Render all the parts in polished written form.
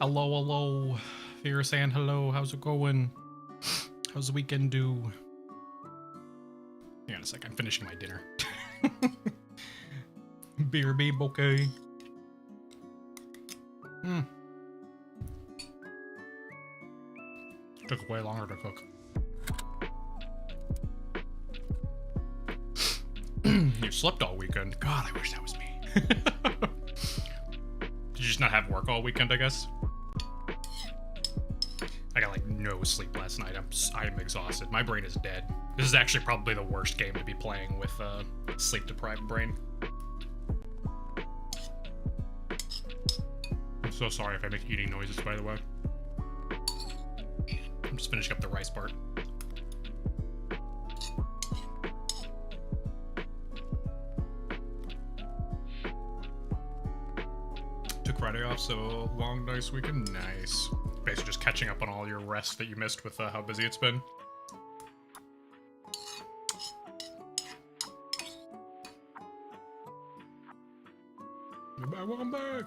Hello, hello. Fear saying hello. How's it going? How's the weekend do? Hang on a sec. I'm finishing my dinner. Beer beep, okay. Took way longer to cook. You slept all weekend. God, I wish that was me. Did you just not have work all weekend, I guess? I got like no sleep last night. I'm exhausted. My brain is dead. This is actually probably the worst game to be playing with sleep-deprived brain. I'm so sorry if I make eating noises, by the way. I'm just finishing up the rice part. Took Friday off, so long, nice weekend. Nice. Basically just catching up on all your rest that you missed with how busy it's been. Welcome back.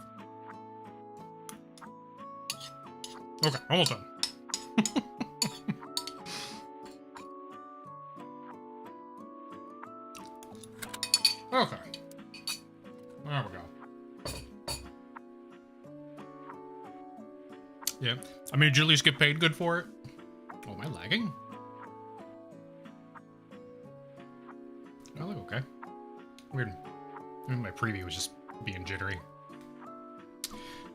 Okay, almost done. Okay. There we go. Yeah. I mean, did you at least get paid good for it? Oh, am I lagging? Oh, look, okay. Weird. Maybe my preview was just being jittery.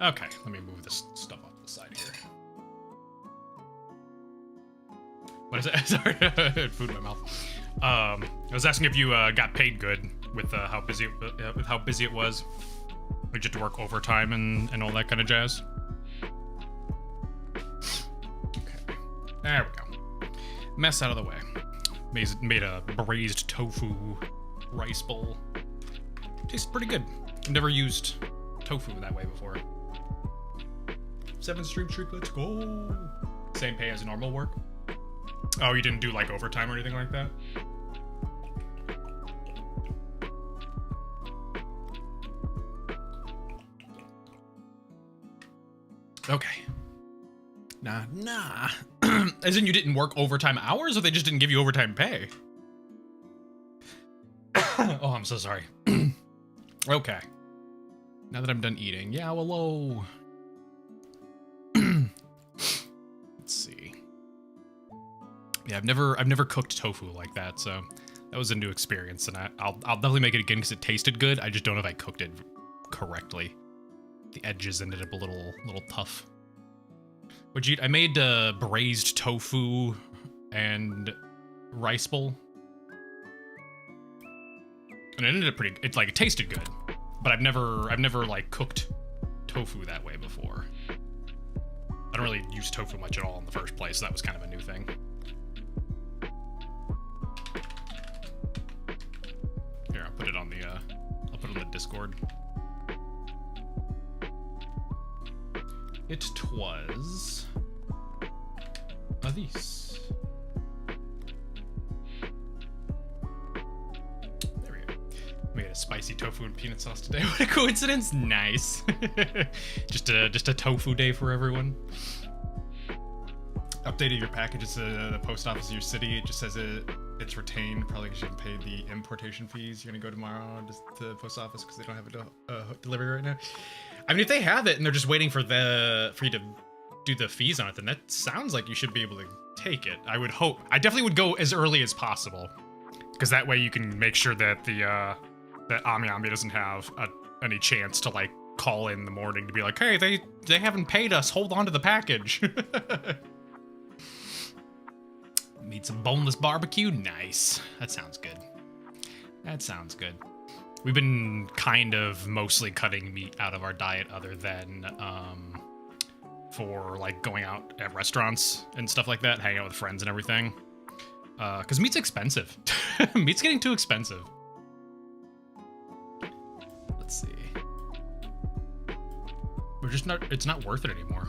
Okay, let me move this stuff off the side here. What is it? Sorry, I had food in my mouth. I was asking if you got paid good with how busy it was. Like, you had to work overtime and all that kind of jazz. Okay, there we go. Mess out of the way. Made a braised tofu rice bowl. Tastes pretty good. I've never used tofu that way before. 7 stream streak, let's go. Same pay as normal work. Oh, you didn't do like overtime or anything like that? Okay. Nah. As in you didn't work overtime hours, or they just didn't give you overtime pay? Oh, I'm so sorry. Okay. Now that I'm done eating. Yeah, hello. Let's see. Yeah, I've never cooked tofu like that, so that was a new experience, and I'll definitely make it again because it tasted good. I just don't know if I cooked it correctly. The edges ended up a little tough. What'd you eat? I made braised tofu and rice bowl, and it ended up pretty. It tasted good, but I've never like cooked tofu that way before. I don't really use tofu much at all in the first place, so that was kind of a new thing. Here, I'll put it on the Discord. It was this. There we go. Made a spicy tofu and peanut sauce today. What a coincidence! Nice. just a tofu day for everyone. Updated your packages to the post office of your city. It just says it's retained, probably because you haven't paid the importation fees. You're gonna go tomorrow to the post office because they don't have a delivery right now. I mean, if they have it and they're just waiting for you to do the fees on it, then that sounds like you should be able to take it. I would hope. I definitely would go as early as possible, because that way you can make sure that that Ami doesn't have any chance to like call in the morning to be like, hey, they haven't paid us. Hold on to the package. Need some boneless barbecue? Nice. That sounds good. That sounds good. We've been kind of mostly cutting meat out of our diet other than for like going out at restaurants and stuff like that, hanging out with friends and everything. Because meat's expensive. Meat's getting too expensive. Let's see. It's not worth it anymore.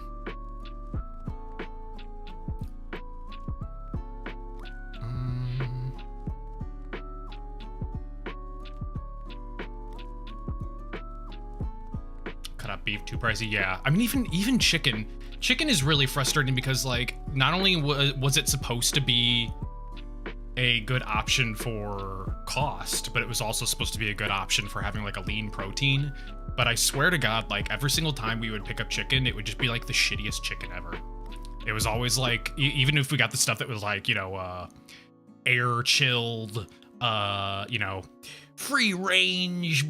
beef too pricey. Yeah, I mean, even chicken. Chicken is really frustrating because, like, not only was it supposed to be a good option for cost, but it was also supposed to be a good option for having like a lean protein. But I swear to God, like every single time we would pick up chicken, it would just be like the shittiest chicken ever. It was always like, even if we got the stuff that was like, you know, air chilled, you know, free range,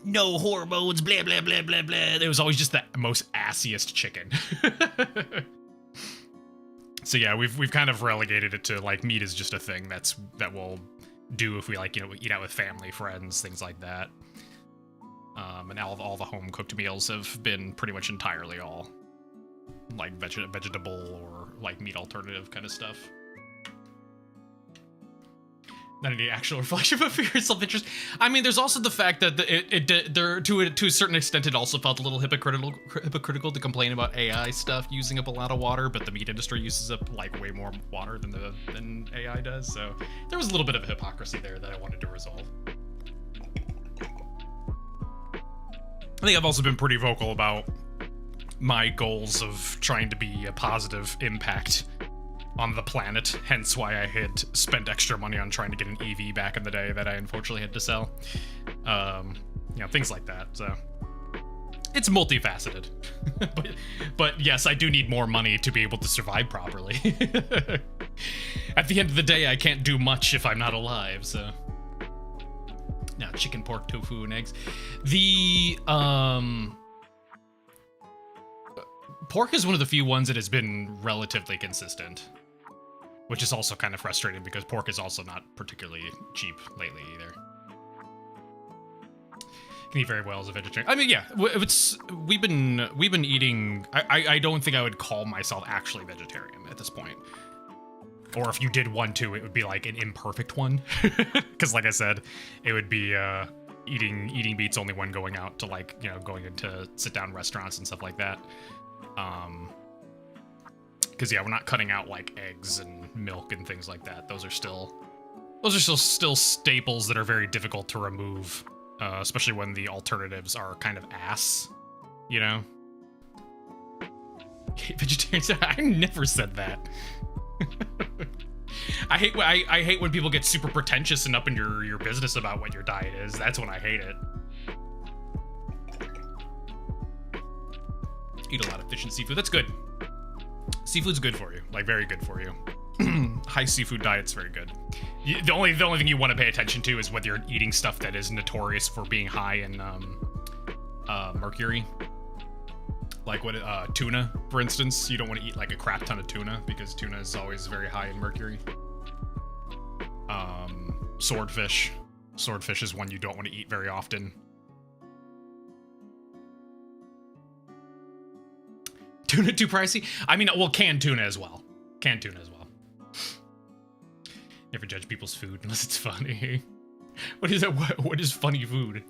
no hormones, blah, blah, blah, blah, blah. It was always just the most assiest chicken. So yeah, we've kind of relegated it to like meat is just a thing that we'll do if we like, you know, eat out with family, friends, things like that. And all the home cooked meals have been pretty much entirely all like vegetable or like meat alternative kind of stuff. Not any actual reflection of fear, self-interest. I mean, there's also the fact that to a certain extent, it also felt a little hypocritical to complain about AI stuff using up a lot of water, but the meat industry uses up like way more water than AI does. So there was a little bit of hypocrisy there that I wanted to resolve. I think I've also been pretty vocal about my goals of trying to be a positive impact on the planet, hence why I had spent extra money on trying to get an EV back in the day that I unfortunately had to sell. You know, things like that, so. It's multifaceted. but yes, I do need more money to be able to survive properly. At the end of the day, I can't do much if I'm not alive, so. Now, chicken, pork, tofu, and eggs. The, pork is one of the few ones that has been relatively consistent. Which is also kind of frustrating because pork is also not particularly cheap lately either. Can eat very well as a vegetarian. I mean, yeah, we've been eating. I don't think I would call myself actually vegetarian at this point. Or if you did one too, it would be like an imperfect one. Because like I said, it would be eating meats only when going out to like, you know, going into sit down restaurants and stuff like that. Because yeah, we're not cutting out like eggs and milk and things like that. Those are still staples that are very difficult to remove, especially when the alternatives are kind of ass, you know. Vegetarians? I never said that. I hate when people get super pretentious and up in your business about what your diet is. That's when I hate it. Eat a lot of fish and seafood. That's good. Seafood's good for you, like very good for you. High seafood diet's very good. The only thing you want to pay attention to is whether you're eating stuff that is notorious for being high in mercury. Like what tuna, for instance. You don't want to eat like a crap ton of tuna because tuna is always very high in mercury. Swordfish. Swordfish is one you don't want to eat very often. Tuna too pricey? I mean, well, canned tuna as well. Canned tuna as well. Never judge people's food unless it's funny. What is it? What is funny food?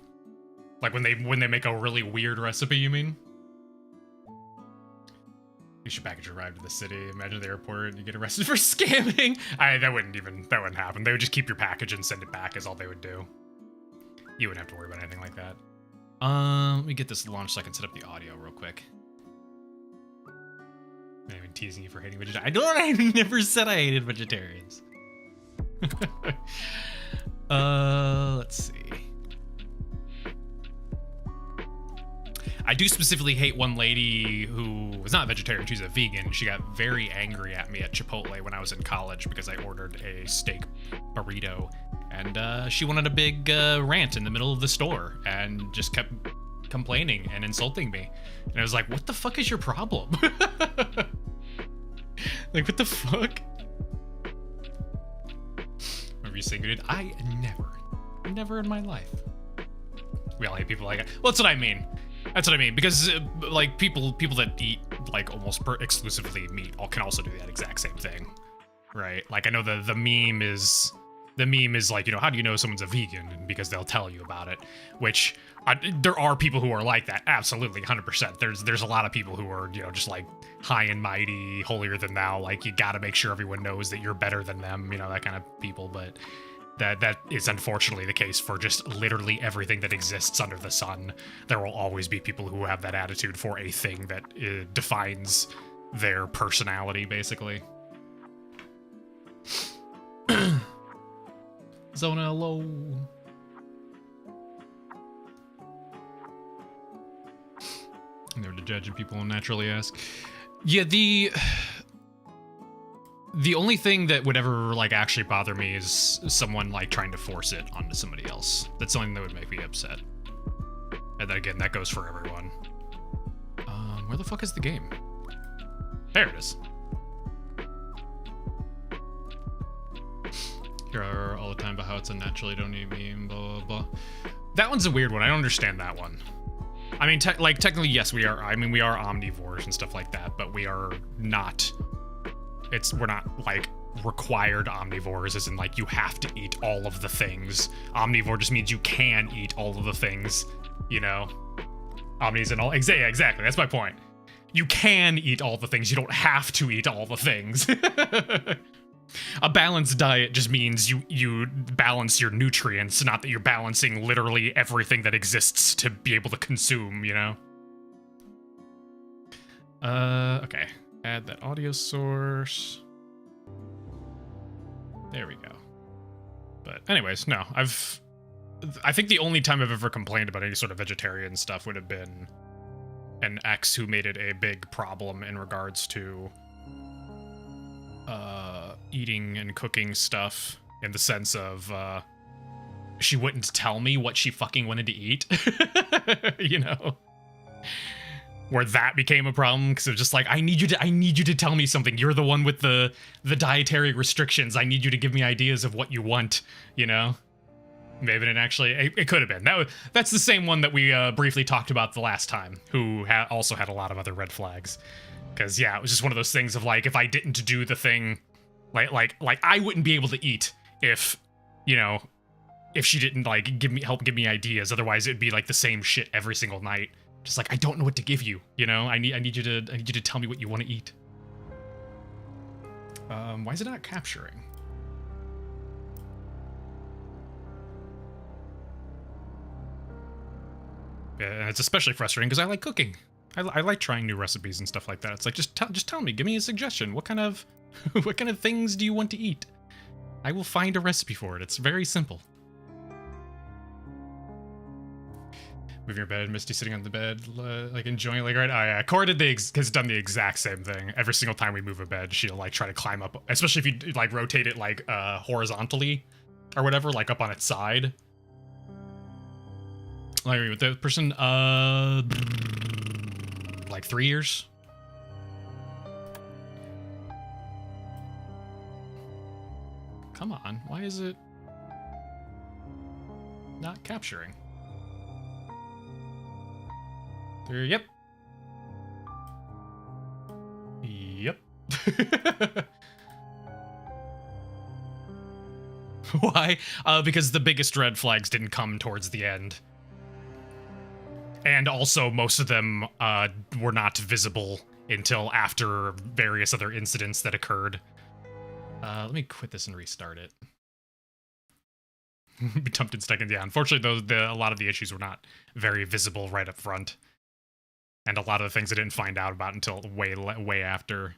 Like when they make a really weird recipe, you mean? Your package arrived in the city. Imagine the airport and you get arrested for scamming. That wouldn't happen. They would just keep your package and send it back is all they would do. You wouldn't have to worry about anything like that. Let me get this launched so I can set up the audio real quick. I've been teasing you for hating vegetarians. I never said I hated vegetarians. Let's see. I do specifically hate one lady who was not a vegetarian, she's a vegan. She got very angry at me at Chipotle when I was in college because I ordered a steak burrito. And she went on a big rant in the middle of the store and just kept complaining and insulting me. And I was like, what the fuck is your problem? Like, what the fuck? Remember you saying you did? I never in my life. We all hate people like that. Well, that's what I mean. That's what I mean, because like people that eat like almost exclusively meat can also do that exact same thing, right? Like I know the meme is like, you know, how do you know someone's a vegan? Because they'll tell you about it, which there are people who are like that, absolutely 100%. There's a lot of people who are, you know, just like high and mighty, holier than thou, like you got to make sure everyone knows that you're better than them, you know, that kind of people. But That is unfortunately the case for just literally everything that exists under the sun. There will always be people who have that attitude for a thing that defines their personality, basically. Zona, hello. I'm there to judge and people will naturally ask. Yeah, the only thing that would ever, like, actually bother me is someone, like, trying to force it onto somebody else. That's something that would make me upset. And then again, that goes for everyone. Where the fuck is the game? There it is. Here are all the time about how it's unnatural, you don't need me, and blah, blah, blah. That one's a weird one. I don't understand that one. I mean, technically, yes, we are. I mean, we are omnivores and stuff like that, but we are not... we're not, like, required omnivores, as in, like, you have to eat all of the things. Omnivore just means you can eat all of the things, you know? Omnis and all... Yeah, exactly, that's my point. You can eat all the things, you don't have to eat all the things. A balanced diet just means you balance your nutrients, not that you're balancing literally everything that exists to be able to consume, you know? Okay. Add that audio source. There we go. But anyways, no, I think the only time I've ever complained about any sort of vegetarian stuff would have been an ex who made it a big problem in regards to eating and cooking stuff, in the sense of she wouldn't tell me what she fucking wanted to eat. You know? Where that became a problem, because it was just like, I need you to tell me something. You're the one with the dietary restrictions. I need you to give me ideas of what you want, you know? Maybe it actually, it could have been. That's the same one that we briefly talked about the last time, who also had a lot of other red flags. Because, yeah, it was just one of those things of, like, if I didn't do the thing, like I wouldn't be able to eat if, you know, if she didn't, like, help give me ideas. Otherwise, it'd be, like, the same shit every single night. Just like, I don't know what to give you, you know? I need you to tell me what you want to eat. Why is it not capturing? Yeah, and it's especially frustrating because I like cooking. I like trying new recipes and stuff like that. It's like, just tell me, give me a suggestion. What kind of what kind of things do you want to eat? I will find a recipe for it. It's very simple. Moving your bed, Misty sitting on the bed, like enjoying, like, right? Oh yeah, Cora has done the exact same thing. Every single time we move a bed, she'll, like, try to climb up, especially if you, like, rotate it, like, horizontally or whatever, like, up on its side. Like, with the person, like 3 years. Come on, why is it not capturing? Yep. Yep. Why? Because the biggest red flags didn't come towards the end. And also, most of them were not visible until after various other incidents that occurred. Let me quit this and restart it. Dumped in second. Yeah, unfortunately, a lot of the issues were not very visible right up front. And a lot of the things I didn't find out about until way after.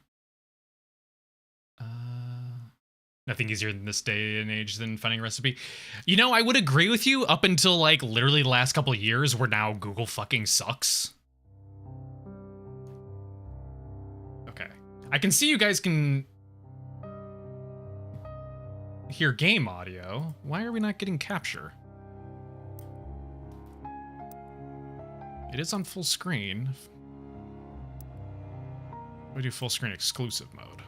Nothing easier in this day and age than finding a recipe. You know, I would agree with you up until, like, literally the last couple of years where now Google fucking sucks. Okay. I can see you guys can hear game audio. Why are we not getting capture? It is on full screen. We do full screen exclusive mode.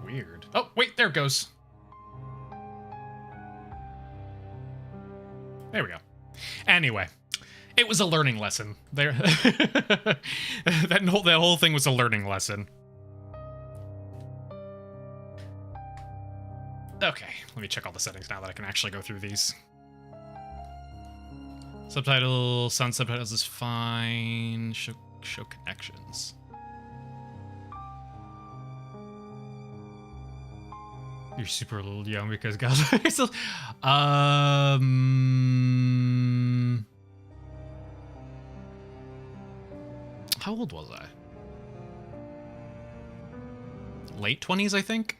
Weird. Oh, wait, there it goes. There we go. Anyway, it was a learning lesson. There, that whole thing was a learning lesson. Okay, let me check all the settings now that I can actually go through these. Sound subtitles is fine. Show connections. You're super young because Galley. Um, how old was I? Late 20s, I think.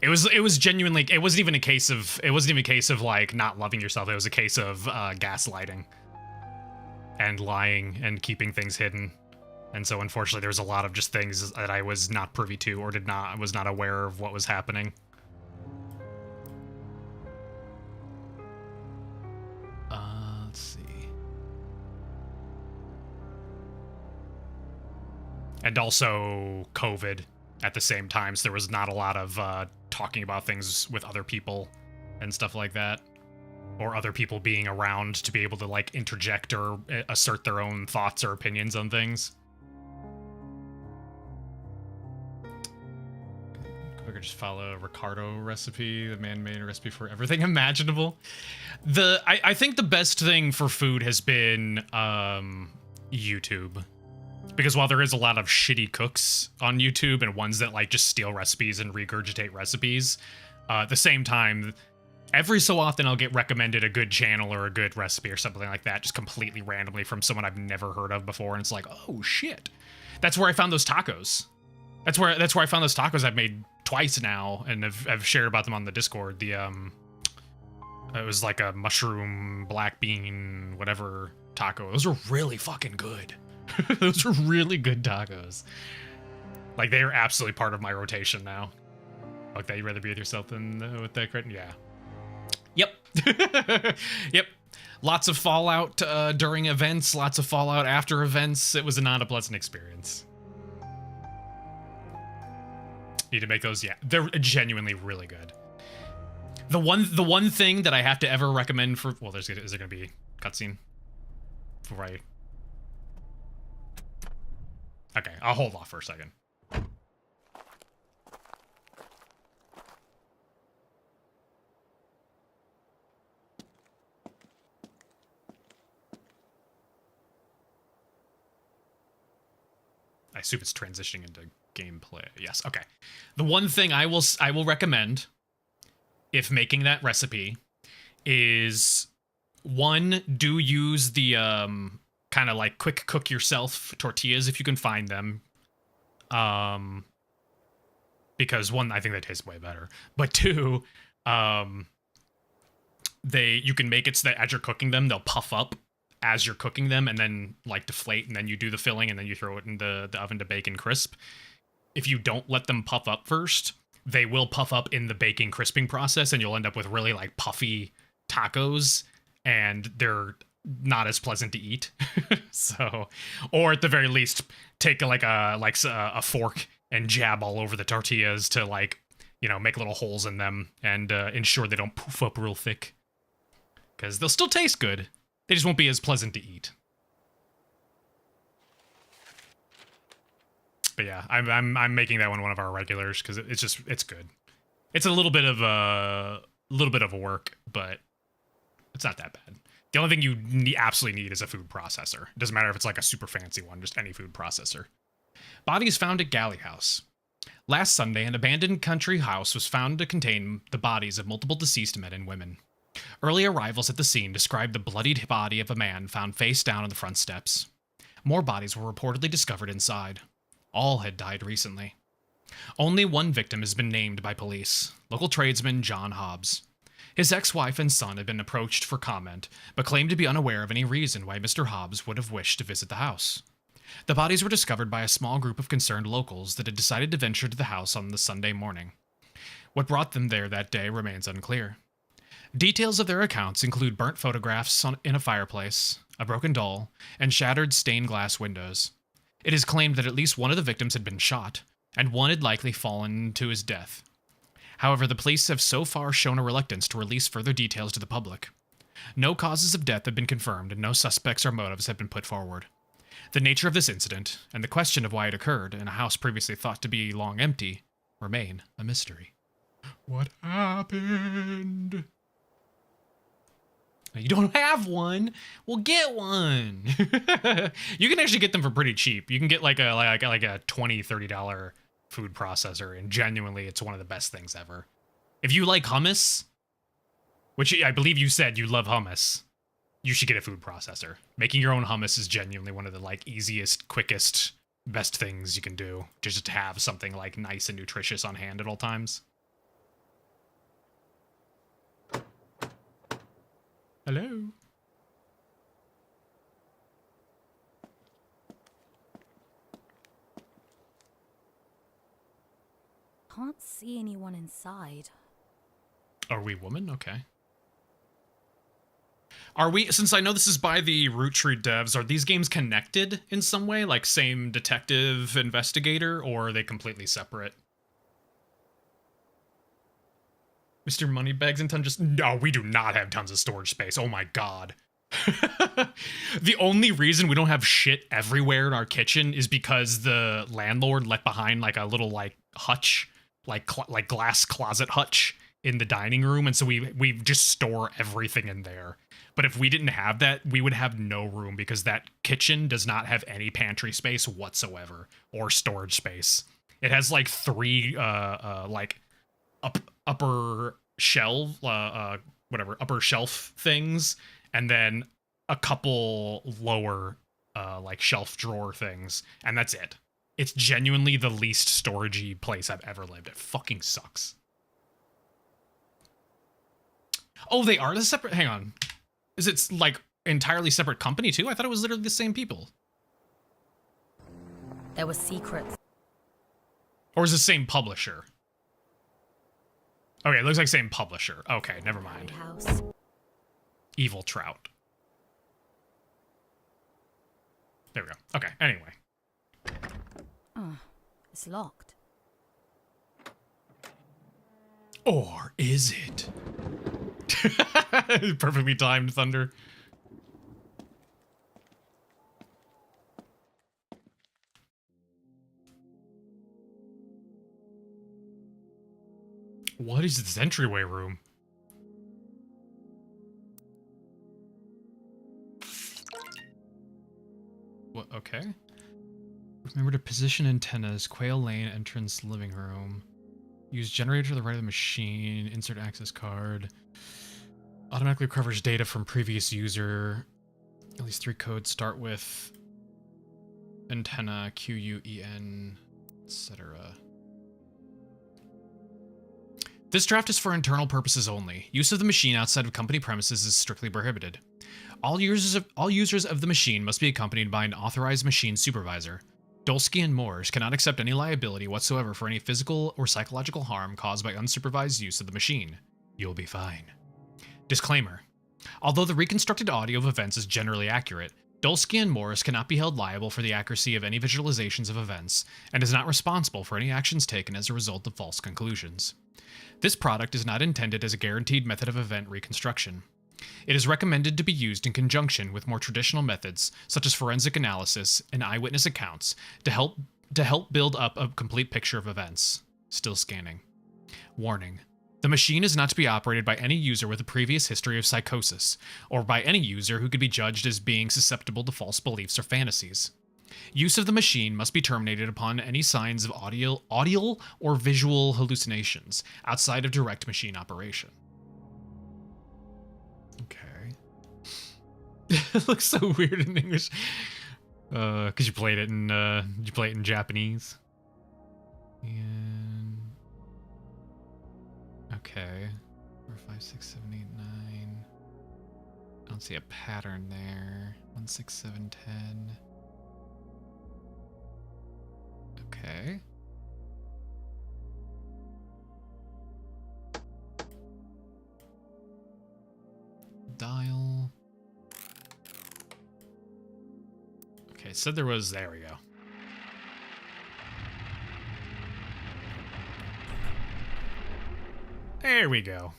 It was genuinely, it wasn't even a case of like not loving yourself. It was a case of gaslighting and lying and keeping things hidden. And so unfortunately there was a lot of just things that I was not privy to or was not aware of what was happening. Let's see. And also COVID at the same time, so there was not a lot of talking about things with other people and stuff like that, or other people being around to be able to like interject or assert their own thoughts or opinions on things. I could just follow a Ricardo recipe, the man-made recipe for everything imaginable. I think the best thing for food has been YouTube. Because while there is a lot of shitty cooks on YouTube and ones that like just steal recipes and regurgitate recipes, at the same time, every so often I'll get recommended a good channel or a good recipe or something like that, just completely randomly from someone I've never heard of before, and it's like, oh shit. That's where I found those tacos. That's where I found those tacos I've made twice now, and I've shared about them on the Discord. It was like a mushroom, black bean, whatever taco. Those were really fucking good. Those are really good tacos. Like, they are absolutely part of my rotation now. Like that, you'd rather be with yourself than with that credit? Yeah. Yep. Yep. Lots of fallout during events, lots of fallout after events. It was not a pleasant experience. Need to make those, yeah. They're genuinely really good. The one thing that I have to ever recommend for, well, is there gonna be cutscene? Right. Okay, I'll hold off for a second. I assume it's transitioning into gameplay. Yes, okay. The one thing I will recommend if making that recipe is, one, do use the kind of like quick cook yourself tortillas if you can find them. Because one, I think they taste way better. But two, you can make it so that as you're cooking them, they'll puff up as you're cooking them and then like deflate, and then you do the filling and then you throw it in the oven to bake and crisp. If you don't let them puff up first, they will puff up in the baking crisping process, and you'll end up with really like puffy tacos, and they're not as pleasant to eat. So, or at the very least, take a fork and jab all over the tortillas to, like, you know, make little holes in them and ensure they don't poof up real thick, because they'll still taste good. They just won't be as pleasant to eat. But yeah, I'm making that one of our regulars because it's good. It's a little bit of a work, but it's not that bad. The only thing you absolutely need is a food processor. It doesn't matter if it's like a super fancy one, just any food processor. Bodies found at Galley house. Last Sunday, an abandoned country house was found to contain the bodies of multiple deceased men and women. Early arrivals at the scene described the bloodied body of a man found face down on the front steps. More bodies were reportedly discovered inside. All had died recently. Only one victim has been named by police, local tradesman John Hobbs. His ex-wife and son had been approached for comment, but claimed to be unaware of any reason why Mr. Hobbs would have wished to visit the house. The bodies were discovered by a small group of concerned locals that had decided to venture to the house on the Sunday morning. What brought them there that day remains unclear. Details of their accounts include burnt photographs in a fireplace, a broken doll, and shattered stained glass windows. It is claimed that at least one of the victims had been shot, and one had likely fallen to his death. However, the police have so far shown a reluctance to release further details to the public. No causes of death have been confirmed, and no suspects or motives have been put forward. The nature of this incident, and the question of why it occurred in a house previously thought to be long empty, remain a mystery. What happened? You don't have one? Well, get one. You can actually get them for pretty cheap. You can get like a $20, $30 food processor, and genuinely, it's one of the best things ever. If you like hummus, which I believe you said you love hummus, you should get a food processor. Making your own hummus is genuinely one of the like easiest, quickest, best things you can do. Just to have something like nice and nutritious on hand at all times. Hello. Can't see anyone inside. Are we woman? Okay. Are we, since I know this is by the Root Tree devs, are these games connected in some way? Like same detective investigator, or are they completely separate? Mr. Moneybags and tons just, no, we do not have tons of storage space. Oh my god. The only reason we don't have shit everywhere in our kitchen is because the landlord left behind like a little like hutch, like glass closet hutch in the dining room, and so we just store everything in there. But if we didn't have that, we would have no room because that kitchen does not have any pantry space whatsoever or storage space. It has like 3 like upper shelf upper shelf things, and then a couple lower like shelf drawer things, and that's it. It's genuinely the least storagey place I've ever lived. It fucking sucks. Oh, they are the separate. Hang on. Is it like entirely separate company too? I thought it was literally the same people. There were secrets. Or is it the same publisher? Okay, it looks like same publisher. Okay, never mind. House. Evil Trout. There we go. Okay, anyway. Oh, it's locked. Or is it? Perfectly timed thunder. What is this entryway room? What? Okay. Remember to position antennas. Quail Lane entrance living room. Use generator to the right of the machine. Insert access card. Automatically recovers data from previous user. At least 3 codes start with antenna, QUEN, etc. This draft is for internal purposes only. Use of the machine outside of company premises is strictly prohibited. All users of the machine must be accompanied by an authorized machine supervisor. Dolsky and Moores cannot accept any liability whatsoever for any physical or psychological harm caused by unsupervised use of the machine. You'll be fine. Disclaimer. Although the reconstructed audio of events is generally accurate, Dolsky and Morris cannot be held liable for the accuracy of any visualizations of events, and is not responsible for any actions taken as a result of false conclusions. This product is not intended as a guaranteed method of event reconstruction. It is recommended to be used in conjunction with more traditional methods, such as forensic analysis and eyewitness accounts, to help build up a complete picture of events. Still scanning. Warning. The machine is not to be operated by any user with a previous history of psychosis, or by any user who could be judged as being susceptible to false beliefs or fantasies. Use of the machine must be terminated upon any signs of audio or visual hallucinations outside of direct machine operation. Okay. It looks so weird in English. Because you played it in Japanese. And okay. 4, 5, 6, 7, 8, 9. I don't see a pattern there. 1, 6, 7, 10. Okay. Dial. Okay, it said there was, there we go. There we go.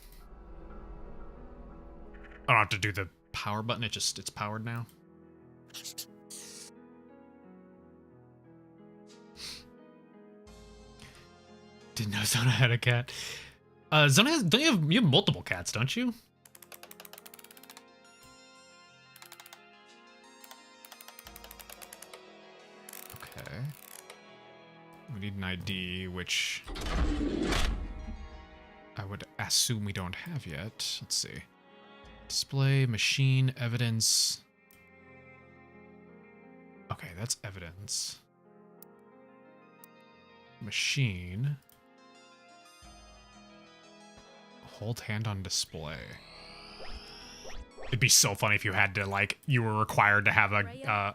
I don't have to do the power button, it's powered now. Didn't know Zona had a cat. Zona has, you have multiple cats, don't you? Okay. need an ID, which I would assume we don't have yet. Let's see. Display, machine, evidence. Okay, that's evidence. Machine. Hold hand on display. It'd be so funny if you had to, like, you were required to have a,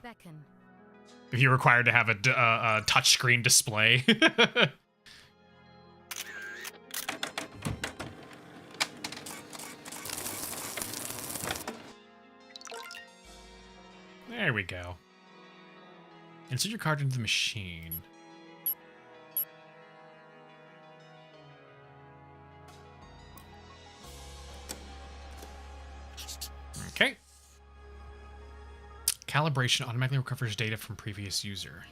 if you were required to have a touchscreen display. There we go. Insert your card into the machine. Okay. Calibration automatically recovers data from previous user.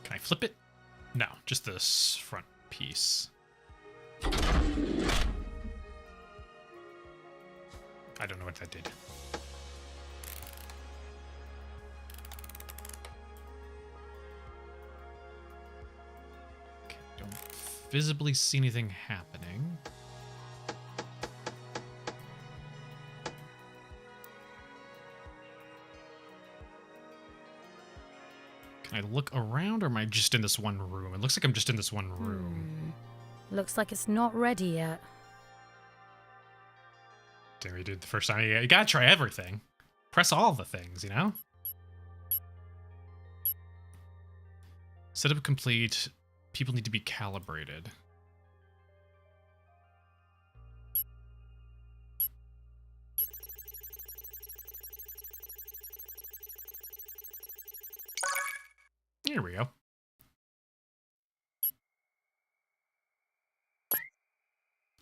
Can I flip it? No, just this front piece. I don't know what that did. Okay, don't visibly see anything happening. Can I look around, or am I just in this one room? It looks like I'm just in this one room. Looks like it's not ready yet. Did we do it the first time? You gotta try everything. Press all the things, you know? Setup complete. People need to be calibrated. Here we go.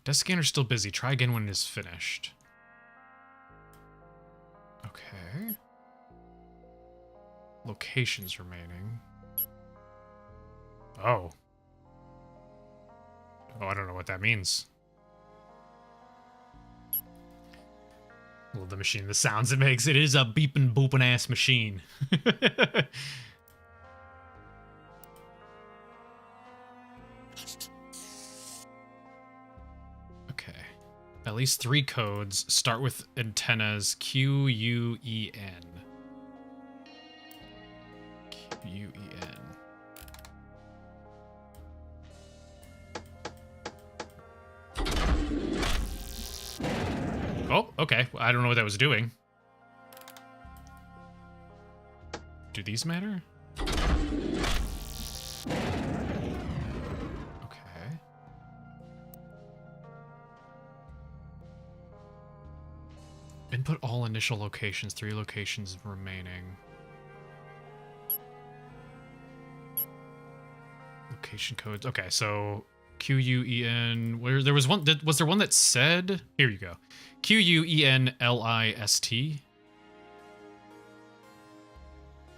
Desk scanner's still busy. Try again when it is finished. Okay. Locations remaining. Oh. Oh, I don't know what that means. Well, the machine, the sounds it makes, it is a beeping booping ass machine. Okay. At least 3 codes start with antennas Q, U, E, N. Q, U, E, N. Oh, okay. Well, I don't know what that was doing. Do these matter? Okay. Input all initial locations, 3 locations remaining. Location codes. Okay, so QUEN. Where there was one? Was there one that said? Here you go. QUENLIST.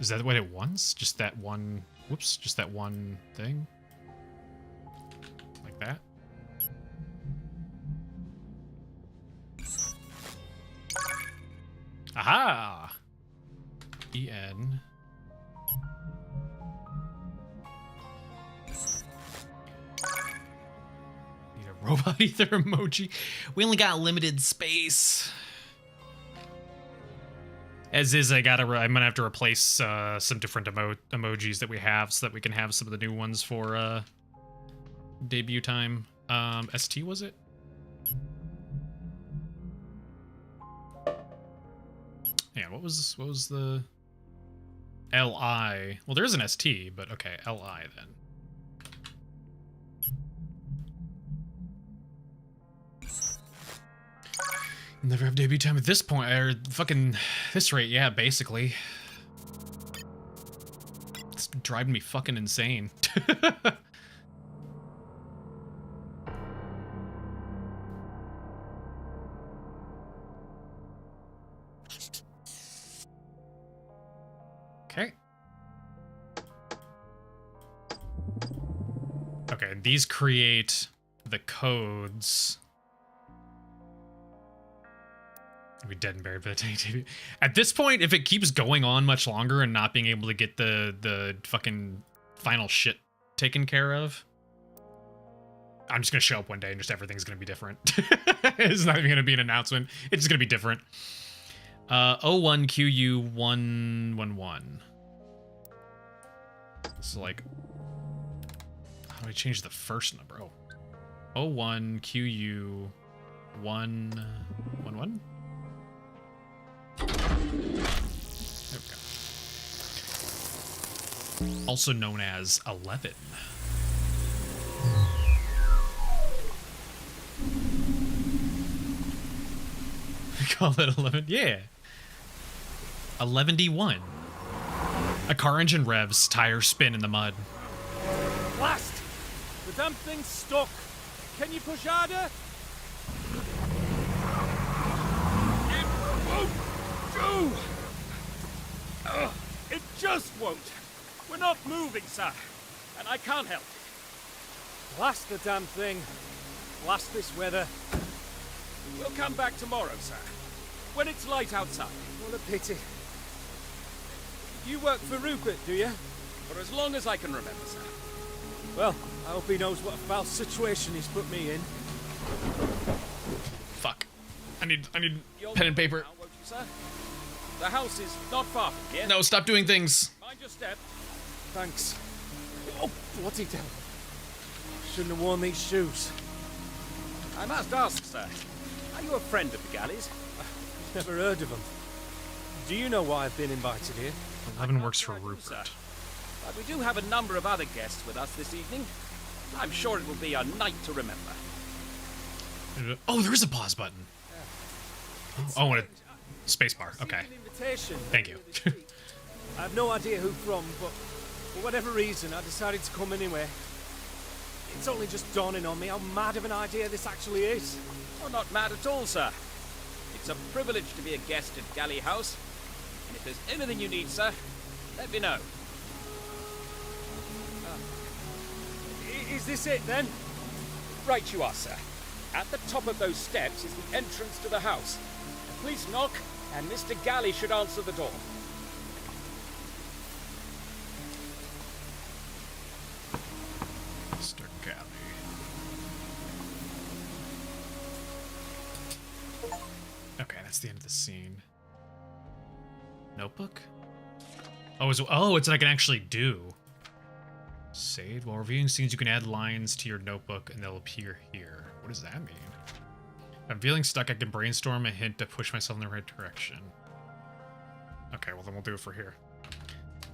Is that what it wants? Just that one? Whoops! Just that one thing. Like that. Aha! EN. Need a robot ether emoji. We only got limited space. As is, I'm gonna have to replace some different emojis that we have so that we can have some of the new ones for debut time. ST was it? Yeah, what was the LI? Well, there is an ST, but okay, LI then. Never have debut time at this point, or fucking this rate, yeah, basically. It's driving me fucking insane. Okay. Okay, these create the codes. We dead and buried by the TV. At this point, if it keeps going on much longer and not being able to get the fucking final shit taken care of, I'm just gonna show up one day and just everything's gonna be different. It's not even gonna be an announcement. It's just gonna be different. 01QU111. So like, how do I change the first number? Oh, 01QU111. There we go. Also known as 11. We call it 11? Yeah. 11D1. A car engine revs, tires spin in the mud. Blast! The damn thing's stuck. Can you push harder? It won't do! Ugh, it just won't. We're not moving, sir. And I can't help it. Blast the damn thing. Blast this weather. We'll come back tomorrow, sir. When it's light outside. What a pity. You work for Rupert, do you? For as long as I can remember, sir. Well, I hope he knows what a foul situation he's put me in. Fuck. I need pen and paper. Now, won't you, sir? The house is not far from here. No, stop doing things. Mind your step. Thanks. Oh, bloody devil. Shouldn't have worn these shoes. I must ask, sir. Are you a friend of the Galleys? Never heard of them. Do you know why I've been invited here? 11 works for I do, Rupert. sir. But we do have a number of other guests with us this evening. I'm sure it will be a night to remember. Oh, there is a pause button. Oh, and a space bar. Okay. An invitation. Thank you. I have no idea who from, but for whatever reason, I decided to come anyway. It's only just dawning on me how mad of an idea this actually is. Oh, not mad at all, sir. It's a privilege to be a guest at Galley House. And if there's anything you need, sir, let me know. Is this it, then? Right you are, sir. At the top of those steps is the entrance to the house. Please knock, and Mr. Galley should answer the door. Mr. Galley. Okay, that's the end of the scene. Notebook? Oh, it's what I can actually do. Save. While reviewing scenes, you can add lines to your notebook and they'll appear here. What does that mean? If I'm feeling stuck, I can brainstorm a hint to push myself in the right direction. Okay, well then we'll do it for here.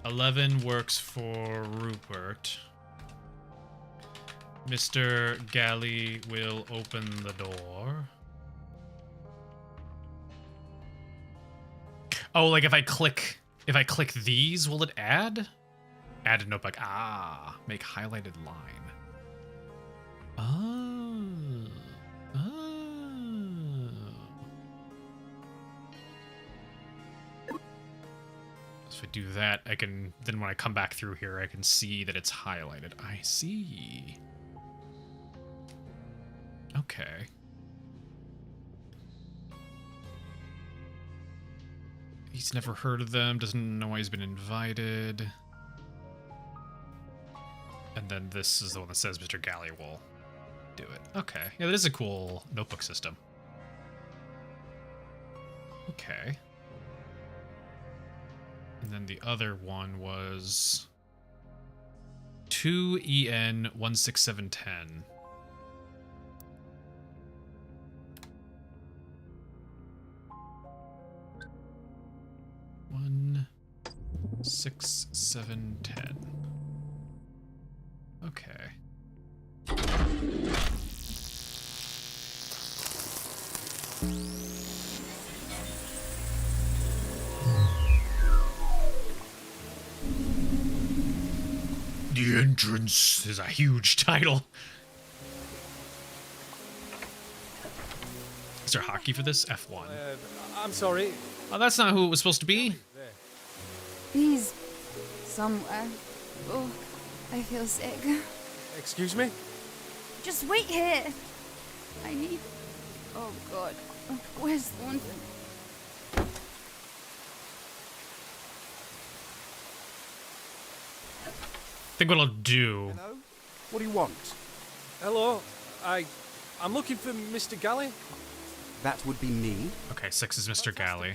11 works for Rupert. Mr. Galley will open the door. Oh, like if I click these, will it add? Add a notebook. Ah, make highlighted line. Oh. Oh. So if I do that, I can, then when I come back through here, I can see that it's highlighted. I see. Okay. He's never heard of them, doesn't know why he's been invited. And then this is the one that says Mr. Galley will do it. Okay. Yeah, that is a cool notebook system. Okay. And then the other one was 2EN16710. 16710. Okay. The entrance is a huge title. Is there hockey for this? F1. I'm sorry. Oh, that's not who it was supposed to be. He's somewhere. Oh, I feel sick. Excuse me? Just wait here. I need... Oh, God. Where's Thornton? think what I'll do. Hello? What do you want? Hello, I'm looking for Mr. Galley. That would be me. Okay, 6 is Mr. Galley.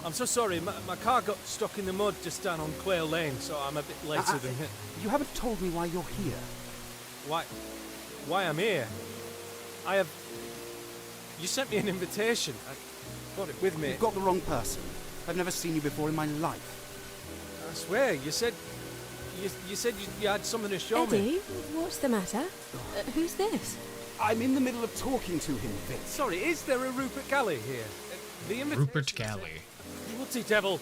I'm so sorry, my car got stuck in the mud just down on Quail Lane, so I'm a bit later than him. You haven't told me why you're here. Why I'm here? You sent me an invitation. I got it with me. You've got the wrong person. I've never seen you before in my life. I swear, you said you had something to show me. Eddie, what's the matter? Who's this? I'm in the middle of talking to him, Vic. Sorry, is there a Rupert Galley here? The invitation Rupert Galley. Bloody devil.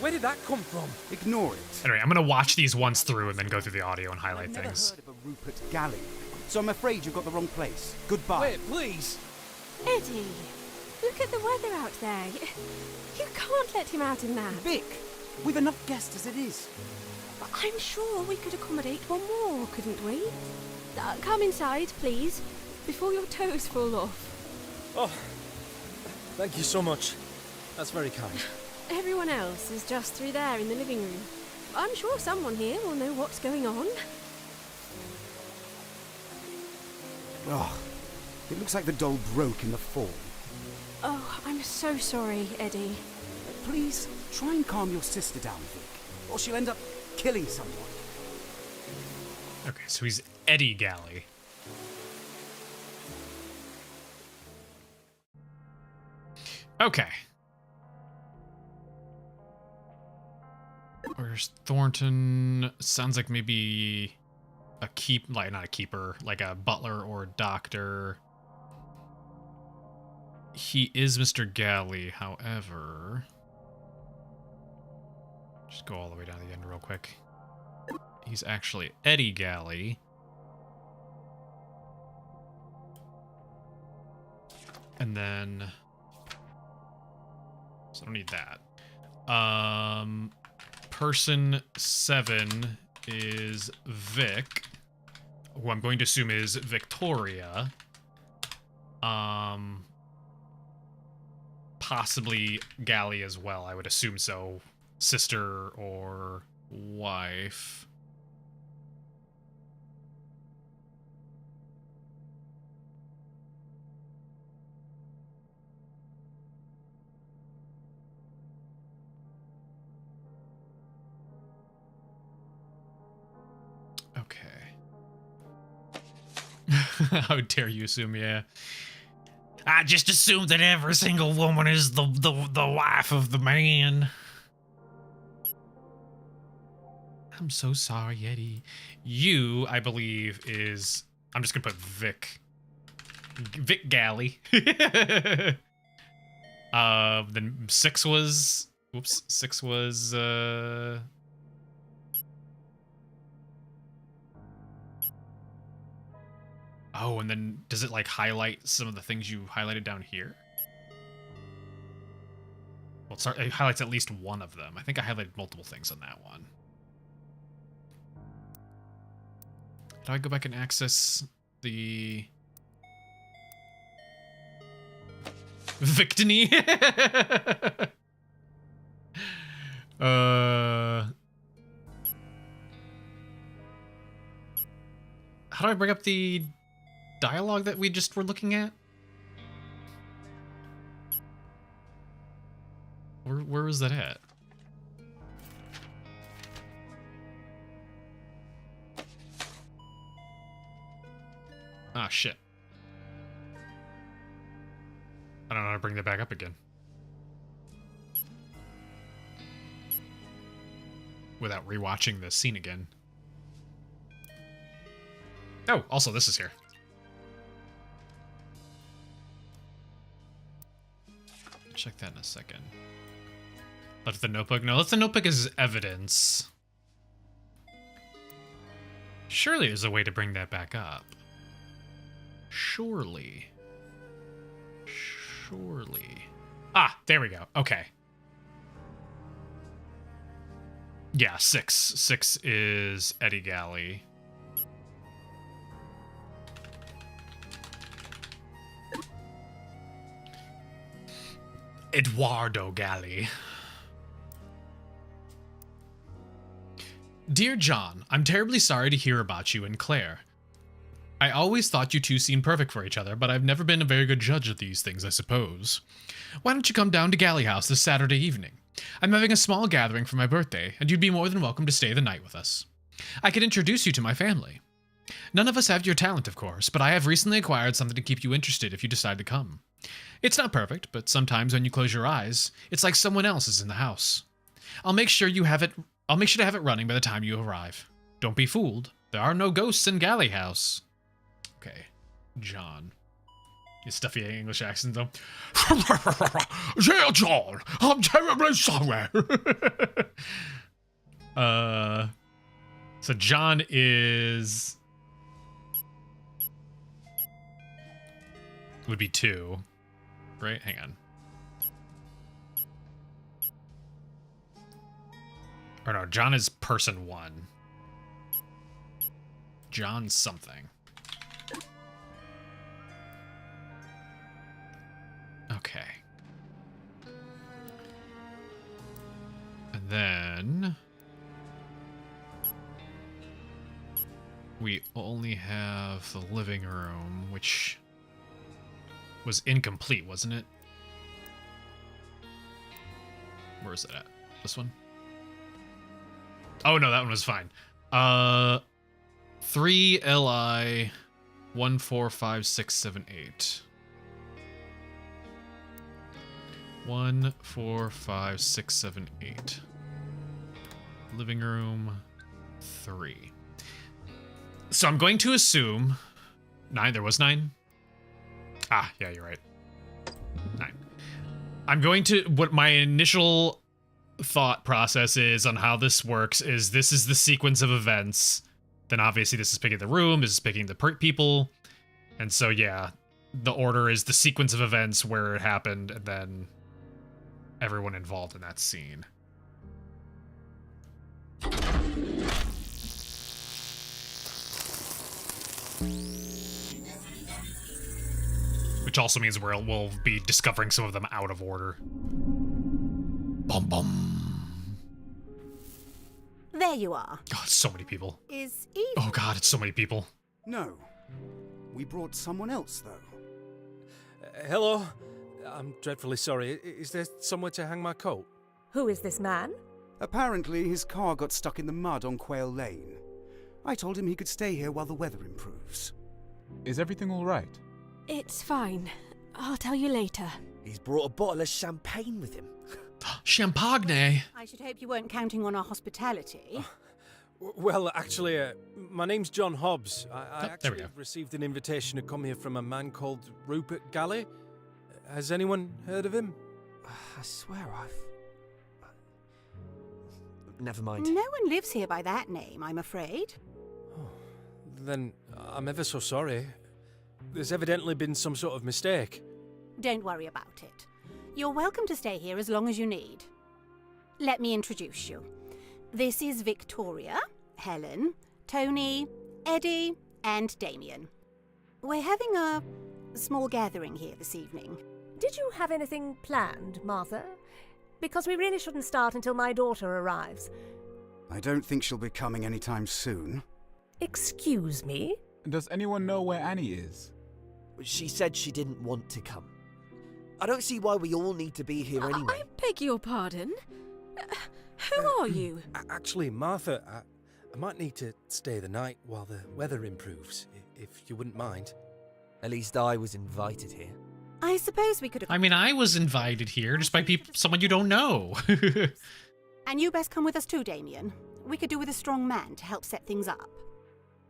Where did that come from? Ignore it. Anyway, I'm gonna watch these once through and then go through the audio and highlight I've never things. heard of a Rupert Galley, so I'm afraid you've got the wrong place. Goodbye. Wait, please. Eddie, look at the weather out there. You can't let him out in that. Vic, we've enough guests as it is. I'm sure we could accommodate one more, couldn't we? Come inside, please, before your toes fall off. Oh, thank you so much. That's very kind. Everyone else is just through there in the living room. I'm sure someone here will know what's going on. Oh, it looks like the doll broke in the fall. Oh, I'm so sorry, Eddie. Please, try and calm your sister down, Vic, or she'll end up killing someone. Okay, so he's Eddie Galley. Okay. Where's Thornton? Sounds like maybe a not a keeper, like a butler or a doctor. He is Mr. Galley, however. Just go all the way down to the end real quick. He's actually Eddie Galley. And then... So I don't need that. Person 7 is Vic, who I'm going to assume is Victoria. Possibly Galley as well, I would assume so. Sister or wife. Okay. How dare you assume, yeah. I just assumed that every single woman is the wife of the man. I'm so sorry, Eddie. You, I believe, is... I'm just gonna put Vic. Vic Galley. Then 6 was... Whoops. 6 was... Oh, and then does it like highlight some of the things you highlighted down here? Well, it highlights at least one of them. I think I highlighted multiple things on that one. Do I go back and access the... Victony? How do I bring up the dialogue that we just were looking at? Where was that at? Ah, shit. I don't know how to bring that back up again. Without rewatching the scene again. Oh, also this is here. Check that in a second. Left the notebook. No, left the notebook as evidence. Surely there's a way to bring that back up. Surely. Surely. Ah, there we go. Okay. Yeah, 6. 6 is Eddie Galley. Eduardo Galley. Dear John, I'm terribly sorry to hear about you and Claire. I always thought you two seemed perfect for each other, but I've never been a very good judge of these things, I suppose. Why don't you come down to Galley House this Saturday evening? I'm having a small gathering for my birthday, and you'd be more than welcome to stay the night with us. I could introduce you to my family. None of us have your talent, of course, but I have recently acquired something to keep you interested if you decide to come. It's not perfect, but sometimes when you close your eyes, it's like someone else is in the house. I'll make sure to have it running by the time you arrive. Don't be fooled. There are no ghosts in Galley House. Okay, John. His stuffy English accent, though. Dear John, I'm terribly sorry. So John is... would be 2, right? Hang on. Or no, John is person 1. John something. Okay. And then... we only have the living room, which was incomplete, wasn't it? Where is it at? This one? Oh no, that one was fine. 3 LI 1 4 5 6 7 8. 1 4 5 6 7 8. Living room 3. So I'm going to assume 9. There was 9. Ah, yeah, you're right. 9. I'm going to, what my initial thought process is on how this works is this is the sequence of events. Then obviously this is picking the room, this is picking the people. And so yeah, the order is the sequence of events where it happened and then everyone involved in that scene. Which also means we'll be discovering some of them out of order. Bum bum. There you are. God, so many people. Is Eve? Oh God, it's so many people. No. We brought someone else, though. Hello. I'm dreadfully sorry. Is there somewhere to hang my coat? Who is this man? Apparently, his car got stuck in the mud on Quail Lane. I told him he could stay here while the weather improves. Is everything all right? It's fine. I'll tell you later. He's brought a bottle of champagne with him. Champagne. I should hope you weren't counting on our hospitality. Well, actually, my name's John Hobbs. I there we actually go. received an invitation to come here from a man called Rupert Galley. Has anyone heard of him? I swear Never mind. No one lives here by that name, I'm afraid. Oh, then I'm ever so sorry. There's evidently been some sort of mistake. Don't worry about it. You're welcome to stay here as long as you need. Let me introduce you. This is Victoria, Helen, Tony, Eddie, and Damien. We're having a small gathering here this evening. Did you have anything planned, Martha? Because we really shouldn't start until my daughter arrives. I don't think she'll be coming anytime soon. Excuse me? Does anyone know where Annie is? She said she didn't want to come. I don't see why we all need to be here anyway. I beg your pardon? Who are you? Actually, Martha, I might need to stay the night while the weather improves, if you wouldn't mind. At least I was invited here. I suppose we could... I mean, I was invited here just by someone you don't know. And you best come with us too, Damien. We could do with a strong man to help set things up.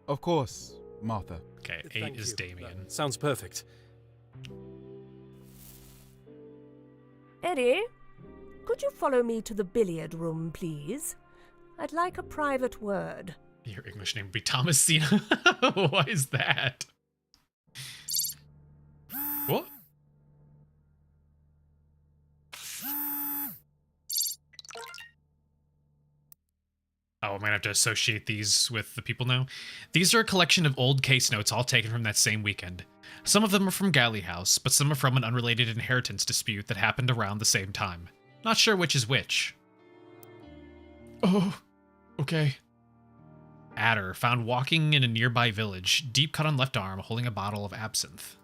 Of course, Martha. Okay, Thank 8 is you. Damien. That sounds perfect. Eddie, could you follow me to the billiard room, please? I'd like a private word. Your English name would be Thomasina. Why is that? What? Oh, I'm gonna have to associate these with the people now. These are a collection of old case notes all taken from that same weekend. Some of them are from Galley House, but some are from an unrelated inheritance dispute that happened around the same time. Not sure which is which. Oh, okay. Adder, found walking in a nearby village. Deep cut on left arm, holding a bottle of absinthe.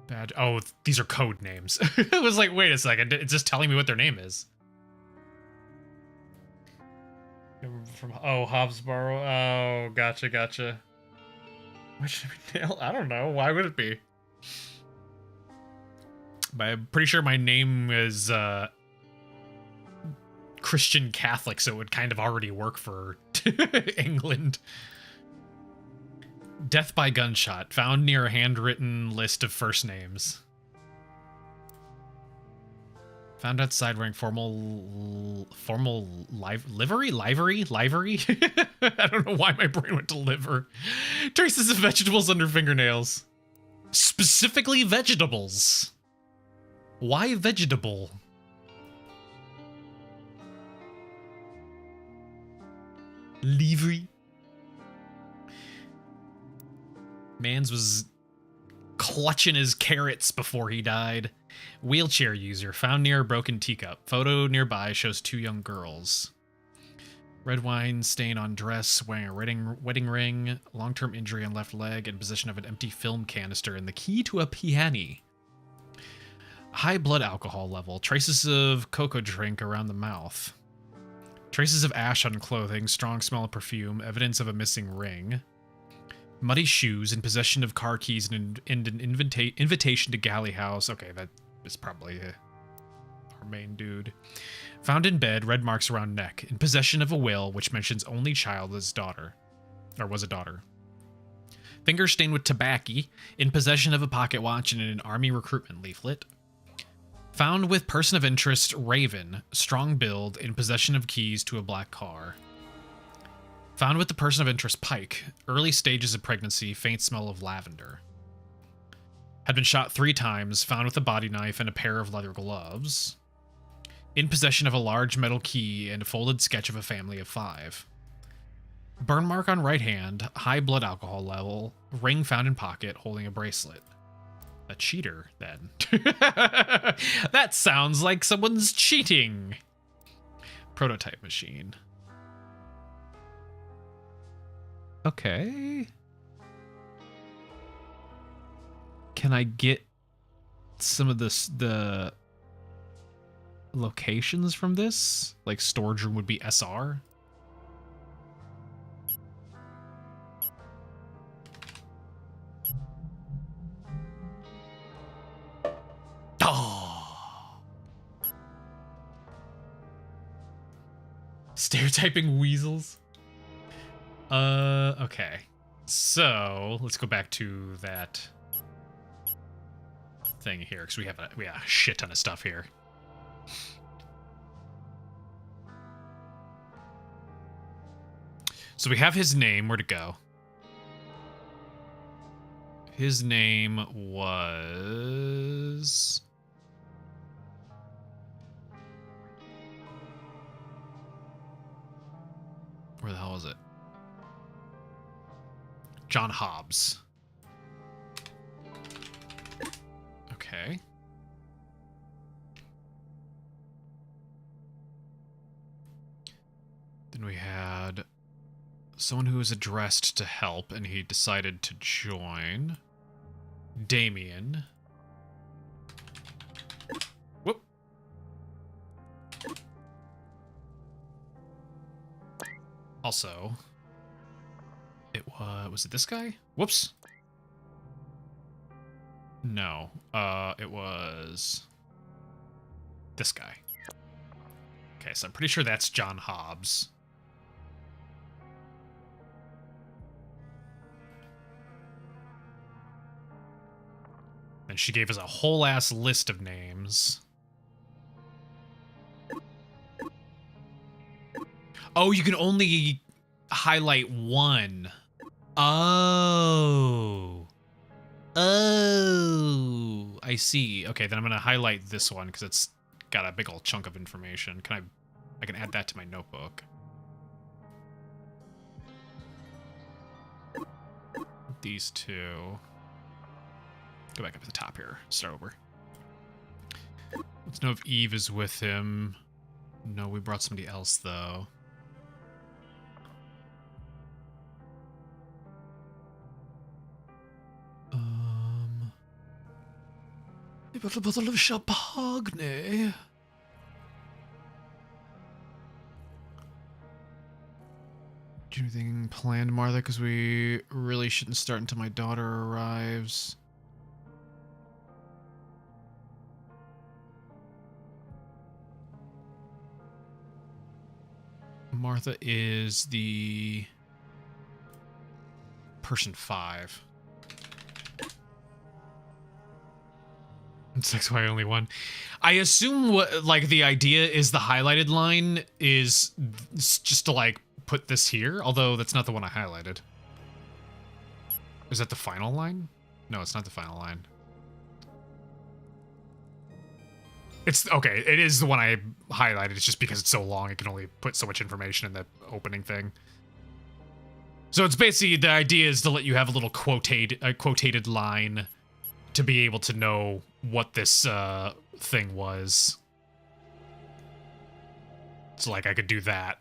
Bad. Oh, these are code names. I was like, wait a second. It's just telling me what their name is. From Hobbsboro. Oh, gotcha. Which nail? I don't know. Why would it be? But I'm pretty sure my name is Christian Catholic, so it would kind of already work for England. Death by gunshot, found near a handwritten list of first names. Found outside wearing formal livery? I don't know why my brain went to liver. Traces of vegetables under fingernails. Specifically vegetables. Why vegetable? Livery. Mans was clutching his carrots before he died. Wheelchair user found near a broken teacup. Photo nearby shows 2 young girls. Red wine stain on dress, wearing a wedding ring, long-term injury on left leg, and possession of an empty film canister and the key to a piano. High blood alcohol level, traces of cocoa drink around the mouth. Traces of ash on clothing, strong smell of perfume, evidence of a missing ring. Muddy shoes, in possession of car keys and an invitation to Galley house. Okay, that is probably our main dude. Found in bed, red marks around neck. In possession of a will, which mentions only child as daughter. Or was a daughter. Finger stained with tobacco. In possession of a pocket watch and an army recruitment leaflet. Found with person of interest, Raven. Strong build, in possession of keys to a black car. Found with the person of interest, Pike. Early stages of pregnancy, faint smell of lavender. Had been shot 3 times, found with a body knife and a pair of leather gloves. In possession of a large metal key and a folded sketch of a family of 5. Burn mark on right hand, high blood alcohol level, ring found in pocket, holding a bracelet. A cheater, then. That sounds like someone's cheating. Prototype machine. Okay. Can I get some of the locations from this? Like storage room would be SR. Oh. Stereotyping weasels. Okay. So let's go back to that thing here, because we have a shit ton of stuff here. So we have his name. Where'd it go? His name was... Where the hell was it? John Hobbs. Okay. Then we had someone who was addressed to help, and he decided to join. Damien. Whoop. Also, was it this guy? Whoops. No, it was this guy. Okay, so I'm pretty sure that's John Hobbs. And she gave us a whole ass list of names. Oh, you can only highlight one. Oh. Oh. I see. Okay, then I'm going to highlight this one because it's got a big old chunk of information. I can add that to my notebook. These two. Go back up to the top here. Start over. Let's know if Eve is with him. No, we brought somebody else, though. Got a bottle of champagne. Do anything planned, Martha? Because we really shouldn't start until my daughter arrives. Martha is the person 5. That's why I only one. I assume what like the idea is the highlighted line is just to like put this here, although that's not the one I highlighted. Is that the final line? No, it's not the final line. It's okay, it is the one I highlighted. It's just because it's so long, it can only put so much information in the opening thing. So it's basically the idea is to let you have a little quotated line to be able to know what this thing was. So like I could do that.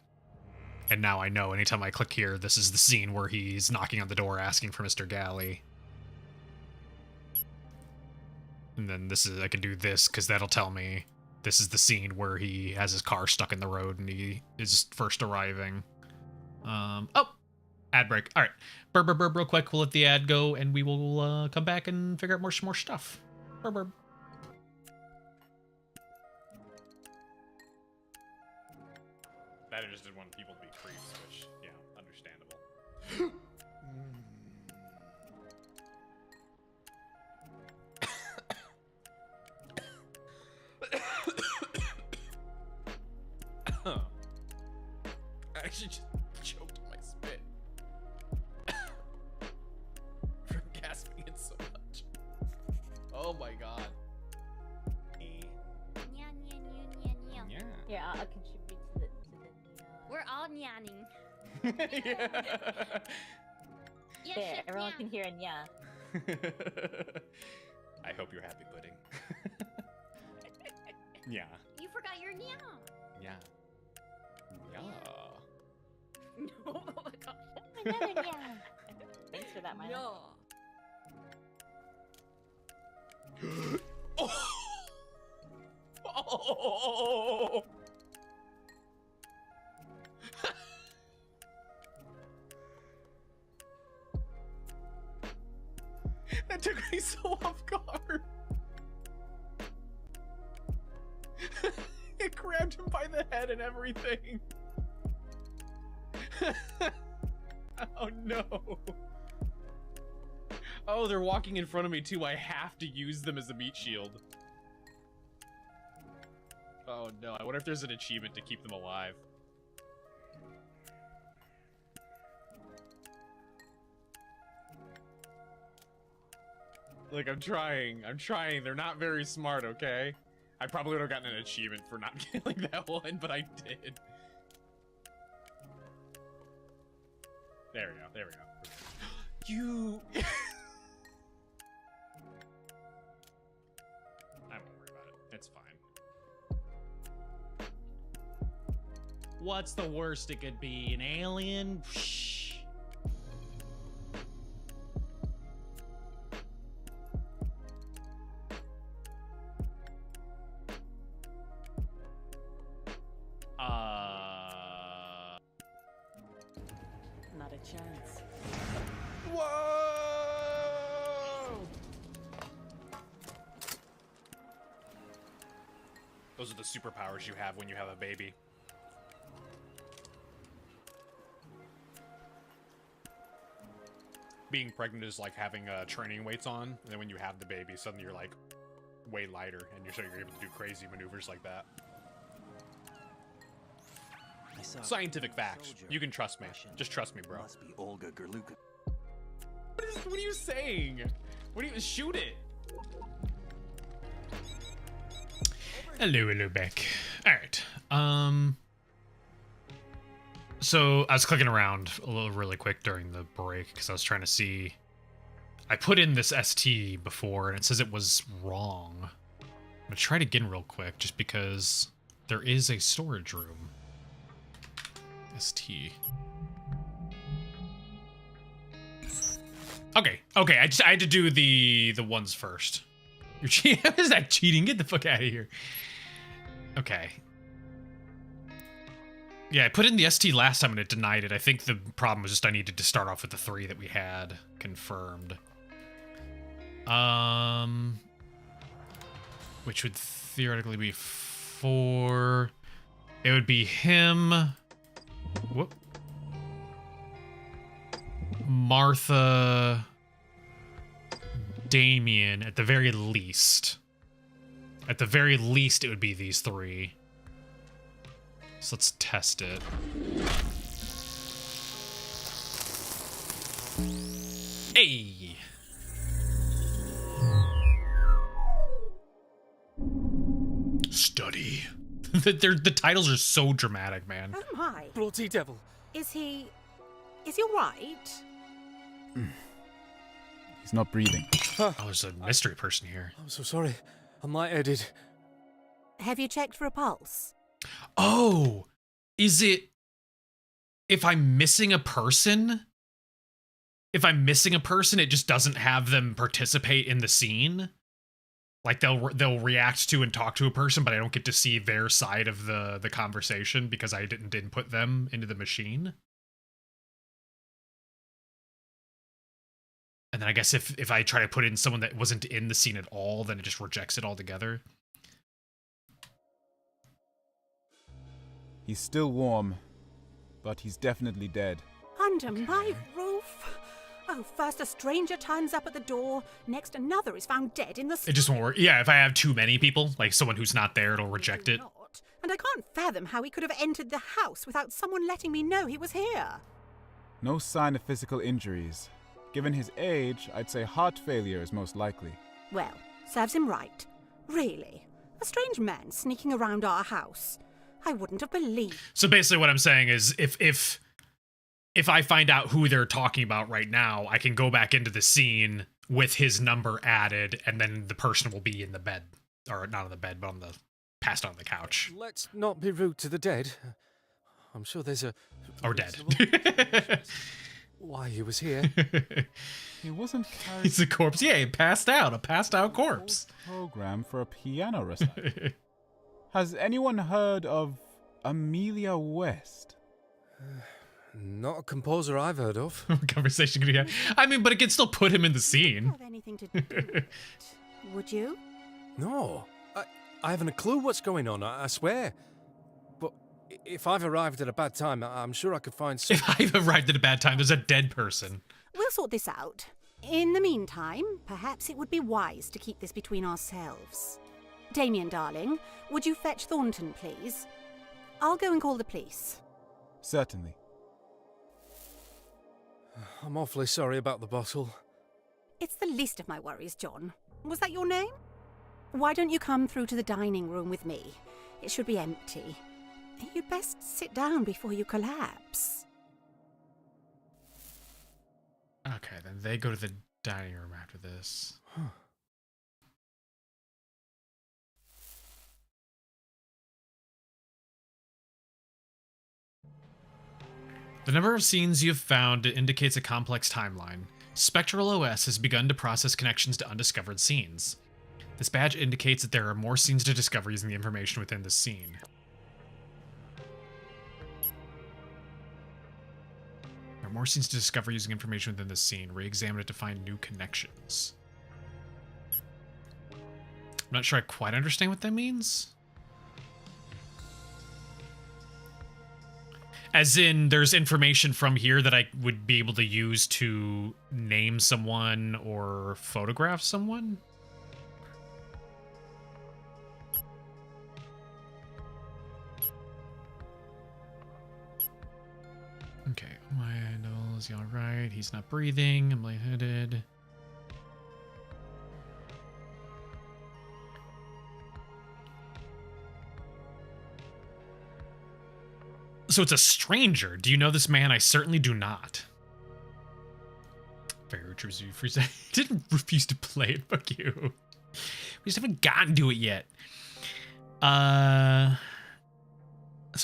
And now I know anytime I click here, this is the scene where he's knocking on the door asking for Mr. Galley. And then this is, I can do this because that'll tell me this is the scene where he has his car stuck in the road and he is first arriving. Oh, ad break. All right, burb real quick. We'll let the ad go and we will come back and figure out more stuff. Burb. That just didn't want people to be creeps, which, yeah, understandable. I actually just choked on my spit. From gasping it so much. Oh my god. Here, I'll contribute to the We're all nyanning. Yeah. There, everyone can hear a nya. I hope you're happy, Pudding. Yeah. You forgot your nya. Yeah. Yeah. No, oh my gosh. Another nya. Thanks for that, Milo. No. Oh. That took me so off guard. It grabbed him by the head and everything. Oh no. Oh, they're walking in front of me too. I have to use them as a meat shield. Oh no, I wonder if there's an achievement to keep them alive. Like, I'm trying. They're not very smart, okay? I probably would have gotten an achievement for not killing that one, but I did. There we go. You... I won't worry about it. It's fine. What's the worst it could be? An alien? Shh. Not a chance. Whoa! Those are the superpowers you have when you have a baby. Being pregnant is like having training weights on, and then when you have the baby, suddenly you're like way lighter, and you're able to do crazy maneuvers like that. Scientific facts. You can trust me. Just trust me, bro. Must be Olga Gerluka. What are you saying? What do you shoot it? Hello back. All right. So I was clicking around a little really quick during the break because I was trying to see. I put in this ST before and it says it was wrong. I'm gonna try it again real quick just because there is a storage room. ST. Okay. I had to do the ones first. You're cheating? How is that cheating? Get the fuck out of here. Okay. Yeah, I put in the ST last time and it denied it. I think the problem was just I needed to start off with the 3 that we had confirmed. Which would theoretically be 4. It would be him. Whoop. Martha. Damien, at the very least. At the very least, it would be these 3. So let's test it. Hey! Study. The titles are so dramatic, man. Oh my. Bloody devil. Is he all right? He's not breathing. Oh, there's a mystery person here. I'm so sorry. I'm lightheaded. Have you checked for a pulse? Oh, is it if I'm missing a person? If I'm missing a person, it just doesn't have them participate in the scene? Like they'll react to and talk to a person, but I don't get to see their side of the conversation because I didn't input them into the machine. And then I guess if I try to put in someone that wasn't in the scene at all, then it just rejects it altogether. He's still warm, but he's definitely dead. Under my roof. Oh, first a stranger turns up at the door, next another is found dead in the It just won't work. Yeah, if I have too many people, like someone who's not there, it'll reject it. And I can't fathom how he could have entered the house without someone letting me know he was here. No sign of physical injuries. Given his age, I'd say heart failure is most likely. Well, serves him right. Really. A strange man sneaking around our house. I wouldn't have believed. So basically what I'm saying is if I find out who they're talking about right now, I can go back into the scene with his number added, and then the person will be in the bed. Or not on the bed, but on the passed on the couch. Let's not be rude to the dead. I'm sure there's a... Or dead. Why he was here. He wasn't carried... He's a corpse. Yeah, he passed out. A passed out corpse. Program for a piano recital. Has anyone heard of Amelia West? Not a composer I've heard of. Conversation could be had. I mean, but it can still put him in the scene. Have anything to do with it. Would you? No. I haven't a clue what's going on, I swear. But if I've arrived at a bad time, I'm sure I could find some... If I've arrived at a bad time, there's a dead person. We'll sort this out. In the meantime, perhaps it would be wise to keep this between ourselves. Damien, darling, would you fetch Thornton, please? I'll go and call the police. Certainly. I'm awfully sorry about the bottle. It's the least of my worries, John. Was that your name? Why don't you come through to the dining room with me? It should be empty. You'd best sit down before you collapse. Okay, then they go to the dining room after this. Huh. The number of scenes you've found indicates a complex timeline. Spectral OS has begun to process connections to undiscovered scenes. This badge indicates that there are more scenes to discover using the information within the scene. There are more scenes to discover using information within the scene. Re-examine it to find new connections. I'm not sure I quite understand what that means. As in, there's information from here that I would be able to use to name someone or photograph someone? Okay, my idol, is he alright? He's not breathing, I'm lightheaded. So it's a stranger. Do you know this man? I certainly do not. Very true. Didn't refuse to play it. Fuck you. We just haven't gotten to it yet. So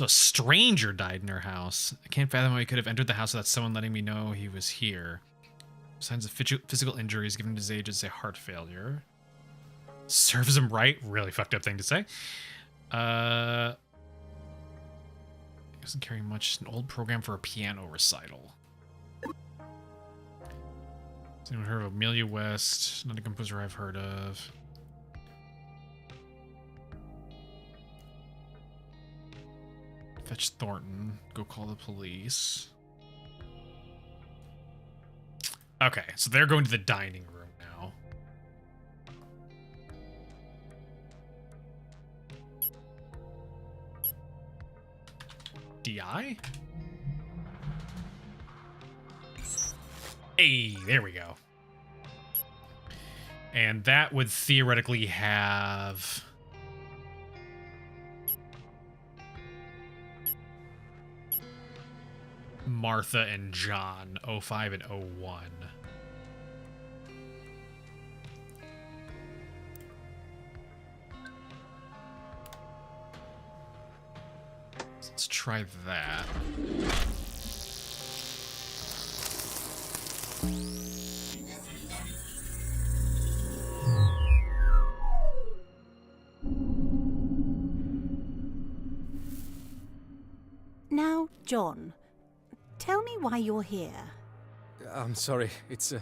a stranger died in her house. I can't fathom how he could have entered the house without someone letting me know he was here. Signs of physical injuries given his age is a heart failure. Serves him right. Really fucked up thing to say. Doesn't carry much. Just an old program for a piano recital. Has anyone heard of Amelia West? Not a composer I've heard of. Fetch Thornton. Go call the police. Okay, so they're going to the dining room now. DI? Hey, there we go. And that would theoretically have... Martha and John, 05 and 01. Let's try that. Now, John, tell me why you're here. I'm sorry, it's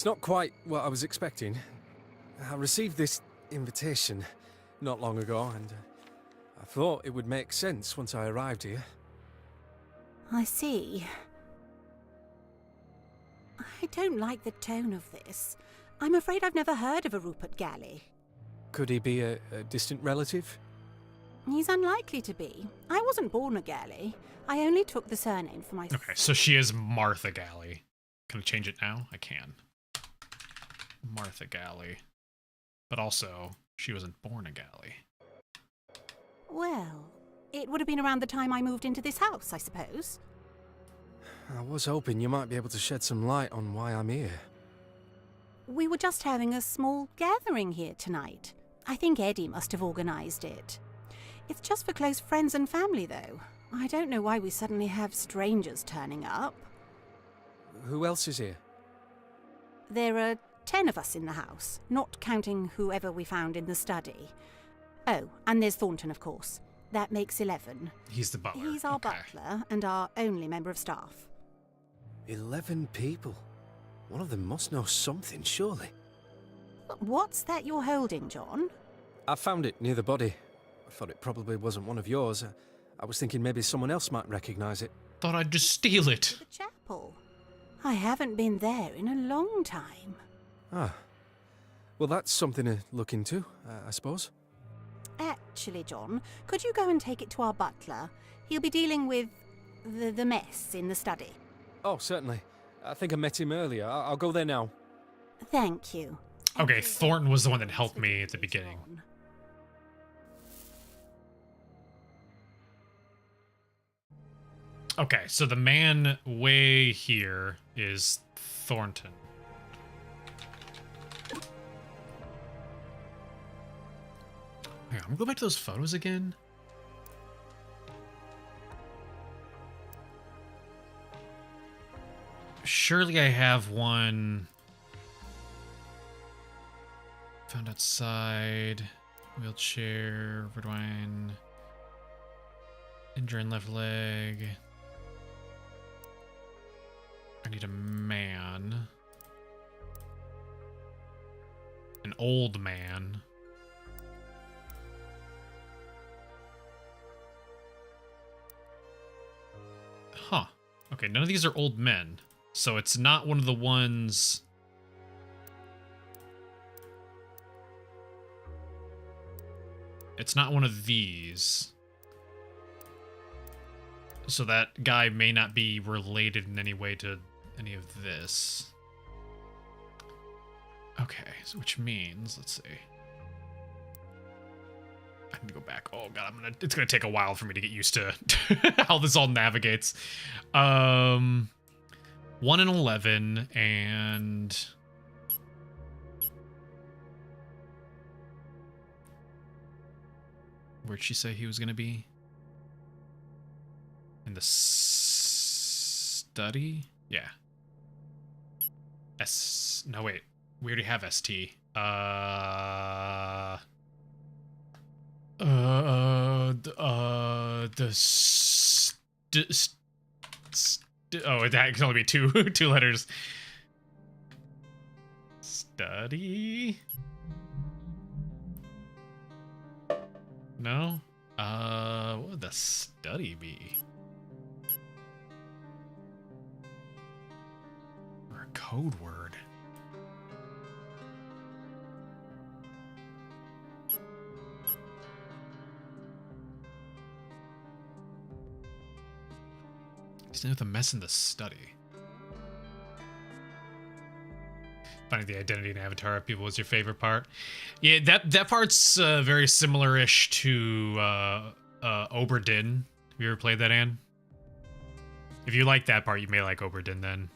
not quite what I was expecting. I received this invitation not long ago, and I thought it would make sense once I arrived here. I see. I don't like the tone of this. I'm afraid I've never heard of a Rupert Galley. Could he be a distant relative? He's unlikely to be. I wasn't born a Galley. I only took the surname for my... Okay, so she is Martha Galley. Can I change it now? I can. Martha Galley. But also, she wasn't born a Galley. Well, it would have been around the time I moved into this house, I suppose. I was hoping you might be able to shed some light on why I'm here. We were just having a small gathering here tonight. I think Eddie must have organised it. It's just for close friends and family, though. I don't know why we suddenly have strangers turning up. Who else is here? There are 10 of us in the house, not counting whoever we found in the study. Oh, and there's Thornton, of course. That makes 11. He's the butler. He's our butler and our only member of staff. 11 people. One of them must know something, surely. What's that you're holding, John? I found it near the body. I thought it probably wasn't one of yours. I was thinking maybe someone else might recognize it. Thought I'd just steal it. The chapel. I haven't been there in a long time. Ah. Well, that's something to look into, I suppose. Actually, John, could you go and take it to our butler? He'll be dealing with the mess in the study. Oh, certainly. I think I met him earlier. I'll go there now. Thank you. Okay, Thornton was the one that helped me at the beginning. Okay, so the man way here is Thornton. Hang on, I'm gonna go back to those photos again. Surely I have one. Found outside. Wheelchair. Verdwine. Injury in left leg. I need a man. An old man. Huh. Okay, none of these are old men. So it's not one of the ones... It's not one of these. So that guy may not be related in any way to any of this. Okay, so which means, let's see. I need to go back. Oh god, it's gonna take a while for me to get used to how this all navigates. 1 and 11 and where'd she say he was gonna be? In the study? Yeah. No wait. We already have ST. Oh, that can only be two letters. Study? No? What would the study be? Or a code word? Stay with a mess in the study. Finding the identity and avatar of people was your favorite part. Yeah, that part's very similar-ish to Oberdin. Have you ever played that, Anne? If you like that part, you may like Oberdin then.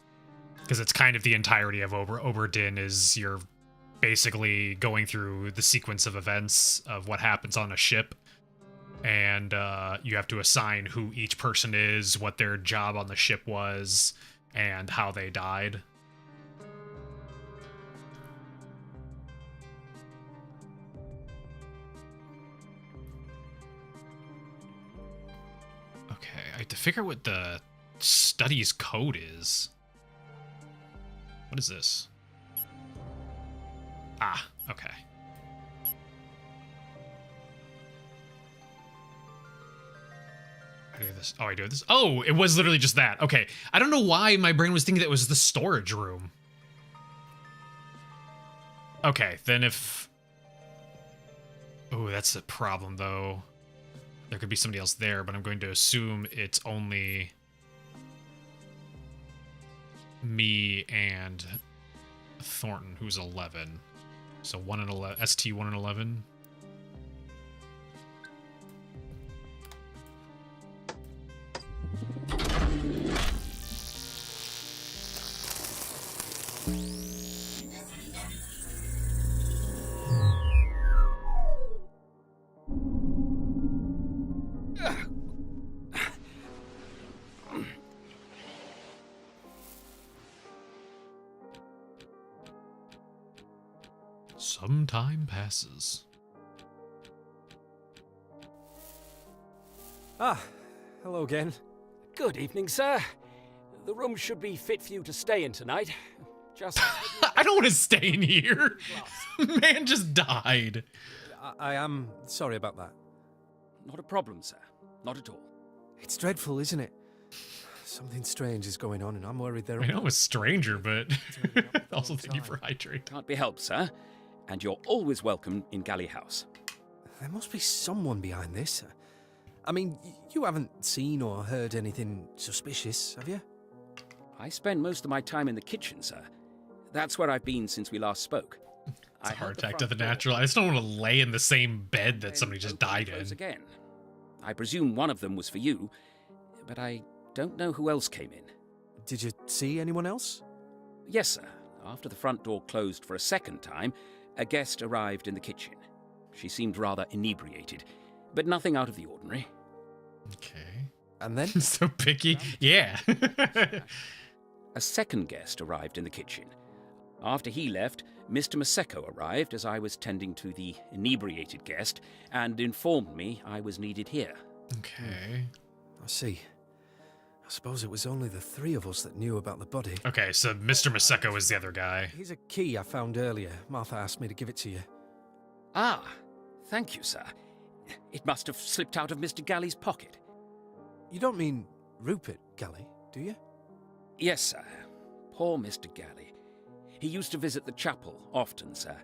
Because it's kind of the entirety of Oberdin is you're basically going through the sequence of events of what happens on a ship. And you have to assign who each person is, what their job on the ship was, and how they died. Okay, I have to figure out what the study's code is. What is this? Ah, okay. I do this. Oh, I do this. Oh, it was literally just that. Okay. I don't know why my brain was thinking that was the storage room. Okay, then if... Oh, that's a problem, though. There could be somebody else there, but I'm going to assume it's only me and Thornton, who's 11. So 1 and 11, ST 1 and 11. Some time passes. Ah, hello again. Good evening, sir. The room should be fit for you to stay in tonight. Just... I don't want to stay in here. Man just died. I am sorry about that. Not a problem, sir. Not at all. It's dreadful, isn't it? Something strange is going on, and I'm worried there. I know it's stranger, but also thank you for hydrating. Can't be helped, sir. And you're always welcome in Galley House. There must be someone behind this. I mean, you haven't seen or heard anything suspicious, have you? I spend most of my time in the kitchen, sir. That's where I've been since we last spoke. It's a heart attack to the natural. I just don't want to lay in the same bed that somebody just died in. Again. I presume one of them was for you, but I don't know who else came in. Did you see anyone else? Yes, sir. After the front door closed for a second time, a guest arrived in the kitchen. She seemed rather inebriated, but nothing out of the ordinary. Okay. And then? So picky. Yeah. A second guest arrived in the kitchen. After he left, Mr. Maseko arrived as I was tending to the inebriated guest and informed me I was needed here. Okay. I see. I suppose it was only the three of us that knew about the body. Okay, so Mr. Maseko is the other guy. Here's a key I found earlier. Martha asked me to give it to you. Ah, thank you, sir. It must have slipped out of Mr. Galley's pocket. You don't mean Rupert Galley, do you? Yes, sir. Poor Mr. Galley. He used to visit the chapel often, sir.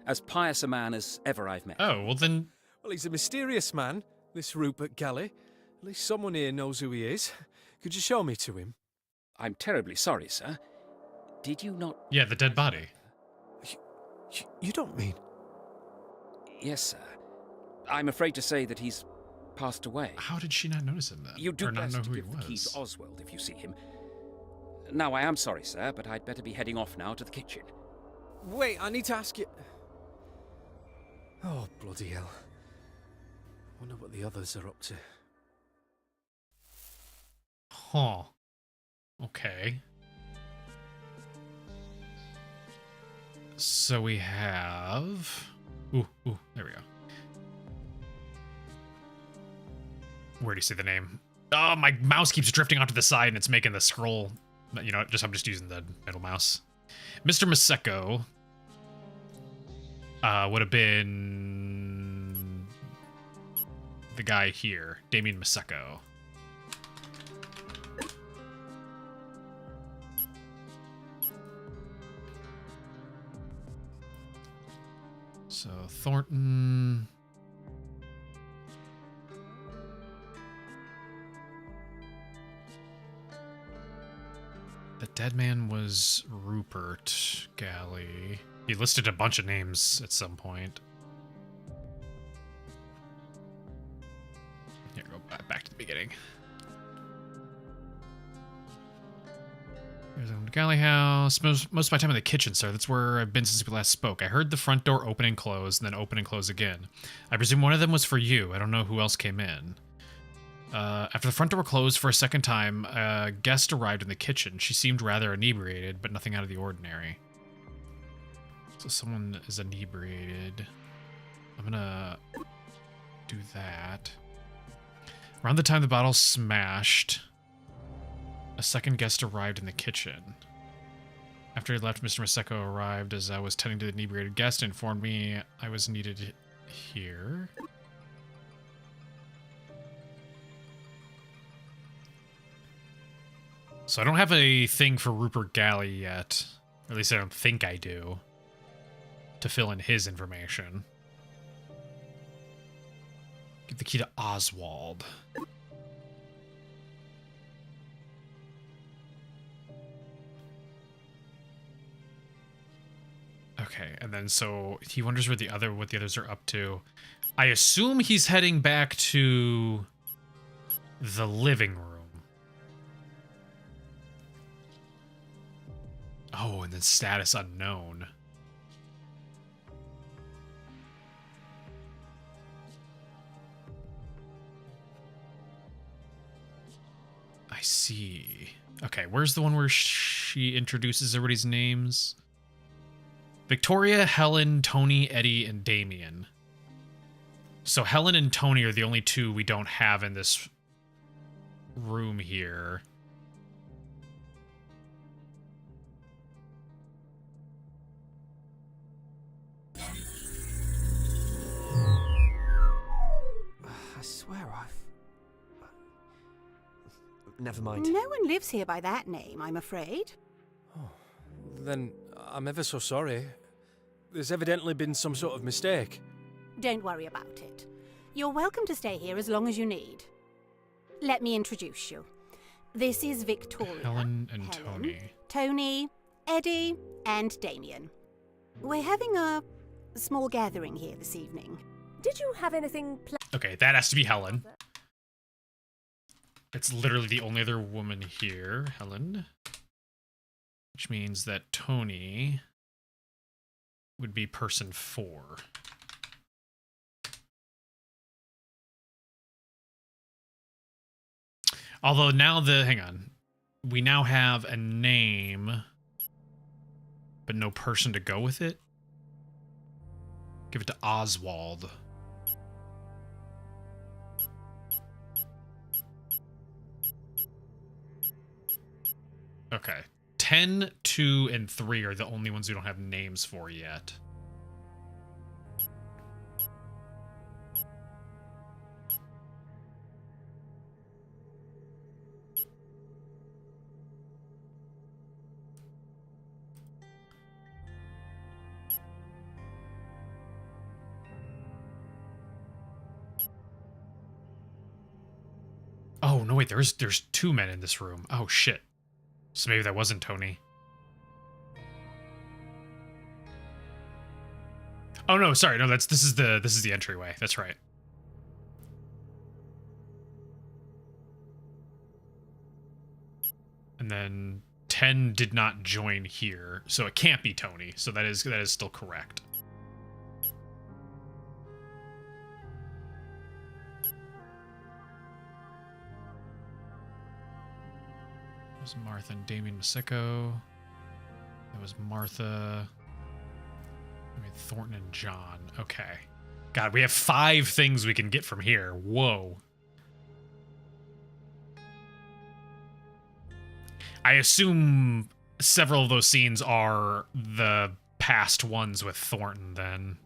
As pious a man as ever I've met. Oh, well then... Well, he's a mysterious man, this Rupert Galley. At least someone here knows who he is. Could you show me to him? I'm terribly sorry, sir. Did you not... Yeah, the dead body. You don't mean... Yes, sir. I'm afraid to say that he's passed away. How did she not notice him then? You do or not best know to who he give the key was? to Oswald if you see him. Now, I am sorry, sir, but I'd better be heading off now to the kitchen. Wait, I need to ask you... Oh, bloody hell. Wonder what the others are up to. Huh. Okay. So we have... Ooh, there we go. Where do you see the name? Oh, my mouse keeps drifting off to the side and it's making the scroll. You know, I'm just using the middle mouse. Mr. Maseko would have been the guy here, Damien Maseko. So Thornton. The dead man was Rupert Galley. He listed a bunch of names at some point. Here, go back to the beginning. Here's the Galley house. Most of my time in the kitchen, sir. That's where I've been since we last spoke. I heard the front door open and close, and then open and close again. I presume one of them was for you. I don't know who else came in. After the front door closed for a second time, a guest arrived in the kitchen. She seemed rather inebriated, but nothing out of the ordinary. So someone is inebriated. I'm gonna do that. Around the time the bottle smashed, a second guest arrived in the kitchen. After he left, Mr. Maseko arrived as I was tending to the inebriated guest and informed me I was needed here. So I don't have a thing for Rupert Galley yet. Or at least I don't think I do. To fill in his information. Give the key to Oswald. Okay, and then so he wonders what the others are up to. I assume he's heading back to the living room. Oh, and then status unknown. I see. Okay, where's the one where she introduces everybody's names? Victoria, Helen, Tony, Eddie, and Damien. So Helen and Tony are the only two we don't have in this room here. I swear Never mind. No one lives here by that name, I'm afraid. Oh, then I'm ever so sorry. There's evidently been some sort of mistake. Don't worry about it. You're welcome to stay here as long as you need. Let me introduce you. This is Victoria, Helen and Tony. Tony, Eddie, and Damien. We're having a small gathering here this evening. Did you have anything planned? Okay, that has to be Helen. It's literally the only other woman here, Helen. Which means that Tony would be person 4. Although now hang on. We now have a name, but no person to go with it. Give it to Oswald. Okay. 10, 2, and 3 are the only ones we don't have names for yet. Oh, no, wait, there's 2 men in this room. Oh, shit. So maybe that wasn't Tony. Oh no, sorry, no, this is the entryway. That's right. And then 10 did not join here, so it can't be Tony. So that is still correct. There's Martha and Damien Maseko. That was Martha. I mean, Thornton and John. Okay. God, we have 5 things we can get from here. Whoa. I assume several of those scenes are the past ones with Thornton, then.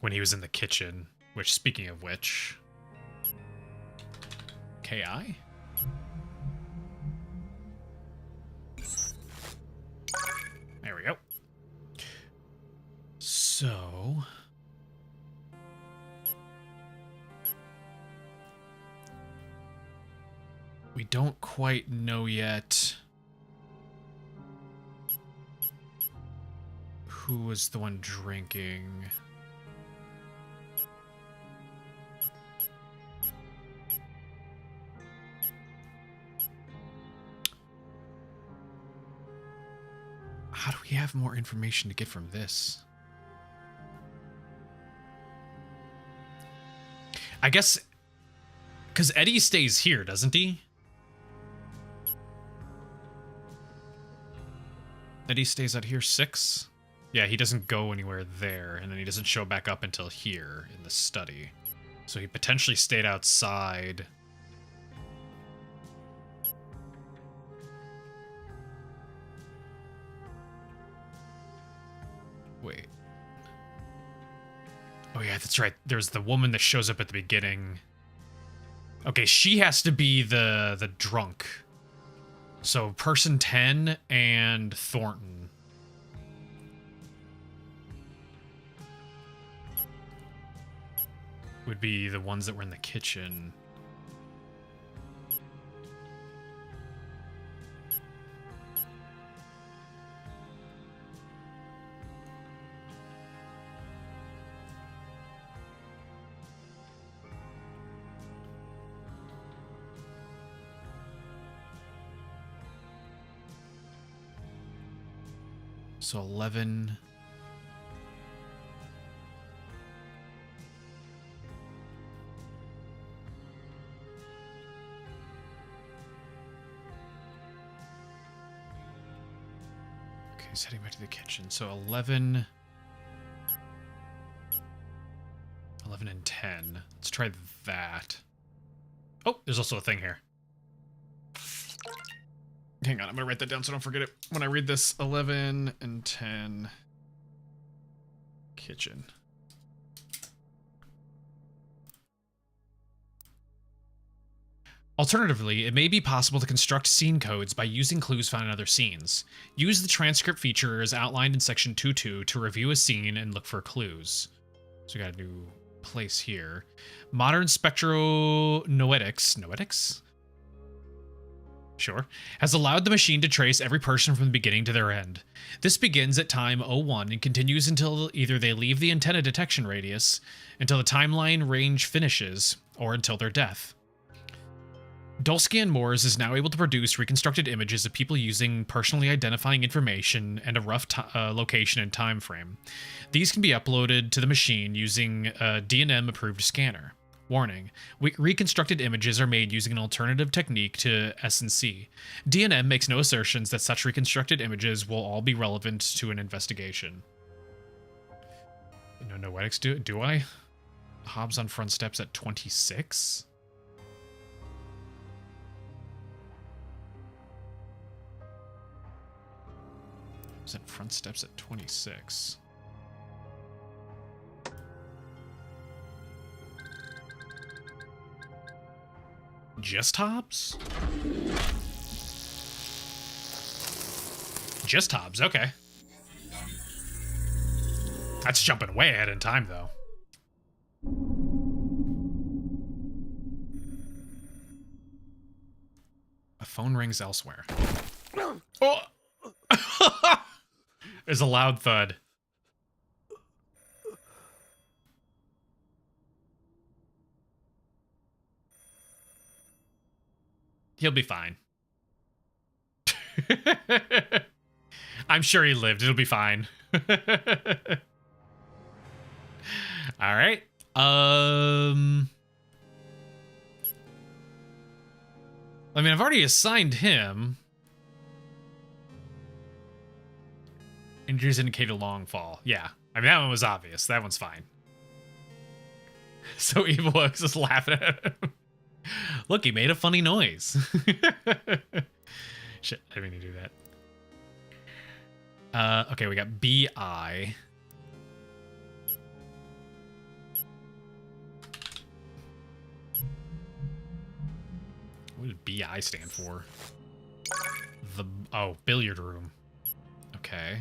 When he was in the kitchen, which, speaking of which... KI? There we go. So... we don't quite know yet who was the one drinking. How do we have more information to get from this? I guess because Eddie stays here, doesn't he? Eddie stays out here 6? Yeah, he doesn't go anywhere there, and then he doesn't show back up until here in the study. So he potentially stayed outside. Wait. Oh yeah, that's right. There's the woman that shows up at the beginning. Okay, she has to be the drunk. So person 10 and Thornton. Would be the ones that were in the kitchen. So 11. Okay, he's heading back to the kitchen. So 11. 11 and 10. Let's try that. Oh, there's also a thing here. Hang on, I'm gonna write that down so I don't forget it when I read this. 11 and 10. Kitchen. Alternatively, it may be possible to construct scene codes by using clues found in other scenes. Use the transcript feature as outlined in section 2.2 to review a scene and look for clues. So we got a new place here. Modern spectronoetics. Noetics? Sure, has allowed the machine to trace every person from the beginning to their end. This begins at time 01 and continues until either they leave the antenna detection radius, until the timeline range finishes, or until their death. Dulski and Moores is now able to produce reconstructed images of people using personally identifying information and a rough location and time frame. These can be uploaded to the machine using a D&M approved scanner. Warning, reconstructed images are made using an alternative technique to S&C. D&M makes no assertions that such reconstructed images will all be relevant to an investigation. No noetics do I? Hobbs on front steps at 26? Hobbs on front steps at 26. Just Hobbs? Just Hobbs, okay. That's jumping way ahead in time, though. A phone rings elsewhere. Oh! There's a loud thud. He'll be fine. I'm sure he lived. It'll be fine. All right. I mean, I've already assigned him. Injuries indicated long fall. Yeah. I mean, that one was obvious. That one's fine. So evil was just laughing at him. Look, he made a funny noise. Shit, I didn't mean to do that. Okay, we got BI. What does BI stand for? Billiard room. Okay.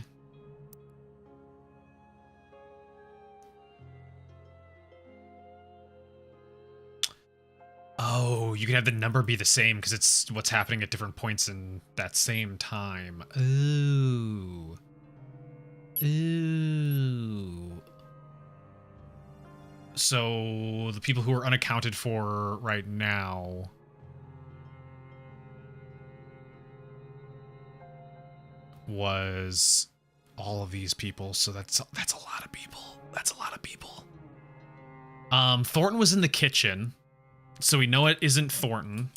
Oh, you can have the number be the same because it's what's happening at different points in that same time. Ooh. Ooh. So the people who are unaccounted for right now was all of these people, so that's a lot of people. That's a lot of people. Thornton was in the kitchen. So we know it isn't Thornton.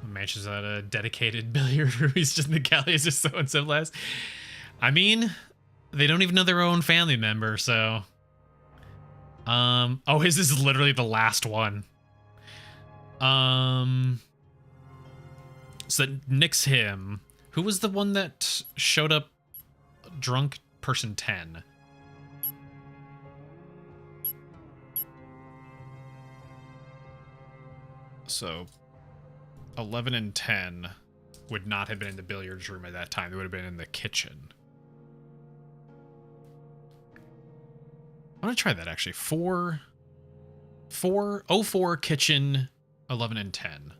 Mansions at a dedicated billiard room. He's just in the galley. Is just so uncivilized. I mean, they don't even know their own family member, so. Oh, his is literally the last one. So that nicks him. Who was the one that showed up drunk? Person 10. So 11 and 10 would not have been in the billiards room at that time. They would have been in the kitchen. I'm going to try that actually. 4, 04, kitchen, 11 and 10.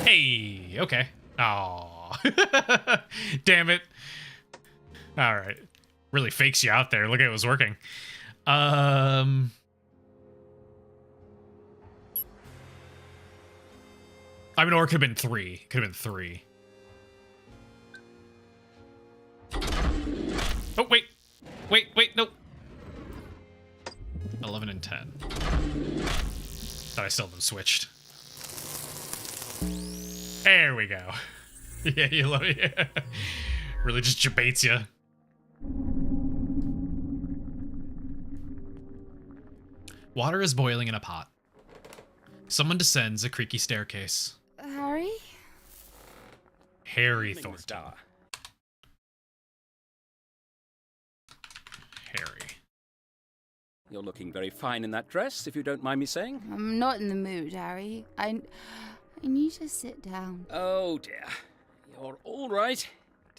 Hey, okay. Oh, damn it. All right. Really fakes you out there. Look at it was working. I mean, or it could have been 3. Could have been 3. Oh, wait. Wait, nope. 11 and 10. Thought I still had them switched. There we go. Yeah, you love it. Yeah. Really just debates you. Water is boiling in a pot. Someone descends a creaky staircase. Harry? Harry Thornton. Harry. You're looking very fine in that dress, if you don't mind me saying. I'm not in the mood, Harry. I need to sit down. Oh, dear. You're all right.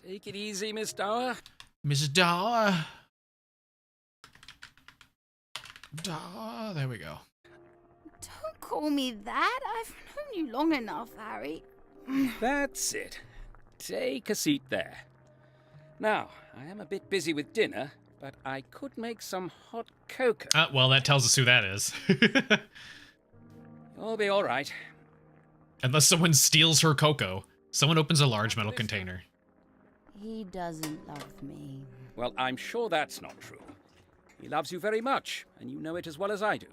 Take it easy, Miss Dower. Miss Dower. Dower. There we go. Don't call me that. I've known you long enough, Harry. That's it. Take a seat there. Now, I am a bit busy with dinner, but I could make some hot cocoa. Well, that tells us who that is. You'll be all right. Unless someone steals her cocoa. Someone opens a large metal container. He doesn't love me. Well, I'm sure that's not true. He loves you very much, and you know it as well as I do.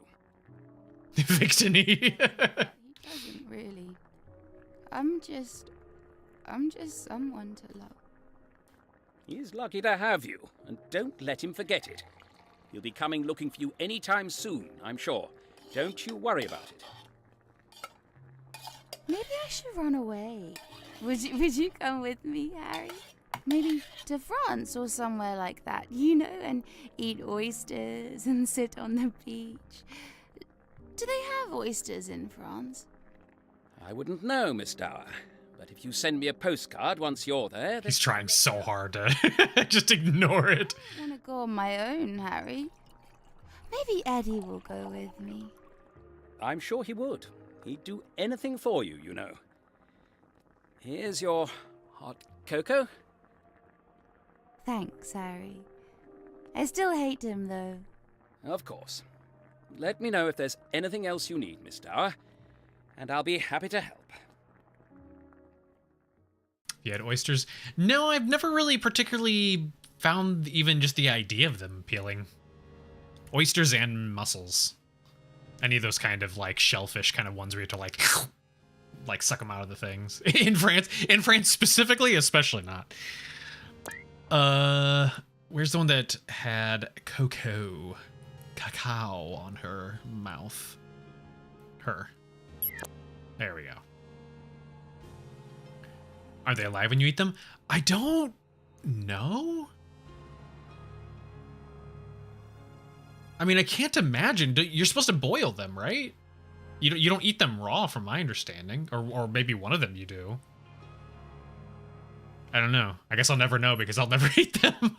Vixeny. He doesn't really. I'm just someone to love. He's lucky to have you, and don't let him forget it. He'll be coming looking for you any time soon, I'm sure. Don't you worry about it. Maybe I should run away. Would you come with me, Harry? Maybe to France or somewhere like that, you know, and eat oysters and sit on the beach. Do they have oysters in France? I wouldn't know, Miss Dower. But if you send me a postcard once you're there... He's trying so hard to just ignore it. I want to go on my own, Harry. Maybe Eddie will go with me. I'm sure he would. He'd do anything for you, you know. Here's your hot cocoa. Thanks, Harry. I still hate him, though. Of course. Let me know if there's anything else you need, Miss Dower. and I'll be happy to help. You had oysters? No, I've never really particularly found even just the idea of them appealing. Oysters and mussels. Any of those kind of like shellfish kind of ones where you have to like suck them out of the things. In France specifically, especially not. Where's the one that had cacao on her mouth? Her. There we go. Are they alive when you eat them? I don't know. I mean, I can't imagine. You're supposed to boil them, right? You don't eat them raw, from my understanding, or maybe one of them you do. I don't know. I guess I'll never know because I'll never eat them.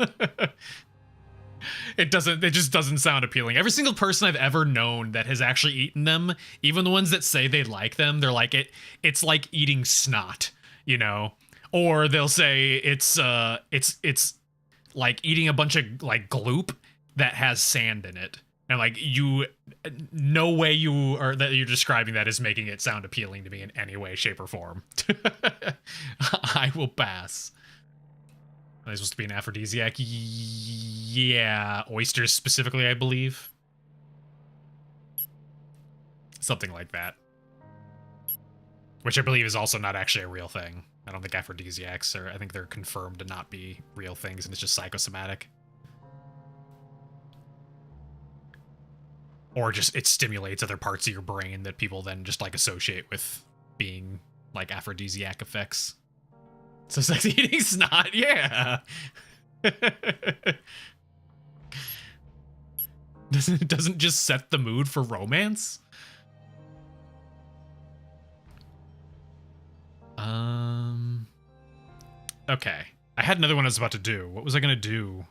It just doesn't sound appealing. Every single person I've ever known that has actually eaten them, even the ones that say they like them, they're like it's like eating snot, you know? Or they'll say it's like eating a bunch of like gloop that has sand in it. And like no way that you're describing that is making it sound appealing to me in any way, shape, or form. I will pass. Are they supposed to be an aphrodisiac? Yeah, oysters specifically, I believe. Something like that. Which I believe is also not actually a real thing. I don't think aphrodisiacs I think they're confirmed to not be real things, and it's just psychosomatic. Or just it stimulates other parts of your brain that people then just like associate with being like aphrodisiac effects. So sex eating snot, yeah. Doesn't just set the mood for romance? Okay. I had another one I was about to do. What was I gonna do?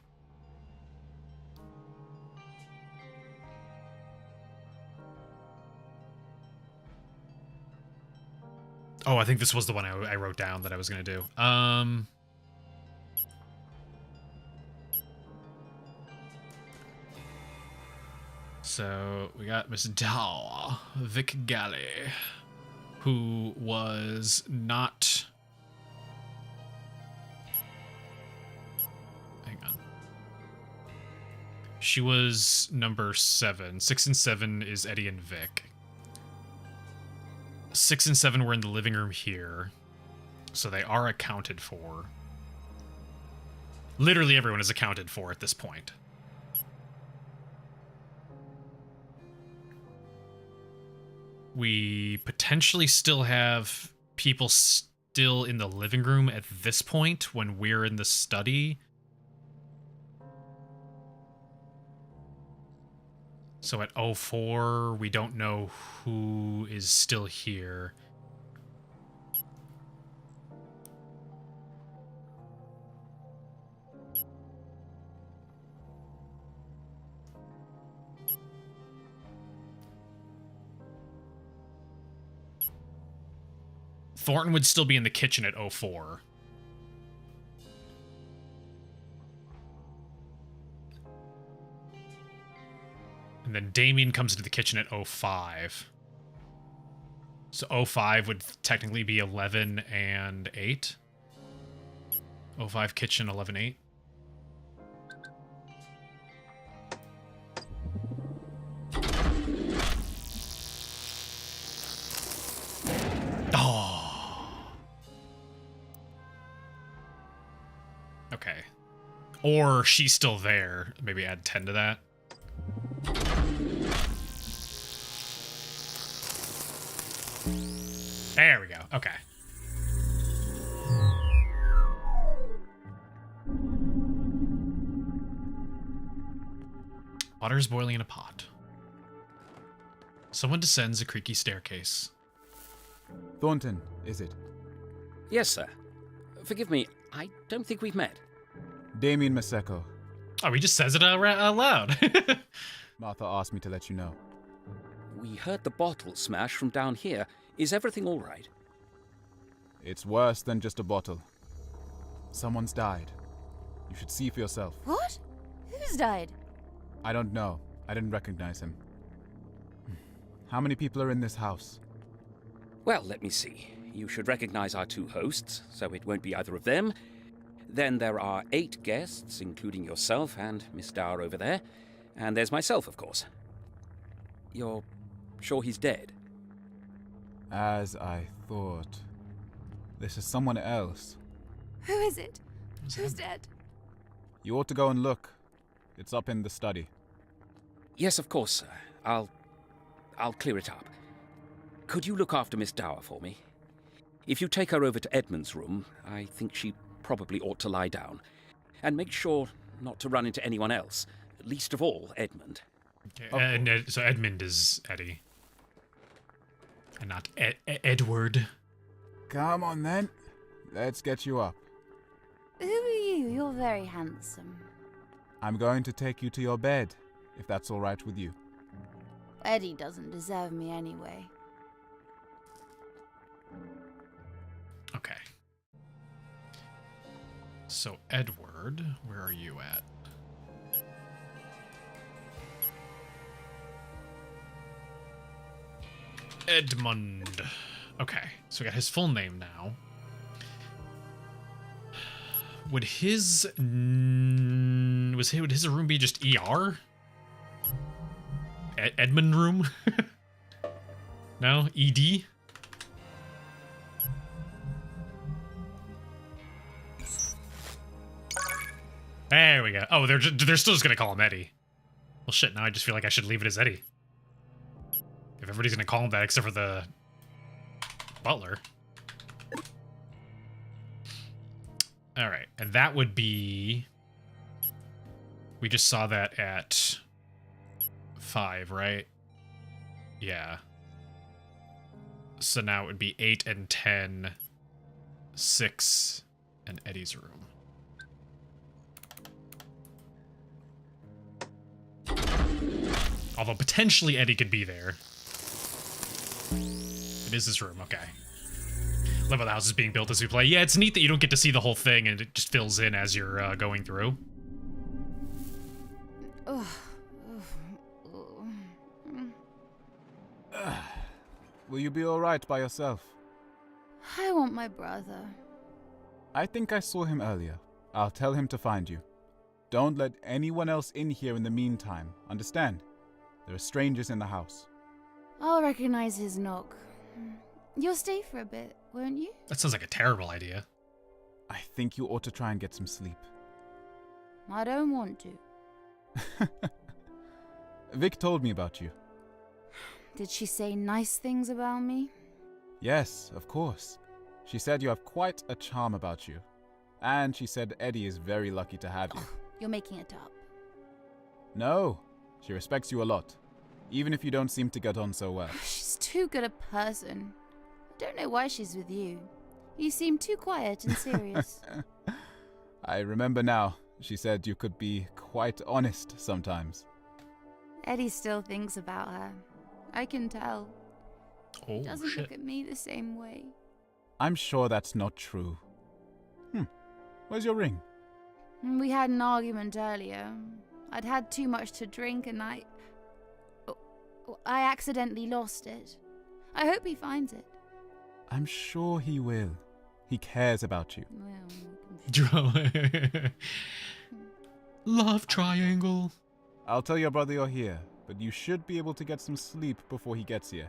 Oh, I think this was the one I wrote down that I was gonna do. So we got Miss Dow, Vic Galley, who was not. Hang on. She was number 7. 6 and 7 is Eddie and Vic. 6 and 7 were in the living room here, so they are accounted for. Literally everyone is accounted for at this point. We potentially still have people still in the living room at this point when we're in the study. So at 04, we don't know who is still here. Thornton would still be in the kitchen at 04. And then Damien comes into the kitchen at 05. So 05 would technically be 11 and 8. 05 kitchen, 11, 8. Oh. Okay. Or she's still there. Maybe add 10 to that. There we go. Okay. Water is boiling in a pot. Someone descends a creaky staircase. Thornton, is it? Yes, sir. Forgive me, I don't think we've met. Damien Maseko. Oh, he just says it out loud. Martha asked me to let you know. We heard the bottle smash from down here. Is everything all right? It's worse than just a bottle. Someone's died. You should see for yourself. What? Who's died? I don't know. I didn't recognize him. How many people are in this house? Well, let me see. You should recognize our 2 hosts, so it won't be either of them. Then there are 8 guests, including yourself and Miss Dower over there. And there's myself, of course. You're sure he's dead? As I thought. This is someone else. Who is it? Who's dead? You ought to go and look. It's up in the study. Yes, of course, sir. I'll clear it up. Could you look after Miss Dower for me? If you take her over to Edmund's room, I think she probably ought to lie down. And make sure not to run into anyone else, least of all Edmund. Okay. So Edmund is Eddie. And not Edward. Come on then. Let's get you up. Who are you? You're very handsome. I'm going to take you to your bed, if that's all right with you. Eddie doesn't deserve me anyway. Okay. So, Edward, where are you at? Edmund. Okay, so we got his full name now. Would his would his room be just ER? Edmund room? No, ED. There we go. Oh, they're still just gonna call him Eddie. Well, shit. Now I just feel like I should leave it as Eddie. If everybody's gonna call him that, except for the butler. All right, and that would be. We just saw that at 5, right? Yeah. So now it would be 8 and 10, 6, and Eddie's room. Although potentially Eddie could be there. It is his room, okay. Love how the house is being built as we play. Yeah, it's neat that you don't get to see the whole thing and it just fills in as you're going through. Will you be alright by yourself? I want my brother. I think I saw him earlier. I'll tell him to find you. Don't let anyone else in here in the meantime, understand? There are strangers in the house. I'll recognize his knock. You'll stay for a bit, won't you? That sounds like a terrible idea. I think you ought to try and get some sleep. I don't want to. Vic told me about you. Did she say nice things about me? Yes, of course. She said you have quite a charm about you. And she said Eddie is very lucky to have you. Oh, you're making it up. No, she respects you a lot. Even if you don't seem to get on so well. She's too good a person. I don't know why she's with you. You seem too quiet and serious. I remember now. She said you could be quite honest sometimes. Eddie still thinks about her. I can tell. Oh, He doesn't shit. look at me the same way. I'm sure that's not true. Where's your ring? We had an argument earlier. I'd had too much to drink and I accidentally lost it. I hope he finds it. I'm sure he will. He cares about you. Love triangle. I'll tell your brother you're here, but you should be able to get some sleep before he gets here.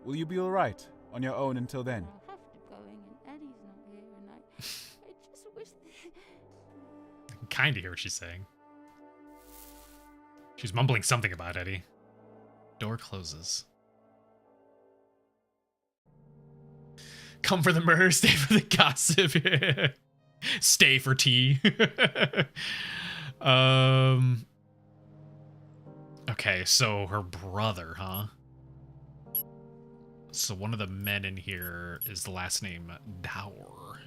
Will you be alright on your own until then? I'll have to go in and Eddie's not here and I just wish I can kind of hear what she's saying. She's mumbling something about Eddie. Door closes. Come for the murder, stay for the gossip. Stay for tea. Okay, so her brother, huh? So one of the men in here is the last name Dower.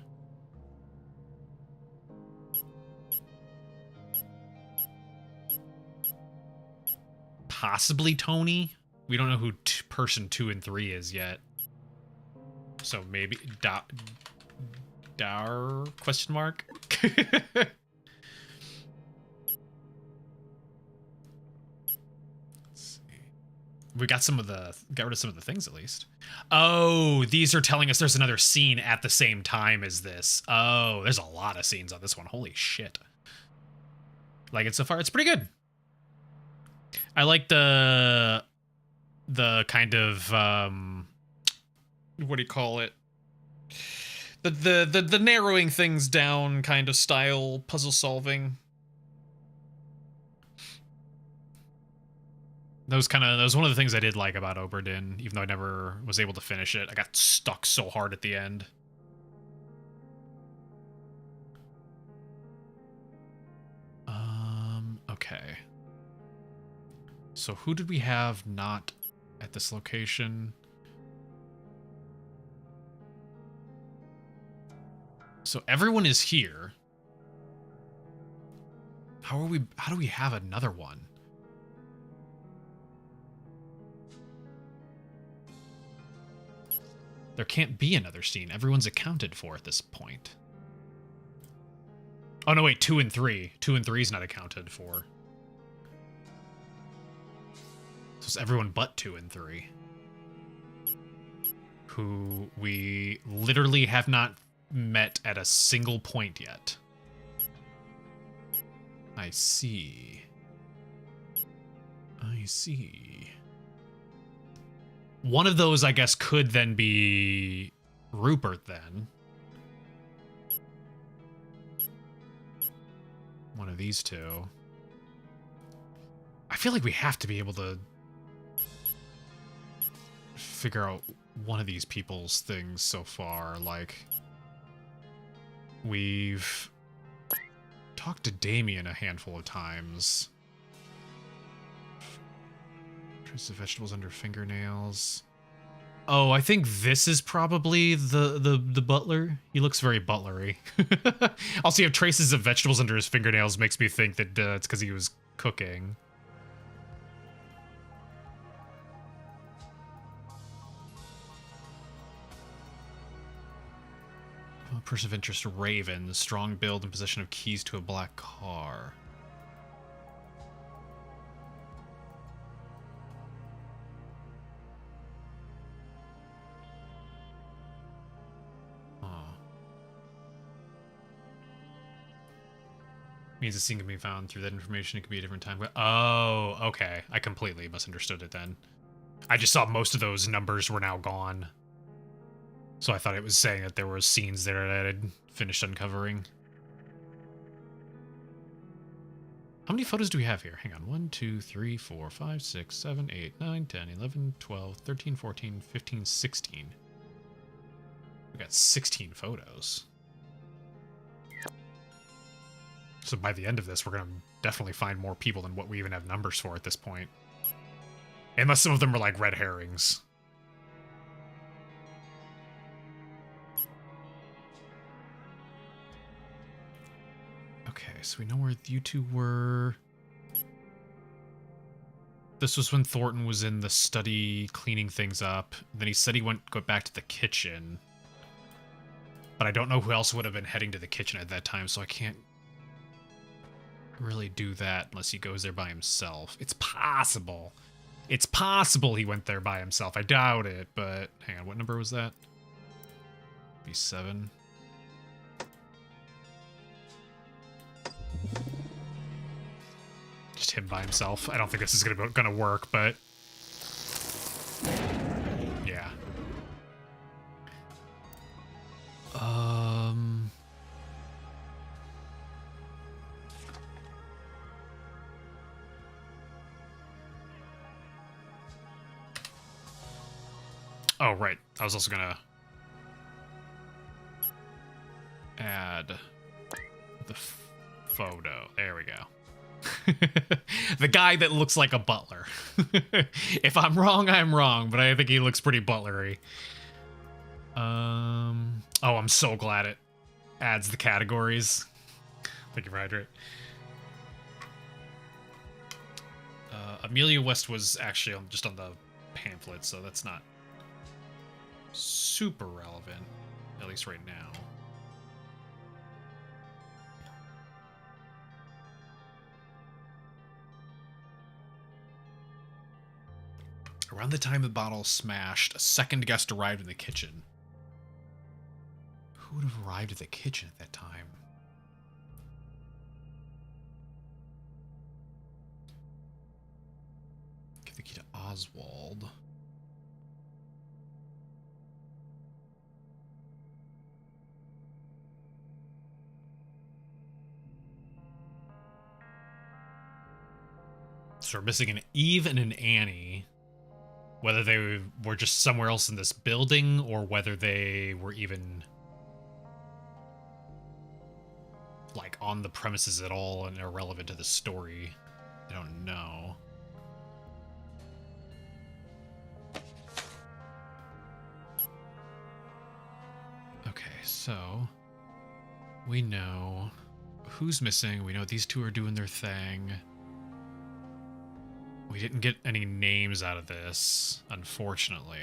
Possibly Tony. We don't know who person 2 and 3 is yet. So maybe Dower question mark. Let's see. we got rid of some of the things at least. Oh, these are telling us there's another scene at the same time as this. Oh, there's a lot of scenes on this one. Holy shit. Like it so far, it's pretty good. I like the kind of what do you call it? The narrowing things down kind of style puzzle solving. That was one of the things I did like about Oberdin, even though I never was able to finish it. I got stuck so hard at the end. Okay. So who did we have not at this location? So everyone is here. How do we have another one? There can't be another scene. Everyone's accounted for at this point. Oh no, wait, 2 and 3. 2 and 3 is not accounted for. So it's everyone but 2 and 3. Who we literally have not met at a single point yet. I see. I see. One of those, I guess, could then be Rupert, then. One of these two. I feel like we have to be able to figure out one of these people's things so far. Like, we've talked to Damien a handful of times. Trace of vegetables under fingernails. Oh, I think this is probably the butler. He looks very butlery. Also, you have traces of vegetables under his fingernails makes me think that it's because he was cooking. Person of interest, Raven. Strong build and possession of keys to a black car. Means the scene can be found through that information. It could be a different time. Oh, okay. I completely misunderstood it then. I just saw most of those numbers were now gone. So I thought it was saying that there were scenes there that I had finished uncovering. How many photos do we have here? Hang on. 1, 2, 3, 4, 5, 6, 7, 8, 9, 10, 11, 12, 13, 14, 15, 16. We got 16 photos. So by the end of this, we're going to definitely find more people than what we even have numbers for at this point. Unless some of them are like red herrings. Okay, so we know where you two were. This was when Thornton was in the study cleaning things up. Then he said he go back to the kitchen. But I don't know who else would have been heading to the kitchen at that time, so I can't really do that unless he goes there by himself. It's possible. It's possible he went there by himself. I doubt it, but hang on, what number was that? Be 7. Just him by himself. I don't think this is gonna work, but yeah. Oh, right. I was also gonna add the photo. There we go. The guy that looks like a butler. If I'm wrong, I'm wrong, but I think he looks pretty butlery. Oh, I'm so glad it adds the categories. Thank you, Hydrate. Amelia West was actually just on the pamphlet, so that's not super relevant, at least right now. Around the time the bottle smashed, a second guest arrived in the kitchen. Who would have arrived at the kitchen at that time? Give the key to Oswald. So we're missing an Eve and an Annie. Whether they were just somewhere else in this building or whether they were even like on the premises at all and irrelevant to the story. I don't know. Okay, so we know who's missing. We know these two are doing their thing. We didn't get any names out of this, unfortunately.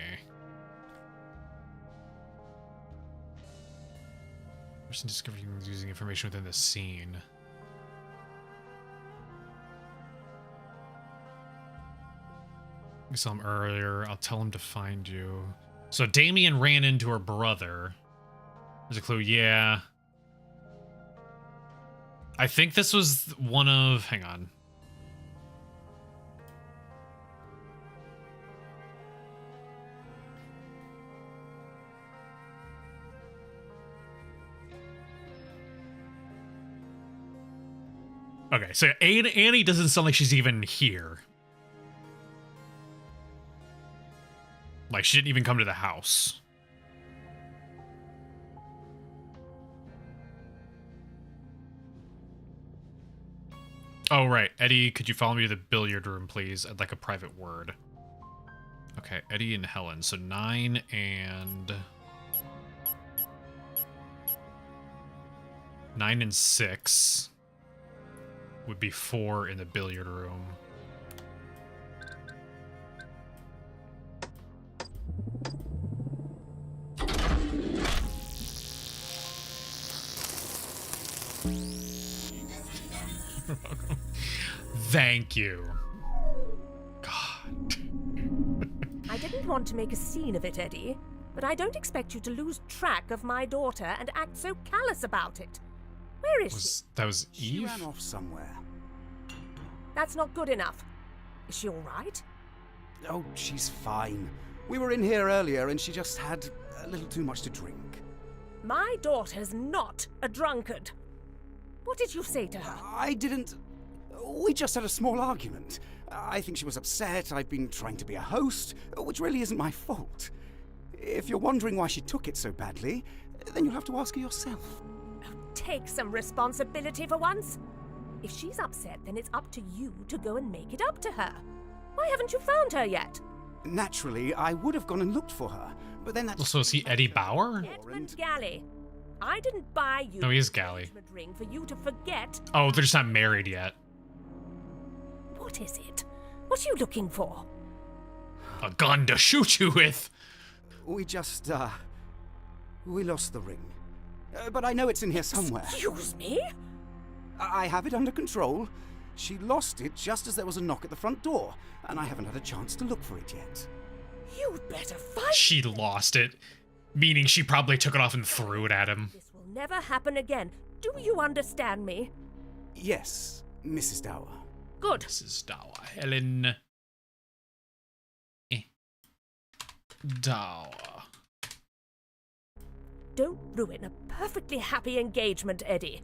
Person discovering using information within the scene. I saw him earlier. I'll tell him to find you. So Damien ran into her brother. There's a clue. Yeah. I think this was one of... Hang on. Okay, so Annie doesn't sound like she's even here. Like, she didn't even come to the house. Oh, right. Eddie, could you follow me to the billiard room, please? I'd like a private word. Okay, Eddie and Helen. So 9 and... 9 and 6... would be 4 in the billiard room. Thank you. God. I didn't want to make a scene of it, Eddie, but I don't expect you to lose track of my daughter and act so callous about it. Where is she? That was Eve? She ran off somewhere. That's not good enough. Is she all right? Oh, she's fine. We were in here earlier and she just had a little too much to drink. My daughter's not a drunkard. What did you say to her? I didn't... We just had a small argument. I think she was upset. I've been trying to be a host, which really isn't my fault. If you're wondering why she took it so badly, then you'll have to ask her yourself. Take some responsibility for once. If she's upset, then it's up to you to go and make it up to her. Why haven't you found her yet? Naturally, I would have gone and looked for her, but then that's... So is he Eddie Bauer? Edmund Galley. I didn't buy you No, he is Galley. an ring for you to forget. Oh, they're just not married yet. What is it? What are you looking for? A gun to shoot you with. We just, we lost the ring. But I know it's in here somewhere. Excuse me? I have it under control. She lost it just as there was a knock at the front door, and I haven't had a chance to look for it yet. You'd better find She lost it. Meaning she probably took it off and threw it at him. This will never happen again. Do you understand me? Yes, Mrs. Dower. Good. Mrs. Dower. Helen. Dower. Don't ruin a perfectly happy engagement, Eddie.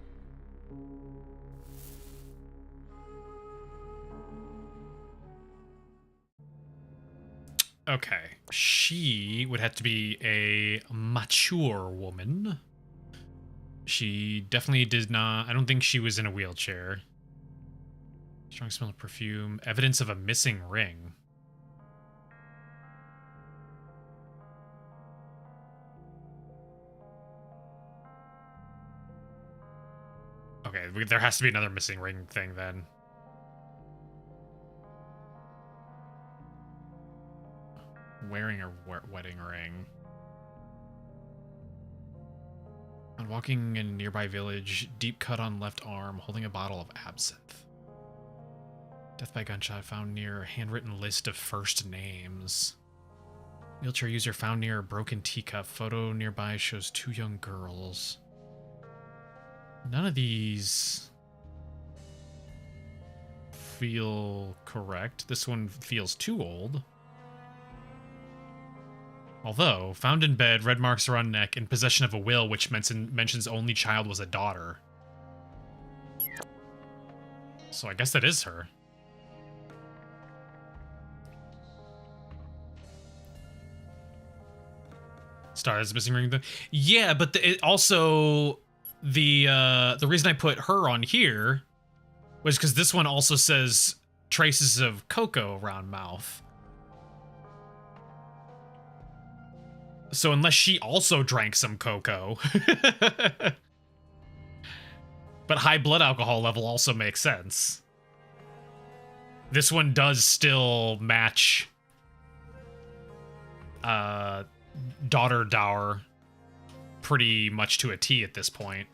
Okay. She would have to be a mature woman. She definitely did not... I don't think she was in a wheelchair. Strong smell of perfume. Evidence of a missing ring. Okay, there has to be another missing ring thing then. Wearing a wedding ring. On walking in a nearby village, deep cut on left arm, holding a bottle of absinthe. Death by gunshot found near a handwritten list of first names. Wheelchair user found near a broken teacup. Photo nearby shows 2 young girls. None of these feel correct. This one feels too old. Although, found in bed, red marks around neck, in possession of a will which mentions only child was a daughter. So I guess that is her. Star has a missing ring. Yeah, but it also the reason I put her on here was because this one also says traces of cocoa around mouth. So unless she also drank some cocoa, but high blood alcohol level also makes sense. This one does still match daughter dower pretty much to a T at this point.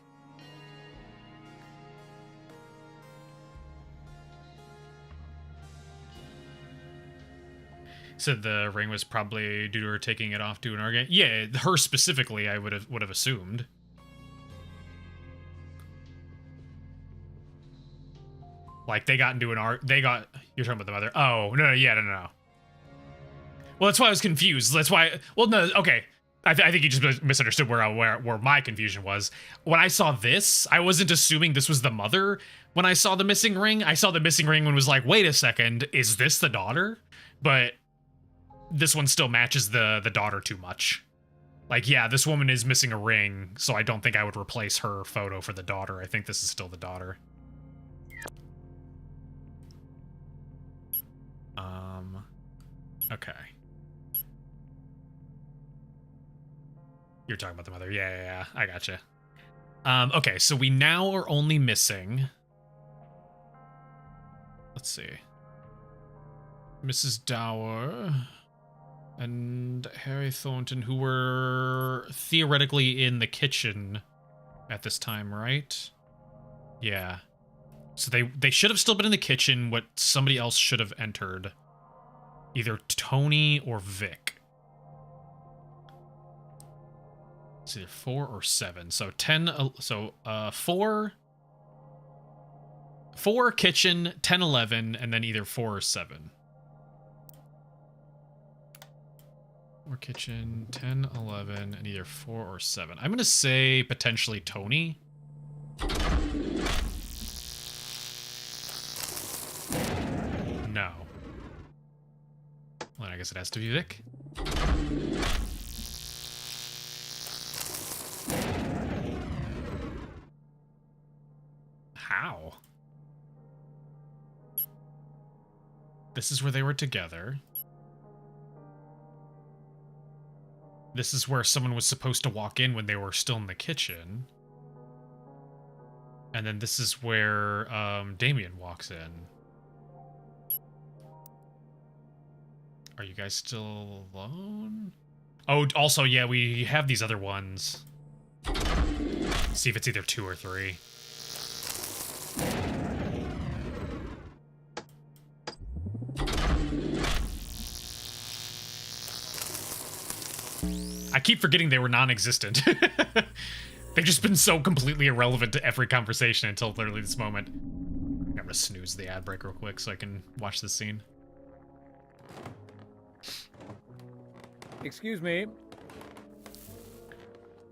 So the ring was probably due to her taking it off to an argument. Yeah, her specifically, I would have assumed. Like they got into an you're talking about the mother. Oh no, no. Well, that's why I was confused. That's why. Well, no, okay. I think you just misunderstood where my confusion was. When I saw this, I wasn't assuming this was the mother. When I saw the missing ring, I saw the missing ring and was like, wait a second, is this the daughter? But this one still matches the daughter too much. Like, yeah, this woman is missing a ring, so I don't think I would replace her photo for the daughter. I think this is still the daughter. Okay. You're talking about the mother. Yeah, I gotcha. Okay, so we now are only missing... Let's see. Mrs. Dower and Harry Thornton, who were theoretically in the kitchen at this time, right? Yeah. So they should have still been in the kitchen. What somebody else should have entered. Either Tony or Vic. It's either 4 or 7. So 10, so 4 kitchen, 10, 11, and then either 4 or 7. 4 kitchen, 10, 11, and either 4 or 7. I'm going to say potentially Tony. No. Well, I guess it has to be Vic. How? This is where they were together. This is where someone was supposed to walk in when they were still in the kitchen. And then this is where Damien walks in. Are you guys still alone? Oh, also, yeah, we have these other ones. See if it's either 2 or 3. I keep forgetting they were non-existent. They've just been so completely irrelevant to every conversation until literally this moment. I'm gonna snooze the ad break real quick so I can watch this scene. Excuse me.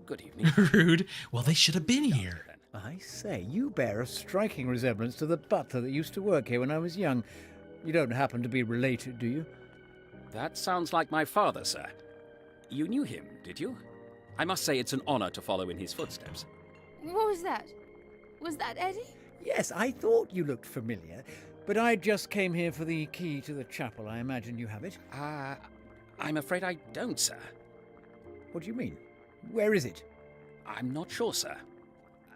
Good evening. Rude. Well, they should have been here. I say, you bear a striking resemblance to the butler that used to work here when I was young. You don't happen to be related, do you? That sounds like my father, sir. You knew him, did you? I must say it's an honor to follow in his footsteps. What was that? Was that Eddie? Yes, I thought you looked familiar, but I just came here for the key to the chapel. I imagine you have it. I'm afraid I don't, sir. What do you mean? Where is it? I'm not sure, sir.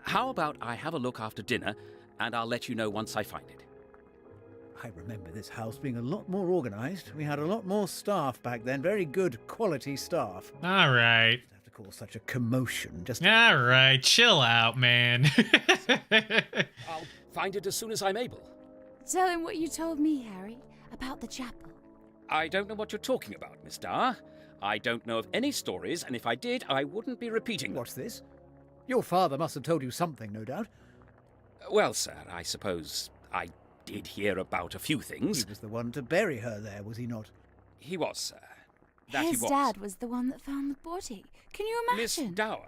How about I have a look after dinner, and I'll let you know once I find it. I remember this house being a lot more organized. We had a lot more staff back then, very good quality staff. All right. Have to cause such a commotion. Just all right, chill out, man. I'll find it as soon as I'm able. Tell him what you told me, Harry, about the chapel. I don't know what you're talking about, Miss Dower. I don't know of any stories, and if I did, I wouldn't be repeating them. What's this? Your father must have told you something, no doubt. Well, sir, I suppose I did hear about a few things. He was the one to bury her there, was he not? He was, sir. That His he was. dad was the one that found the body. Can you imagine? Miss Dower.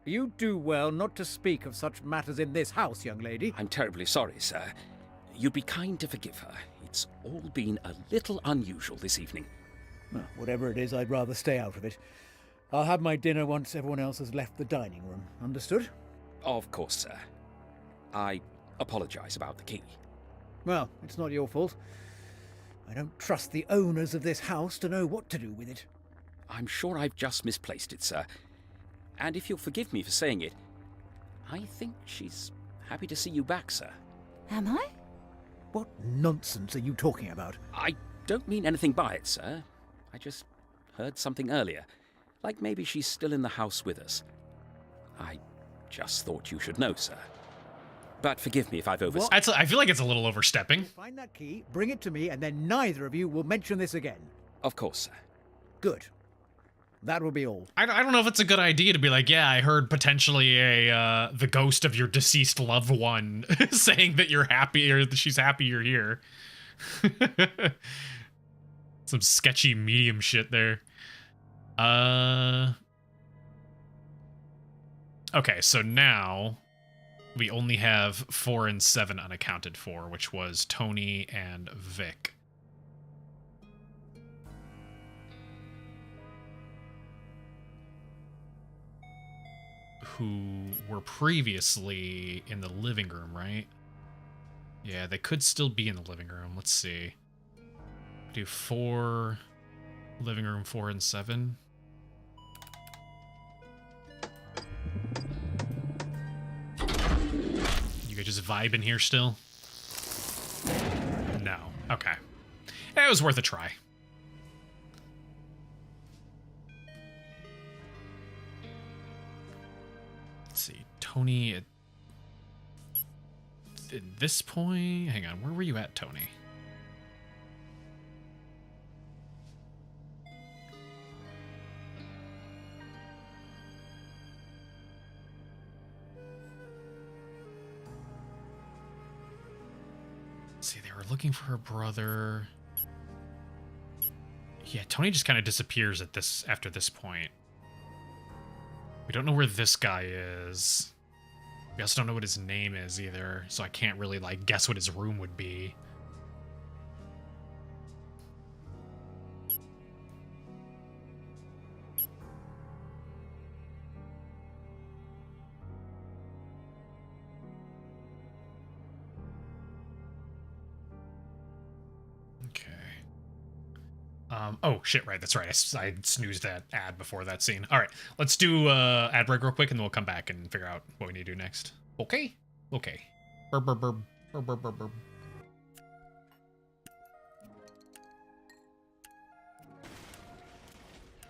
You do well not to speak of such matters in this house, young lady. I'm terribly sorry, sir. You'd be kind to forgive her. It's all been a little unusual this evening. Well, whatever it is, I'd rather stay out of it. I'll have my dinner once everyone else has left the dining room. Understood? Of course, sir. I apologize about the key. Well, it's not your fault. I don't trust the owners of this house to know what to do with it. I'm sure I've just misplaced it, sir. And if you'll forgive me for saying it, I think she's happy to see you back, sir. Am I? What nonsense are you talking about? I don't mean anything by it, sir. I just heard something earlier. Like maybe she's still in the house with us. I just thought you should know, sir. But forgive me if I've overstepped. I feel like it's a little overstepping. Find that key, bring it to me, and then neither of you will mention this again. Of course, sir. Good. That will be all. I don't know if it's a good idea to be like, yeah, I heard potentially the ghost of your deceased loved one saying that you're happy or that she's happy you're here. Some sketchy medium shit there. Okay, so now we only have 4 and 7 unaccounted for, which was Tony and Vic. Who were previously in the living room, right? Yeah, they could still be in the living room. Let's see. Do 4 living room, 4 and 7. You could just vibe in here still? No. Okay. It was worth a try. Let's see. Tony at this point... Hang on. Where were you at, Tony? See, they were looking for her brother. Yeah, Tony just kind of disappears at after this point. We don't know where this guy is. We also don't know what his name is either, so I can't really like guess what his room would be. Oh, shit, right, that's right. I snoozed that ad before that scene. All right, let's do ad break real quick, and then we'll come back and figure out what we need to do next. Okay? Okay. Burp, burp, burp. Burp, burp, burp, burp.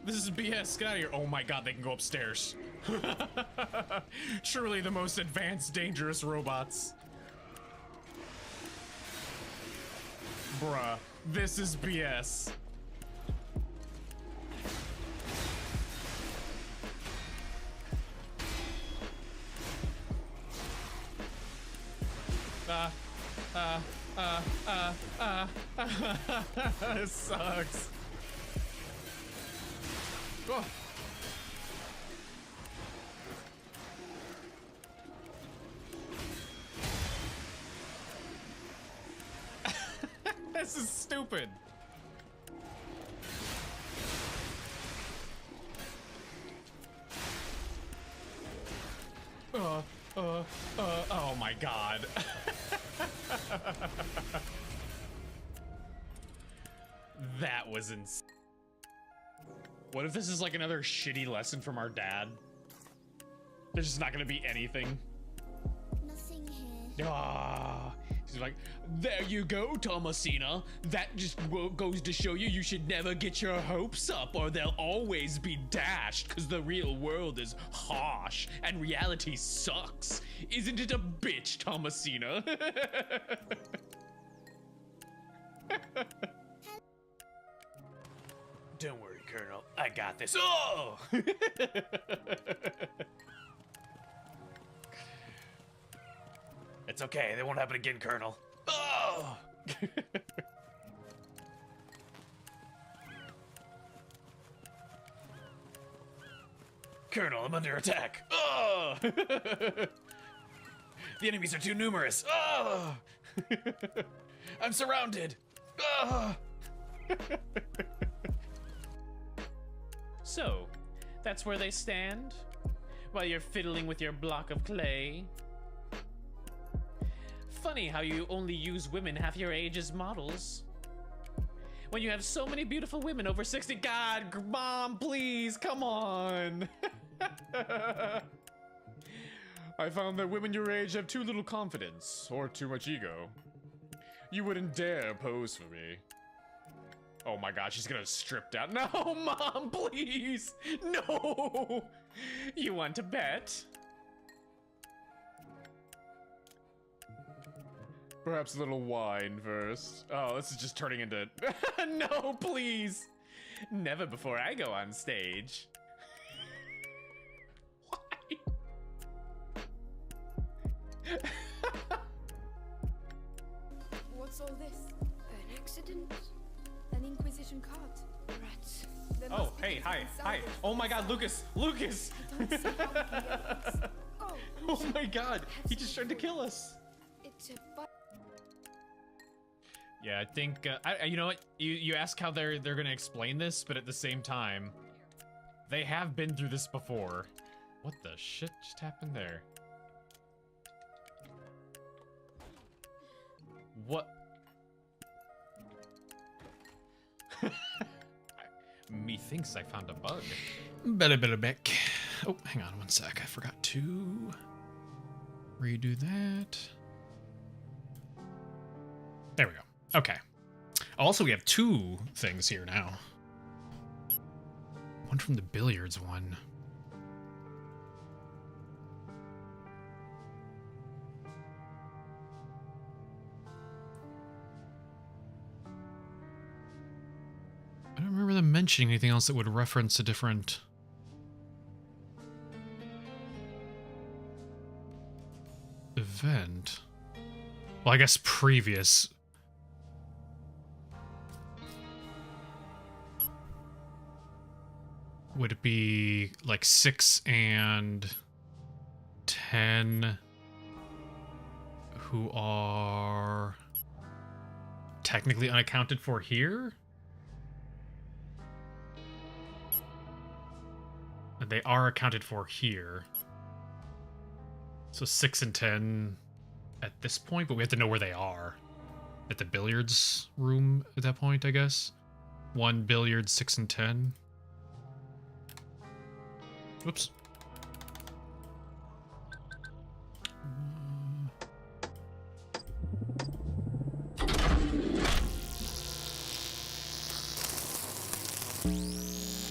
This is BS. Get out of here. Oh my god, they can go upstairs. Truly the most advanced, dangerous robots. Bruh, this is BS. This sucks. Oh. This is stupid. Oh my god. That was insane. What if this is like another shitty lesson from our dad? There's just not gonna be anything. Nothing here. Ah, she's like, there you go, Thomasina. That just goes to show you should never get your hopes up or they'll always be dashed because the real world is harsh and reality sucks. Isn't it a bitch, Thomasina? Don't worry, Colonel. I got this. Oh! It's okay. They won't happen again, Colonel. Oh! Colonel, I'm under attack. Oh! The enemies are too numerous. Oh! I'm surrounded. Oh! So, that's where they stand? While you're fiddling with your block of clay? Funny how you only use women half your age as models. When you have so many beautiful women over 60. God, Mom, please, come on. I found that women your age have too little confidence, or too much ego. You wouldn't dare pose for me. Oh my god, she's gonna strip down. No, Mom, please! No! You want to bet? Perhaps a little wine first. Oh, this is just turning into... No, please! Never before I go on stage. Why? What's all this? An accident? An Inquisition cart? Rats. Oh, hey, hi. Oh my god, Lucas! Lucas! Oh my god, he just tried to kill us. It's a Yeah, I think, you know what? You ask how they're gonna explain this, but at the same time, they have been through this before. What the shit just happened there? What? Methinks I found a bug. Better back. Oh, hang on one sec. I forgot to redo that. There we go. Okay. Also, we have two things here now. One from the billiards one. I don't remember them mentioning anything else that would reference a different... event. Well, I guess previous... Would it be like 6 and 10 who are technically unaccounted for here? And they are accounted for here. So 6 and 10 at this point, but we have to know where they are. At the billiards room at that point, I guess. 1 billiard, 6 and 10. Whoops.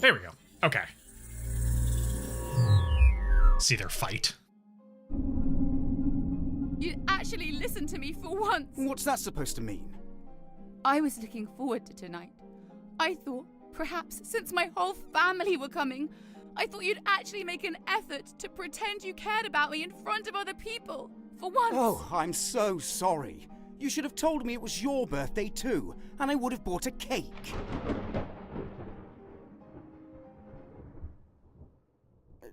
There we go. Okay. See their fight. You actually listened to me for once. What's that supposed to mean? I was looking forward to tonight. I thought, perhaps, since my whole family were coming, I thought you'd actually make an effort to pretend you cared about me in front of other people, for once. Oh, I'm so sorry. You should have told me it was your birthday too, and I would have bought a cake.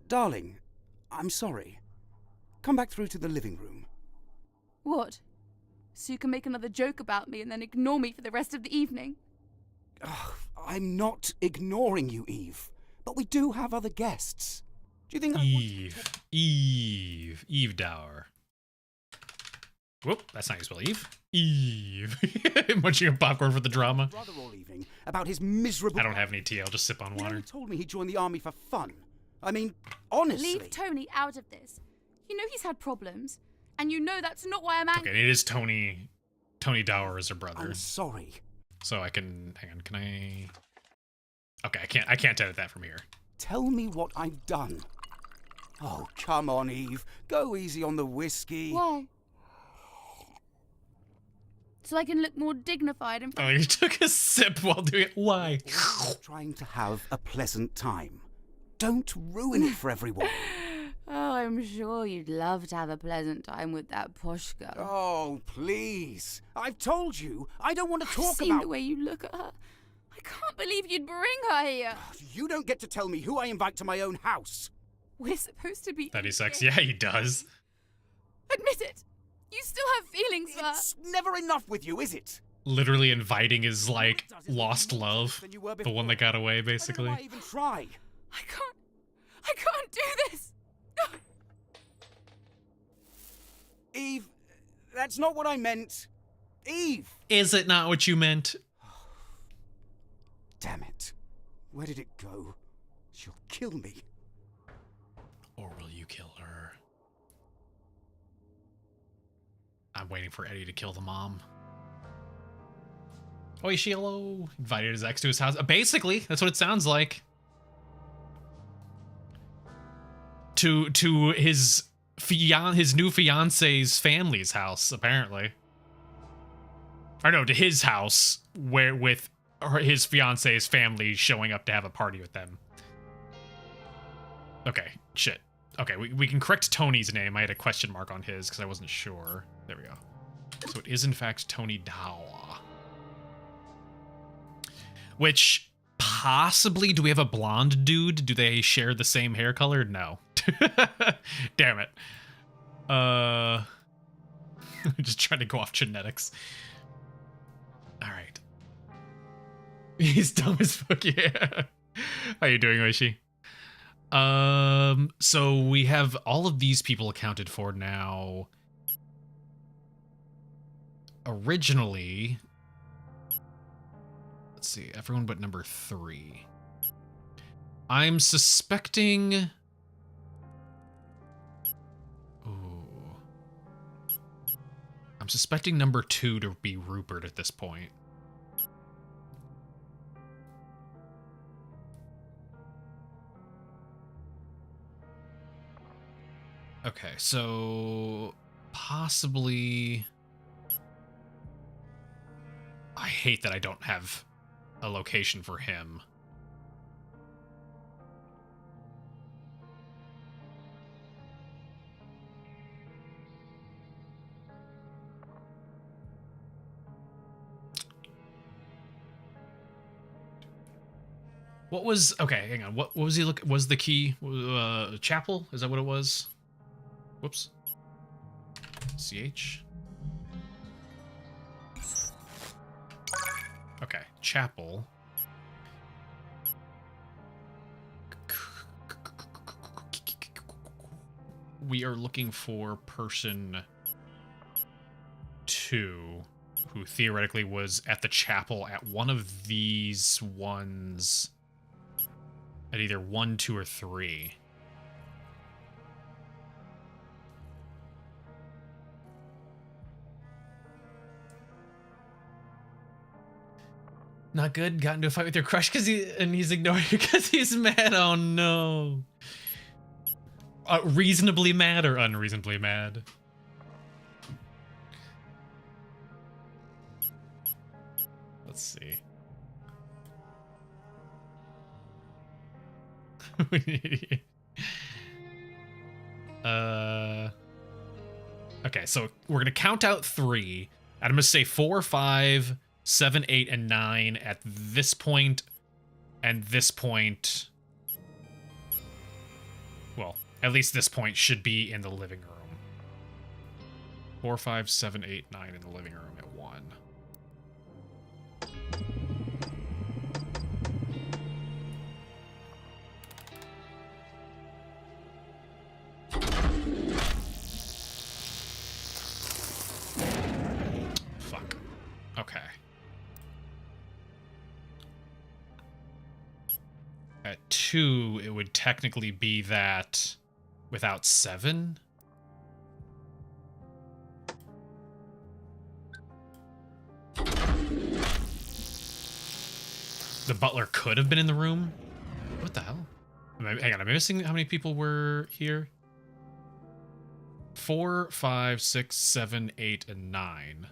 Darling, I'm sorry. Come back through to the living room. What? So you can make another joke about me and then ignore me for the rest of the evening? I'm not ignoring you, Eve. But we do have other guests. Do you think Eve Dower. Whoop, that's not how you spell Eve. Eve. Munching on popcorn for the drama. Brother all evening about his miserable... I don't have any tea, I'll just sip on water. He told me he joined the army for fun. I mean, honestly... Leave Tony out of this. You know he's had problems. And you know that's not why I'm angry. Okay, it is Tony. Tony Dower is her brother. I'm sorry. So I can... Hang on, can I... Okay, I can't edit that from here. Tell me what I've done. Oh, come on, Eve. Go easy on the whiskey. Why? so I can look more dignified and... Oh, you took a sip while doing it. Why? Trying to have a pleasant time. Don't ruin it for everyone. Oh, I'm sure you'd love to have a pleasant time with that posh girl. Oh, please. I've told you, I don't want to talk I've seen about... the way you look at her. I can't believe you'd bring her here. You don't get to tell me who I invite to my own house. We're supposed to be... That he sucks. Yeah, he does. Admit it. You still have feelings for her. It's never enough with you, is it? Literally inviting his, like, lost love. The one that got away, basically. Why even try? I can't do this. Eve, that's not what I meant. Eve! Is it not what you meant? Damn it. Where did it go? She'll kill me. Or will you kill her? I'm waiting for Eddie to kill the mom. Oh, Shiloh invited his ex to his house. Basically, that's what it sounds like. To his new fiance's family's house, apparently. Or no, to his house, where with his fiance's family showing up to have a party with them. Okay, shit. Okay, we can correct Tony's name. I had a question mark on his because I wasn't sure. There we go. So it is in fact Tony Dawa. Which, possibly, do we have a blonde dude? Do they share the same hair color? No. Damn it. Just trying to go off genetics. Alright. He's dumb as fuck, yeah. How you doing, Oishi? So we have all of these people accounted for now. Originally, let's see, everyone but number 3. I'm suspecting... Ooh. I'm suspecting number 2 to be Rupert at this point. Okay, so possibly... I hate that I don't have a location for him. What was... Okay, hang on. What was he look... Was the key... chapel? Is that what it was? Whoops. CH. Okay, chapel. We are looking for person 2, who theoretically was at the chapel at one of these ones, at either 1, 2, or 3. Not good. Got into a fight with your crush he's ignoring you because he's mad. Oh no. Reasonably mad or unreasonably mad? Let's see. Okay, so we're gonna count out 3. I'm gonna say 4, 5, 7, 8, and 9 at this point, and this point. Well, at least this point should be in the living room. 4, 5, 7, 8, 9 in the living room at 1. Fuck. Okay. At 2, it would technically be that without 7. The butler could have been in the room. What the hell? Hang on, am I missing how many people were here? 4, 5, 6, 7, 8, and 9.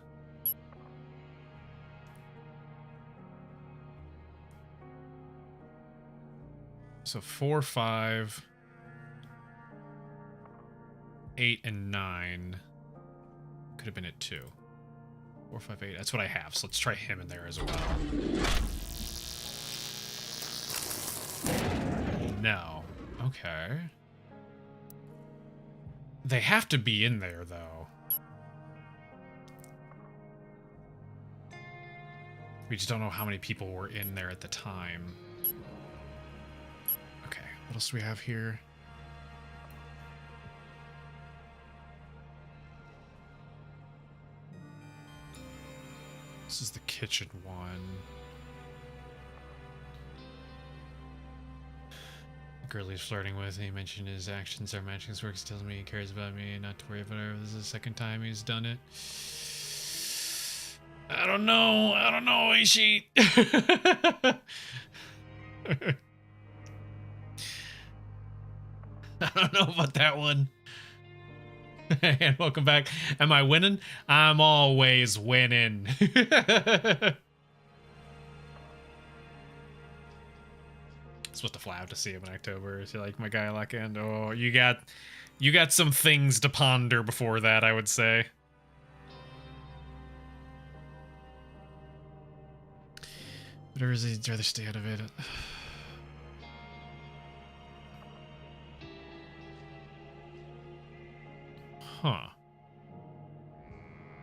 So 4, 5, 8, and 9 could have been at 2. 4, 5, 8. That's what I have. So let's try him in there as well. No. Okay. They have to be in there, though. We just don't know how many people were in there at the time. Okay, what else do we have here? This is the kitchen one. The girl he's flirting with, he mentioned his actions are matching his works, tells me he cares about me and not to worry about her. This is the second time he's done it. I don't know, Ishi. I don't know about that one. And welcome back. Am I winning? I'm always winning. Supposed to fly out to see him in October. Is he like my guy lock in? Oh, you got some things to ponder before that, I would say. Or is he'd rather stay out of it? Huh.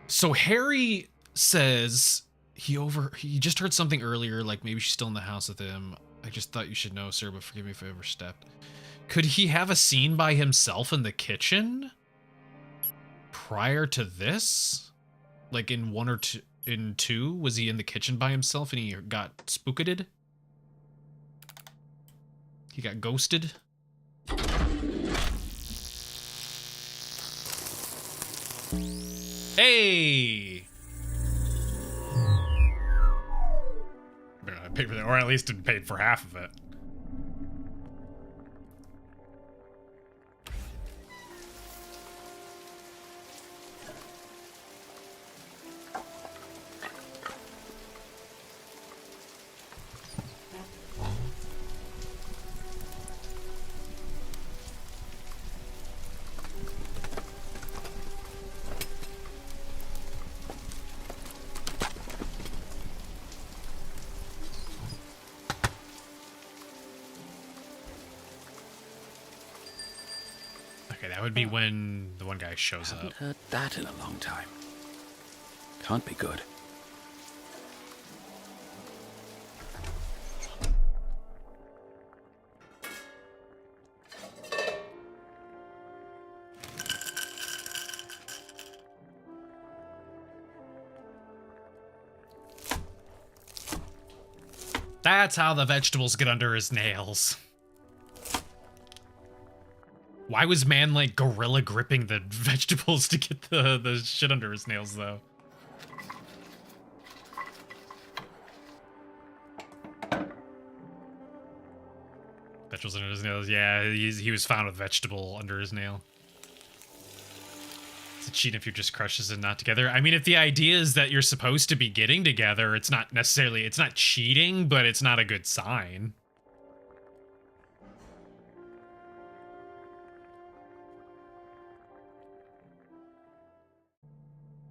So Harry says he just heard something earlier, like maybe she's still in the house with him. I just thought you should know, sir, but forgive me if I overstepped. Could he have a scene by himself in the kitchen prior to this? Like in 1 or 2, in 2, was he in the kitchen by himself and he got spooketed? He got ghosted? Hey! I paid for that, or at least didn't pay for half of it. That would be when the one guy shows up. Haven't heard that in a long time. Can't be good. That's how the vegetables get under his nails. Why was man like gorilla gripping the vegetables to get the shit under his nails though? Vegetables under his nails. Yeah, he was found with vegetable under his nail. It's a cheat if you're just crushes and not together. I mean, if the idea is that you're supposed to be getting together, it's not cheating, but it's not a good sign.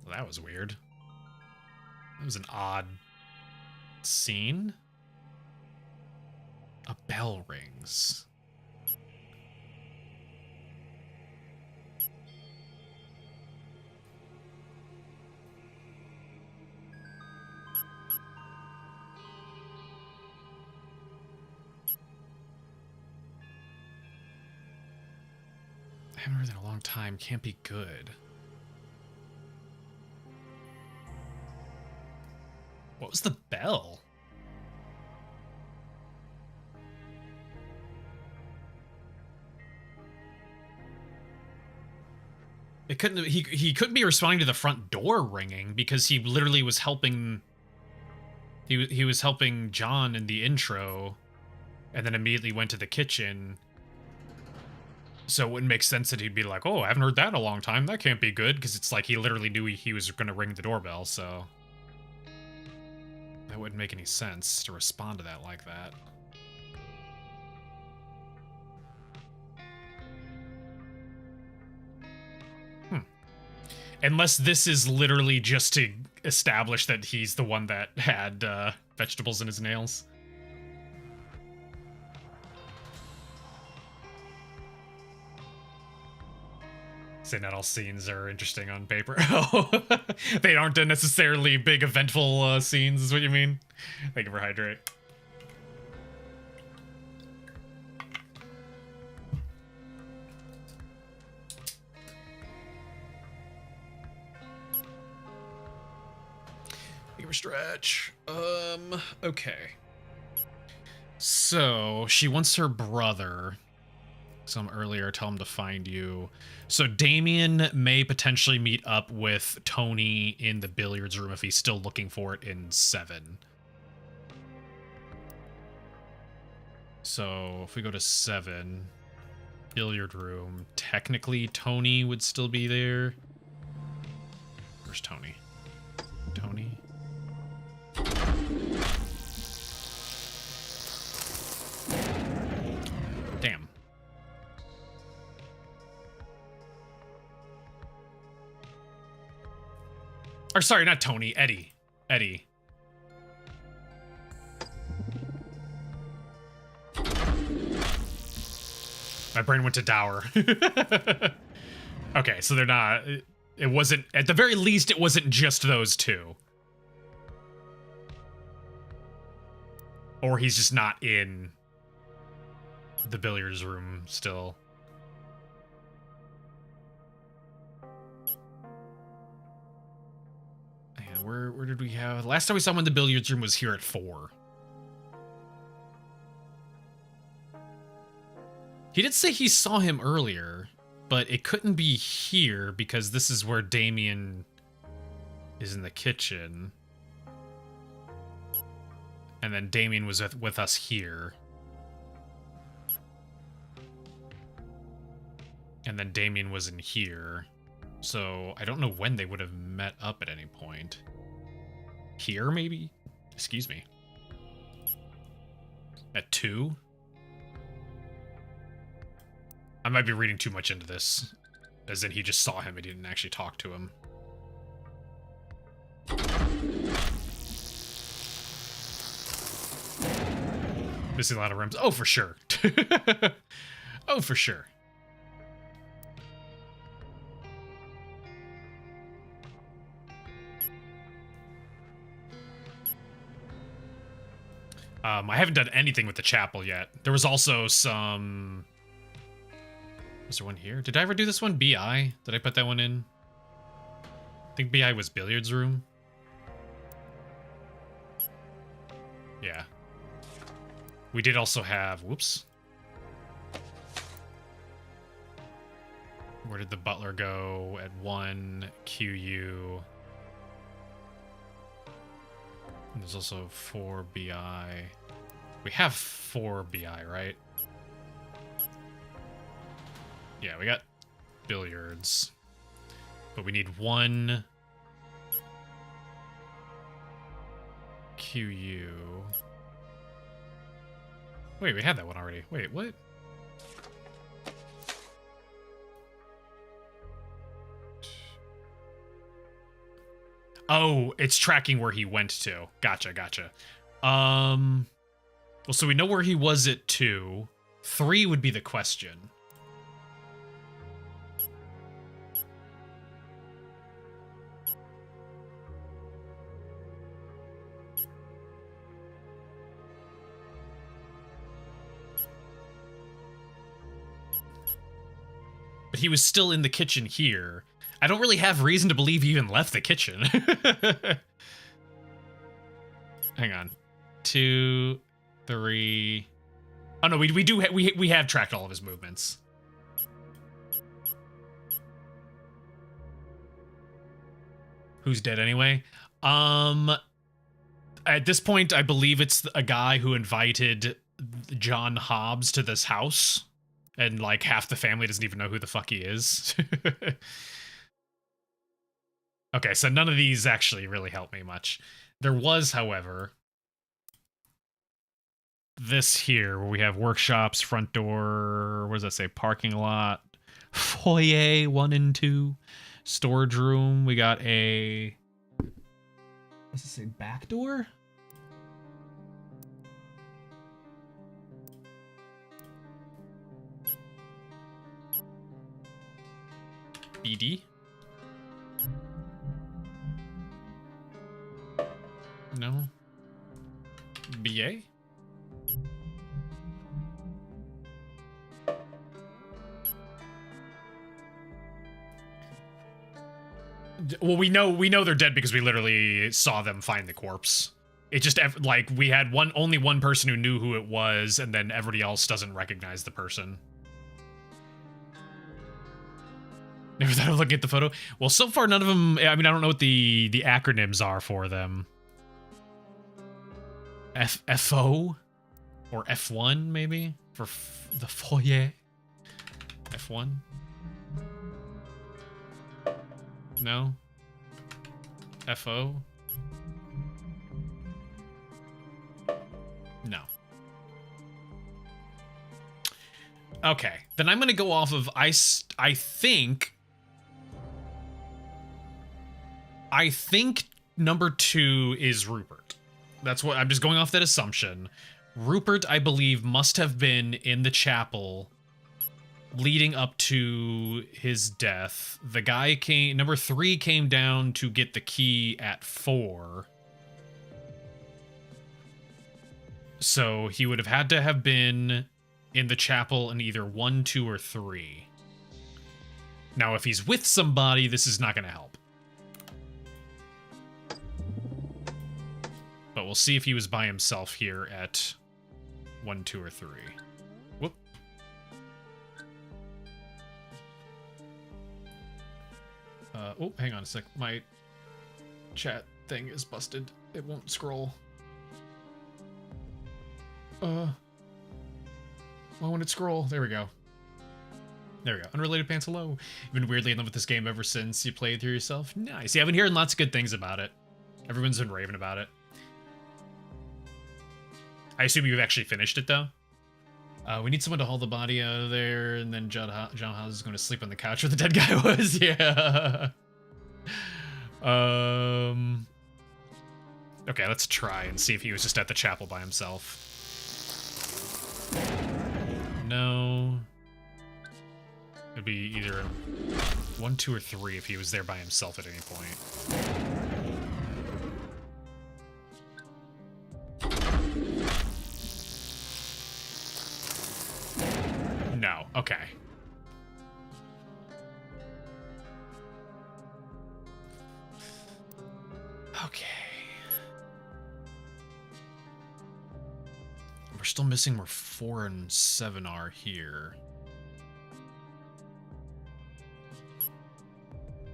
Well, that was weird. That was an odd scene. A bell rings. I haven't heard that in a long time. Can't be good. What was the bell? It couldn't. He couldn't be responding to the front door ringing because he literally was helping. He was helping John in the intro, and then immediately went to the kitchen. So it wouldn't make sense that he'd be like, "Oh, I haven't heard that in a long time. That can't be good," because it's like he literally knew he was going to ring the doorbell. So that wouldn't make any sense to respond to that like that. Unless this is literally just to establish that he's the one that had vegetables in his nails. Say not all scenes are interesting on paper. Oh, they aren't necessarily big eventful scenes, is what you mean? Thank you for hydrate. Stretch. Okay. So, she wants her brother. Some earlier, tell him to find you. So, Damien may potentially meet up with Tony in the billiards room if he's still looking for it in 7. So, if we go to 7, billiard room, technically Tony would still be there. Where's Tony? Tony? Damn. Or sorry, not Tony, Eddie. Eddie. My brain went to Dower. Okay, so they're not... It wasn't... At the very least, it wasn't just those two. Or he's just not in the billiards room still. And where did we have... Last time we saw him in the billiards room was here at 4. He did say he saw him earlier, but it couldn't be here because this is where Damien is in the kitchen. And then Damien was with us here. And then Damien was in here. So I don't know when they would have met up at any point. Here, maybe? Excuse me. At 2? I might be reading too much into this. As in he just saw him and he didn't actually talk to him. Missing a lot of rooms. Oh, for sure. Oh, for sure. I haven't done anything with the chapel yet. There was also some... Was there one here? Did I ever do this one? BI? Did I put that one in? I think BI was billiards room. Yeah. We did also have... Whoops. Where did the butler go at 1 QU? And there's also 4 BI. We have 4 BI, right? Yeah, we got billiards. But we need 1 QU. Wait, we had that one already. Wait, what? Oh, it's tracking where he went to. Gotcha, gotcha. Well, so we know where he was at 2. 3 would be the question. But he was still in the kitchen here. I don't really have reason to believe he even left the kitchen. Hang on. 2, 3. Oh no, we have tracked all of his movements. Who's dead anyway? At this point, I believe it's a guy who invited John Hobbs to this house. And, like, half the family doesn't even know who the fuck he is. Okay, so none of these actually really help me much. There was, however, this here, where we have workshops, front door, what does that say? Parking lot, foyer 1 and 2, Storage room. We got a... What's it say? Back door? BD? No. BA? Well, we know they're dead because we literally saw them find the corpse. It just like we had only one person who knew who it was, and then everybody else doesn't recognize the person. Never thought of looking at the photo. Well, so far none of them. I mean, I don't know what the acronyms are for them. FO or F1 maybe for the foyer. F1. No. FO. No. Okay, then I'm gonna go off of I think number 2 is Rupert. That's what I'm just going off that assumption. Rupert, I believe, must have been in the chapel leading up to his death. The guy number 3 came down to get the key at 4. So he would have had to have been in the chapel in either 1, 2, or 3. Now, if he's with somebody, this is not going to help. But we'll see if he was by himself here at 1, 2, or 3. Whoop. Oh, hang on a sec. My chat thing is busted. It won't scroll. Why won't it scroll? There we go. There we go. Unrelated pants, hello. You've been weirdly in love with this game ever since you played through yourself? Nice. Yeah, I've been hearing lots of good things about it. Everyone's been raving about it. I assume you've actually finished it, though? We need someone to haul the body out of there, and then John Haas is going to sleep on the couch where the dead guy was. Yeah. Okay, let's try and see if he was just at the chapel by himself. No. It'd be either 1, 2, or 3 if he was there by himself at any point. No. Okay. Okay. We're still missing where 4 and 7 are here.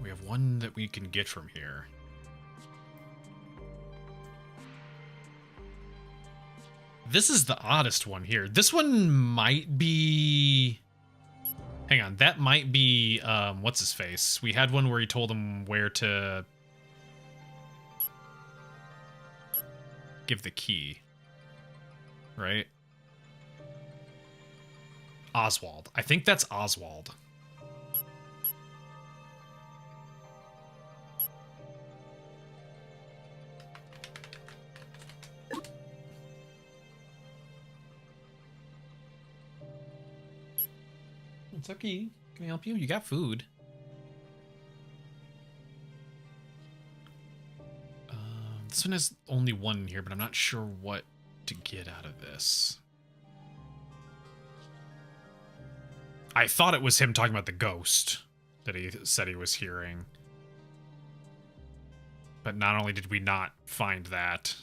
We have one that we can get from here. This is the oddest one here. This one might be... Hang on, that might be, what's his face? We had one where he told him where to give the key. Right? Oswald. I think that's Oswald. It's okay. Can I help you? You got food. This one has only one here, but I'm not sure what to get out of this. I thought it was him talking about the ghost that he said he was hearing. But not only did we not find that,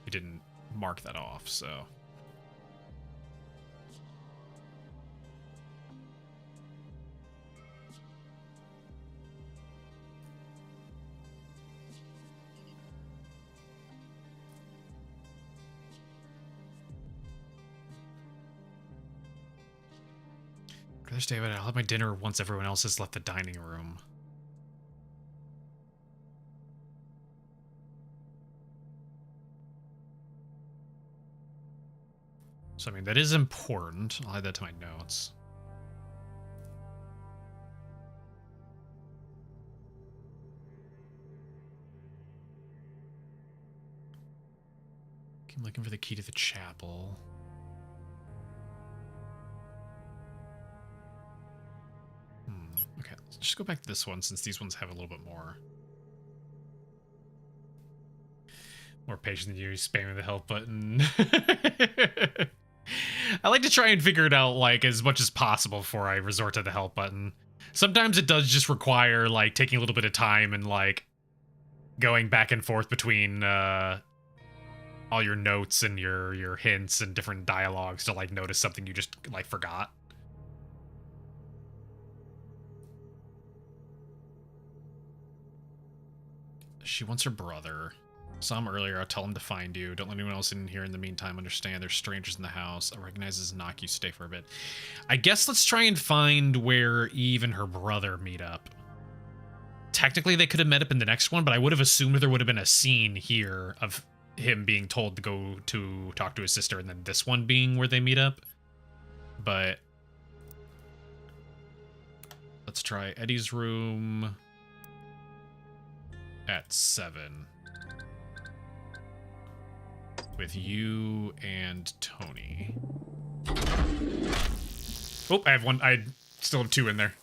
we didn't mark that off, so... Thursday, but I'll have my dinner once everyone else has left the dining room. So, I mean, that is important. I'll add that to my notes. I'm looking for the key to the chapel. Okay, let's just go back to this one since these ones have a little bit more patience than you spamming the help button. I like to try and figure it out like as much as possible before I resort to the help button. Sometimes it does just require like taking a little bit of time and like going back and forth between all your notes and your hints and different dialogues to like notice something you just like forgot. She wants her brother. Saw him earlier. I'll tell him to find you. Don't let anyone else in here in the meantime. Understand there's strangers in the house. I recognize this knock. You stay for a bit. I guess let's try and find where Eve and her brother meet up. Technically, they could have met up in the next one, but I would have assumed there would have been a scene here of him being told to go to talk to his sister, and then this one being where they meet up. But let's try Eddie's room at 7 with you and Tony. Oh, I have one. I still have 2 in there.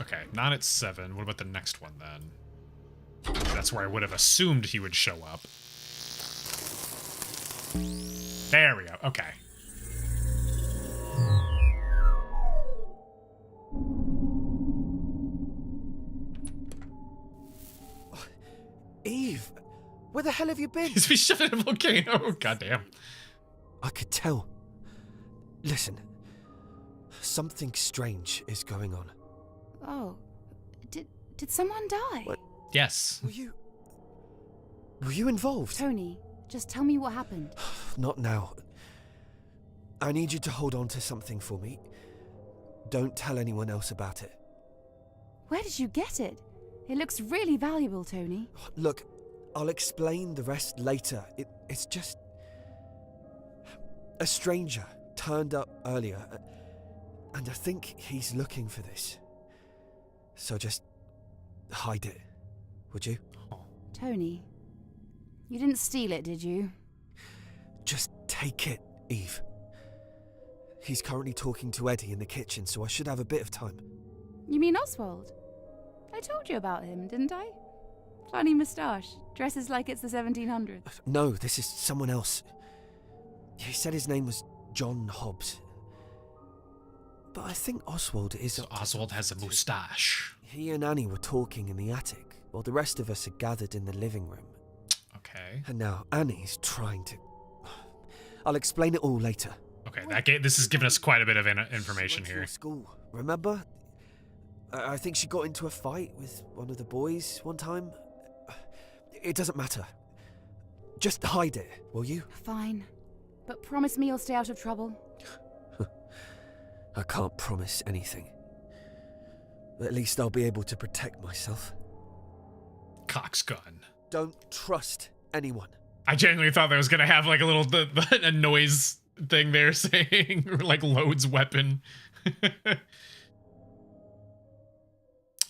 Okay, not at 7. What about the next one then? That's where I would have assumed he would show up. There we go. Okay. Eve, where the hell have you been? He's been shot in a volcano. Goddamn. I could tell. Listen, something strange is going on. Oh, did someone die? What? Yes. Were you involved? Tony, just tell me what happened. Not now. I need you to hold on to something for me. Don't tell anyone else about it. Where did you get it? It looks really valuable, Tony. Look, I'll explain the rest later. It's just... A stranger turned up earlier, and I think he's looking for this. So just hide it, would you? Tony, you didn't steal it, did you? Just take it, Eve. He's currently talking to Eddie in the kitchen, so I should have a bit of time. You mean Oswald? I told you about him, didn't I? Funny moustache, dresses like it's the 1700s. No, this is someone else. He said his name was John Hobbs. But I think Oswald is... So Oswald has a moustache. He and Annie were talking in the attic, while the rest of us are gathered in the living room. Okay. And now Annie's trying to... I'll explain it all later. Okay, this has given us quite a bit of information She went to here. your school, remember? I think she got into a fight with one of the boys one time. It doesn't matter. Just hide it, will you? Fine. But promise me you'll stay out of trouble. I can't promise anything. At least I'll be able to protect myself. Cox gun. Don't trust anyone. I genuinely thought that was gonna have like a little a noise thing there saying like loads weapon.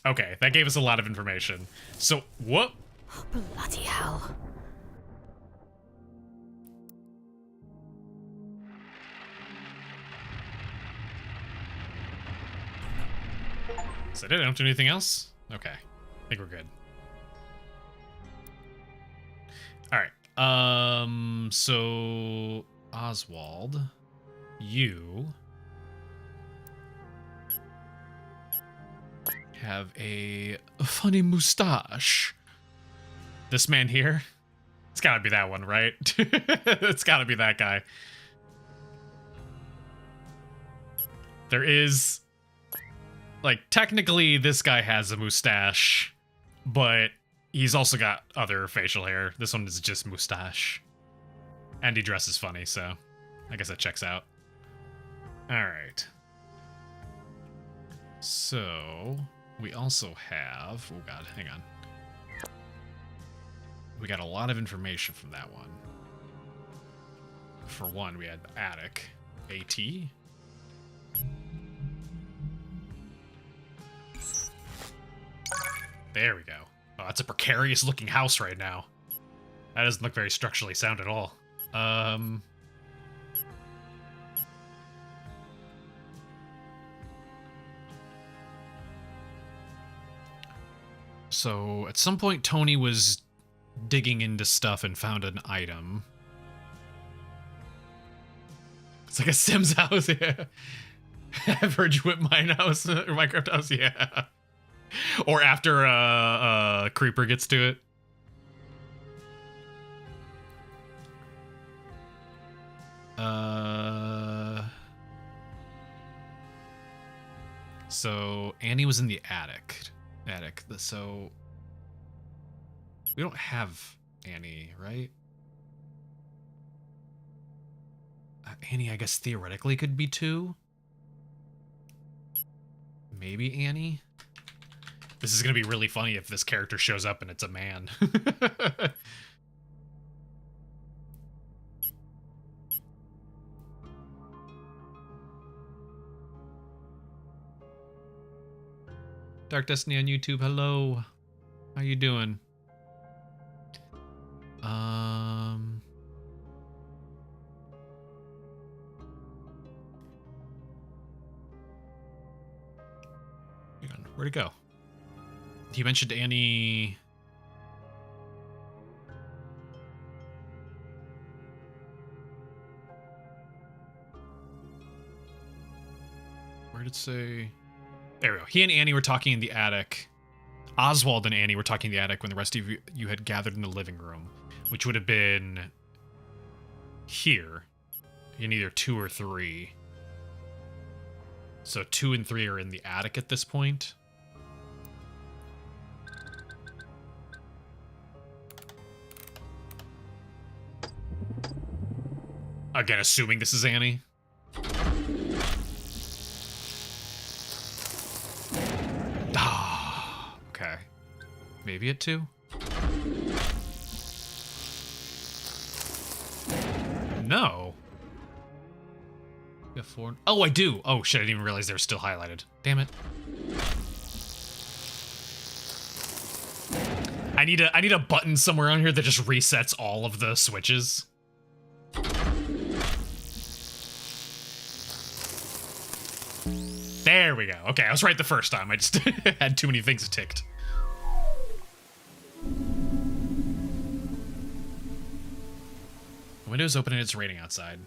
Okay, that gave us a lot of information. So what? Oh, bloody hell. Is that it? I don't do anything else? Okay. I think we're good. Alright. So Oswald, you have a funny moustache. This man here, it's gotta be that one, right? It's gotta be that guy. There is, like, technically this guy has a moustache, but he's also got other facial hair. This one is just moustache. And he dresses funny, so I guess that checks out. Alright. So we also have, oh god, hang on. We got a lot of information from that one. For one, we had attic. AT. There we go. Oh, that's a precarious looking house right now. That doesn't look very structurally sound at all. So at some point Tony was digging into stuff and found an item. It's like a Sims house, yeah. I've heard you whip mine house or Minecraft house, yeah. Or after a creeper gets to it. So Annie was in the attic. So we don't have Annie, right? Annie, I guess theoretically could be 2. Maybe Annie. This is gonna be really funny if this character shows up and it's a man. Dark Destiny on YouTube, hello. How you doing? Hang on, where'd it go? You mentioned Annie. Where did it say? There we go. He and Annie were talking in the attic. Oswald and Annie were talking in the attic when the rest of you had gathered in the living room, which would have been here in either 2 or 3. So 2 and 3 are in the attic at this point. Again, assuming this is Annie. Okay. Maybe at 2? No. You have 4. Oh, I do. Oh, shit, I didn't even realize they were still highlighted. Damn it. I need a button somewhere on here that just resets all of the switches. There we go. Okay, I was right the first time. I just had too many things ticked. The window's open and it's raining outside.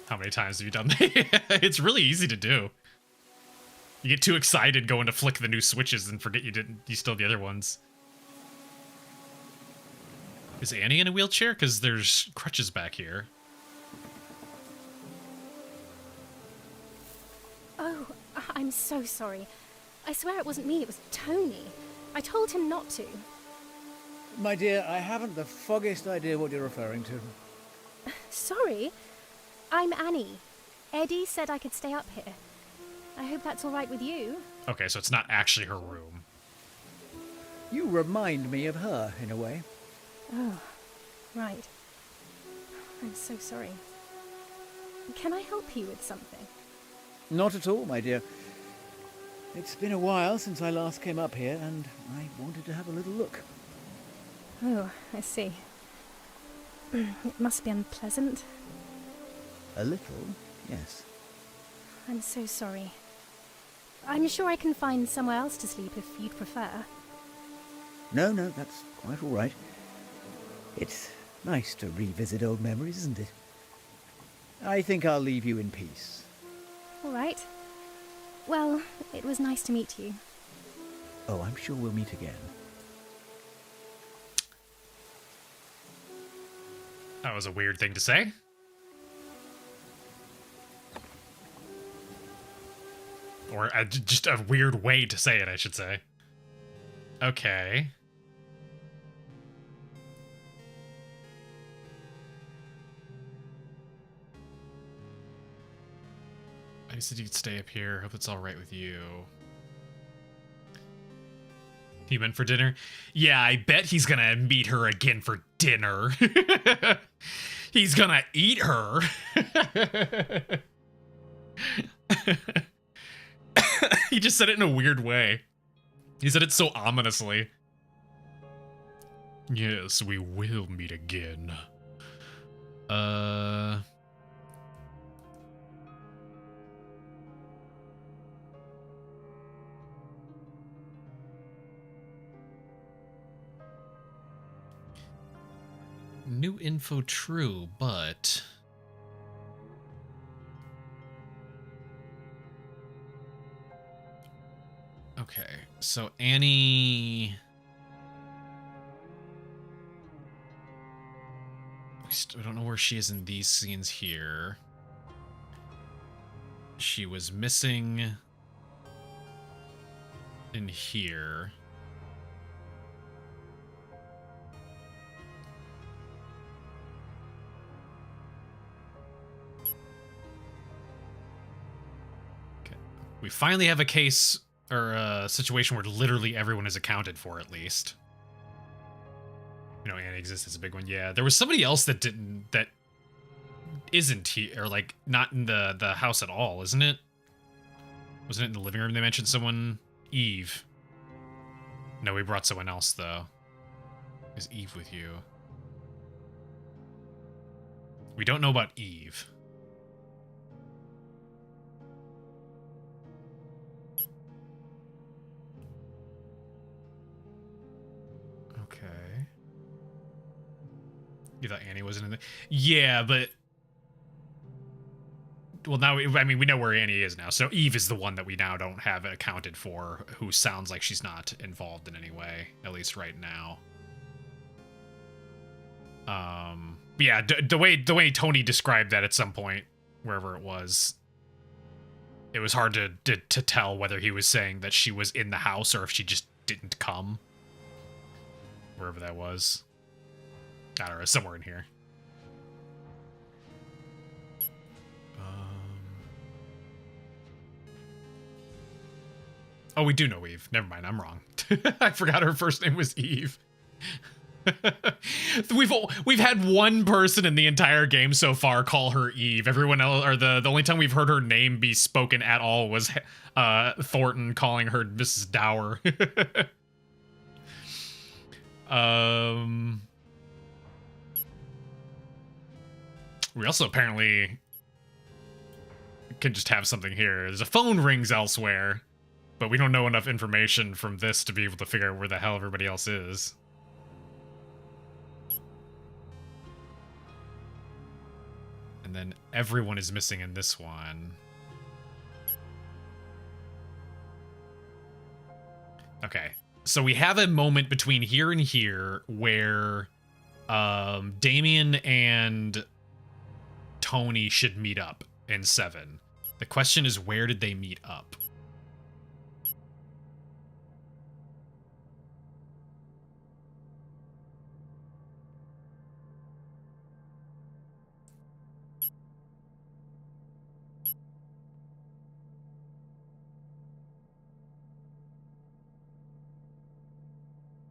How many times have you done that? It's really easy to do. You get too excited going to flick the new switches and forget you still have the other ones. Is Annie in a wheelchair? Because there's crutches back here. Oh, I'm so sorry. I swear it wasn't me, it was Tony. I told him not to. My dear, I haven't the foggiest idea what you're referring to. Sorry. I'm Annie. Eddie said I could stay up here. I hope that's all right with you. Okay, so it's not actually her room. You remind me of her, in a way. Oh, right. I'm so sorry. Can I help you with something? Not at all, my dear. It's been a while since I last came up here, and I wanted to have a little look. Oh, I see. It must be unpleasant. A little, yes. I'm so sorry. I'm sure I can find somewhere else to sleep if you'd prefer. No, that's quite all right. It's nice to revisit old memories, isn't it? I think I'll leave you in peace. All right. Well, it was nice to meet you. Oh, I'm sure we'll meet again. That was a weird thing to say. Or just a weird way to say it, I should say. Okay. I said you could stay up here. Hope it's all right with you. You meant for dinner? Yeah, I bet he's gonna meet her again for dinner. He's gonna eat her. He just said it in a weird way. He said it so ominously. Yes, we will meet again. New info true, but... Okay, so Annie... We don't know where she is in these scenes here. She was missing in here. Okay. We finally have a case or a situation where literally everyone is accounted for, at least. You know, Annie exists as a big one. Yeah, there was somebody else that isn't here, or like not in the house at all, isn't it? Wasn't it in the living room? They mentioned someone, Eve. No, we brought someone else though. Is Eve with you? We don't know about Eve. Okay. You thought Annie wasn't in the... Yeah, but... Well, now, I mean, we know where Annie is now, so Eve is the one that we now don't have accounted for, who sounds like she's not involved in any way, at least right now. But yeah, the way Tony described that at some point, wherever it was hard to tell whether he was saying that she was in the house or if she just didn't come. Wherever that was. I don't know, somewhere in here. Oh, we do know Eve. Never mind, I'm wrong. I forgot her first name was Eve. We've had one person in the entire game so far call her Eve. Everyone else, or the only time we've heard her name be spoken at all was Thornton calling her Mrs. Dower. We also apparently can just have something here. There's a phone rings elsewhere, but we don't know enough information from this to be able to figure out where the hell everybody else is. And then everyone is missing in this one. Okay, so we have a moment between here and here where Damien and Tony should meet up in 7. The question is, where did they meet up?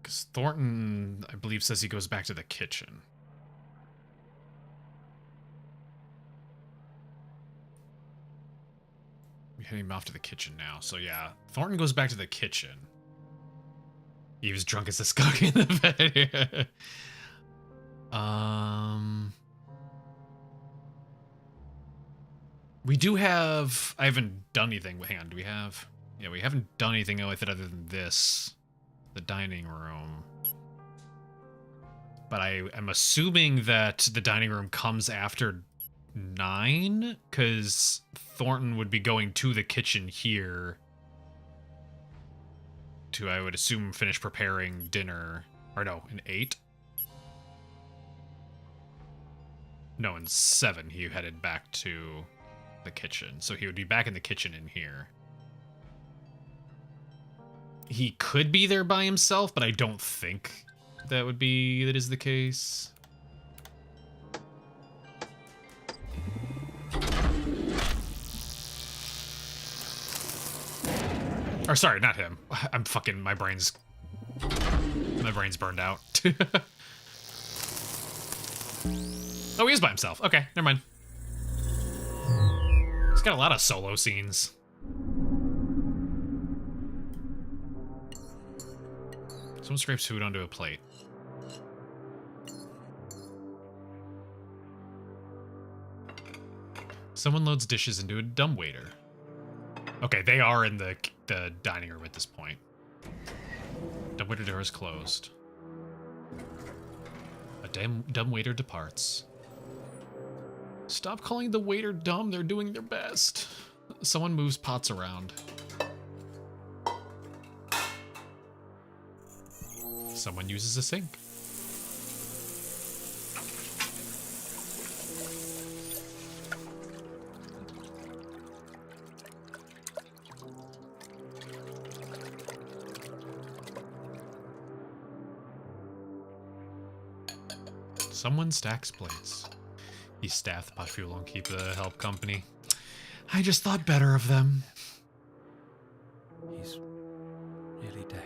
Because Thornton, I believe, says he goes back to the kitchen. We're heading off to the kitchen now. So yeah, Thornton goes back to the kitchen. He was drunk as a skunk in the bed. We do have... I haven't done anything. Hang on, do we have... Yeah, we haven't done anything with it other than this. The dining room. But I am assuming that the dining room comes after 9? Because Thornton would be going to the kitchen here to, I would assume, finish preparing dinner. Or no, in 8? No, in 7 he headed back to the kitchen. So he would be back in the kitchen in here. He could be there by himself, but I don't think that is the case. Or sorry, not him. I'm fucking, my brain's burned out. Oh, he is by himself. Okay, never mind. He's got a lot of solo scenes. Someone scrapes food onto a plate. Someone loads dishes into a dumbwaiter. Okay, they are in the dining room at this point. Dumbwaiter door is closed. A dumbwaiter departs. Stop calling the waiter dumb, they're doing their best. Someone moves pots around. Someone uses a sink. Someone stacks plates. He's staffed by fuel and keep the help company. I just thought better of them. He's really dead.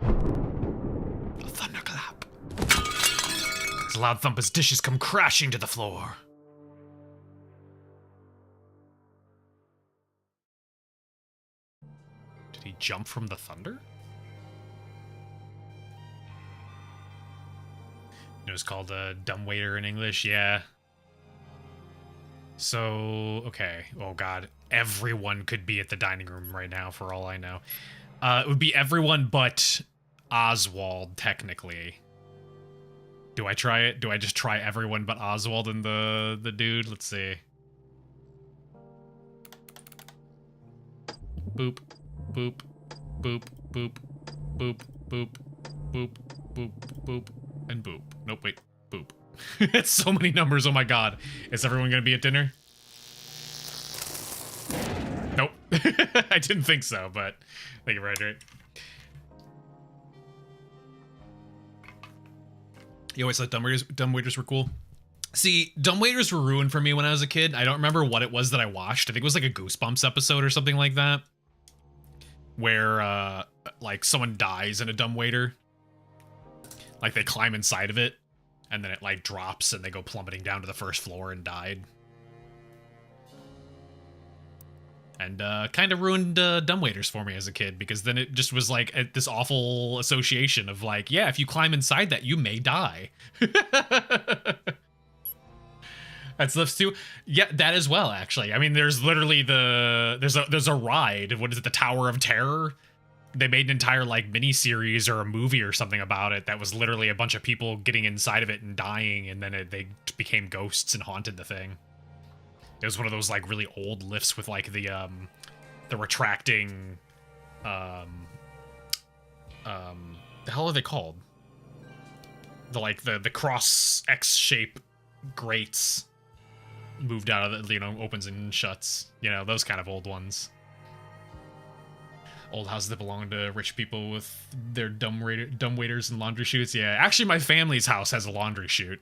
A thunderclap. It's a loud thump as dishes come crashing to the floor. Did he jump from the thunder? It was called a dumbwaiter in English, yeah. So, okay. Oh god. Everyone could be at the dining room right now, for all I know. It would be everyone but Oswald, technically. Do I try it? Do I just try everyone but Oswald and the dude? Let's see. Boop. Boop. Boop. Boop. Boop. Boop. Boop. Boop. Boop. And boop. Nope, wait. Boop. It's so many numbers, oh my god. Is everyone gonna be at dinner? Nope. I didn't think so, but thank you, Frederick. You always thought dumbwaiters were cool. See, dumbwaiters were ruined for me when I was a kid. I don't remember what it was that I watched. I think it was like a Goosebumps episode or something like that. Where, like, someone dies in a dumbwaiter. Like, they climb inside of it, and then it, like, drops, and they go plummeting down to the first floor and died. And, kind of ruined dumbwaiters for me as a kid, because then it just was, like, this awful association of, like, yeah, if you climb inside that, you may die. That's lifts too. Yeah, that as well, actually. I mean, there's literally there's a ride. What is it, the Tower of Terror? They made an entire, like, mini-series or a movie or something about it that was literally a bunch of people getting inside of it and dying, and then they became ghosts and haunted the thing. It was one of those, like, really old lifts with, like, the retracting, the hell are they called? The cross X-shape grates moved out of the, you know, opens and shuts. You know, those kind of old ones. Old houses that belong to rich people with their dumbwaiters and laundry chutes. Yeah, actually, my family's house has a laundry chute.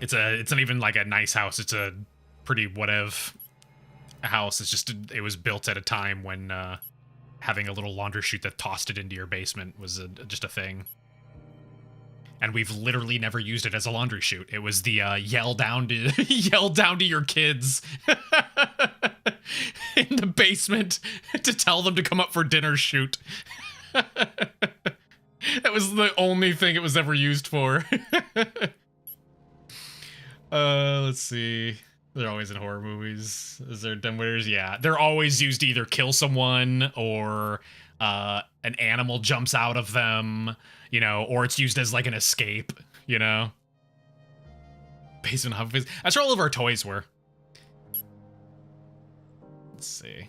It's not even like a nice house. It's a pretty whatever house. It's just it was built at a time when having a little laundry chute that tossed it into your basement was just a thing. And we've literally never used it as a laundry chute. It was the yell down to your kids in the basement to tell them to come up for dinner chute. That was the only thing it was ever used for. Let's see. They're always in horror movies. Is there dumbwaiters? Yeah. They're always used to either kill someone or an animal jumps out of them, you know, or it's used as like an escape, you know? Basement hub. That's where all of our toys were. Let's see.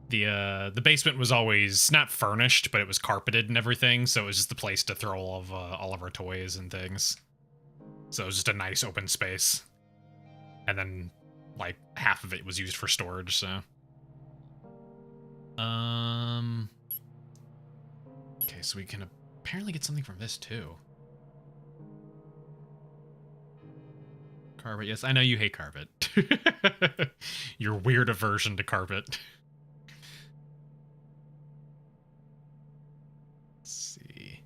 The basement was always not furnished, but it was carpeted and everything, so it was just the place to throw all of our toys and things. So it was just a nice open space. And then, like, half of it was used for storage, so. Okay, so we can apparently get something from this, too. Carpet, yes, I know you hate carpet. Your weird aversion to carpet. Let's see.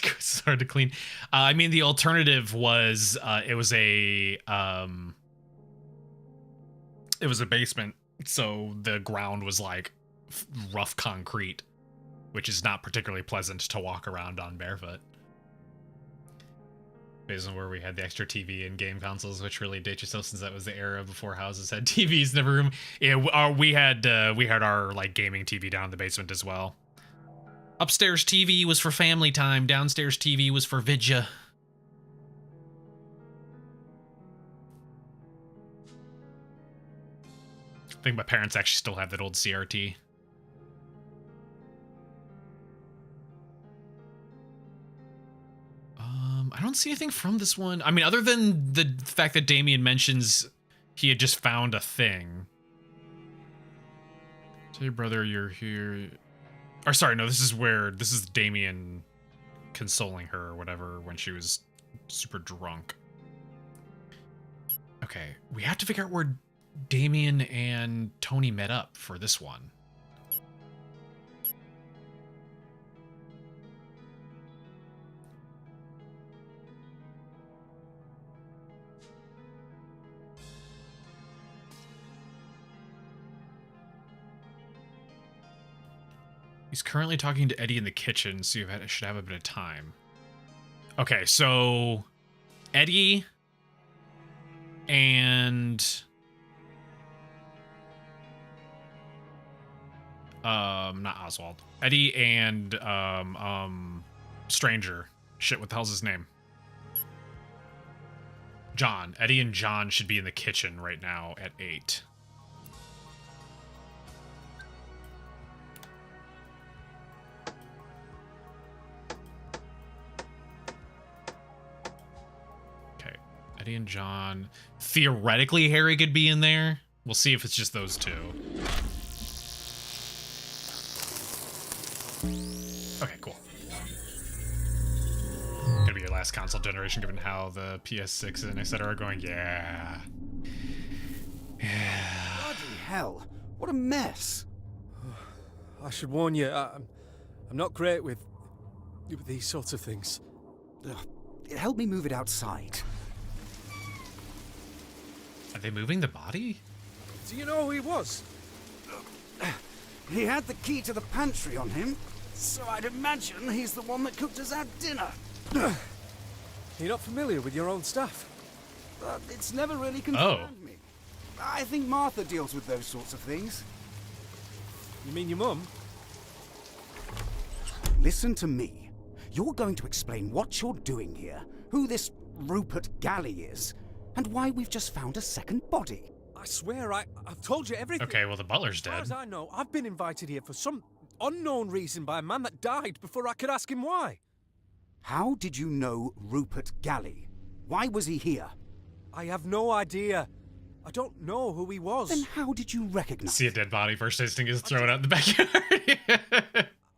It's hard to clean. I mean, the alternative was it was a basement, so the ground was like rough concrete, which is not particularly pleasant to walk around on barefoot. Based on where we had the extra TV and game consoles, which really dates yourself since that was the era before houses had TVs in the room. Yeah, we had our like gaming TV down in the basement as well. Upstairs TV was for family time. Downstairs TV was for vidya. I think my parents actually still have that old CRT. I don't see anything from this one. I mean, other than the fact that Damien mentions he had just found a thing. Tell your brother you're here. Or sorry, no, this is Damien consoling her or whatever when she was super drunk. Okay, we have to figure out where Damien and Tony met up for this one. He's currently talking to Eddie in the kitchen, so you should have a bit of time. Okay, so Eddie and not Oswald. Eddie and Stranger. Shit, what the hell's his name? John. Eddie and John should be in the kitchen right now at 8. Eddie and John. Theoretically, Harry could be in there. We'll see if it's just those two. Okay, cool. Gonna be your last console generation, given how the PS6 and etc. are going. Yeah. Bloody hell! What a mess! I should warn you, I'm not great with these sorts of things. Help me move it outside. Are they moving the body? Do you know who he was? He had the key to the pantry on him, so I'd imagine he's the one that cooked us our dinner. You're not familiar with your own stuff? It's never really concerned me. I think Martha deals with those sorts of things. You mean your mum? Listen to me. You're going to explain what you're doing here, who this Rupert Galley is, and why we've just found a second body. I swear, I've told you everything. Okay, well, the butler's dead. As far as I know, I've been invited here for some unknown reason by a man that died before I could ask him why. How did you know Rupert Galley? Why was he here? I have no idea. I don't know who he was. Then how did you recognize See a dead body, first instinct is throw it out in the backyard.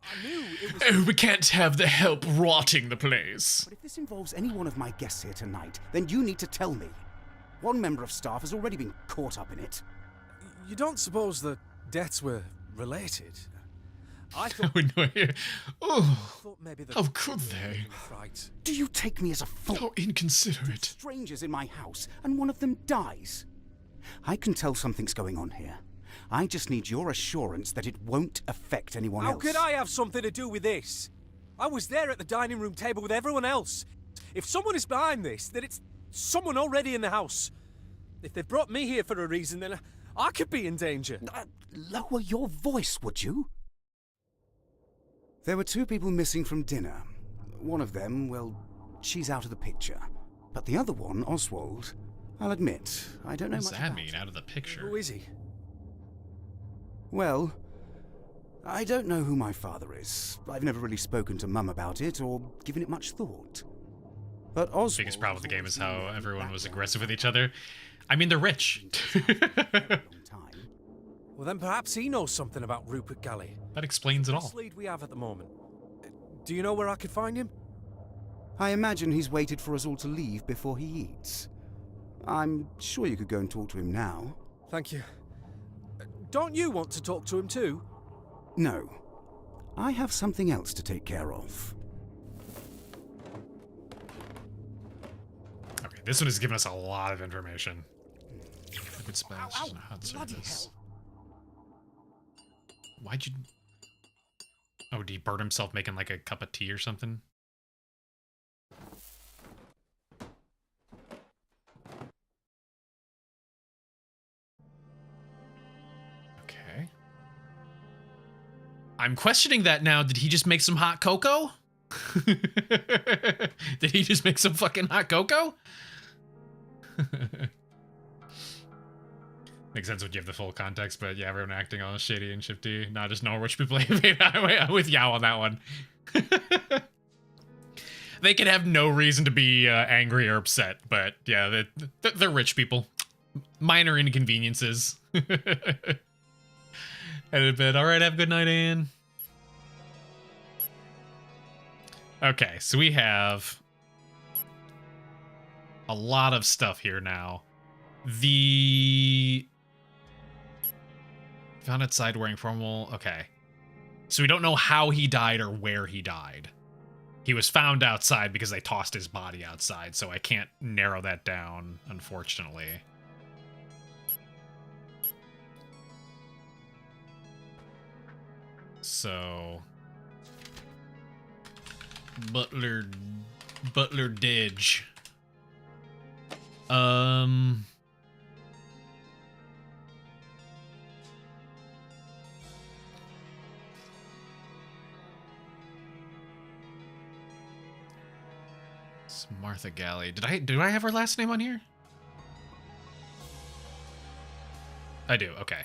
I knew it was... Oh, we can't have the help rotting the place. But if this involves any one of my guests here tonight, then you need to tell me. One member of staff has already been caught up in it. You don't suppose the deaths were related? I thought... thought maybe how could they? Right. Do you take me as a fool? How inconsiderate. Strangers in my house, and one of them dies. I can tell something's going on here. I just need your assurance that it won't affect anyone else. How could I have something to do with this? I was there at the dining room table with everyone else. If someone is behind this, then it's someone already in the house. If they brought me here for a reason, then I could be in danger. Lower your voice, would you? There were 2 people missing from dinner. One of them, well, she's out of the picture. But the other one, Oswald, I'll admit, I don't know much about. What does that mean, out of the picture? Who is he? Well, I don't know who my father is. I've never really spoken to Mum about it or given it much thought. But Oswald... The biggest problem with the game is how everyone was aggressive with each other. I mean, they're rich. Well, then perhaps he knows something about Rupert Galley. That explains it all. What's the lead we have at the moment? Do you know where I could find him? I imagine he's waited for us all to leave before he eats. I'm sure you could go and talk to him now. Thank you. Don't you want to talk to him too? No. I have something else to take care of. This one has given us a lot of information. Liquid splash and hot surface. Why'd you... Oh, did he burn himself making like a cup of tea or something? Okay. I'm questioning that now. Did he just make some hot cocoa? Did he just make some fucking hot cocoa? Makes sense when you have the full context, but yeah, everyone acting all shady and shifty. Not just know which people I'm with Yao on that one. They could have no reason to be angry or upset, but yeah, they're rich people. Minor inconveniences. Edit a bit. All right, have a good night, Anne. Okay, so we have a lot of stuff here now. Found outside wearing formal. Okay. So we don't know how he died or where he died. He was found outside because they tossed his body outside, so I can't narrow that down, unfortunately. So... Butler Didge. It's Martha Galley. Do I have her last name on here? I do, okay.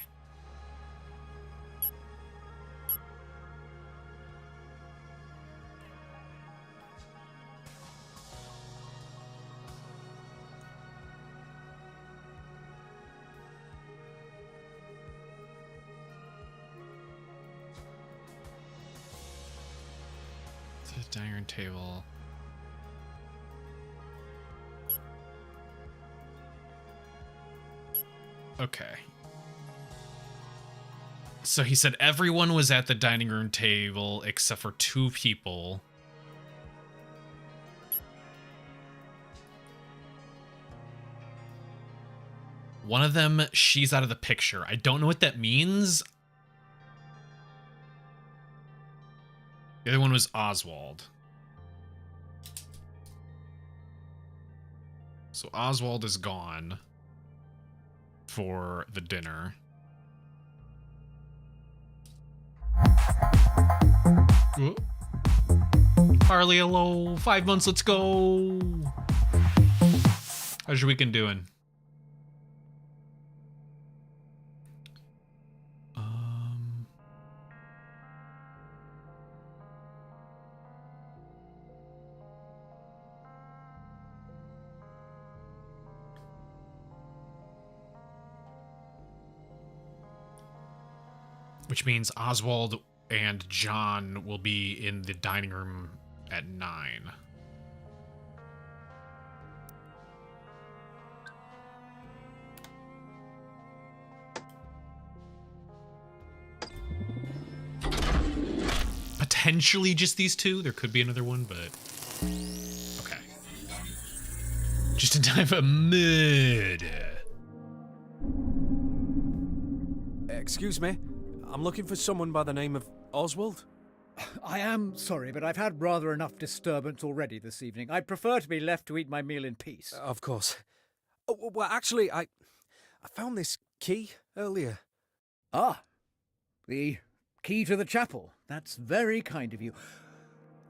Dining room table. Okay. So he said everyone was at the dining room table except for 2 people. One of them, she's out of the picture. I don't know what that means. The other one was Oswald. So Oswald is gone for the dinner. Ooh. Harley, hello. 5 months, let's go. How's your weekend doing? Which means Oswald and John will be in the dining room at 9. Potentially just these 2. There could be another one, but... Okay. Just in time for murder. Excuse me? I'm looking for someone by the name of Oswald. I am sorry, but I've had rather enough disturbance already this evening. I'd prefer to be left to eat my meal in peace. Of course. Oh, well, actually, I found this key earlier. Ah, the key to the chapel. That's very kind of you.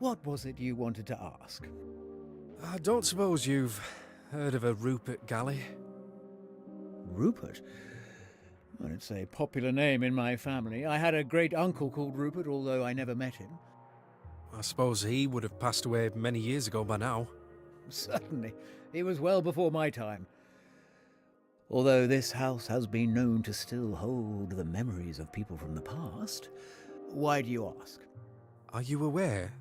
What was it you wanted to ask? I don't suppose you've heard of a Rupert Galley? Rupert? Well, it's a popular name in my family. I had a great-uncle called Rupert, although I never met him. I suppose he would have passed away many years ago by now. Certainly. He was well before my time. Although this house has been known to still hold the memories of people from the past. Why do you ask? Are you aware?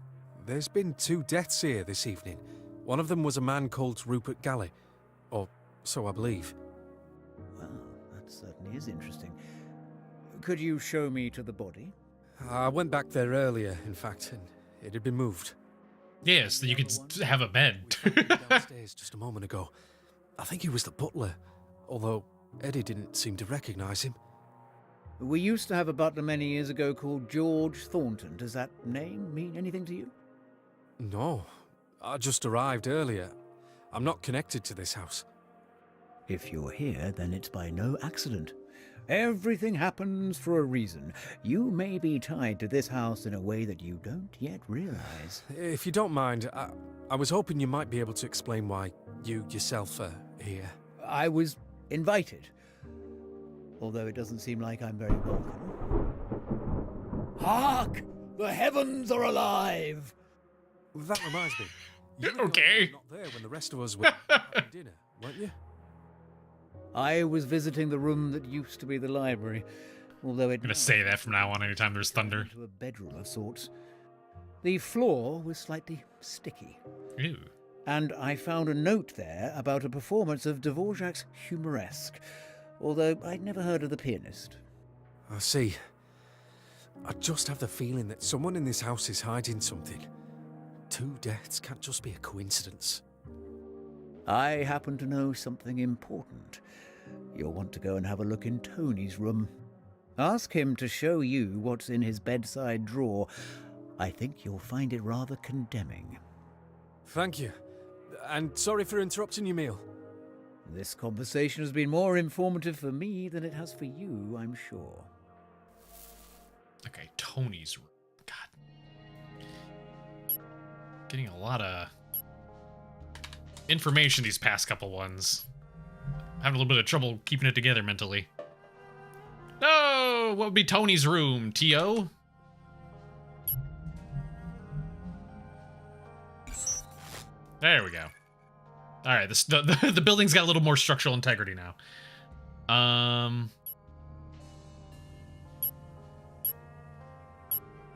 There's been 2 deaths here this evening. One of them was a man called Rupert Galley. Or so I believe. Well, that certainly is interesting. Could you show me to the body? I went back there earlier, in fact, and it had been moved. Yeah, so you could have a bed. Downstairs just a moment ago. I think he was the butler, although Eddie didn't seem to recognise him. We used to have a butler many years ago called George Thornton. Does that name mean anything to you? No, I just arrived earlier. I'm not connected to this house. If you're here, then it's by no accident. Everything happens for a reason. You may be tied to this house in a way that you don't yet realize. If you don't mind, I was hoping you might be able to explain why you yourself are here. I was invited, although it doesn't seem like I'm very welcome. Hark! The heavens are alive! That reminds me. You okay. were not there when the rest of us were having dinner, weren't you? I was visiting the room that used to be the library, although it... I'm gonna say that from now on anytime there's thunder. ...to a bedroom of sorts. The floor was slightly sticky. Ew. And I found a note there about a performance of Dvorak's Humoresque, although I'd never heard of the pianist. I see. I just have the feeling that someone in this house is hiding something. 2 deaths can't just be a coincidence. I happen to know something important. You'll want to go and have a look in Tony's room. Ask him to show you what's in his bedside drawer. I think you'll find it rather condemning. Thank you. And sorry for interrupting your meal. This conversation has been more informative for me than it has for you, I'm sure. Okay, Tony's room. God. Getting a lot of information these past couple ones. Having a little bit of trouble keeping it together mentally. No! What would be Tony's room? T.O.? There we go. Alright, the building's got a little more structural integrity now.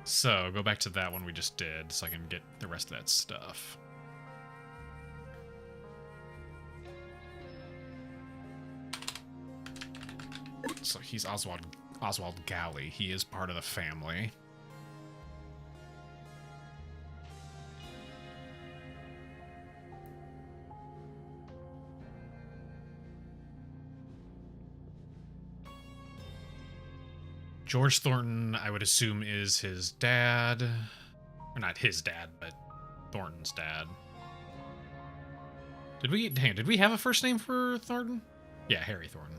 So, go back to that one we just did so I can get the rest of that stuff. So he's Oswald Galley. He is part of the family. George Thornton, I would assume, is his dad. Or not his dad, but Thornton's dad. Did we have a first name for Thornton? Yeah, Harry Thornton.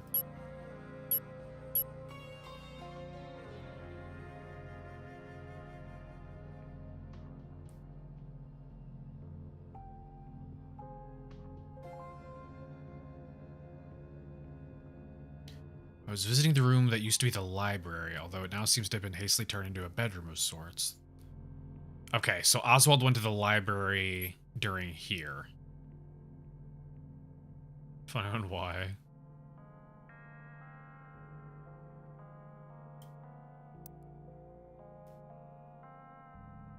I was visiting the room that used to be the library, although it now seems to have been hastily turned into a bedroom of sorts. Okay, so Oswald went to the library during here. Find out why.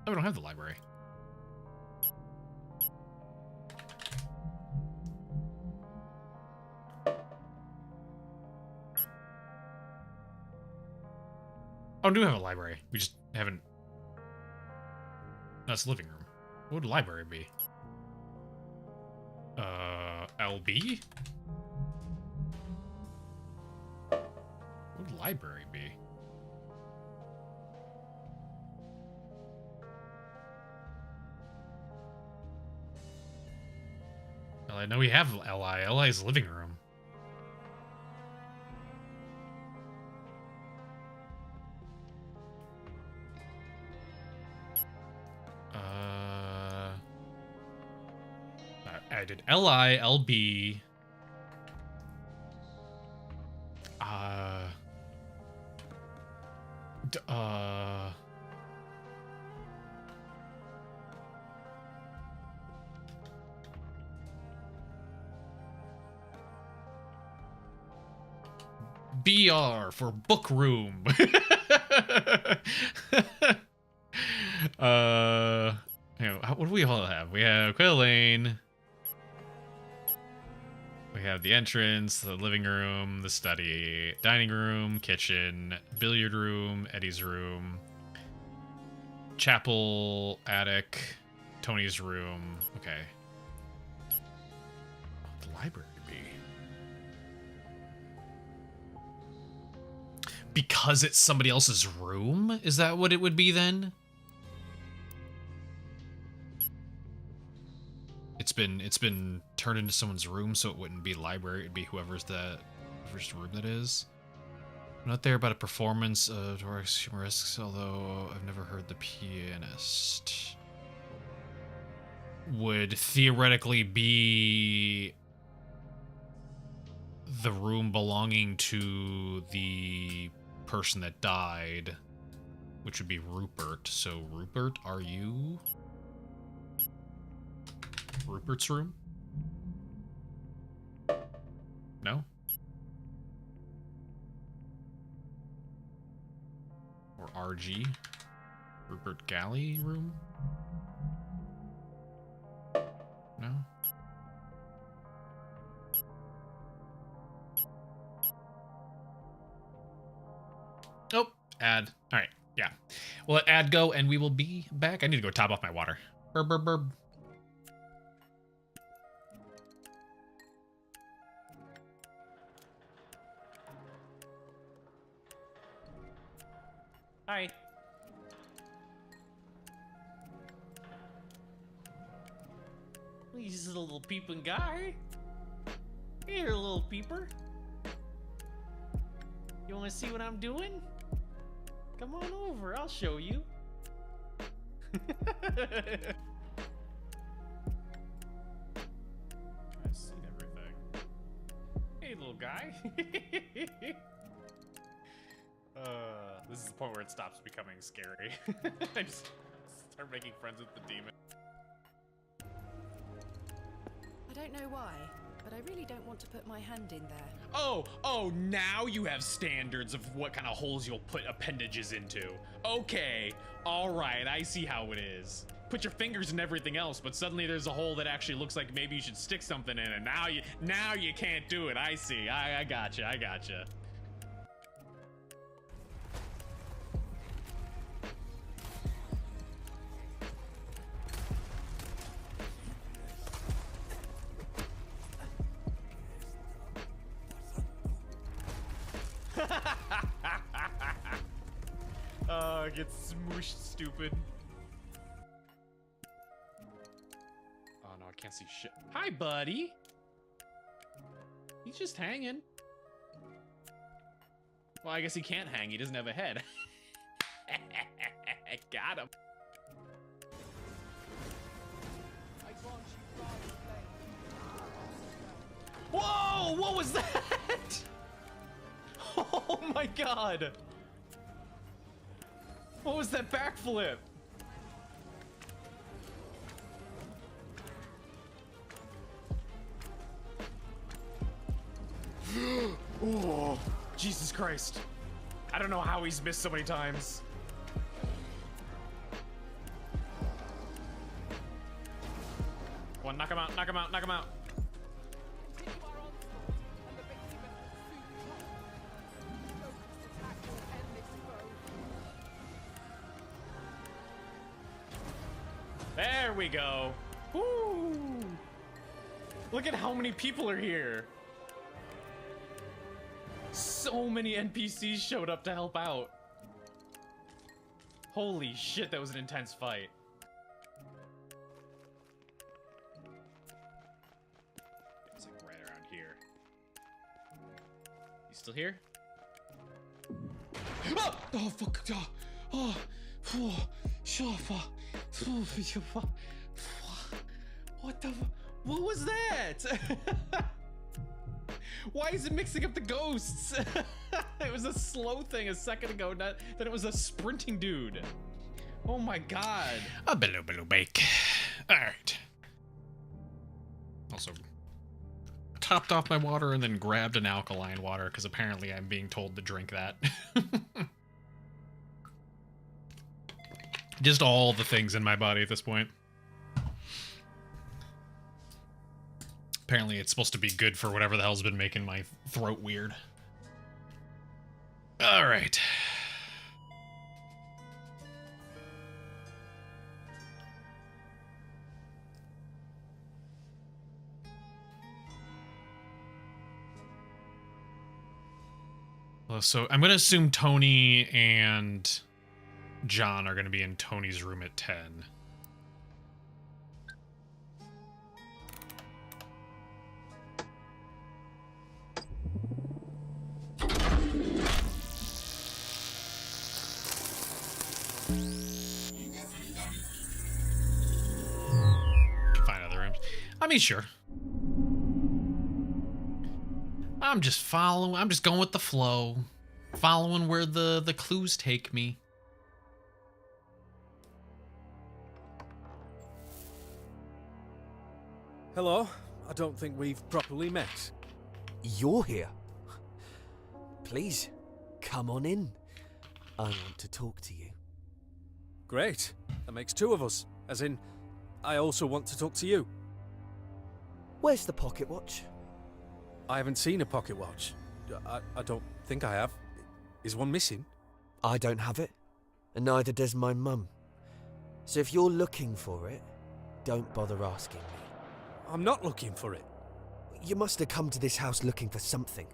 Oh, we don't have the library. Oh, we do have a library. We just haven't... That's the living room. What would a library be? LB? What would a library be? Well, I know we have LI. LI is living room. I did LI, LB. BR for book room. What do we all have? We have Quill Lane. We have the entrance, the living room, the study, dining room, kitchen, billiard room, Eddie's room, chapel, attic, Tony's room. Okay. The library would be. because it's somebody else's room? Is that what it would be then? It's been turned into someone's room, so it wouldn't be library. It'd be whoever's room that is. I'm not there about a performance of humorists, although I've never heard the pianist. Would theoretically be the room belonging to the person that died, which would be Rupert. So Rupert, are you Rupert's room? No? Or RG? Rupert Galley room? No? Oh, ad. All right, yeah. We'll let ad go, and we will be back. I need to go top off my water. Burb, burb, burb. Hi. He's just a little peeping guy. Hey, here, little peeper. You want to see what I'm doing? Come on over, I'll show you. I've seen everything. Hey, little guy. This is the point where it stops becoming scary. I just start making friends with the demon. I don't know why, but I really don't want to put my hand in there. Oh, now you have standards of what kind of holes you'll put appendages into. Okay, all right, I see how it is. Put your fingers in everything else, but suddenly there's a hole that actually looks like maybe you should stick something in, and now you can't do it. I see. I gotcha. Get smooshed, stupid. Oh no, I can't see shit. Hi, buddy. He's just hanging. Well, I guess he can't hang. He doesn't have a head. Got him. Whoa! What was that? Oh my god! What was that backflip? Oh, Jesus Christ. I don't know how he's missed so many times. Come on, knock him out, knock him out, knock him out. There we go. Woo! Look at how many people are here. So many NPCs showed up to help out. Holy shit, that was an intense fight. It's like right around here. You still here? Oh, oh fuck. Oh, what the? What was that? Why is it mixing up the ghosts? It was a slow thing a second ago, then it was a sprinting dude. Oh my god. A below bake. Alright. Also, topped off my water and then grabbed an alkaline water, because apparently I'm being told to drink that. Just all the things in my body at this point. Apparently it's supposed to be good for whatever the hell's been making my throat weird. Alright. Well, so I'm gonna assume Tony and John are gonna be in Tony's room at 10. Can find other rooms. I mean, sure. I'm just going with the flow. Following where the clues take me. Hello. I don't think we've properly met. You're here. Please, come on in. I want to talk to you. Great. That makes two of us. As in, I also want to talk to you. Where's the pocket watch? I haven't seen a pocket watch. I don't think I have. Is one missing? I don't have it, and neither does my mum. So if you're looking for it, don't bother asking me. I'm not looking for it. You must have come to this house looking for something.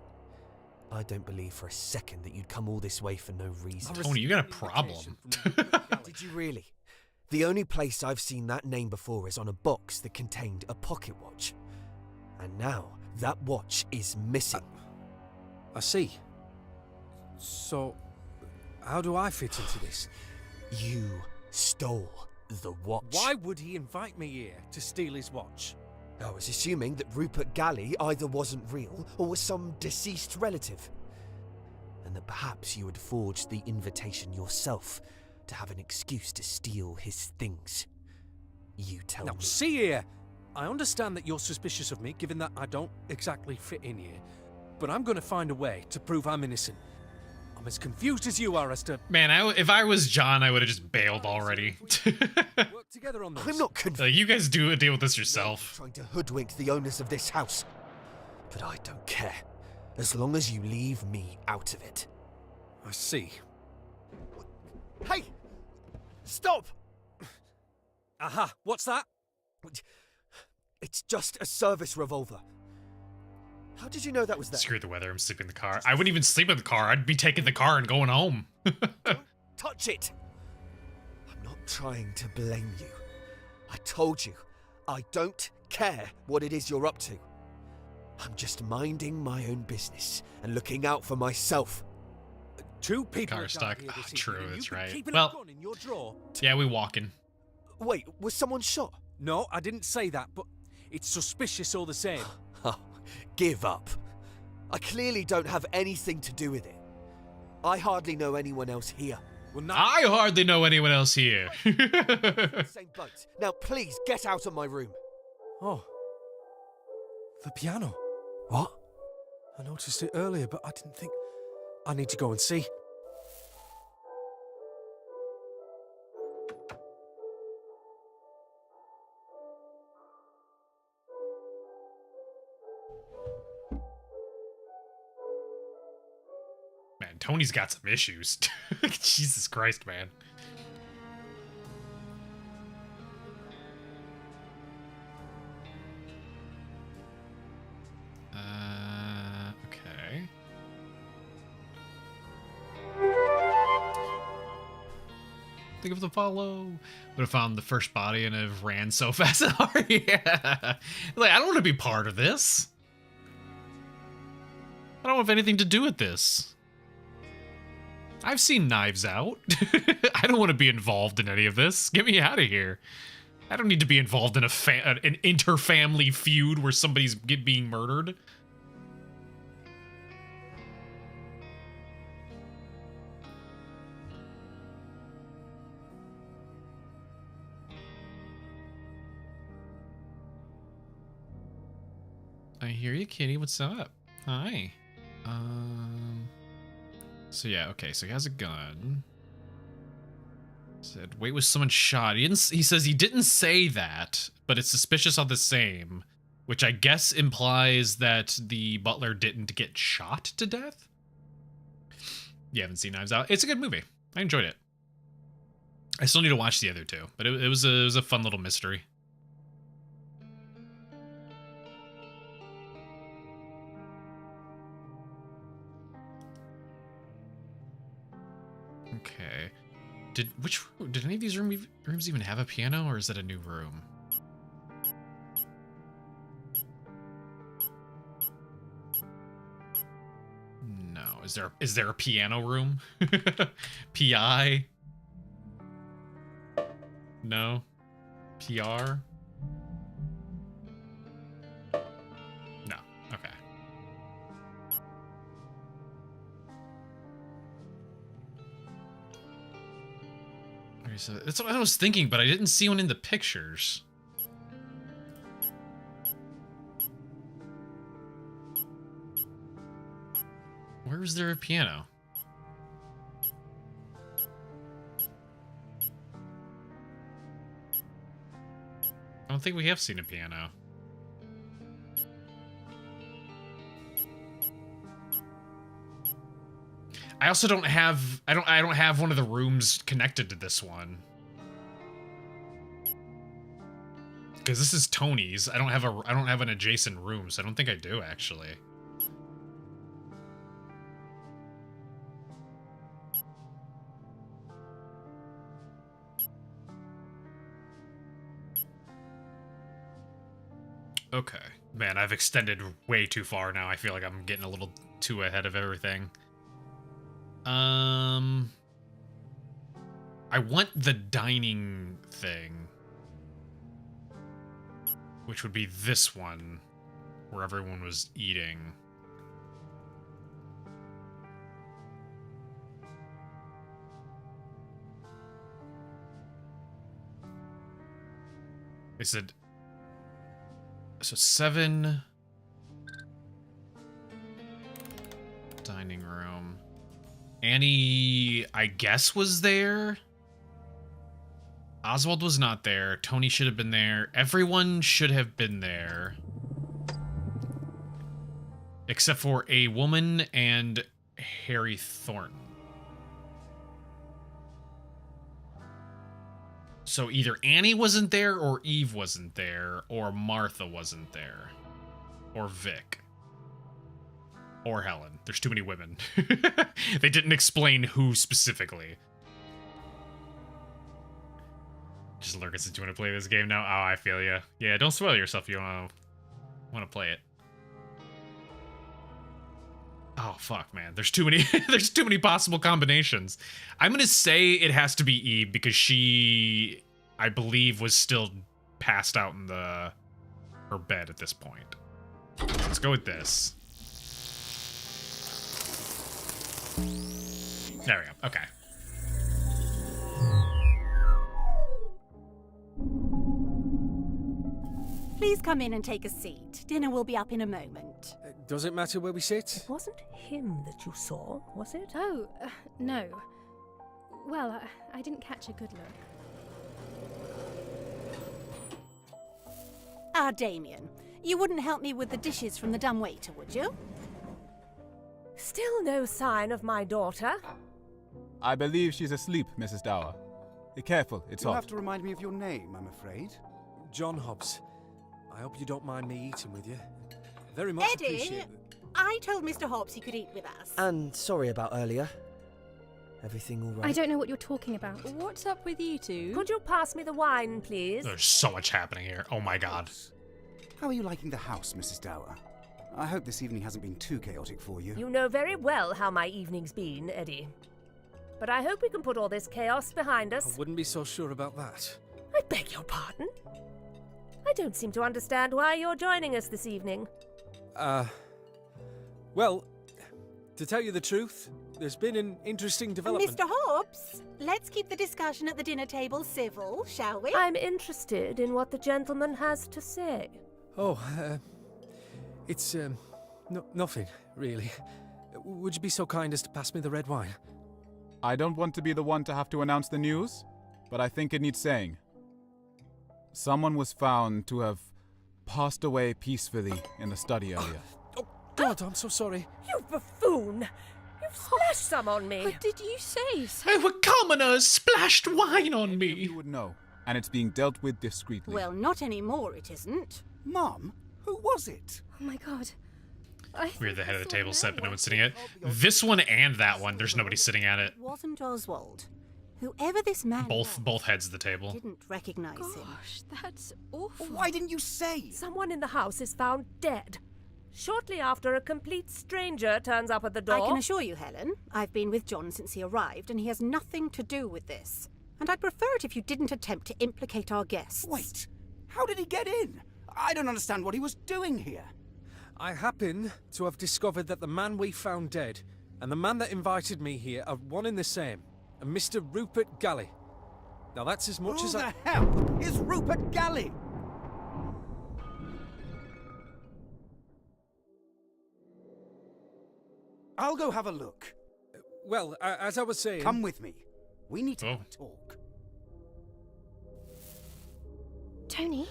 I don't believe for a second that you'd come all this way for no reason. Tony, you got a problem. Did you really? The only place I've seen that name before is on a box that contained a pocket watch. And now, that watch is missing. I see. So, how do I fit into this? You stole the watch. Why would he invite me here to steal his watch? I was assuming that Rupert Galley either wasn't real or was some deceased relative. And that perhaps you had forged the invitation yourself to have an excuse to steal his things. You tell me. Now, see here. I understand that you're suspicious of me, given that I don't exactly fit in here. But I'm going to find a way to prove I'm innocent. I'm as confused as you are as to... Man, if I was John, I would have just bailed already. Work together on this. I'm not confused. You guys deal with this yourself. Trying to hoodwink the owners of this house. But I don't care. As long as you leave me out of it. I see. Hey! Stop! Aha, what's that? It's just a service revolver. How did you know that was there? Screw the weather, I'm sleeping in the car. I wouldn't even sleep in the car. I'd be taking the car and going home. Don't touch it! I'm not trying to blame you. I told you, I don't care what it is you're up to. I'm just minding my own business and looking out for myself. Two people car stuck. here this True, evening, and that's you've been right. keeping a Well, gun in your drawer. yeah, we walking. Wait, was someone shot? No, I didn't say that, but it's suspicious all the same. Oh, give up. I clearly don't have anything to do with it. I hardly know anyone else here. Well, I hardly know anyone else here. Same boat. Now please get out of my room. Oh. The piano. What? I noticed it earlier, but I didn't think... I need to go and see. Man, Tony's got some issues. Jesus Christ, man. Okay. Think of the follow. Would have found the first body and have ran so fast. Yeah. Like, I don't want to be part of this. I don't have anything to do with this. I've seen Knives Out. I don't want to be involved in any of this. Get me out of here. I don't need to be involved in an inter-family feud where somebody's being murdered. I hear you, Kitty. What's up? Hi. So yeah, okay, so he has a gun. Said, wait, was someone shot? He says he didn't say that, but it's suspicious all the same, which I guess implies that the butler didn't get shot to death. You haven't seen Knives Out. It's a good movie. I enjoyed it. I still need to watch the other two, but it was a fun little mystery. Okay. Did any of these rooms even have a piano, or is it a new room? No. Is there a piano room? PI? No. PR? No. Okay. Okay, so that's what I was thinking, but I didn't see one in the pictures. Where is there a piano? I don't think we have seen a piano. I also don't have I don't have one of the rooms connected to this one. Because this is Tony's. I don't have an adjacent room, so I don't think I do actually. Okay. Man, I've extended way too far now. I feel like I'm getting a little too ahead of everything. I want the dining thing. Which would be this one, where everyone was eating. They said... So 7... Dining room. Annie, I guess, was there? Oswald was not there. Tony should have been there. Everyone should have been there. Except for a woman and Harry Thornton. So either Annie wasn't there, or Eve wasn't there, or Martha wasn't there. Or Vic. Or Helen. There's too many women. They didn't explain who specifically. Just Lurkus, did you want to play this game now? Oh, I feel ya. Yeah, don't spoil yourself if you want to play it. Oh, fuck, man. There's too many there's too many possible combinations. I'm going to say it has to be Eve because she, I believe, was still passed out in her bed at this point. Let's go with this. There we go. Okay. Please come in and take a seat. Dinner will be up in a moment. Does it matter where we sit? It wasn't him that you saw, was it? Oh, no. Well, I didn't catch a good look. Ah, Damien, you wouldn't help me with the dishes from the dumbwaiter, would you? Still no sign of my daughter. I believe she's asleep, Mrs. Dower. Be careful, it's You'll hot. have to remind me of your name, I'm afraid. John Hobbs. I hope you don't mind me eating with you. Very much Eddie, appreciate it. I told Mr. Hobbs he could eat with us. And sorry about earlier. Everything all right? I don't know what you're talking about. What's up with you two? Could you pass me the wine, please? There's so much happening here. Oh my god. How are you liking the house, Mrs. Dower? I hope this evening hasn't been too chaotic for you. You know very well how my evening's been, Eddie. But I hope we can put all this chaos behind us. I wouldn't be so sure about that. I beg your pardon? I don't seem to understand why you're joining us this evening. Well, to tell you the truth, there's been an interesting development. Mr. Hobbs, let's keep the discussion at the dinner table civil, shall we? I'm interested in what the gentleman has to say. Oh, it's, nothing, really. Would you be so kind as to pass me the red wine? I don't want to be the one to have to announce the news, but I think it needs saying. Someone was found to have passed away peacefully in the study earlier. Oh, God, I'm so sorry. You buffoon! You've splashed some on me! What did you say? A commoner splashed wine on me! You would know, and it's being dealt with discreetly. Well, not anymore, it isn't. Mum, who was it? Oh my god. We're the head of the table set, but no one's sitting at it. This one and that one, there's nobody sitting at it. It wasn't Oswald. Whoever this man Both heads of the table. didn't recognize him. Gosh, that's awful. Why didn't you say? Someone in the house is found dead. Shortly after, a complete stranger turns up at the door. I can assure you, Helen, I've been with John since he arrived, and he has nothing to do with this. And I'd prefer it if you didn't attempt to implicate our guests. Wait, how did he get in? I don't understand what he was doing here. I happen to have discovered that the man we found dead and the man that invited me here are one and the same. A Mr. Rupert Galley. Now that's as much as Who the hell is Rupert Galley? I'll go have a look. Well, as I was saying... Come with me. We need to have a talk. Tony?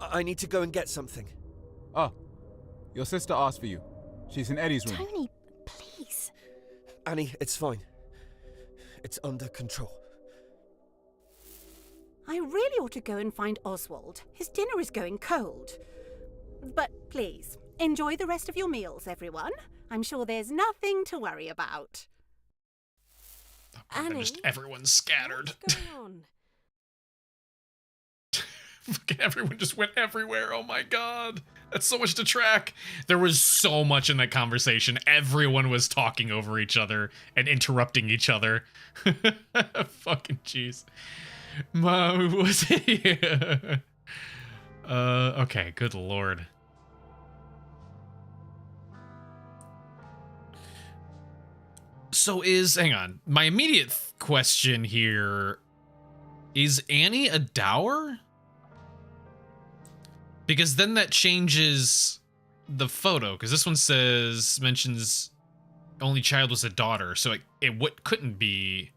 I need to go and get something. Oh, your sister asked for you. She's in Eddie's room. Tony, please. Annie, it's fine. It's under control. I really ought to go and find Oswald. His dinner is going cold. But please, enjoy the rest of your meals, everyone. I'm sure there's nothing to worry about. And just everyone's scattered. What's going on? Everyone just went everywhere. Oh my god. That's so much to track. There was so much in that conversation. Everyone was talking over each other and interrupting each other. Fucking jeez. Mom, was it? Okay, good lord. So hang on. My immediate question here, is Annie a dower? Because then that changes the photo, because this one mentions only child was a daughter, so it couldn't be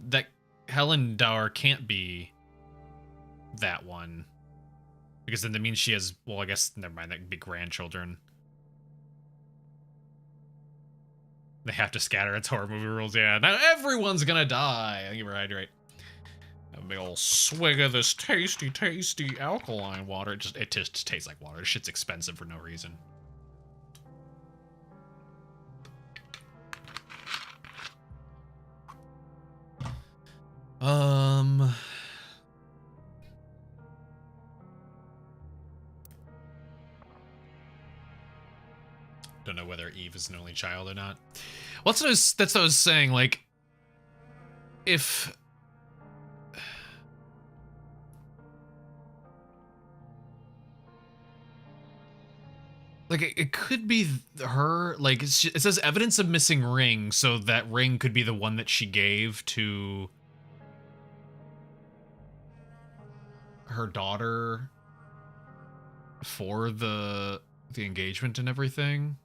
that. Helen Dower can't be that one, because then that means she has, well, I guess never mind, that could be grandchildren. They have to scatter. It's horror movie rules. Yeah, now everyone's gonna die. I think you're right. A big old swig of this tasty, tasty alkaline water. It just tastes like water. This shit's expensive for no reason. Don't know whether Eve is an only child or not. Well, that's what I was saying. Like, if like it could be her. Like it says evidence of missing ring, so that ring could be the one that she gave to her daughter for the engagement and everything.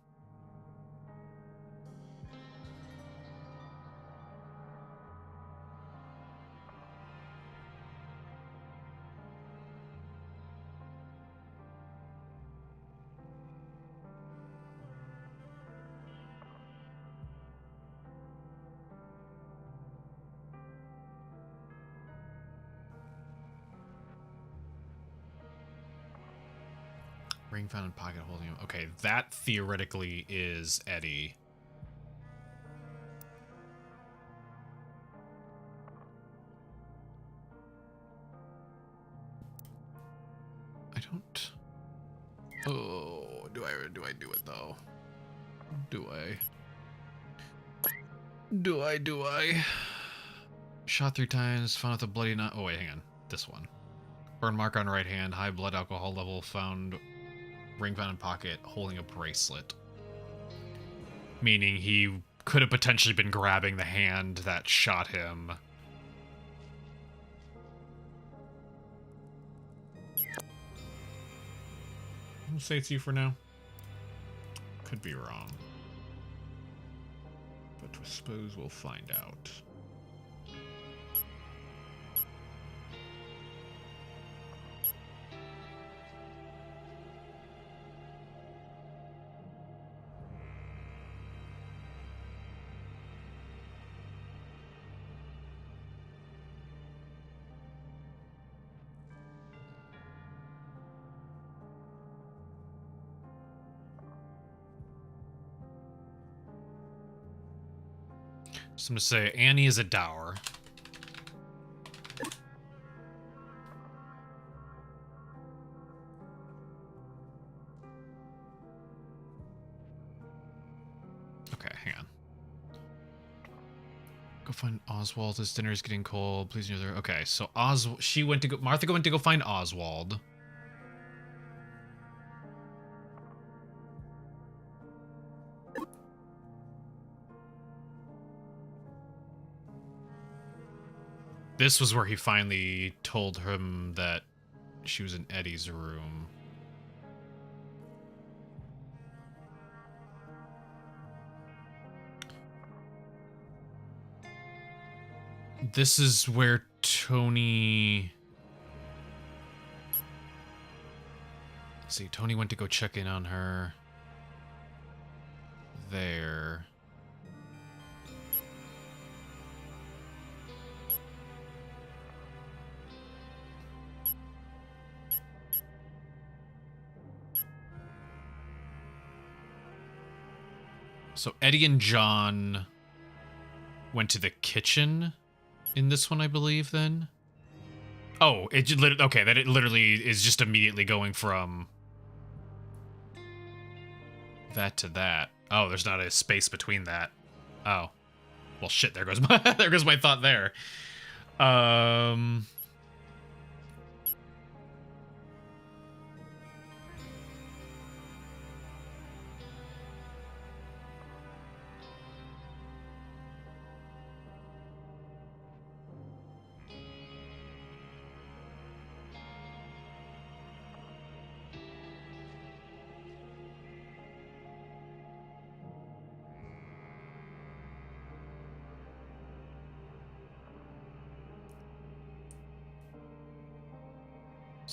Ring found in pocket holding him. Okay, that theoretically is Eddie. I don't. Oh, do I do it though? Do I? Shot 3 times, found with a bloody knot. Oh wait, hang on. This one. Burn mark on right hand, high blood alcohol level found. Ring found in pocket, holding a bracelet. Meaning he could have potentially been grabbing the hand that shot him. I'll say it's you for now. Could be wrong. But I suppose we'll find out. So I'm gonna say Annie is a dour. Okay, hang on. Go find Oswald. This dinner is getting cold. Please near there. Okay, so Martha went to go find Oswald. This was where he finally told him that she was in Eddie's room. This is where Tony... Let's see, Tony went to go check in on her. There. So Eddie and John went to the kitchen in this one, I believe, then? Oh, okay, that it literally is just immediately going from that to that. Oh, there's not a space between that. Oh. Well, shit, there goes my, there goes my thought there.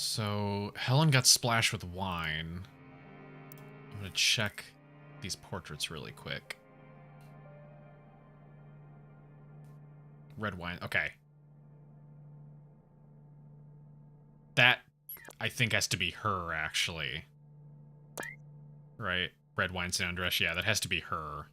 So, Helen got splashed with wine. I'm gonna check these portraits really quick. Red wine, okay. That, I think, has to be her, actually. Right? Red wine sit-down dress, yeah, that has to be her.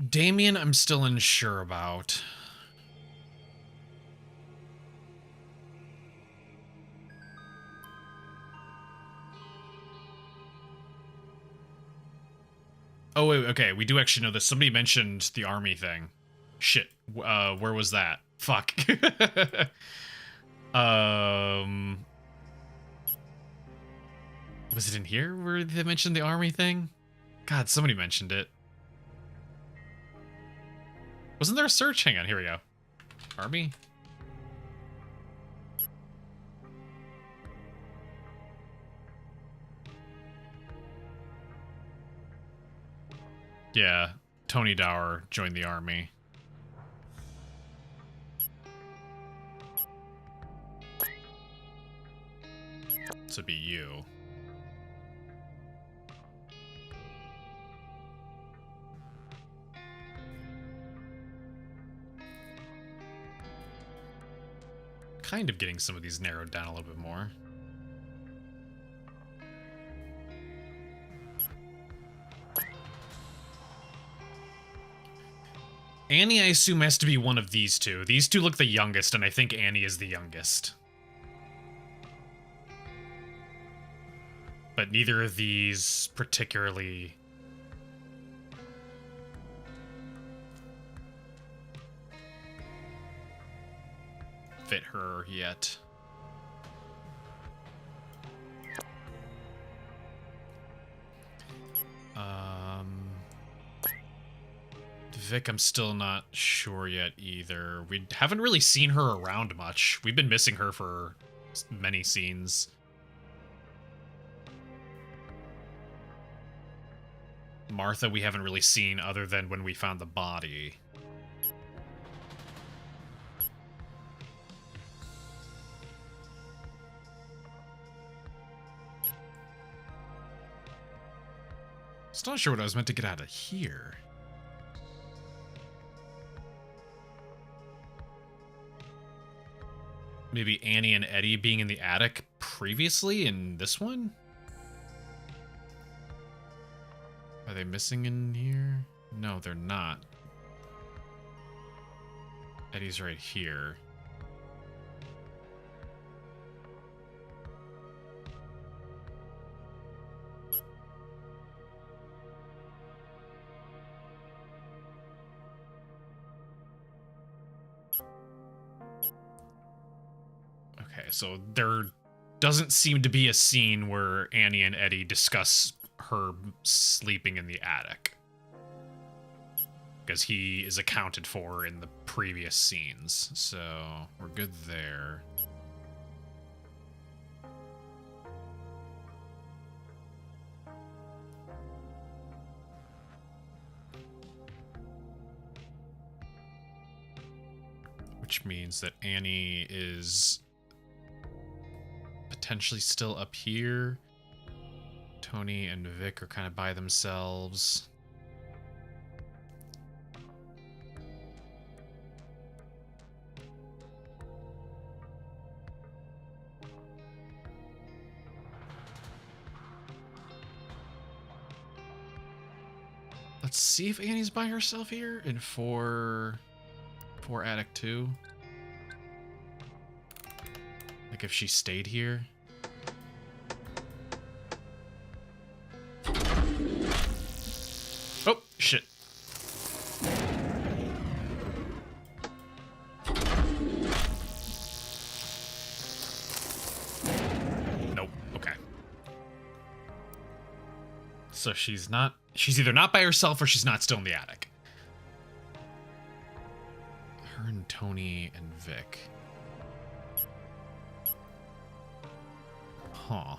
Damien, I'm still unsure about. Oh, wait, okay, we do actually know this. Somebody mentioned the army thing. Shit, where was that? Fuck. Was it in here where they mentioned the army thing? God, somebody mentioned it. Wasn't there a search? Hang on, here we go. Army? Yeah, Tony Dower joined the army. This would be you. Kind of getting some of these narrowed down a little bit more. Annie, I assume, has to be one of these two. These two look the youngest, and I think Annie is the youngest. But neither of these particularly... fit her yet. Vic, I'm still not sure yet either. We haven't really seen her around much. We've been missing her for many scenes. Martha, we haven't really seen other than when we found the body. Still not sure what I was meant to get out of here. maybe Annie and Eddie being in the attic previously in this one? Are they missing in here? No, they're not. Eddie's right here. Okay, so there doesn't seem to be a scene where Annie and Eddie discuss her sleeping in the attic. Because he is accounted for in the previous scenes, so we're good there. Which means that Annie is potentially still up here. Tony and Vic are kind of by themselves. Let's see if Annie's by herself here in 4 Attic 2. Like if she stayed here. Oh, shit. Nope, okay. So she's either not by herself or she's not still in the attic. Her and Tony and Vic. Huh.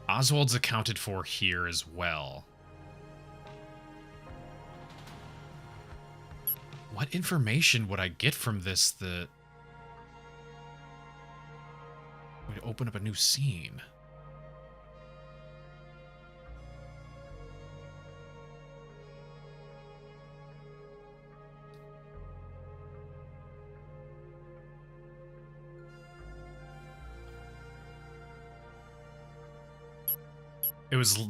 Oswald's accounted for here as well. What information would I get from this that would open up a new scene?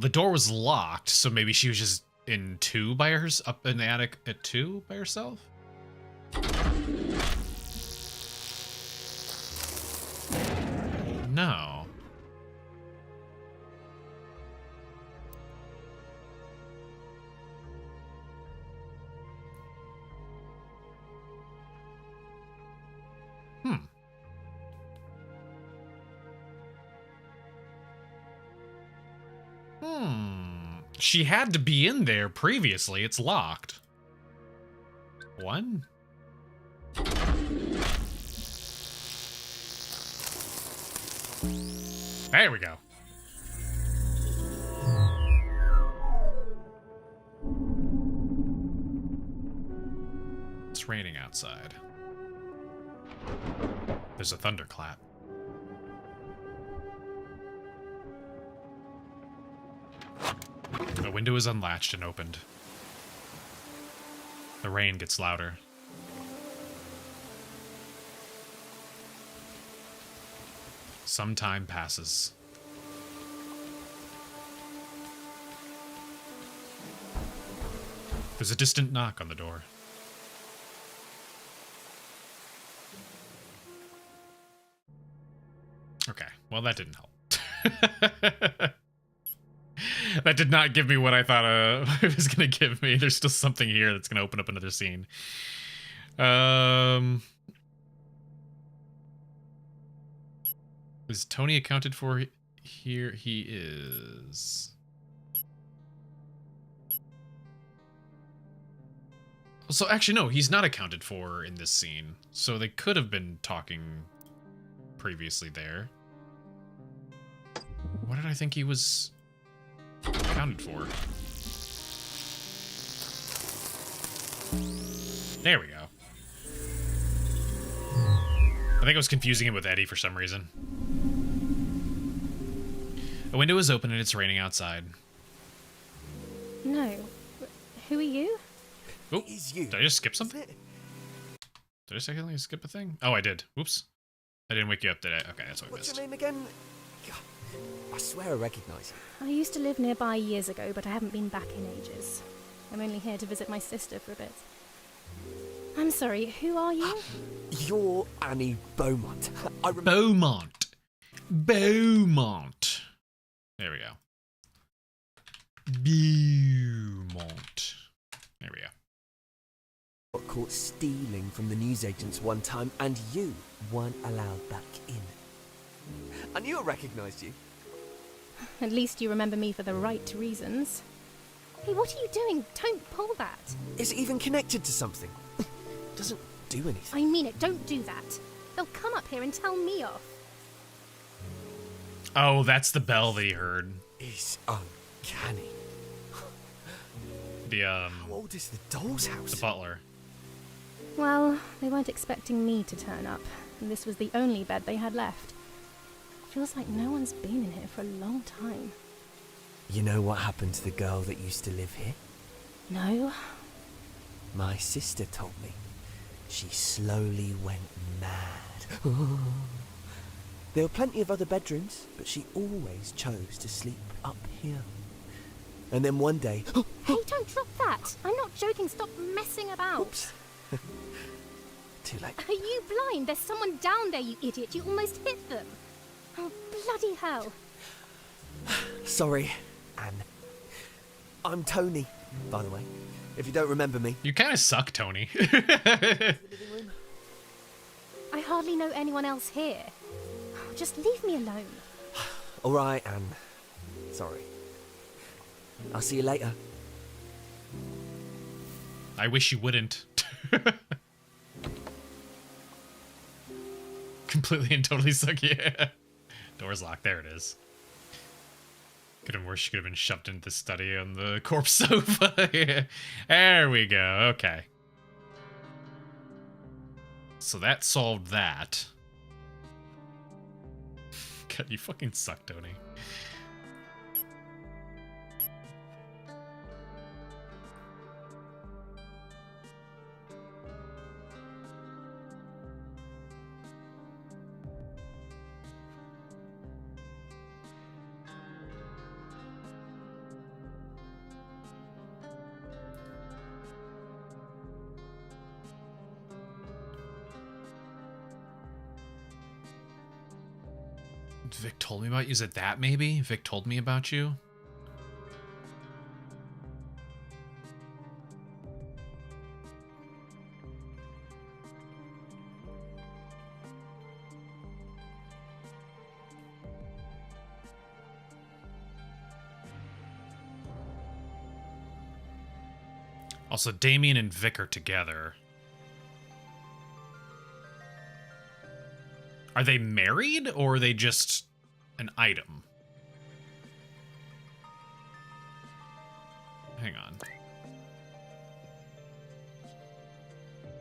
The door was locked, so maybe she was just in 2 by herself, up in the attic at 2 by herself? No. She had to be in there previously. It's locked. 1? There we go. It's raining outside. There's a thunderclap. The window is unlatched and opened. The rain gets louder. Some time passes. There's a distant knock on the door. Okay, well that didn't help. That did not give me what I thought it was going to give me. There's still something here that's going to open up another scene. Is Tony accounted for here? He is. So actually, no, he's not accounted for in this scene. So they could have been talking previously there. What did I think he was accounted for? There we go. I think I was confusing him with Eddie for some reason. A window is open and it's raining outside. No. Who are you? Oh, did I just skip something? Did I just accidentally skip a thing? Oh, I did. Whoops. I didn't wake you up today. Okay, that's what I What's missed. your name again? God, I swear I recognise you. I used to live nearby years ago, but I haven't been back in ages. I'm only here to visit my sister for a bit. I'm sorry, who are you? You're Annie Beaumont. I remember. Beaumont. Beaumont. There we go. Beaumont. There we go. Got caught stealing from the newsagents one time, and you weren't allowed back in. I knew I recognised you. At least you remember me for the right reasons. Hey, what are you doing? Don't pull that. Is it even connected to something? Doesn't do anything. I mean it, don't do that. They'll come up here and tell me off. Oh, that's the bell that he heard. It's uncanny. The, How old is the doll's house? The butler. Well, they weren't expecting me to turn up, and this was the only bed they had left. Feels like no one's been in here for a long time. You know what happened to the girl that used to live here? No? My sister told me. She slowly went mad. There were plenty of other bedrooms, but she always chose to sleep up here. And then one day... Hey, don't drop that! I'm not joking, stop messing about! Oops. Too late. Are you blind? There's someone down there, you idiot! You almost hit them! Oh, bloody hell! Sorry, Anne. I'm Tony, by the way, if you don't remember me. You kind of suck, Tony. I hardly know anyone else here. Just leave me alone. All right, Anne. Sorry. I'll see you later. I wish you wouldn't. Completely and totally suck, yeah. Door's locked, there it is. Could have been worse, she could have been shoved into the study on the corpse sofa. Yeah. There we go, okay. So that solved that. God, you fucking suck, Tony. Vic told me about you? Is it that maybe? Vic told me about you? Also, Damien and Vic are together. Are they married, or are they just an item? Hang on.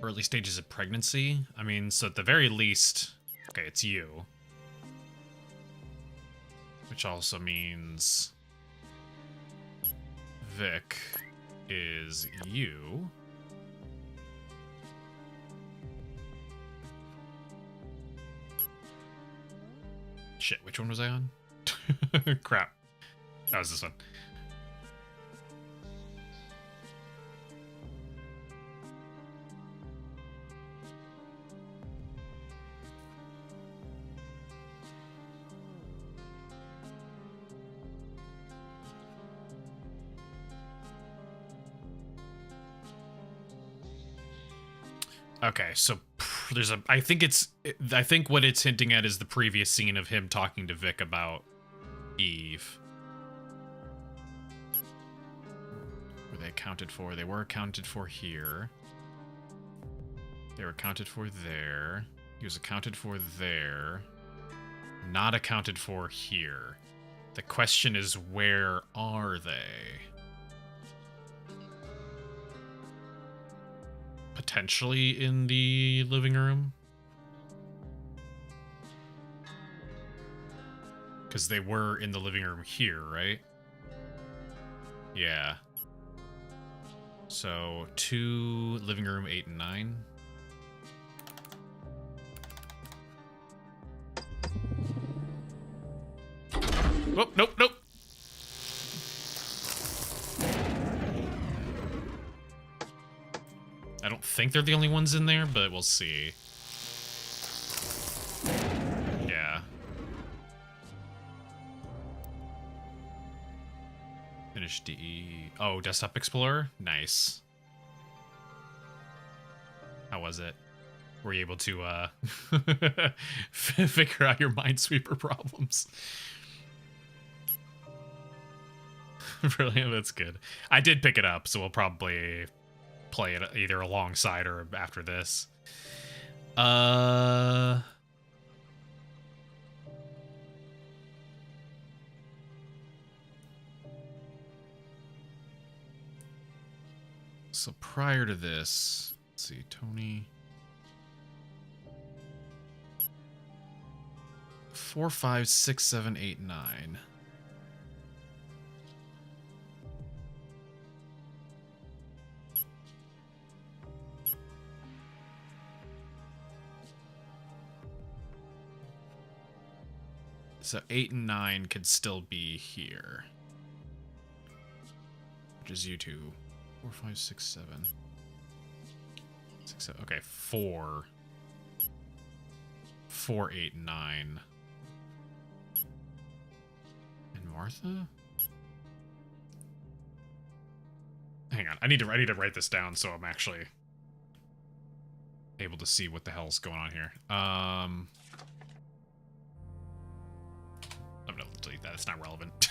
Early stages of pregnancy? I mean, so at the very least... Okay, it's you. Which also means... Vic is you. Shit, which one was I on? Crap. That was this one. Okay, so there's a... I think what it's hinting at is the previous scene of him talking to Vic about Eve. Were they accounted for? They were accounted for here. They were accounted for there. He was accounted for there. Not accounted for here. The question is, where are they? Potentially in the living room? Because they were in the living room here, right? Yeah. So, 2, living room 8 and 9. Oh, nope, nope. I don't think they're the only ones in there, but we'll see. Yeah. Finish DE. Oh, Desktop Explorer? Nice. How was it? Were you able to figure out your Minesweeper problems? Brilliant, that's good. I did pick it up, so we'll probably play it either alongside or after this. So prior to this, let's see, Tony. 4, 5, 6, 7, 8, 9. So 8 and 9 could still be here. Which is you two. 4, 5, 6, 7. 6, 7. Okay, 4. 4, 8, 9. And Martha? Hang on, I need to write this down so I'm actually able to see what the hell's going on here. I'm gonna delete that, it's not relevant.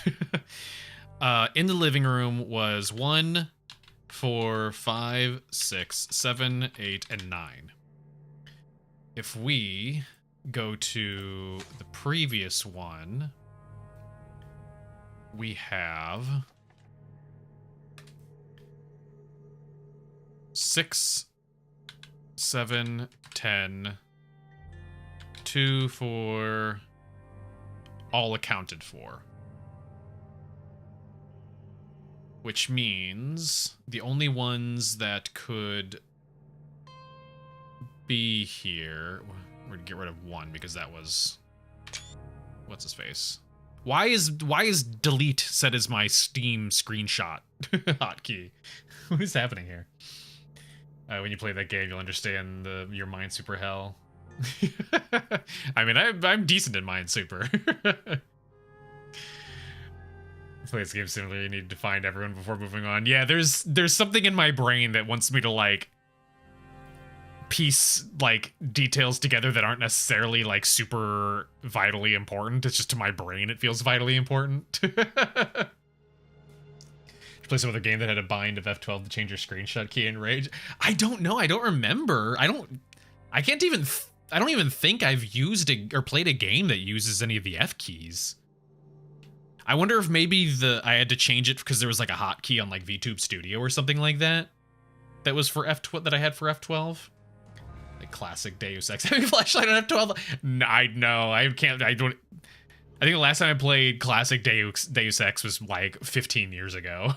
In the living room was 1, 4, 5, 6, 7, 8, and 9. If we go to the previous one, we have 6, 7, 10, 2, 4, all accounted for. Which means the only ones that could be here, we're gonna get rid of 1 because that was, what's his face? Why is delete set as my Steam screenshot hotkey? What is happening here? When you play that game, you'll understand your Minesweeper hell. I mean, I'm decent in Minesweeper. Play this game similarly, you need to find everyone before moving on. Yeah, there's something in my brain that wants me to like piece like details together that aren't necessarily like super vitally important. It's just to my brain it feels vitally important. Play some other game that had a bind of F12 to change your screenshot key in Rage. I don't know. I don't remember. I don't even think I've used or played a game that uses any of the F keys. I wonder if maybe I had to change it because there was like a hotkey on like VTube Studio or something like that. That was for that I had for F12. Like classic Deus Ex Heavy Flashlight on F12. I can't. I don't. I think the last time I played classic Deus Ex was like 15 years ago.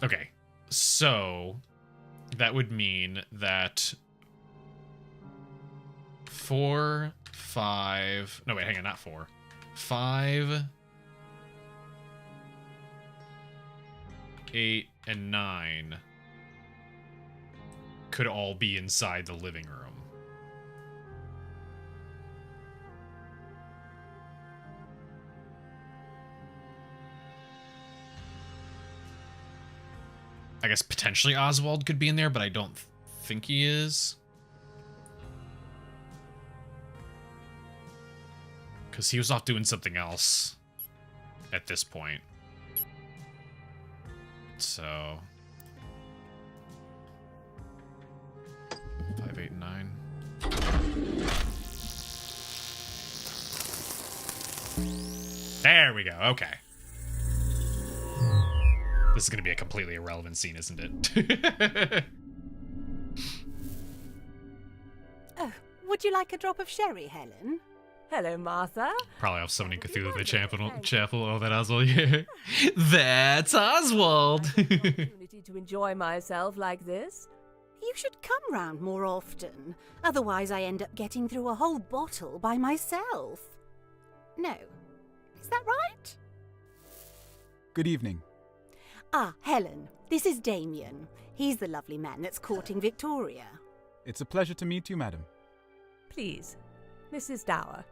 Okay, so that would mean that 4, 5. No, wait, hang on, not 4. 5, 8, and 9 could all be inside the living room. I guess potentially Oswald could be in there, but I don't think he is. Because he was off doing something else at this point. So 5, 8, 9. There we go. Okay. This is going to be a completely irrelevant scene, isn't it? Oh, would you like a drop of sherry, Helen? Hello, Martha. Probably off summoning Cthulhu the chapel. Oh, that Oswald. Yeah. That's Oswald. Opportunity to enjoy myself like this. You should come round more often. Otherwise I end up getting through a whole bottle by myself. No. Is that right? Good evening. Ah, Helen. This is Damien. He's the lovely man that's courting Victoria. It's a pleasure to meet you, madam. Please, Mrs. Dower.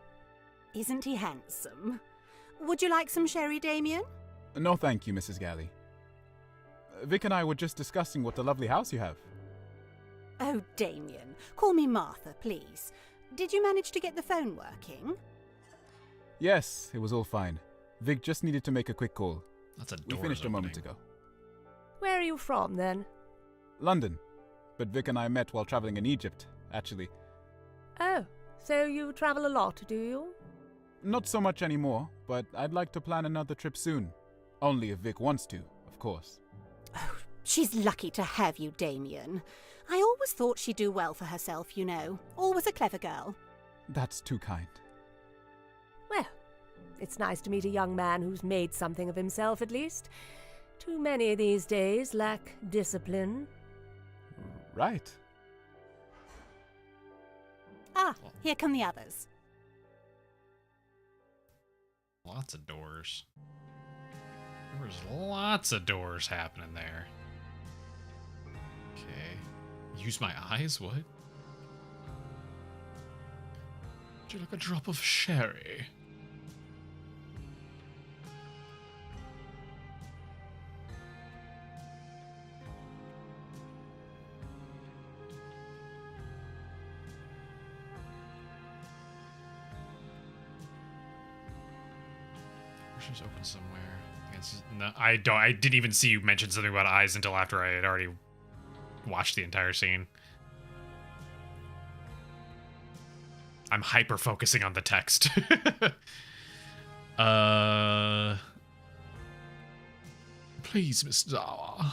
Isn't he handsome? Would you like some sherry, Damien? No, thank you, Mrs. Galley. Vic and I were just discussing what a lovely house you have. Oh, Damien. Call me Martha, please. Did you manage to get the phone working? Yes, it was all fine. Vic just needed to make a quick call. That's a We door finished a moment opening. ago. Where are you from, then? London. But Vic and I met while traveling in Egypt, actually. Oh, so you travel a lot, do you? Not so much anymore, but I'd like to plan another trip soon. Only if Vic wants to, of course. She's lucky to have you, Damien. I always thought she'd do well for herself, you know. Always a clever girl. That's too kind. Well, it's nice to meet a young man who's made something of himself, at least. Too many these days lack discipline. Right. Ah, here come the others. Lots of doors. There was lots of doors happening there. Okay. Use my eyes? What? Would you like a drop of sherry? She's open somewhere. No, I don't. I didn't even see you mention something about eyes until after I had already watched the entire scene. I'm hyper focusing on the text. Please, Miss Dower.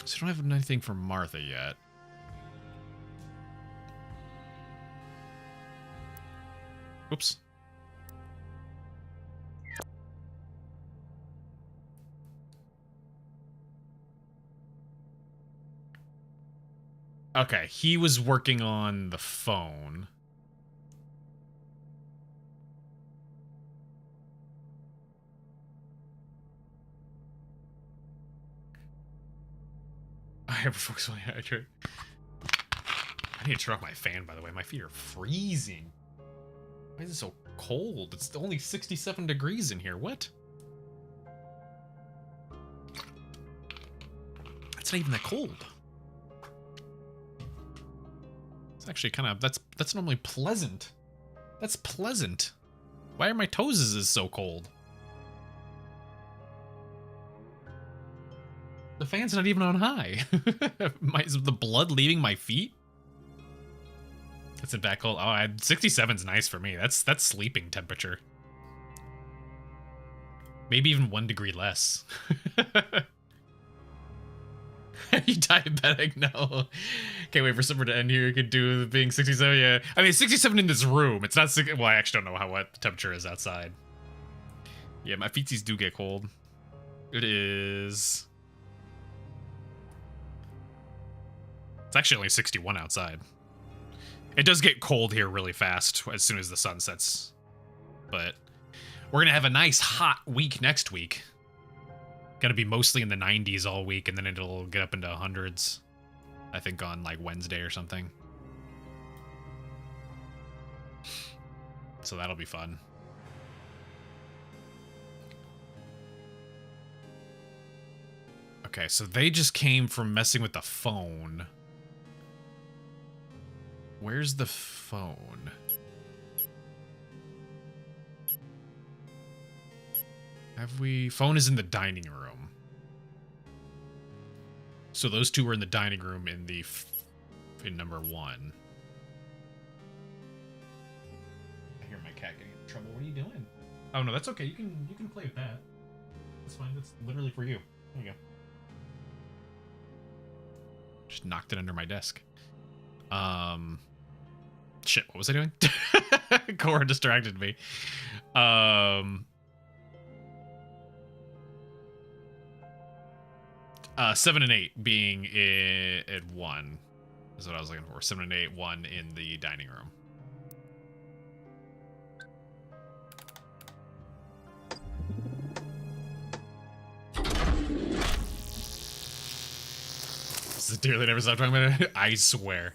So I don't have anything for Martha yet. Oops. Okay, he was working on the phone. I have focus on the hydrate. I need to turn off my fan, by the way. My feet are freezing. Why is it so cold? It's only 67 degrees in here. What? It's not even that cold. It's actually kind of, that's normally pleasant. That's pleasant. Why are my toes so cold? The fan's not even on high. Is the blood leaving my feet? It's in back cold. Oh, 67's nice for me. That's sleeping temperature. Maybe even 1 degree less. You diabetic? No. Can't wait for summer to end here. You could do being 67. Yeah. I mean, 67 in this room. It's not. Well, I actually don't know what the temperature is outside. Yeah, my feetsies do get cold. It is. It's actually only 61 outside. It does get cold here really fast as soon as the sun sets. But we're going to have a nice hot week next week. Gonna be mostly in the 90s all week, and then it'll get up into hundreds, I think, on like Wednesday or something. So that'll be fun. Okay, so they just came from messing with the phone. Where's the phone? Have we... Phone is in the dining room. So those two were in the dining room in the... in number 1. I hear my cat getting in trouble. What are you doing? Oh, no, that's okay. You can play with that. That's fine. That's literally for you. There you go. Just knocked it under my desk. Shit, what was I doing? Cora distracted me. 7 and 8 being at 1 is what I was looking for. 7 and 8, 1 in the dining room. Sincerely never stop talking about it. I swear.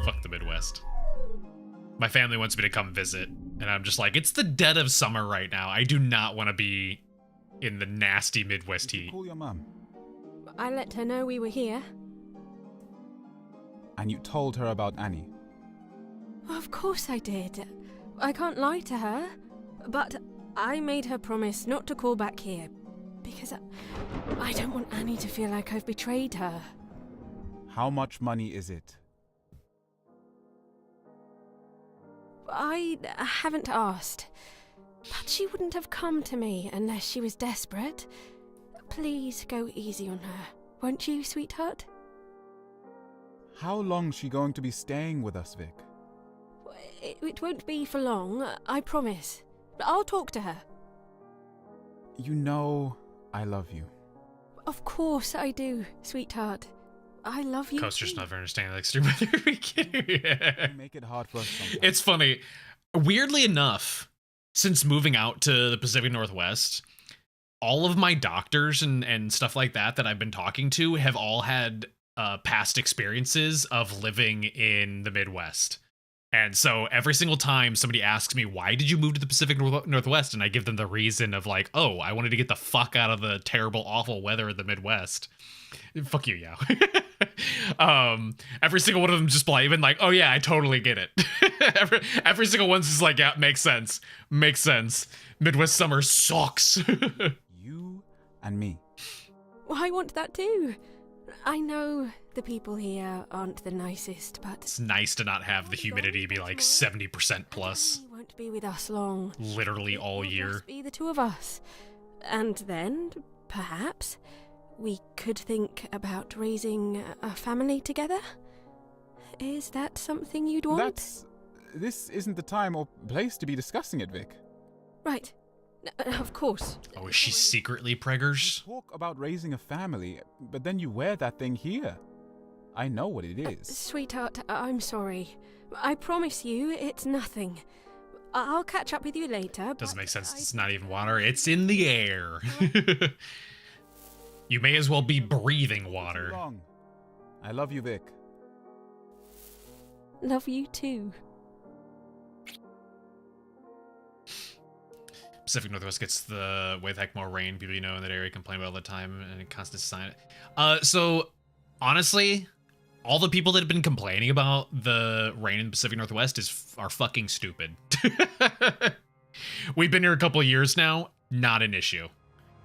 Fuck the Midwest. My family wants me to come visit, and I'm just like, it's the dead of summer right now. I do not want to be in the nasty Midwest heat. Call your mum. I let her know we were here. And you told her about Annie. Of course I did. I can't lie to her. But I made her promise not to call back here. Because I don't want Annie to feel like I've betrayed her. How much money is it? I haven't asked. But she wouldn't have come to me unless she was desperate. Please go easy on her, won't you, sweetheart? How long's she going to be staying with us, Vic? It won't be for long, I promise. I'll talk to her. You know I love you. Of course I do, sweetheart. I love you. Coaster's not very understanding, like, extreme weather weekend. You make it hard for us sometimes. It's funny. Weirdly enough, since moving out to the Pacific Northwest, all of my doctors and stuff like that I've been talking to have all had past experiences of living in the Midwest. And so every single time somebody asks me, why did you move to the Pacific Northwest? And I give them the reason of like, oh, I wanted to get the fuck out of the terrible, awful weather of the Midwest. Fuck you, yeah. Every single one of them just even like, oh yeah, I totally get it. every single one's just like, yeah, makes sense. Makes sense. Midwest summer sucks. You and me. Well, I want that too. I know the people here aren't the nicest, but it's nice to not have the humidity be like 70% plus. He won't be with us long. Literally all year. Just be the two of us. And then, perhaps, we could think about raising a family together? Is that something you'd want? This isn't the time or place to be discussing it, Vic. Right. Of course. Oh, is she secretly preggers? You talk about raising a family, but then you wear that thing here. I know what it is. Sweetheart, I'm sorry. I promise you it's nothing. I'll catch up with you later. Doesn't make sense. It's not even water. It's in the air. You may as well be breathing water. Wrong. I love you, Vic. Love you too. Pacific Northwest gets the way the heck more rain. People you know in that area complain about all the time and a constant sign. So honestly, all the people that have been complaining about the rain in the Pacific Northwest are fucking stupid. We've been here a couple of years now. Not an issue.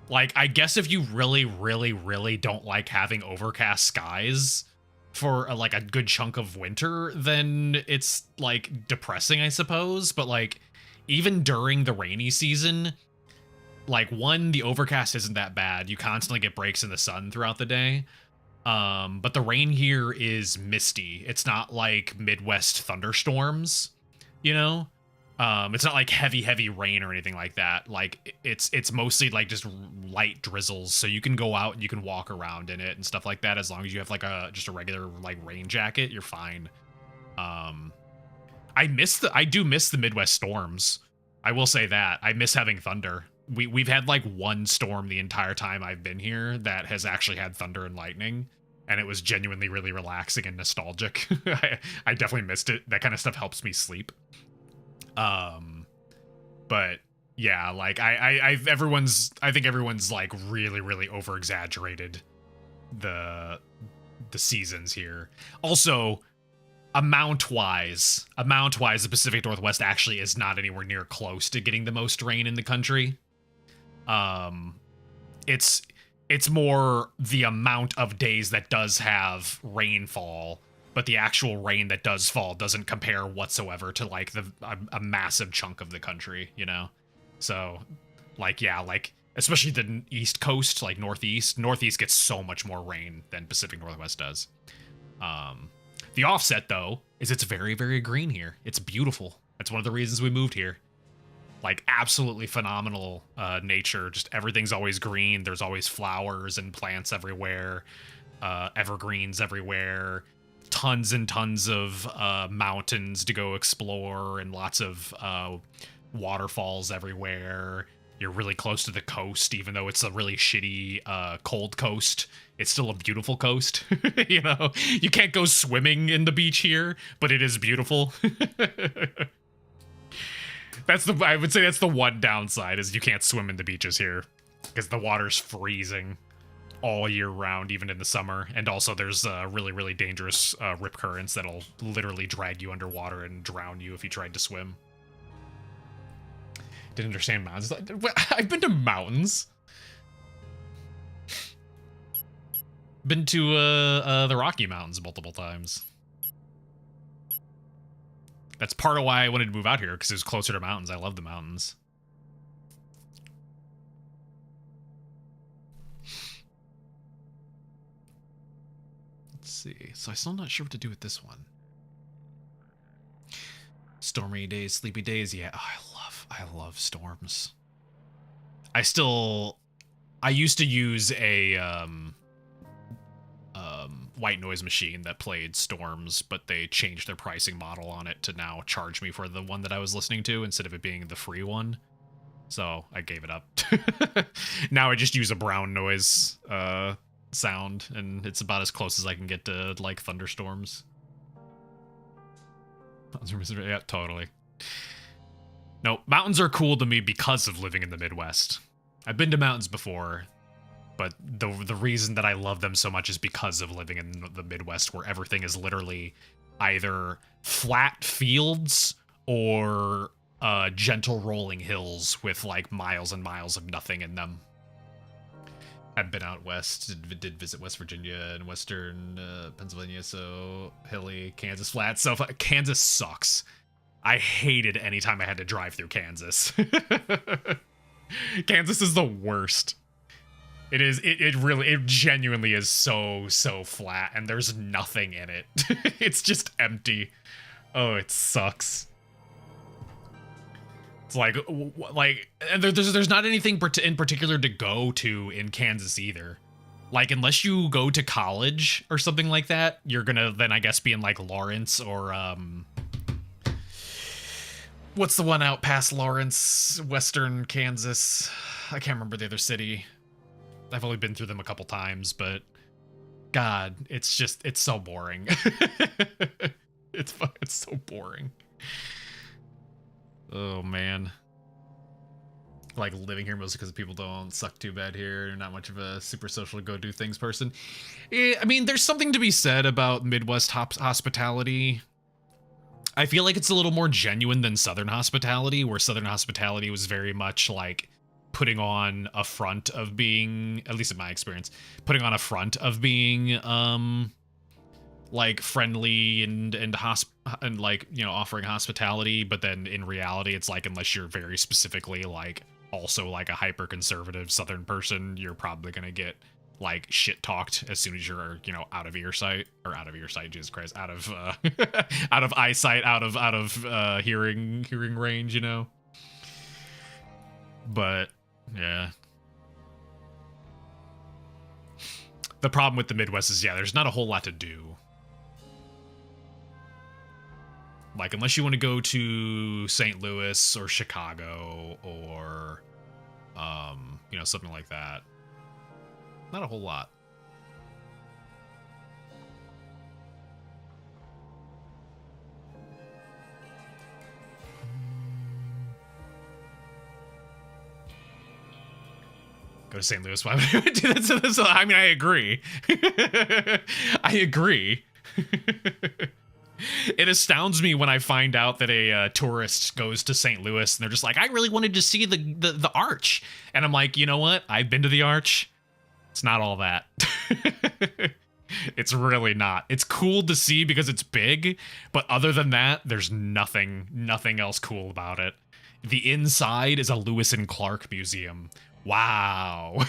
Like, I guess if you really, really, really don't like having overcast skies for like a good chunk of winter, then it's like depressing, I suppose. But like, even during the rainy season, like, one, the overcast isn't that bad. You constantly get breaks in the sun throughout the day. But the rain here is misty. It's not like Midwest thunderstorms, you know? It's not like heavy rain or anything like that. Like, it's mostly like just light drizzles, so you can go out and you can walk around in it and stuff like that. As long as you have like just a regular like rain jacket, you're fine. I do miss the Midwest storms. I will say that. I miss having thunder. We've had like one storm the entire time I've been here that has actually had thunder and lightning, and it was genuinely really relaxing and nostalgic. I definitely missed it. That kind of stuff helps me sleep. But yeah, like I think everyone's like really over exaggerated the seasons here. Also, amount wise, the Pacific Northwest actually is not anywhere near close to getting the most rain in the country. It's more the amount of days that does have rainfall, but the actual rain that does fall doesn't compare whatsoever to like a massive chunk of the country, you know? So like, yeah, like especially the East Coast, like Northeast gets so much more rain than Pacific Northwest does. The offset, though, is it's very green here. It's beautiful. That's one of the reasons we moved here. Like, absolutely phenomenal nature. Just everything's always green. There's always flowers and plants everywhere. Evergreens everywhere. Tons and tons of mountains to go explore, and lots of waterfalls everywhere. You're really close to the coast, even though it's a really shitty cold coast. It's still a beautiful coast. You know, you can't go swimming in the beach here, but it is beautiful. I would say that's the one downside, is you can't swim in the beaches here because the water's freezing all year round, even in the summer. And also there's really, really dangerous rip currents that'll literally drag you underwater and drown you if you tried to swim. Didn't understand mountains. I've been to mountains. Been to the Rocky Mountains multiple times. That's part of why I wanted to move out here, because it was closer to mountains. I love the mountains. Let's see. So I'm still not sure what to do with this one. Stormy days, sleepy days. Yeah, oh, I love storms. I used to use a white noise machine that played storms, but they changed their pricing model on it to now charge me for the one that I was listening to instead of it being the free one. So I gave it up. Now I just use a brown noise sound, and it's about as close as I can get to like thunderstorms. Yeah, totally. No, mountains are cool to me because of living in the Midwest. I've been to mountains before, but the reason that I love them so much is because of living in the Midwest, where everything is literally either flat fields or gentle rolling hills with like miles and miles of nothing in them. I've been out west, did visit West Virginia and western Pennsylvania, so hilly, Kansas flat. So Kansas sucks. I hated any time I had to drive through Kansas. Kansas is the worst. It is, it genuinely is so flat, and there's nothing in it. It's just empty. Oh, it sucks. It's like, and there's not anything in particular to go to in Kansas either. Like, unless you go to college or something like that, you're gonna then, I guess, be in like Lawrence or, what's the one out past Lawrence, western Kansas? I can't remember the other city. I've only been through them a couple times, but God, it's so boring. It's so boring. Oh man. Like living here mostly because people don't suck too bad here. Not much of a super social go do things person. I mean, there's something to be said about Midwest hospitality. I feel like it's a little more genuine than Southern hospitality, where Southern hospitality was very much like putting on a front of being, at least in my experience, putting on a front of being like friendly and like, you know, offering hospitality, but then in reality it's like, unless you're very specifically like also like a hyper conservative Southern person, you're probably gonna get like shit talked as soon as you're, you know, out of earsight, Jesus Christ, out of out of eyesight, out of hearing range, you know. But yeah, the problem with the Midwest is, yeah, there's not a whole lot to do. Like, unless you want to go to St. Louis or Chicago or, you know, something like that. Not a whole lot. Go to St. Louis. Why would I do that? So, I mean, I agree. I agree. It astounds me when I find out that a tourist goes to St. Louis and they're just like, I really wanted to see the arch. And I'm like, you know what? I've been to the arch. It's not all that. It's really not. It's cool to see because it's big, but other than that, there's nothing else cool about it. The inside is a Lewis and Clark museum. Wow.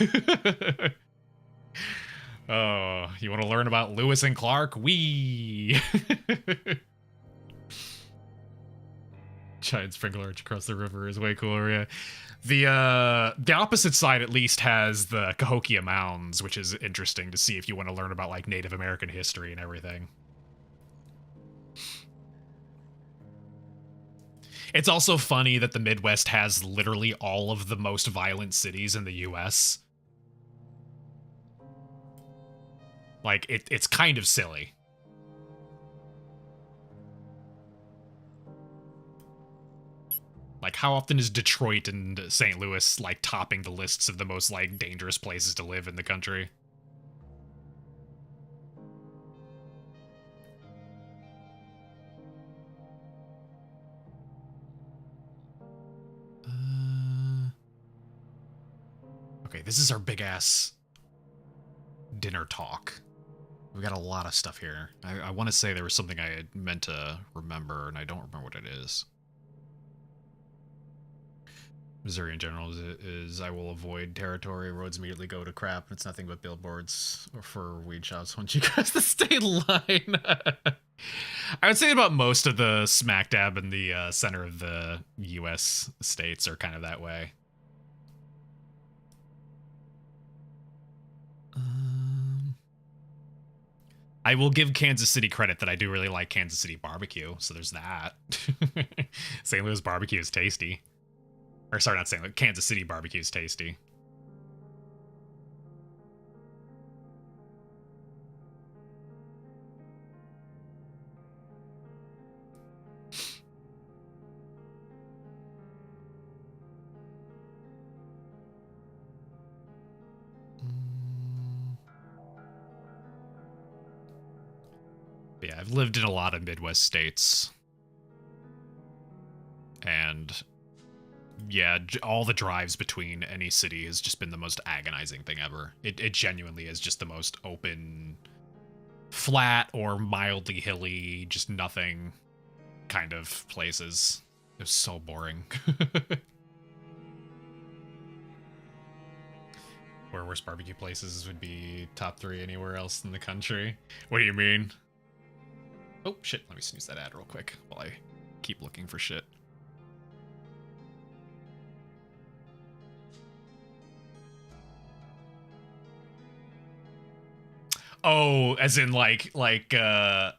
Oh, you want to learn about Lewis and Clark? Wee. giant sprinkler arch across the river is way cooler. Yeah, the opposite side at least has the Cahokia Mounds, which is interesting to see if you want to learn about like Native American history and everything. It's also funny that the Midwest has literally all of the most violent cities in the US. Like, it's kind of silly. Like, how often is Detroit and St. Louis, like, topping the lists of the most, like, dangerous places to live in the country? Okay, this is our big-ass dinner talk. We got a lot of stuff here. I want to say there was something I had meant to remember, and I don't remember what it is. Missouri in general is I will avoid territory. Roads immediately go to crap. It's nothing but billboards for weed shops once you cross the state line. I would say about most of the smack dab in the center of the U.S. states are kind of that way. I will give Kansas City credit that I do really like Kansas City barbecue, so there's that. St. Louis barbecue is tasty. Or sorry, not St. Louis, Kansas City barbecue is tasty. Yeah, I've lived in a lot of Midwest states. And yeah, all the drives between any city has just been the most agonizing thing ever. It genuinely is just the most open, flat or mildly hilly, just nothing kind of places. It was so boring. Where worst barbecue places would be top 3 anywhere else in the country. What do you mean? Oh, shit. Let me snooze that ad real quick while I keep looking for shit. Oh, as in like the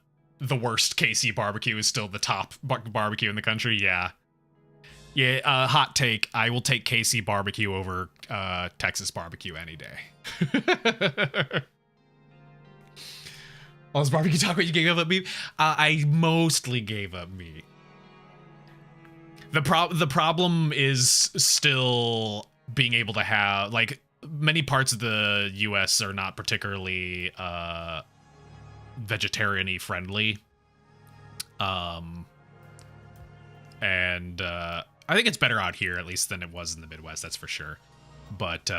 worst KC barbecue is still the top barbecue in the country? Yeah. Yeah, hot take. I will take KC barbecue over Texas barbecue any day. All this barbecue taco you gave up meat? I mostly gave up meat. The problem is still being able to have, like, many parts of the U.S. are not particularly vegetarian-y friendly. And I think it's better out here, at least, than it was in the Midwest, that's for sure. But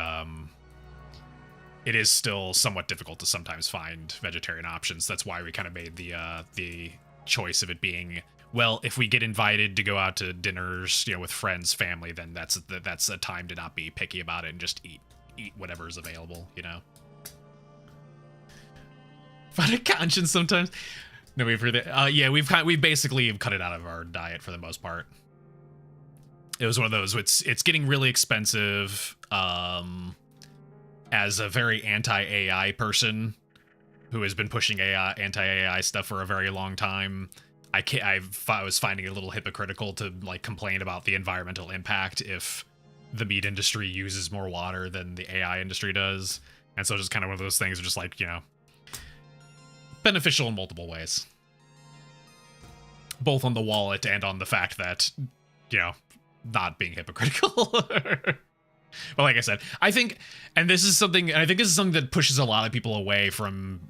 it is still somewhat difficult to sometimes find vegetarian options. That's why we kind of made the choice of it being, well, if we get invited to go out to dinners, you know, with friends, family, then that's a time to not be picky about it and just eat whatever's available, you know. Find a conscience sometimes. No, we've heard that. Yeah, we've basically cut it out of our diet for the most part. It was one of those. It's getting really expensive. As a very anti-AI person who has been pushing anti-AI stuff for a very long time, I was finding it a little hypocritical to like complain about the environmental impact if the meat industry uses more water than the AI industry does. And so just kind of one of those things, just like, you know, beneficial in multiple ways. Both on the wallet and on the fact that, you know, not being hypocritical. But like I said, I think this is something that pushes a lot of people away from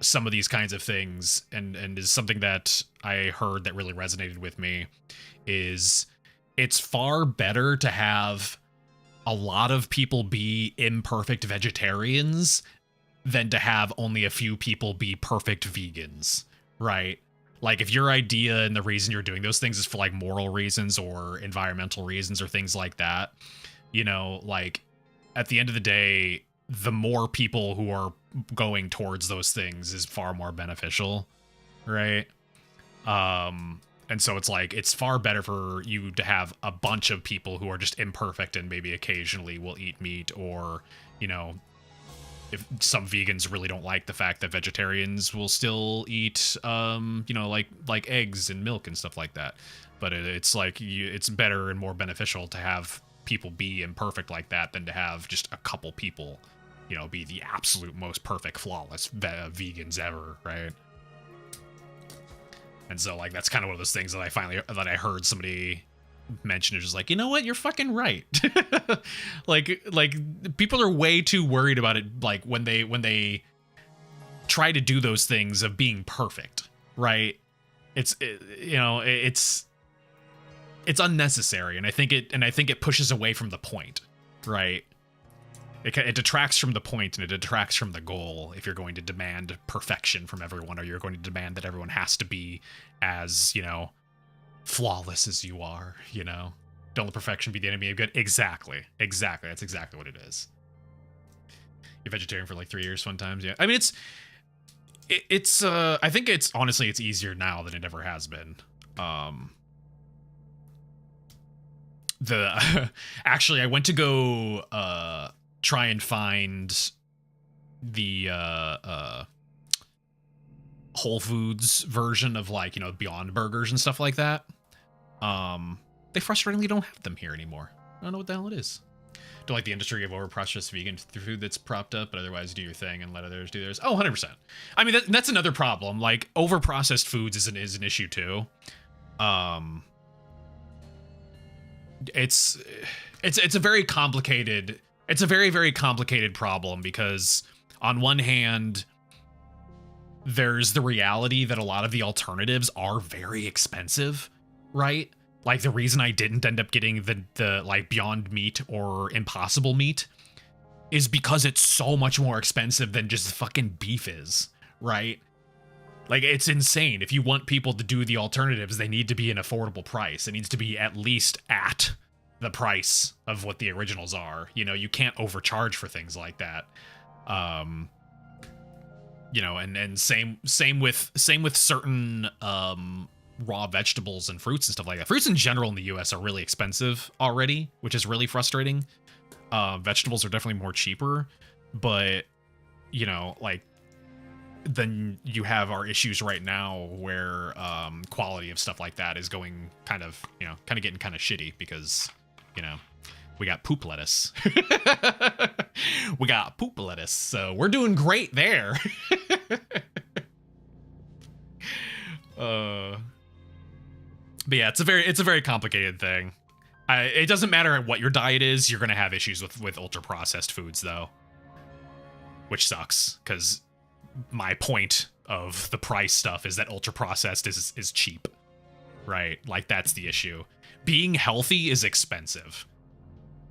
some of these kinds of things, and is something that I heard that really resonated with me, is it's far better to have a lot of people be imperfect vegetarians than to have only a few people be perfect vegans, right? Like, if your idea and the reason you're doing those things is for like moral reasons or environmental reasons or things like that, you know, like, at the end of the day, the more people who are going towards those things is far more beneficial, right? And so it's like, it's far better for you to have a bunch of people who are just imperfect and maybe occasionally will eat meat, or, you know, if some vegans really don't like the fact that vegetarians will still eat, you know, like eggs and milk and stuff like that. But it's like, it's better and more beneficial to have people be imperfect like that than to have just a couple people, you know, be the absolute most perfect, flawless vegans ever, right? And so, like, that's kind of one of those things that I heard somebody mention. Is just like, you know what, you're fucking right. like people are way too worried about it, like when they try to do those things of being perfect, right? It's unnecessary, and I think it pushes away from the point, right? It detracts from the point, and it detracts from the goal if you're going to demand perfection from everyone, or you're going to demand that everyone has to be as, you know, flawless as you are, you know? Don't let perfection be the enemy of good. Exactly. That's exactly what it is. You're vegetarian for like 3 years sometimes, yeah. I mean, it's I think it's, honestly, it's easier now than it ever has been. Actually, I went to go, try and find the Whole Foods version of, like, you know, Beyond Burgers and stuff like that. They frustratingly don't have them here anymore. I don't know what the hell it is. Don't like the industry of overprocessed vegan food that's propped up, but otherwise do your thing and let others do theirs. Oh, 100%. I mean, that's another problem. Like, overprocessed foods is an issue too. It's a very complicated. It's a very, very complicated problem, because on one hand, there's the reality that a lot of the alternatives are very expensive, right? Like, the reason I didn't end up getting the like Beyond Meat or Impossible Meat is because it's so much more expensive than just fucking beef is, right? Like, it's insane. If you want people to do the alternatives, they need to be an affordable price. It needs to be at least at the price of what the originals are. You know, you can't overcharge for things like that. You know, and same with certain raw vegetables and fruits and stuff like that. Fruits in general in the US are really expensive already, which is really frustrating. Vegetables are definitely more cheaper, but, you know, like, then you have our issues right now where quality of stuff like that is going kind of getting kind of shitty, because, you know, we got poop lettuce. We got poop lettuce, so we're doing great there. But yeah, it's a very complicated thing. It doesn't matter what your diet is, you're gonna have issues with ultra processed foods though, which sucks, because my point of the price stuff is that ultra processed is cheap, right? Like, that's the issue. Being healthy is expensive,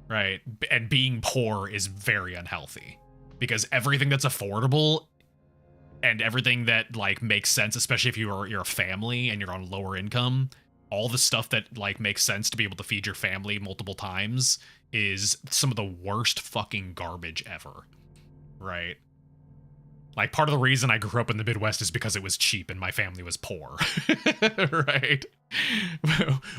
right? And being poor is very unhealthy, because everything that's affordable and everything that, like, makes sense, especially if you're a family and you're on lower income, all the stuff that, like, makes sense to be able to feed your family multiple times is some of the worst fucking garbage ever, right? Like, part of the reason I grew up in the Midwest is because it was cheap and my family was poor, right?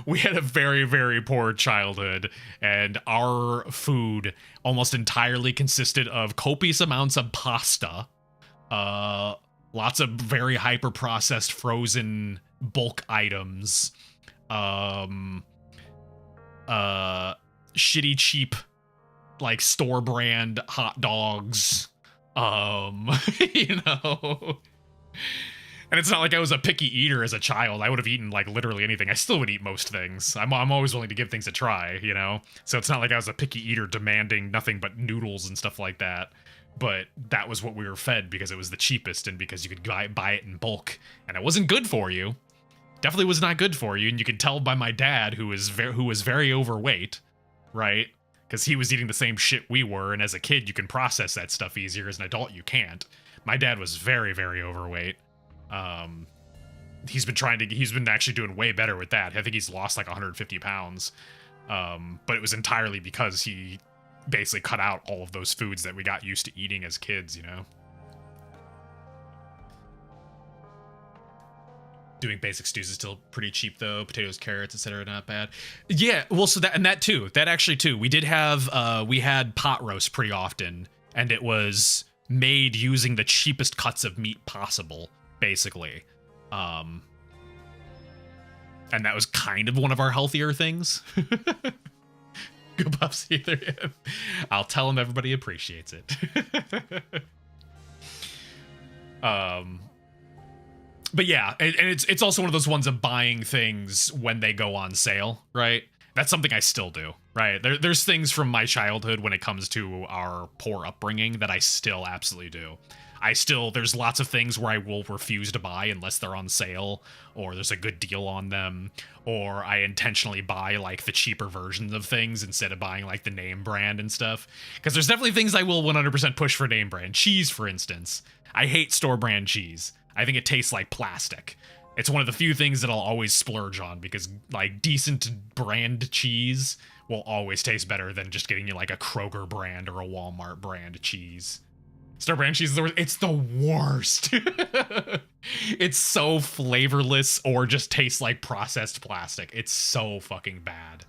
We had a very, very poor childhood, and our food almost entirely consisted of copious amounts of pasta, lots of very hyper-processed frozen bulk items, shitty, cheap, like, store-brand hot dogs, you know, and it's not like I was a picky eater as a child. I would have eaten, like, literally anything. I still would eat most things. I'm always willing to give things a try, you know, so it's not like I was a picky eater demanding nothing but noodles and stuff like that. But that was what we were fed because it was the cheapest and because you could buy it in bulk, and it wasn't good for you. Definitely was not good for you, and you could tell by my dad, who was very overweight, right? Because he was eating the same shit we were, and as a kid, you can process that stuff easier. As an adult, you can't. My dad was very, very overweight. He's been actually doing way better with that. I think he's lost like 150 pounds. But it was entirely because he basically cut out all of those foods that we got used to eating as kids, you know? Doing basic stews is still pretty cheap though. Potatoes, carrots, etc. Not bad. Yeah, well, so that too. That actually too. We did have we had pot roast pretty often, and it was made using the cheapest cuts of meat possible, basically. And that was kind of one of our healthier things. Good puffs either. I'll tell him everybody appreciates it. But yeah, and it's also one of those ones of buying things when they go on sale, right? That's something I still do, right? There's things from my childhood when it comes to our poor upbringing that I still absolutely do. There's lots of things where I will refuse to buy unless they're on sale or there's a good deal on them, or I intentionally buy like the cheaper versions of things instead of buying like the name brand and stuff. Because there's definitely things I will 100% push for name brand. Cheese, for instance. I hate store brand cheese. I think it tastes like plastic. It's one of the few things that I'll always splurge on because like decent brand cheese will always taste better than just getting you like a Kroger brand or a Walmart brand cheese. Store brand cheese, it's the worst. It's so flavorless or just tastes like processed plastic. It's so fucking bad.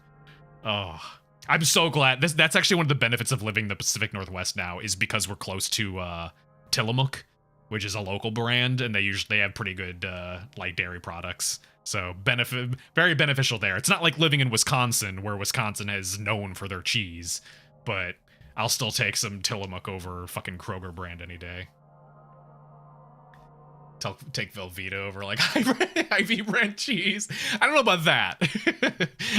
Oh, I'm so glad. That's actually one of the benefits of living in the Pacific Northwest now is because we're close to Tillamook, which is a local brand, and they have pretty good like dairy products. So very beneficial there. It's not like living in Wisconsin, where Wisconsin is known for their cheese, but I'll still take some Tillamook over fucking Kroger brand any day. Take Velveeta over like IV brand cheese. I don't know about that.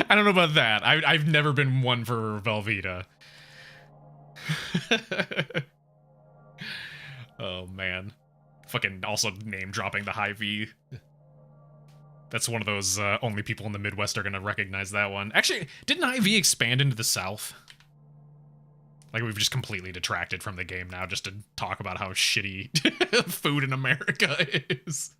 I don't know about that. I've never been one for Velveeta. Oh man. Fucking also name dropping the Hy-Vee. That's one of those only people in the Midwest are gonna recognize that one. Actually, didn't Hy-Vee expand into the South? Like we've just completely detracted from the game now just to talk about how shitty food in America is.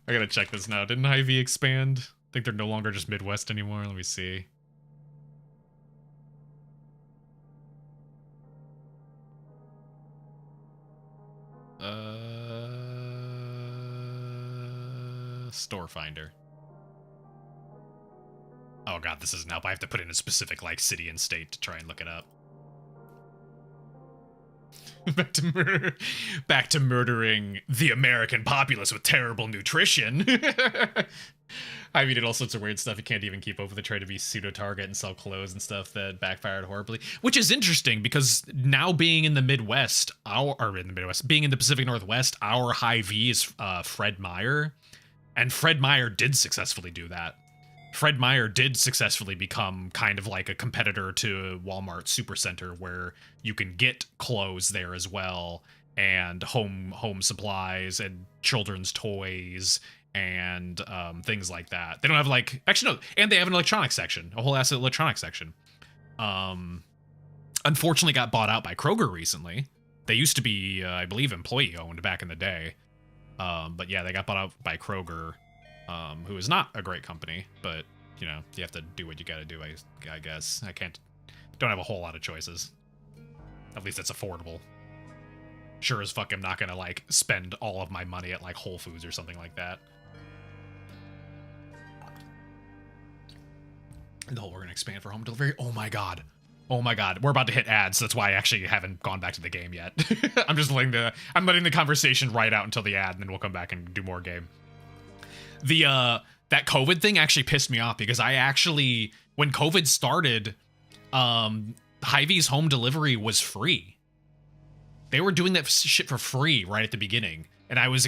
I gotta check this now. Didn't Hy-Vee expand? I think they're no longer just Midwest anymore. Let me see. Store finder. Oh god, this isn't help. I have to put in a specific like city and state to try and look it up. Back to murdering the American populace with terrible nutrition. Hy-Vee did all sorts of weird stuff. You can't even keep up with the trade to be pseudo-target and sell clothes and stuff that backfired horribly. Which is interesting because now being in the Midwest, being in the Pacific Northwest, our Hy-Vee is Fred Meyer. And Fred Meyer did successfully do that. Fred Meyer did successfully become kind of like a competitor to Walmart Supercenter, where you can get clothes there as well, and home supplies and children's toys and things like that. They don't have like, actually no, and they have an electronics section, a whole ass electronics section. Unfortunately got bought out by Kroger recently. They used to be, I believe, employee owned back in the day. But yeah, they got bought out by Kroger. Who is not a great company, but, you know, you have to do what you gotta do, I guess. Don't have a whole lot of choices. At least it's affordable. Sure as fuck I'm not gonna, like, spend all of my money at, like, Whole Foods or something like that. The whole we're gonna expand for home delivery? Oh my god. Oh my god, we're about to hit ads, so that's why I actually haven't gone back to the game yet. I'm letting the conversation ride out until the ad, and then we'll come back and do more game. That COVID thing actually pissed me off because I actually, when COVID started, Hy-Vee's home delivery was free. They were doing that shit for free right at the beginning, and I was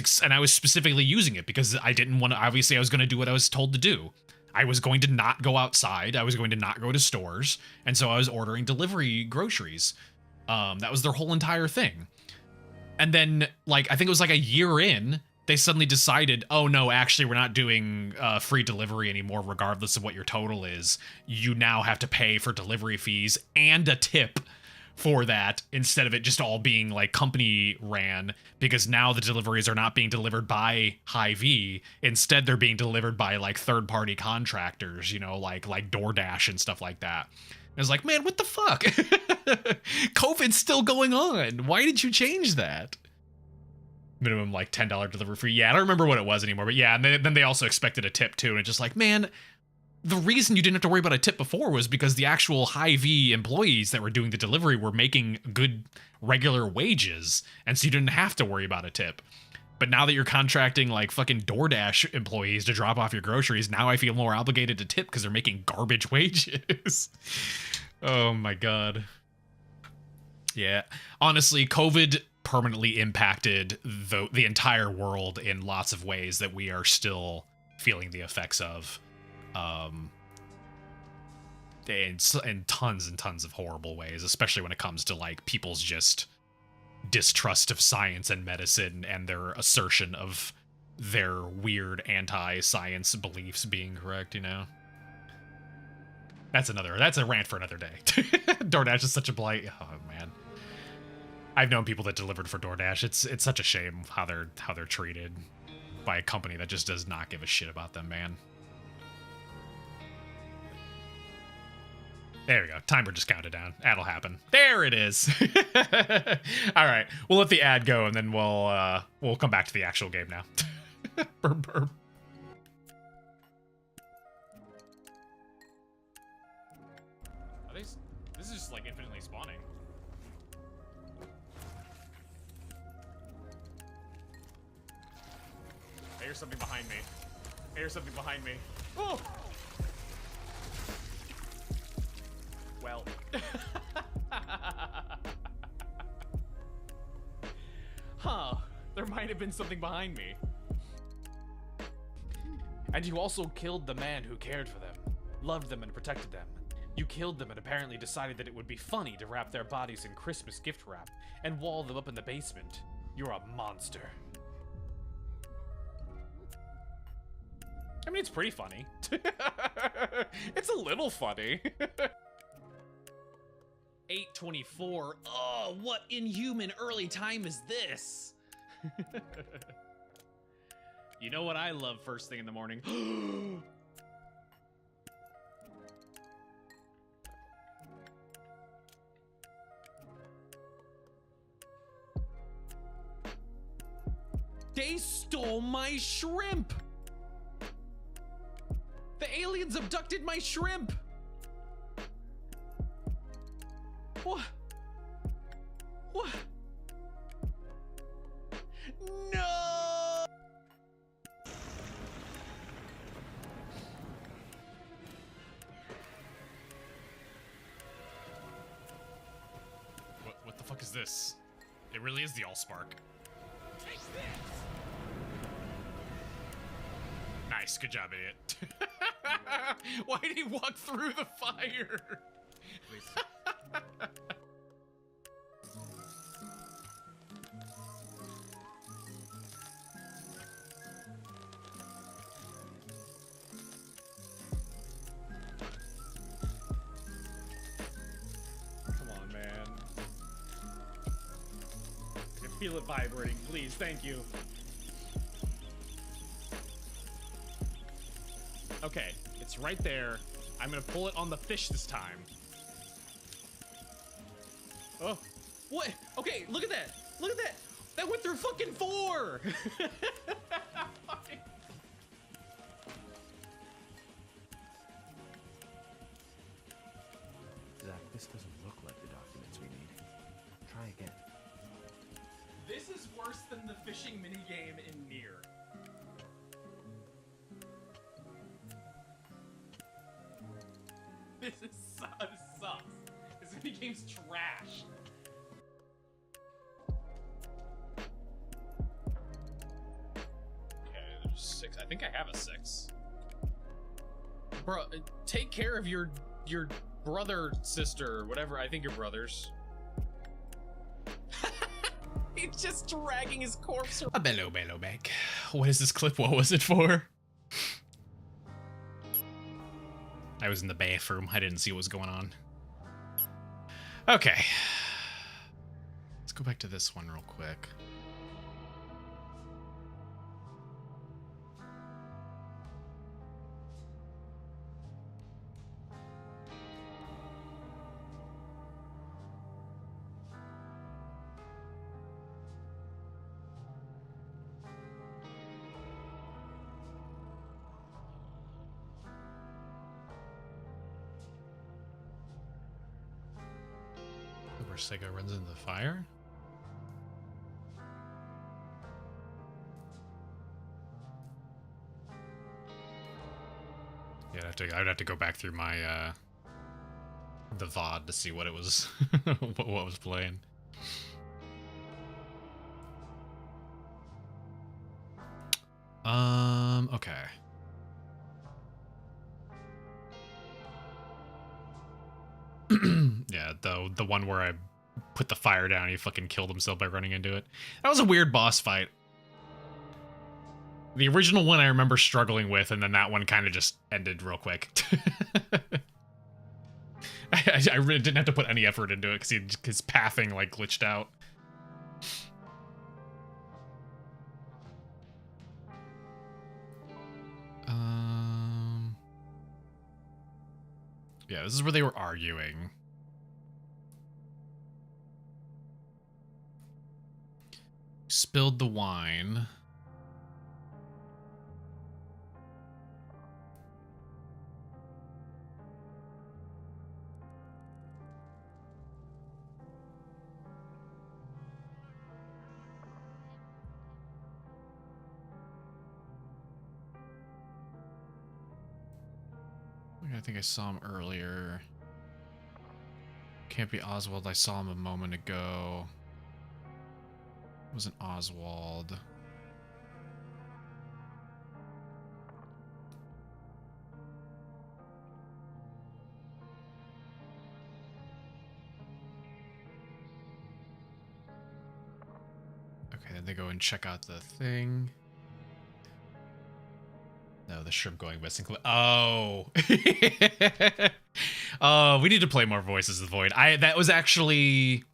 specifically using it because I didn't want to. Obviously, I was going to do what I was told to do. I was going to not go outside. I was going to not go to stores, and so I was ordering delivery groceries. That was their whole entire thing. And then, like, I think it was like a year in, they suddenly decided, oh no, actually we're not doing free delivery anymore regardless of what your total is. You now have to pay for delivery fees and a tip for that instead of it just all being like company ran, because now the deliveries are not being delivered by Hy-Vee. Instead, they're being delivered by like third-party contractors, you know, like DoorDash and stuff like that. I was like, man, what the fuck? COVID's still going on. Why did you change that? minimum like $10 delivery fee. Yeah, I don't remember what it was anymore, but yeah, and then they also expected a tip too, and it's just like, man, the reason you didn't have to worry about a tip before was because the actual Hy-Vee employees that were doing the delivery were making good regular wages, and so you didn't have to worry about a tip. But now that you're contracting like fucking DoorDash employees to drop off your groceries, now I feel more obligated to tip because they're making garbage wages. Oh my god. Yeah. Honestly, COVID permanently impacted the entire world in lots of ways that we are still feeling the effects of. In tons and tons of horrible ways, especially when it comes to like people's just distrust of science and medicine and their assertion of their weird anti-science beliefs being correct, you know? That's a rant for another day. DoorDash is such a blight. Oh man. I've known people that delivered for DoorDash. It's such a shame how they're treated by a company that just does not give a shit about them, man. There we go. Timer just counted down. That'll happen. There it is. All right. We'll let the ad go, and then we'll come back to the actual game now. Burp, burp. This is just like infinitely spawning. I hear something behind me. I hear something behind me. Oh! Well. Huh. There might have been something behind me. And you also killed the man who cared for them, loved them and protected them. You killed them and apparently decided that it would be funny to wrap their bodies in Christmas gift wrap and wall them up in the basement. You're a monster. I mean, it's pretty funny. It's a little funny. 8:24. Oh, what inhuman early time is this? You know what I love first thing in the morning? They stole my shrimp! The aliens abducted my shrimp! What? What? No! What the fuck is this? It really is the Allspark. Take this! Nice, good job, idiot. Why did he walk through the fire? Come on, man. I can feel it vibrating. Please, thank you. Okay, it's right there. I'm gonna pull it on the fish this time. Oh, what? Okay, look at that. Look at that. That went through fucking 4. Zach, this doesn't look like the documents we need. Try again. This is worse than the fishing minigame in Nier. This sucks. This minigame's trash. Okay, there's 6. I think I have a 6. Bro, take care of your brother, sister, whatever. I think your brothers. He's just dragging his corpse. A bello back. What is this clip? What was it for? I was in the bathroom. I didn't see what was going on. Okay. Let's go back to this one real quick. where Sega runs into the fire? Yeah, I'd have to go back through my the VOD to see what it was what was playing. Okay. Yeah, the one where I put the fire down and he fucking killed himself by running into it. That was a weird boss fight. The original one I remember struggling with, and then that one kind of just ended real quick. I really didn't have to put any effort into it because his pathing like glitched out. Yeah, this is where they were arguing. Spilled the wine. I think I saw him earlier. Can't be Oswald. I saw him a moment ago. It wasn't Oswald. Okay, then they go and check out the thing. No, the shrimp going missing. Oh. Oh, we need to play more Voices of the Void. That was actually...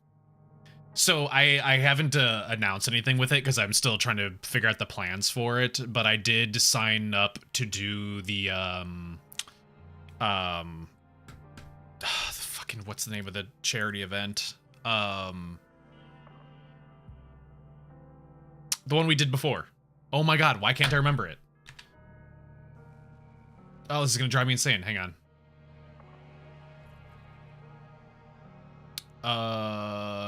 So I haven't announced anything with it because I'm still trying to figure out the plans for it, but I did sign up to do the fucking, what's the name of the charity event? The one we did before. Oh my god, why can't I remember it? Oh, this is gonna drive me insane. Hang on.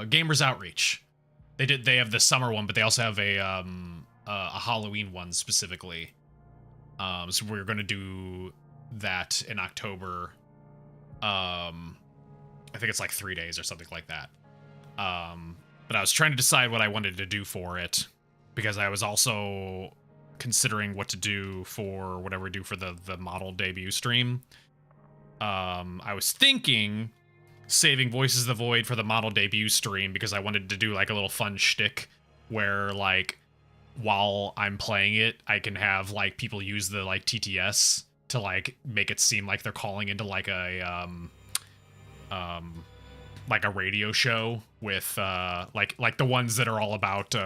Gamers Outreach. They have the summer one, but they also have a Halloween one specifically. So we're gonna do that in October. I think it's like 3 days or something like that. But I was trying to decide what I wanted to do for it because I was also considering what to do for whatever we do for the model debut stream. I was thinking saving Voices of the Void for the model debut stream because I wanted to do like a little fun shtick where like while I'm playing it, I can have like people use the like TTS to like make it seem like they're calling into like a radio show with like the ones that are all about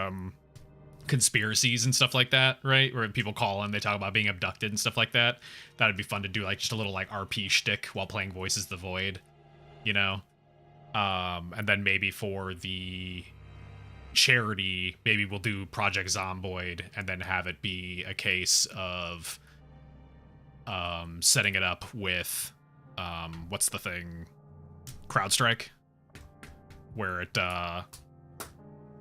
conspiracies and stuff like that, right? Where people call and they talk about being abducted and stuff like that. That'd be fun to do, like just a little like RP shtick while playing Voices of the Void, you know? And then maybe for the charity, maybe we'll do Project Zomboid and then have it be a case of setting it up with what's the thing? CrowdStrike, where it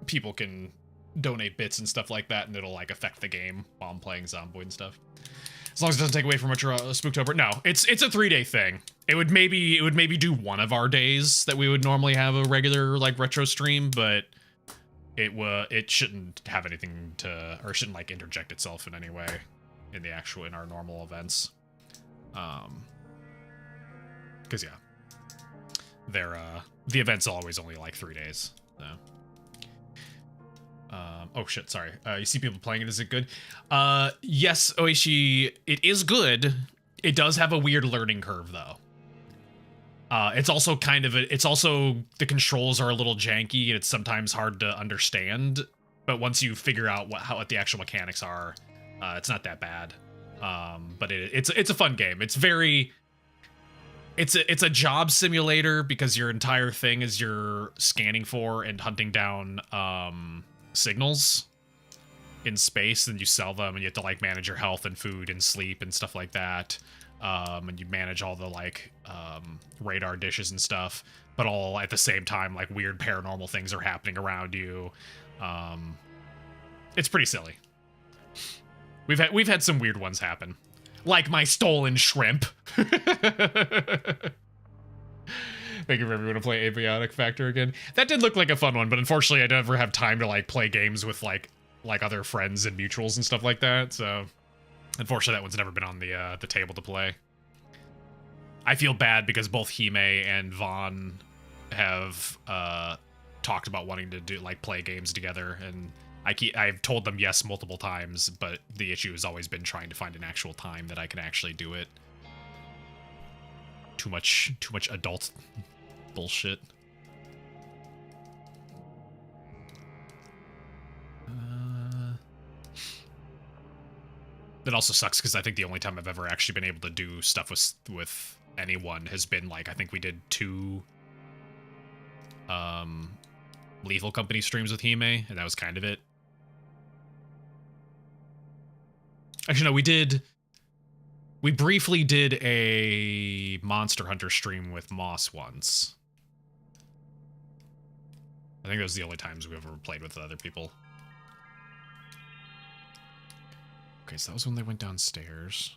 people can donate bits and stuff like that, and it'll like affect the game while I'm playing Zomboid and stuff. As long as it doesn't take away from Spooktober. No, it's a 3-day thing. It would maybe do one of our days that we would normally have a regular like retro stream, but it shouldn't have anything to, or shouldn't like interject itself in any way in our normal events. Because yeah, the event's always only like 3 days. So. Oh shit, sorry. You see people playing it, is it good? Yes, Oishi, it is good. It does have a weird learning curve though. It's also the controls are a little janky and it's sometimes hard to understand, but once you figure out what the actual mechanics are, it's not that bad. But it's a fun game. It's a job simulator because your entire thing is you're scanning for and hunting down signals in space, and you sell them, and you have to like manage your health and food and sleep and stuff like that. And you manage all the like radar dishes and stuff. but all at the same time, like weird paranormal things are happening around you. It's pretty silly. We've had some weird ones happen, like my stolen shrimp. Thank you for everyone to play Abiotic Factor again. That did look like a fun one, but unfortunately I never have time to like play games with like other friends and mutuals and stuff like that. So unfortunately that one's never been on the table to play. I feel bad because both Hime and Vaughn have talked about wanting to do like play games together, and I've told them yes multiple times, but the issue has always been trying to find an actual time that I can actually do it. Too much adult bullshit. That also sucks because I think the only time I've ever actually been able to do stuff with anyone has been like, I think we did 2 Lethal Company streams with Hime, and that was kind of it. Actually, no, we briefly did a Monster Hunter stream with Moss once. I think that was the only times we ever played with other people. Okay, so that was when they went downstairs.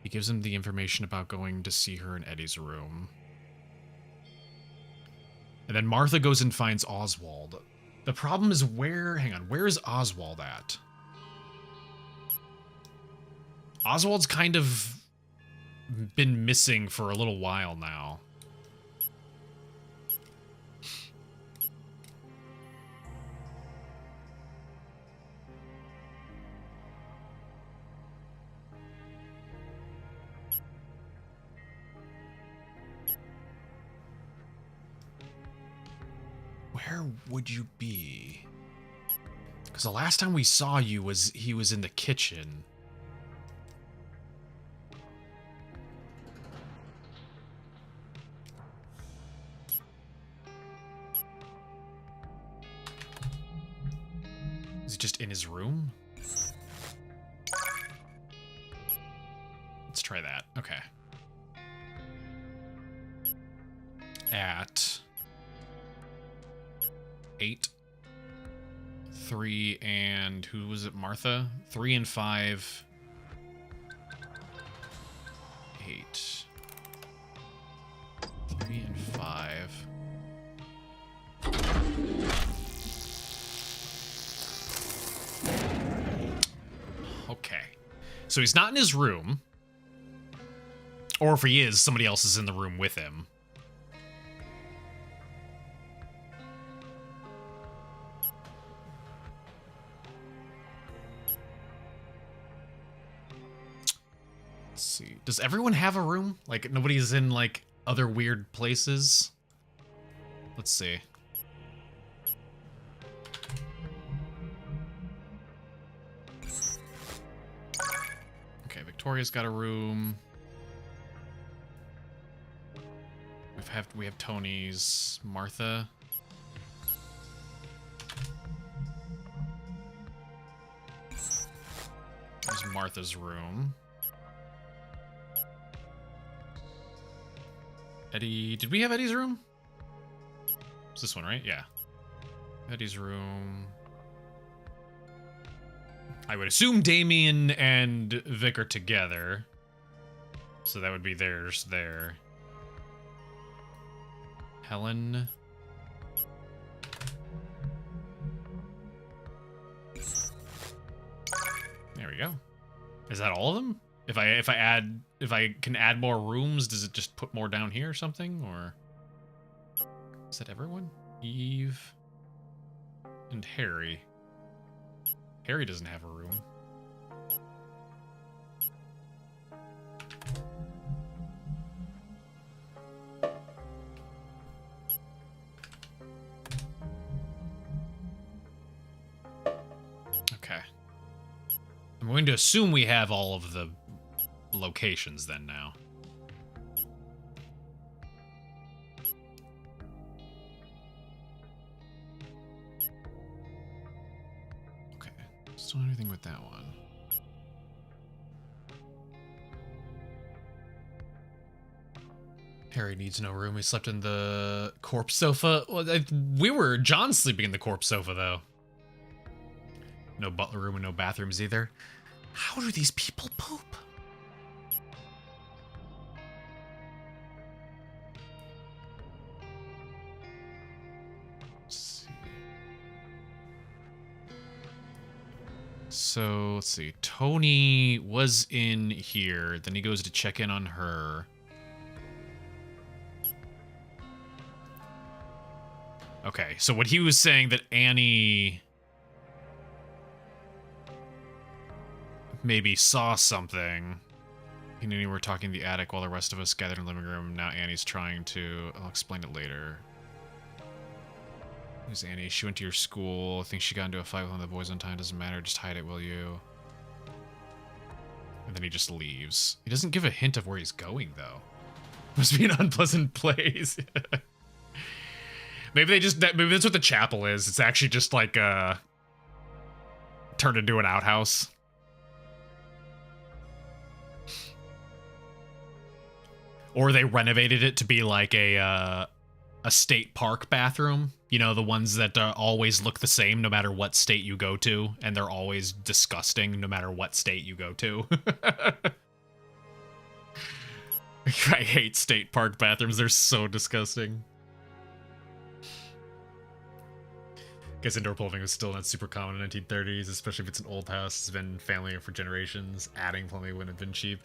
He gives him the information about going to see her in Eddie's room. And then Martha goes and finds Oswald. The problem is where is Oswald at? Oswald's kind of been missing for a little while now. Where would you be? Because the last time we saw you he was in the kitchen. Is he just in his room? Let's try that. Okay. At 8, 3, and who was it? Martha? 3 and 5. 8. 3 and 5. Okay. So he's not in his room. Or if he is, somebody else is in the room with him. Let's see. Does everyone have a room? Like, nobody's in, like, other weird places? Let's see. Okay, Victoria's got a room. We have Tony's. Martha. There's Martha's room. Eddie, did we have Eddie's room? It's this one, right? Yeah. Eddie's room. I would assume Damien and Vic are together. So that would be theirs there. Helen. There we go. Is that all of them? If I can add more rooms, does it just put more down here or something? Or is that everyone? Eve and Harry. Harry doesn't have a room. Okay. I'm going to assume we have all of the locations then now. Okay. Still anything with that one. Harry needs no room. He slept in the corpse sofa. Well, John sleeping in the corpse sofa, though. No butler room and no bathrooms either. How do these people poop? So, let's see. Tony was in here. Then he goes to check in on her. Okay, so what he was saying that Annie maybe saw something. He knew you were talking in the attic while the rest of us gathered in the living room. Now Annie's trying to... I'll explain it later. Who's Annie? She went to your school. I think she got into a fight with one of the boys one time. Doesn't matter. Just hide it, will you? And then he just leaves. He doesn't give a hint of where he's going, though. Must be an unpleasant place. Maybe maybe that's what the chapel is. It's actually just like turned into an outhouse. Or they renovated it to be like a state park bathroom. You know, the ones that always look the same no matter what state you go to, and they're always disgusting no matter what state you go to. I hate state park bathrooms. They're so disgusting. Guess indoor plumbing was still not super common in the 1930s, especially if it's an old house. It's been family for generations. Adding plumbing wouldn't have been cheap.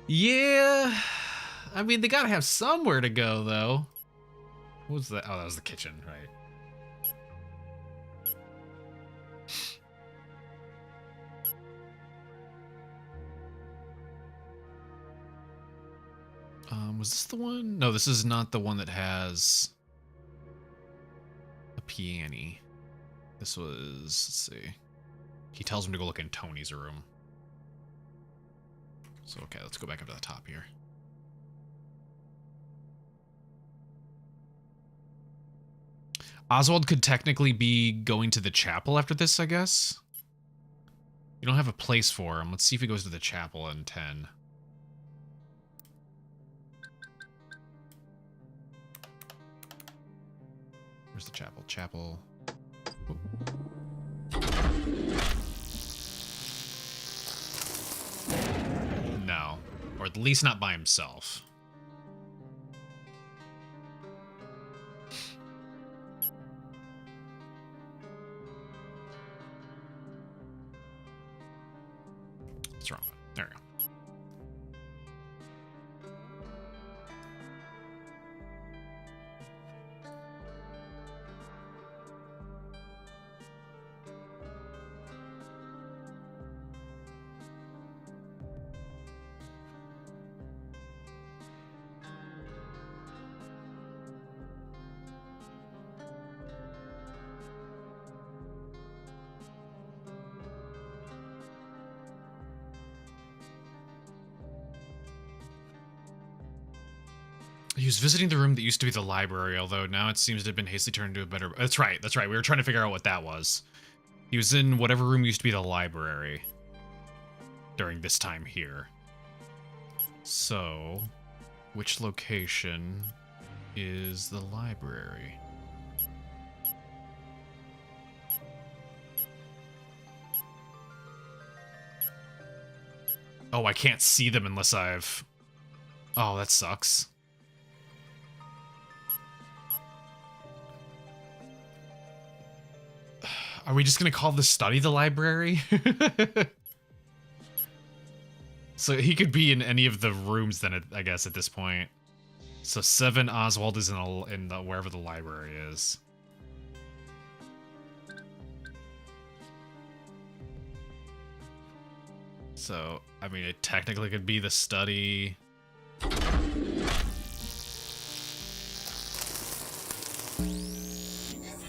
Yeah, I mean, they gotta have somewhere to go, though. What was that? Oh, that was the kitchen, right. Was this the one? No, this is not the one that has a piano. This was, let's see. He tells him to go look in Tony's room. So, okay, let's go back up to the top here. Oswald could technically be going to the chapel after this, I guess. You don't have a place for him. Let's see if he goes to the chapel in 10. Where's the chapel? Chapel. No. Or at least not by himself. What's wrong with it? There we go. He was visiting the room that used to be the library, although now it seems to have been hastily turned into a better... That's right, that's right. We were trying to figure out what that was. He was in whatever room used to be the library during this time here. So, which location is the library? Oh, I can't see them unless I've... Oh, that sucks. Are we just gonna call the study the library? So he could be in any of the rooms then, I guess, at this point. So 7, Oswald is in the wherever the library is. So, I mean, it technically could be the study.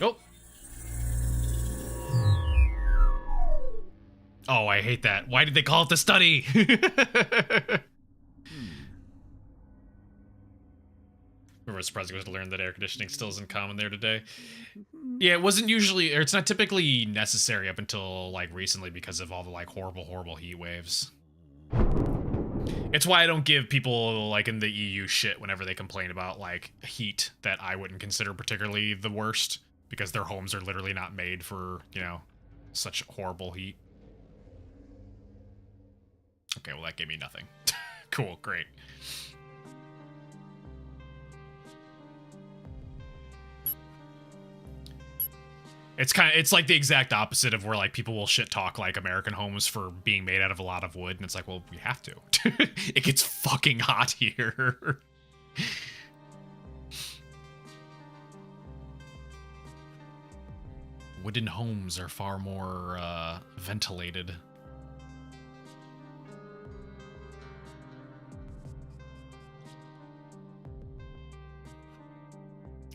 Oh! Oh, I hate that. Why did they call it the study? We were surprised to learn that air conditioning still isn't common there today. Yeah, it wasn't usually, or it's not typically necessary up until, like, recently because of all the, like, horrible, horrible heat waves. It's why I don't give people like in the EU shit whenever they complain about like heat that I wouldn't consider particularly the worst, because their homes are literally not made for, you know, such horrible heat. Okay, well that gave me nothing. Cool, great. It's like the exact opposite of where like people will shit talk like American homes for being made out of a lot of wood, and it's like, well, we have to. It gets fucking hot here. Wooden homes are far more ventilated.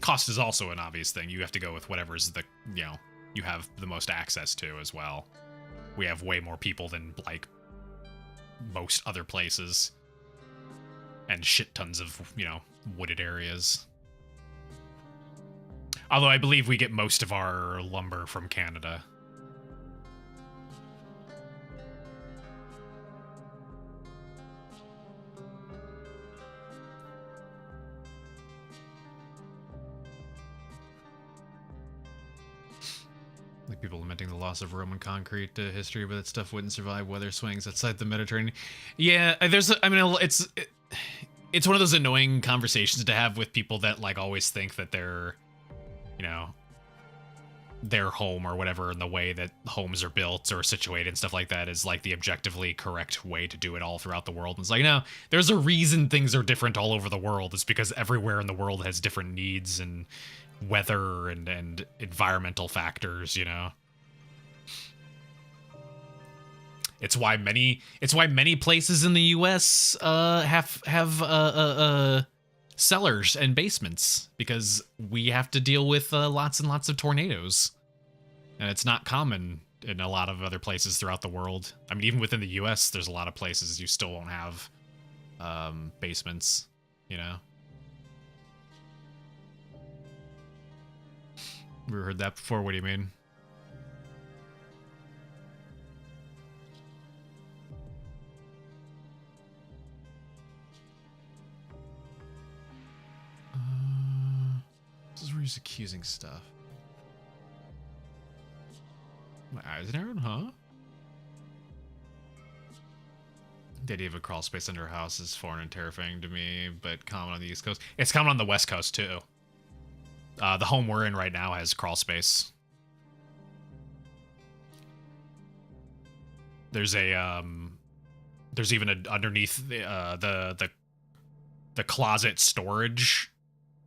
Cost is also an obvious thing. You have to go with whatever's the, you know, you have the most access to as well. We have way more people than, like, most other places. And shit tons of, you know, wooded areas. Although I believe we get most of our lumber from Canada. Like people lamenting the loss of Roman concrete history, but that stuff wouldn't survive weather swings outside the Mediterranean. Yeah, it's one of those annoying conversations to have with people that like always think that they're, you know, their home or whatever, and the way that homes are built or situated and stuff like that is like the objectively correct way to do it all throughout the world. And it's like, no, there's a reason things are different all over the world. It's because everywhere in the world has different needs and weather and environmental factors, you know. It's why many places in the US have cellars and basements, because we have to deal with lots and lots of tornadoes. And it's not common in a lot of other places throughout the world. I mean, even within the US, there's a lot of places you still won't have basements, you know. Ever heard that before? What do you mean? This is where he's accusing stuff. My eyes narrowed, huh? The idea of a crawl space under a house is foreign and terrifying to me, but common on the East Coast. It's common on the West Coast, too. The home we're in right now has crawl space. There's a there's even a underneath the closet storage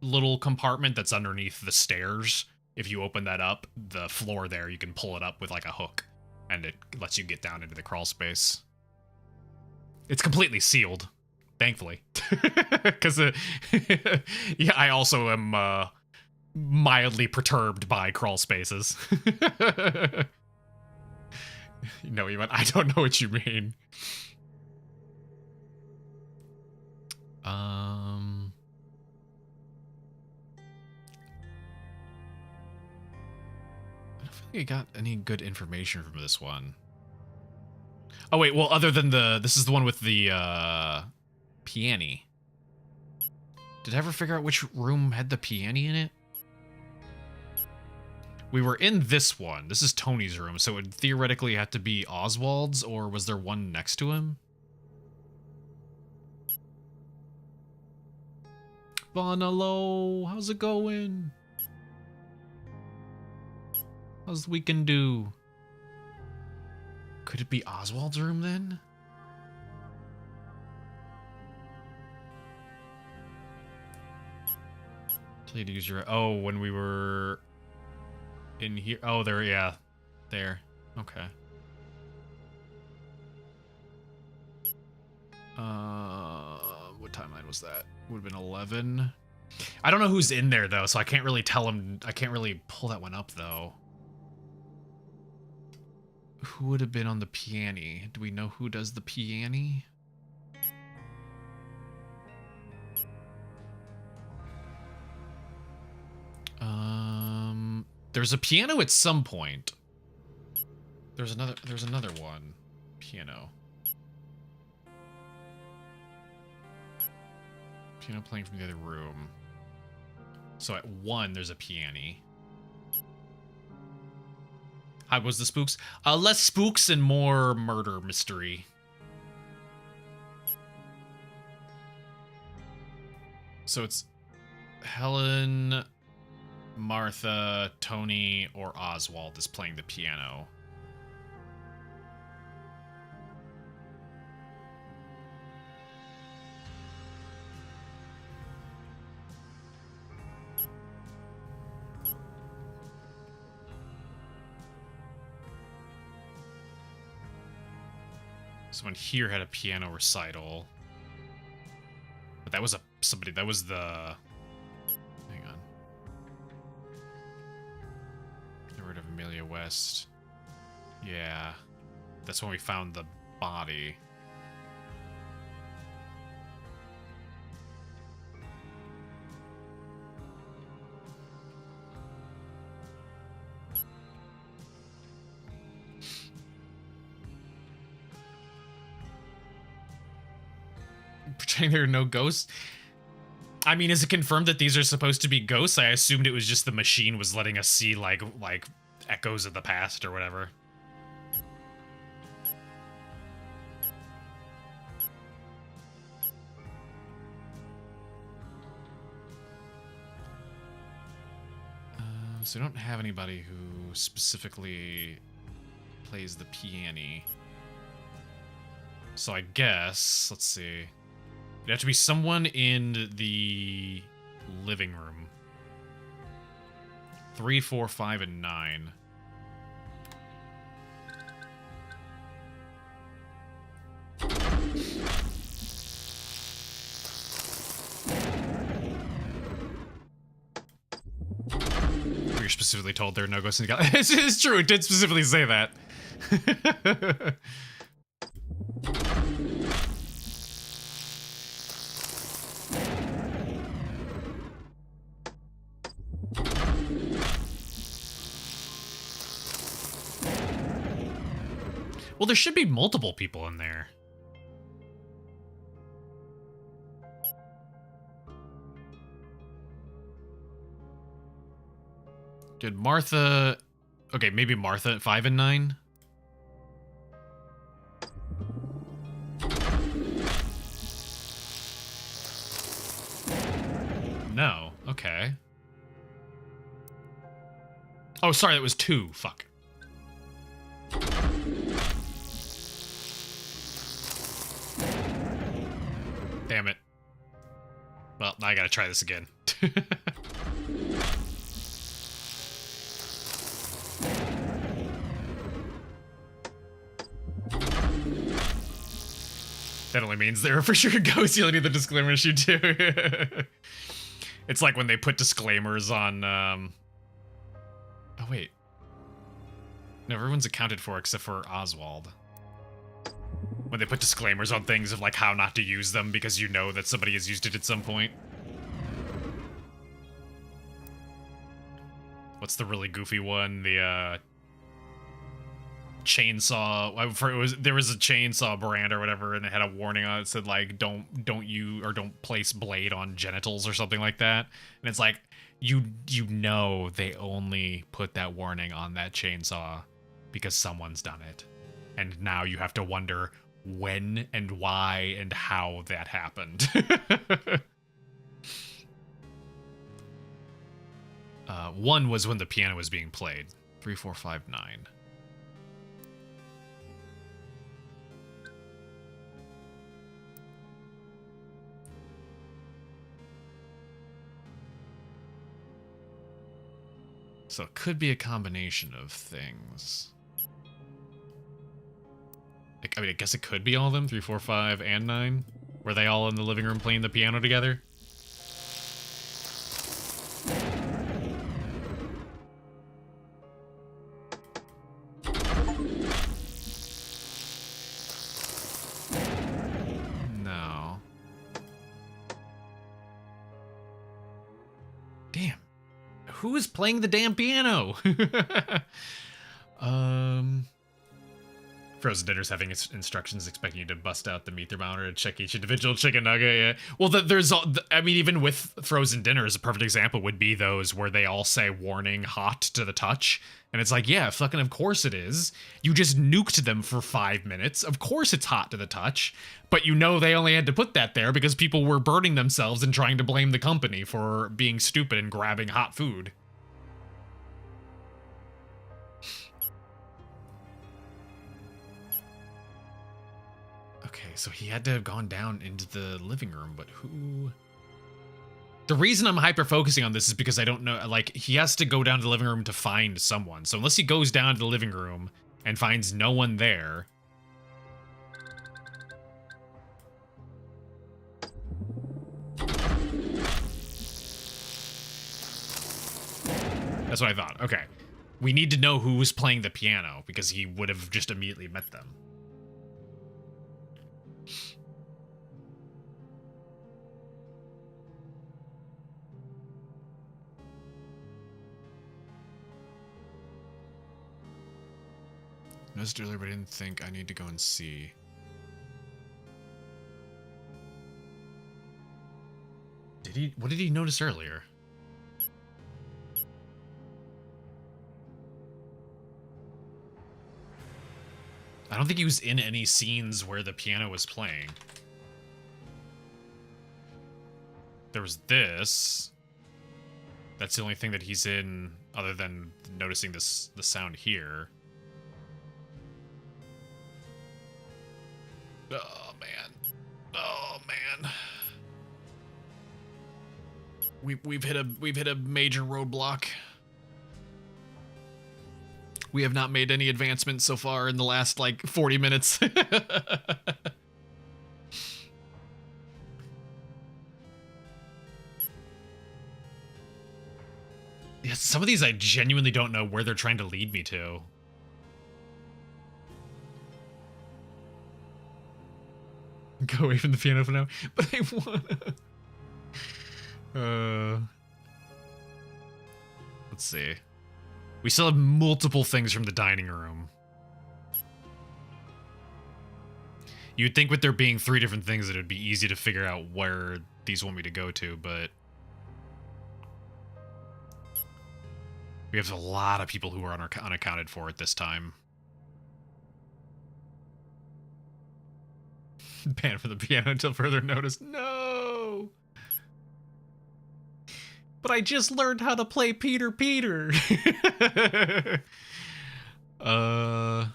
little compartment that's underneath the stairs. If you open that up, the floor there, you can pull it up with like a hook, and it lets you get down into the crawl space. It's completely sealed, thankfully, because yeah, I also am mildly perturbed by crawl spaces. No, I don't know what you mean. I don't feel like I got any good information from this one. Oh wait, well, other than this is the one with the peony. Did I ever figure out which room had the peony in it? We were in this one. This is Tony's room, so it would theoretically have to be Oswald's, or was there one next to him? Bonalo, how's it going? How's the weekend do? Could it be Oswald's room then? Tell you to use your... Oh, when we were in here. Oh, there, yeah. There. Okay. What timeline was that? Would have been 11. I don't know who's in there, though, so I can't really tell him. I can't really pull that one up, though. Who would have been on the peony? Do we know who does the peony? There's a piano at some point. There's another one. Piano. Piano playing from the other room. So at 1, there's a piano. How was the spooks? Less spooks and more murder mystery. So it's Helen, Martha, Tony, or Oswald is playing the piano. Someone here had a piano recital. But that was that was the... Hang on. Get rid of Amelia West. Yeah. That's when we found the body. Pretending there are no ghosts. I mean, is it confirmed that these are supposed to be ghosts? I assumed it was just the machine was letting us see like echoes of the past or whatever. So we don't have anybody who specifically plays the piano. So I guess, let's see. It'd have to be someone in the living room. 3, 4, 5, and 9. You're specifically told there are no ghosts in the Galley. It's true, it did specifically say that. Well, there should be multiple people in there. Did Martha... Okay, maybe Martha at 5 and 9? No. Okay. Oh, sorry, that was 2. Fuck. Damn it. Well, I gotta try this again. That only means there are for sure ghosts. You'll need the disclaimer issue too. It's like when they put disclaimers on, Oh, wait. No, everyone's accounted for except for Oswald. When they put disclaimers on things of like how not to use them because you know that somebody has used it at some point. What's the really goofy one? The chainsaw. There was a chainsaw brand or whatever, and it had a warning on it that said like don't place blade on genitals or something like that. And it's like you know they only put that warning on that chainsaw because someone's done it, and now you have to wonder when and why and how that happened. 1 was when the piano was being played. 3, 4, 5, 9. So it could be a combination of things. I mean, I guess it could be all of them, 3, 4, 5, and 9. Were they all in the living room playing the piano together? No. Damn. Who is playing the damn piano? Frozen Dinner's having its instructions expecting you to bust out the meat thermometer and check each individual chicken nugget. Yeah. Well, there's all. I mean, even with Frozen Dinners, a perfect example would be those where they all say "warning, hot to the touch," and it's like, yeah, fucking, of course it is. You just nuked them for 5 minutes. Of course it's hot to the touch, but you know they only had to put that there because people were burning themselves and trying to blame the company for being stupid and grabbing hot food. Okay, so he had to have gone down into the living room, but who... The reason I'm hyper-focusing on this is because I don't know, like, he has to go down to the living room to find someone. So unless he goes down to the living room and finds no one there... That's what I thought. Okay. We need to know who was playing the piano, because he would have just immediately met them. Noticed earlier, but I didn't think I need to go and see. Did he? What did he notice earlier? I don't think he was in any scenes where the piano was playing. There was this. That's the only thing that he's in, other than noticing the sound here. Oh man. Oh man. We've hit a major roadblock. We have not made any advancements so far in the last like 40 minutes. Yeah, some of these I genuinely don't know where they're trying to lead me to. Go away from the piano for now, but I wanna. Let's see. We still have multiple things from the dining room. You'd think with there being 3 different things that it'd be easy to figure out where these want me to go to, but we have a lot of people who are unaccounted for at this time. Ban for the piano until further notice. No! But I just learned how to play Peter Peter. I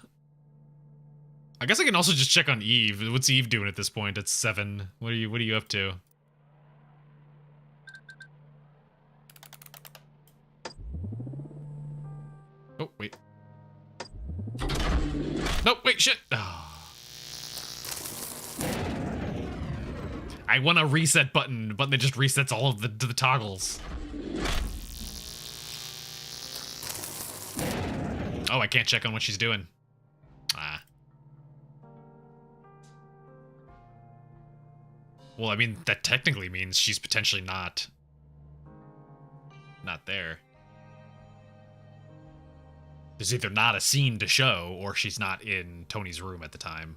guess I can also just check on Eve. What's Eve doing at this point? It's 7. What are you up to? Oh, wait. No, wait, shit. Oh. I want a reset button that just resets all of the toggles. Oh, I can't check on what she's doing. Ah. Well, I mean, that technically means she's potentially not there. There's either not a scene to show, or she's not in Tony's room at the time.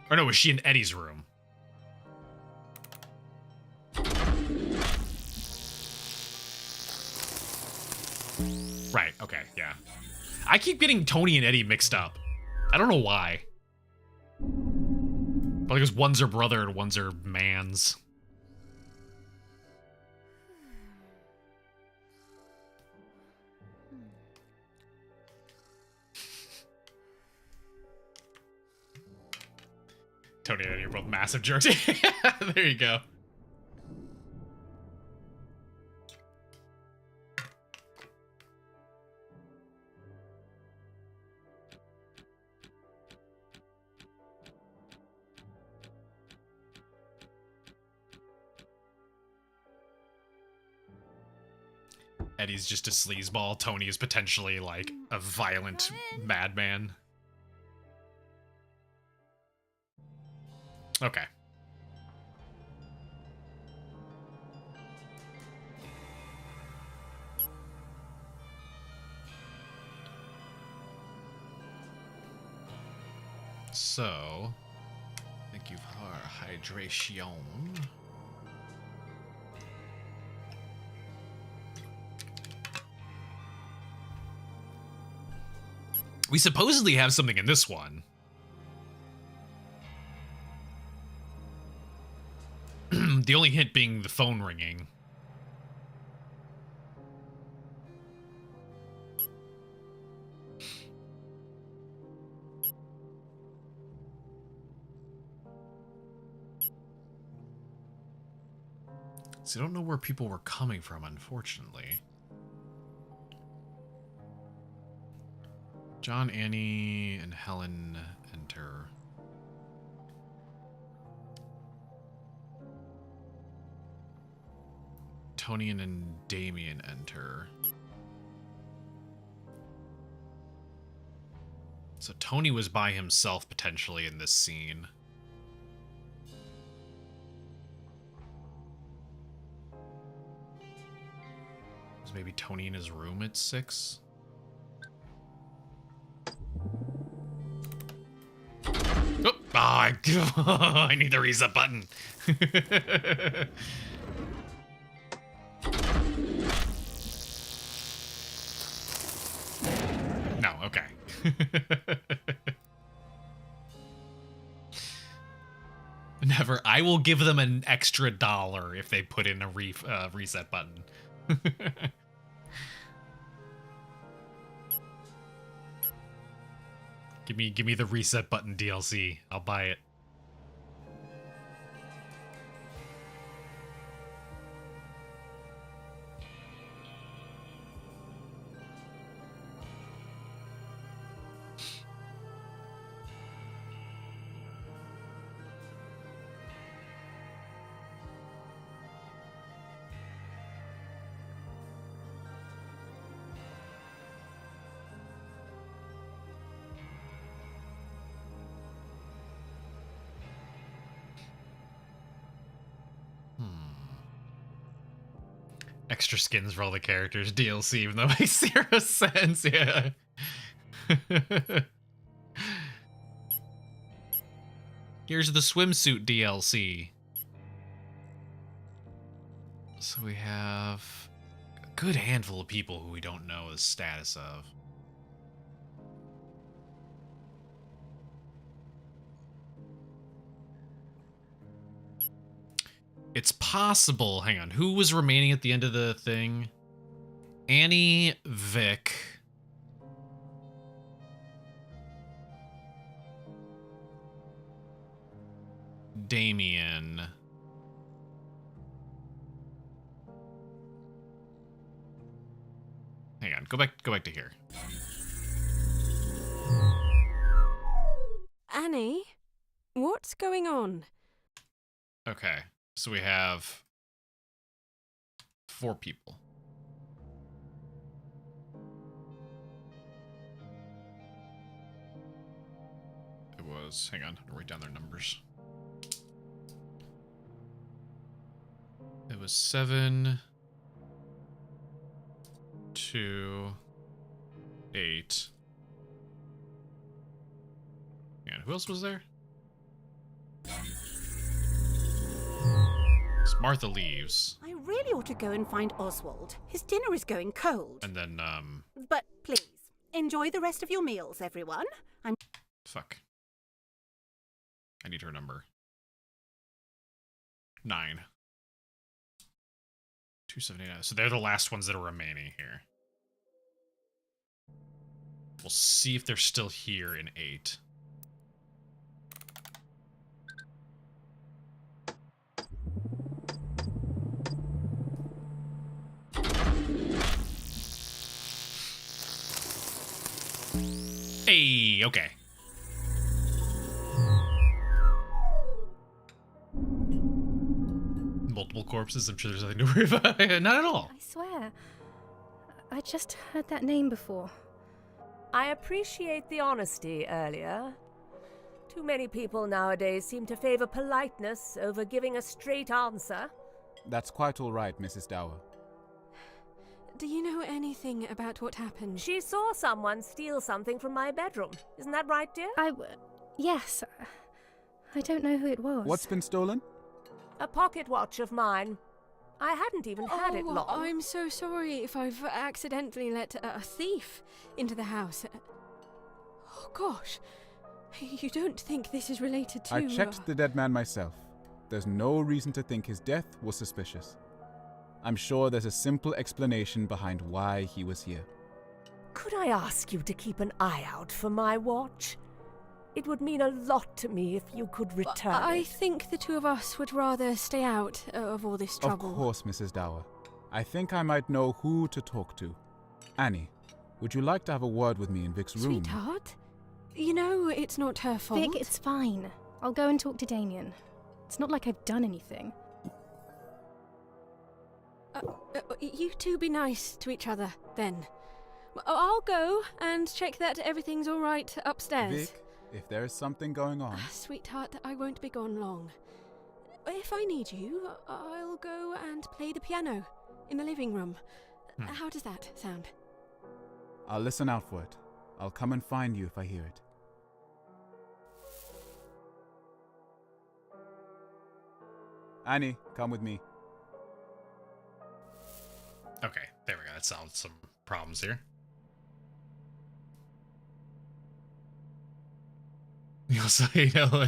Or no, was she in Eddie's room? Right, okay, yeah. I keep getting Tony and Eddie mixed up. I don't know why. But because one's her brother and one's her man's. Tony and Eddie are both massive jerks. There you go. Eddie's just a sleazeball. Tony is potentially like a violent madman. Okay. So, thank you for hydration. We supposedly have something in this one. The only hint being the phone ringing. So I don't know where people were coming from, unfortunately. John, Annie, and Helen enter. Tony and Damien enter. So Tony was by himself potentially in this scene. Was maybe Tony in his room at 6? Oh, I need the reset button. No, okay. Never. I will give them an extra $1 if they put in a reset button. Give me the reset button DLC. I'll buy it. Extra skins for all the characters, DLC, even though it makes 0 sense, yeah. Here's the swimsuit DLC. So we have a good handful of people who we don't know the status of. It's possible. Hang on. Who was remaining at the end of the thing? Annie, Vic. Damien. Hang on. Go back to here. Annie, what's going on? Okay. So we have 4 people. It was, hang on, I'll write down their numbers. It was 7, 2, 8. And who else was there? Martha leaves. I really ought to go and find Oswald. His dinner is going cold. And then, But please, enjoy the rest of your meals, everyone. Fuck. I need her number. 9. 279. So they're the last ones that are remaining here. We'll see if they're still here in 8. Hey, okay. Multiple corpses, I'm sure there's nothing to worry about. Not at all. I swear, I just heard that name before. I appreciate the honesty earlier. Too many people nowadays seem to favor politeness over giving a straight answer. That's quite all right, Mrs. Dower. Do you know anything about what happened? She saw someone steal something from my bedroom. Isn't that right, dear? Yes. I don't know who it was. What's been stolen? A pocket watch of mine. I hadn't even had it long. I'm so sorry if I've accidentally let a thief into the house. Oh, gosh. You don't think this is related to... I checked the dead man myself. There's no reason to think his death was suspicious. I'm sure there's a simple explanation behind why he was here. Could I ask you to keep an eye out for my watch? It would mean a lot to me if you could return I it. think the two of us would rather stay out of all this trouble. Of course, Mrs. Dower. I think I might know who to talk to. Annie, would you like to have a word with me in Vic's room? Sweetheart, you know it's not her fault. Vic, it's fine. I'll go and talk to Damien. It's not like I've done anything. You two be nice to each other, then. I'll go and check that everything's all right upstairs. Vic, if there is something going on... Sweetheart, I won't be gone long. If I need you, I'll go and play the piano in the living room. How does that sound? I'll listen out for it. I'll come and find you if I hear it. Annie, come with me. Okay, there we go. That solved some problems here. You'll say no.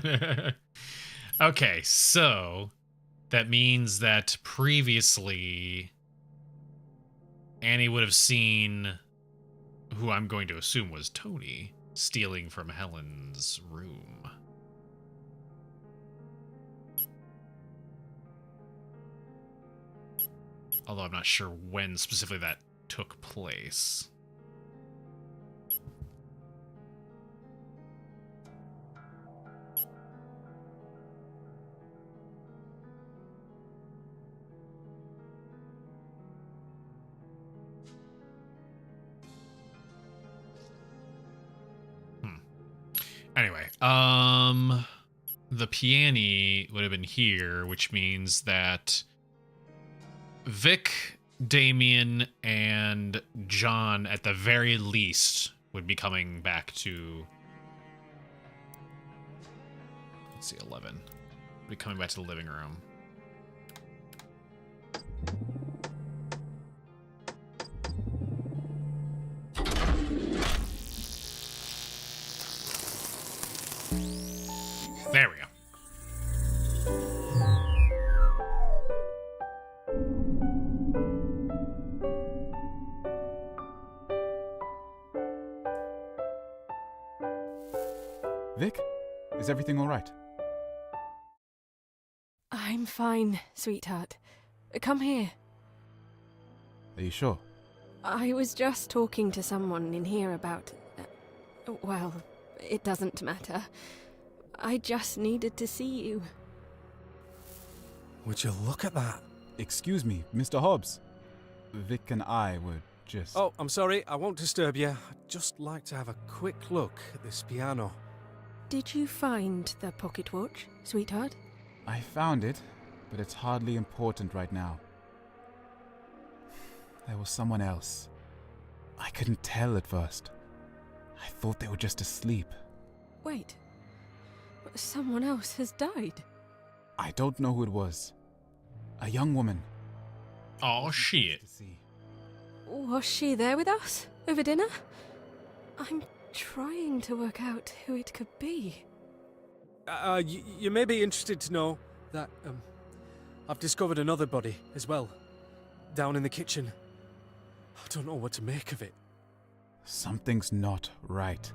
Okay, so that means that previously Annie would have seen who I'm going to assume was Tony stealing from Helen's room. Although I'm not sure when specifically that took place. Anyway, the piano would have been here, which means that Vic, Damien, and John, at the very least, would be coming back to... Let's see, 11. Would be coming back to the living room. There we go. Vic, is everything all right? I'm fine, sweetheart. Come here. Are you sure? I was just talking to someone in here about... well, it doesn't matter. I just needed to see you. Would you look at that? Excuse me, Mr. Hobbs. Vic and I were just... Oh, I'm sorry, I won't disturb you. I'd just like to have a quick look at this piano. Did you find the pocket watch, sweetheart? I found it, but it's hardly important right now. There was someone else. I couldn't tell at first. I thought they were just asleep. Wait. Someone else has died. I don't know who it was. A young woman. Oh, shit. Was she there with us over dinner? I'm trying to work out who it could be. You may be interested to know that I've discovered another body as well, down in the kitchen. I don't know what to make of it. Something's not right.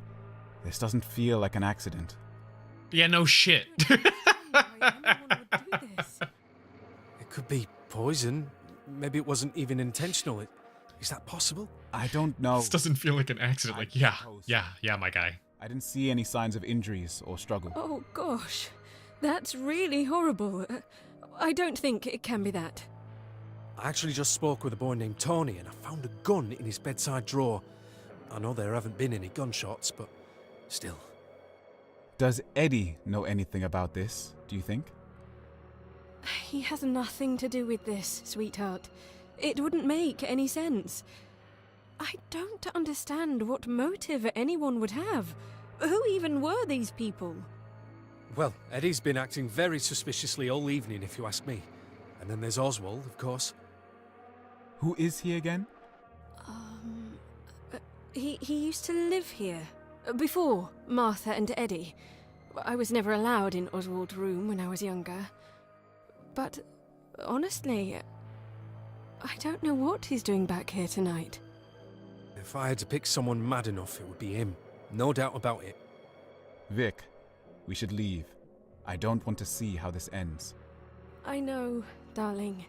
This doesn't feel like an accident. Yeah, no shit. It could be poison. Maybe it wasn't even intentional. Is that possible? I don't know. This doesn't feel like an accident. Like, yeah, my guy. I didn't see any signs of injuries or struggle. Oh, gosh. That's really horrible. I don't think it can be that. I actually just spoke with a boy named Tony, and I found a gun in his bedside drawer. I know there haven't been any gunshots, but still. Does Eddie know anything about this, do you think? He has nothing to do with this, sweetheart. It wouldn't make any sense. I don't understand what motive anyone would have. Who even were these people? Well, Eddie's been acting very suspiciously all evening, if you ask me. And then there's Oswald, of course. Who is he again? He used to live here. Before Martha and Eddie. I was never allowed in Oswald's room when I was younger. But, honestly, I don't know what he's doing back here tonight. If I had to pick someone mad enough, it would be him. No doubt about it. Vic, we should leave. I don't want to see how this ends. I know, darling.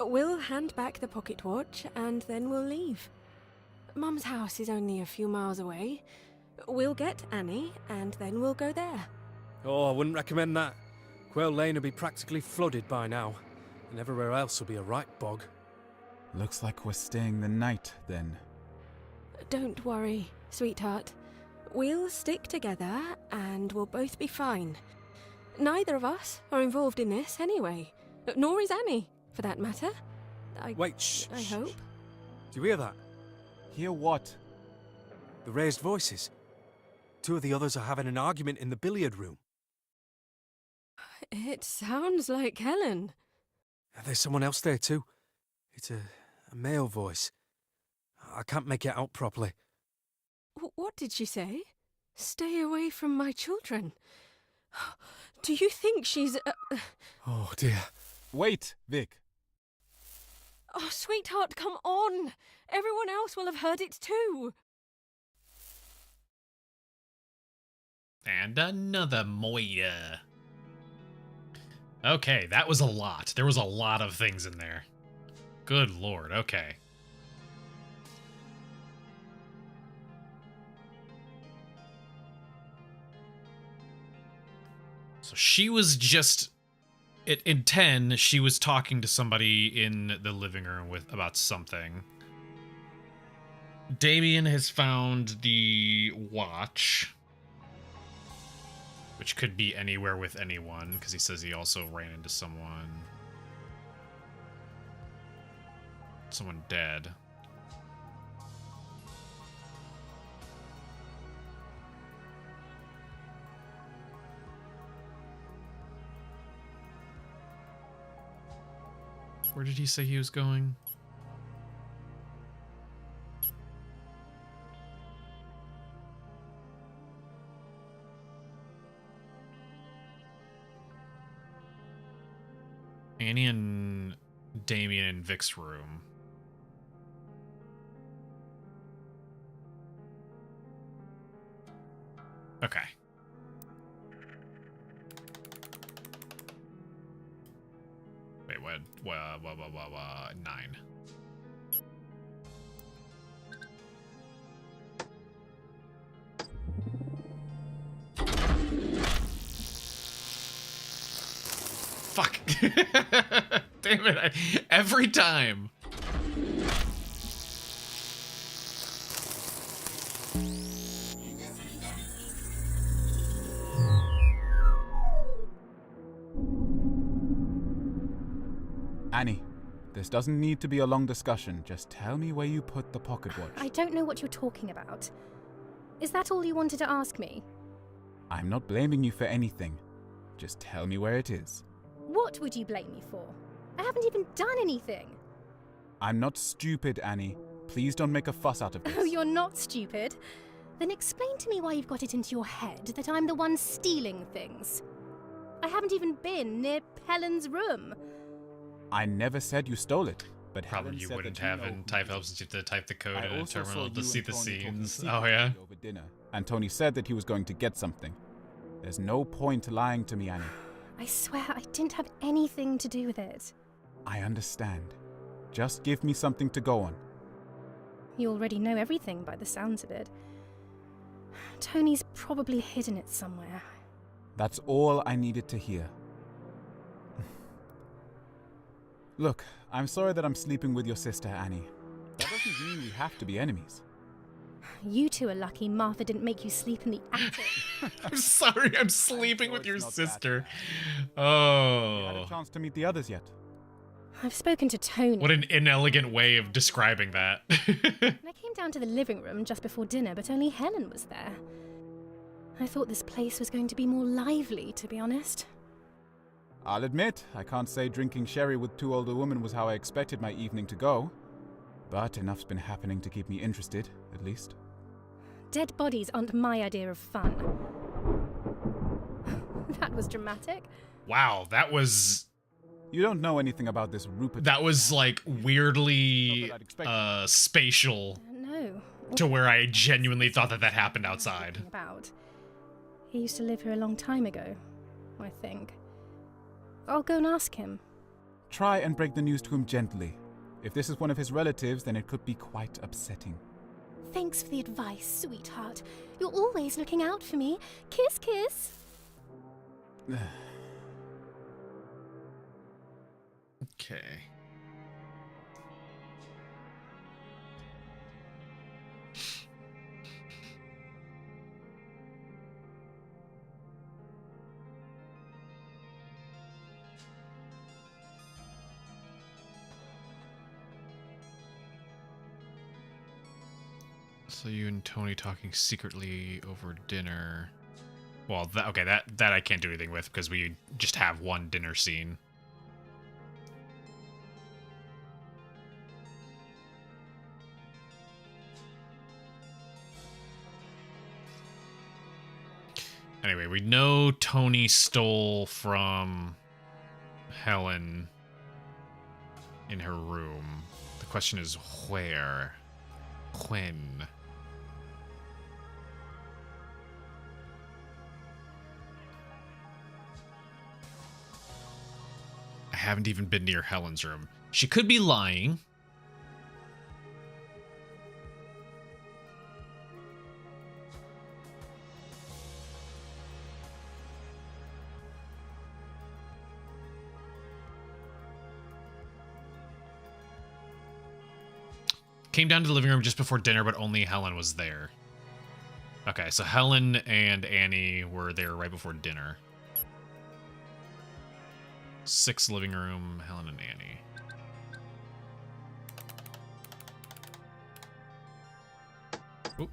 We'll hand back the pocket watch and then we'll leave. Mum's house is only a few miles away. We'll get Annie and then we'll go there. Oh, I wouldn't recommend that. Quail Lane will be practically flooded by now, and everywhere else will be a right bog. Looks like we're staying the night, then. Don't worry, sweetheart. We'll stick together and we'll both be fine. Neither of us are involved in this anyway. Nor is Annie, for that matter. Wait, shh. I hope. Do you hear that? Hear what? The raised voices. Two of the others are having an argument in the billiard room. It sounds like Helen. There's someone else there too. It's a male voice. I can't make it out properly. What did she say? Stay away from my children. Do you think she's... Oh dear. Wait, Vic. Oh, sweetheart, come on. Everyone else will have heard it too. And another moida. Okay, that was a lot. There was a lot of things in there. Good lord, okay. So she was just... In 10, she was talking to somebody in the living room about something. Damien has found the watch, which could be anywhere with anyone, because he says he also ran into someone dead. Where did he say he was going? Annie and Damien in Vic's room. Okay. Wait, what? 9. Fuck. Damn it. Every time. Annie, this doesn't need to be a long discussion. Just tell me where you put the pocket watch. I don't know what you're talking about. Is that all you wanted to ask me? I'm not blaming you for anything. Just tell me where it is. What would you blame me for? I haven't even done anything. I'm not stupid, Annie. Please don't make a fuss out of this. Oh, you're not stupid? Then explain to me why you've got it into your head that I'm the one stealing things. I haven't even been near Helen's room. I never said you stole it, but probably you wouldn't have in type help since you have to type the code in a terminal to see the scenes. Oh yeah. Over dinner, and Tony said that he was going to get something. There's no point lying to me, Annie. I swear I didn't have anything to do with it. I understand. Just give me something to go on. You already know everything by the sounds of it. Tony's probably hidden it somewhere. That's all I needed to hear. Look, I'm sorry that I'm sleeping with your sister, Annie. That doesn't mean we have to be enemies. You two are lucky Martha didn't make you sleep in the attic. I'm sorry, I'm sleeping with your sister. Oh. You had a chance to meet the others yet? I've spoken to Tony. What an inelegant way of describing that. I came down to the living room just before dinner, but only Helen was there. I thought this place was going to be more lively, to be honest. I'll admit, I can't say drinking sherry with two older women was how I expected my evening to go. But enough's been happening to keep me interested, at least. Dead bodies aren't my idea of fun. That was dramatic. Wow, that was... You don't know anything about this Rupert. That was, like, weirdly, spatial. No. To where I genuinely thought that that happened outside. About. He used to live here a long time ago, I think. I'll go and ask him. Try and break the news to him gently. If this is one of his relatives, then it could be quite upsetting. Thanks for the advice, sweetheart. You're always looking out for me. Kiss, kiss. Okay. So you and Tony talking secretly over dinner. Well, that I can't do anything with because we just have one dinner scene. Anyway, we know Tony stole from Helen in her room. The question is where? When? I haven't even been near Helen's room. She could be lying. Came down to the living room just before dinner, but only Helen was there. Okay, so Helen and Annie were there right before dinner. 6 living room, Helen and Annie. Oop.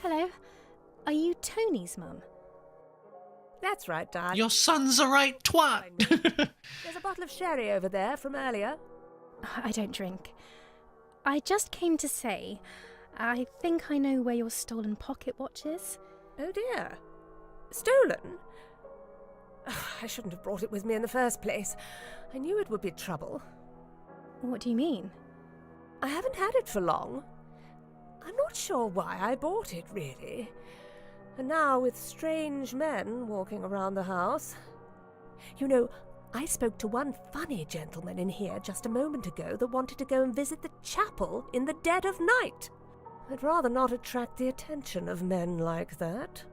Hello. Are you Tony's mum? That's right, Dad. Your son's a right twat. There's a bottle of sherry over there from earlier. I don't drink. I just came to say, I think I know where your stolen pocket watch is. Oh dear. Stolen? I shouldn't have brought it with me in the first place. I knew it would be trouble. What do you mean? I haven't had it for long. I'm not sure why I bought it, really. And now with strange men walking around the house. You know, I spoke to one funny gentleman in here just a moment ago that wanted to go and visit the chapel in the dead of night. I'd rather not attract the attention of men like that.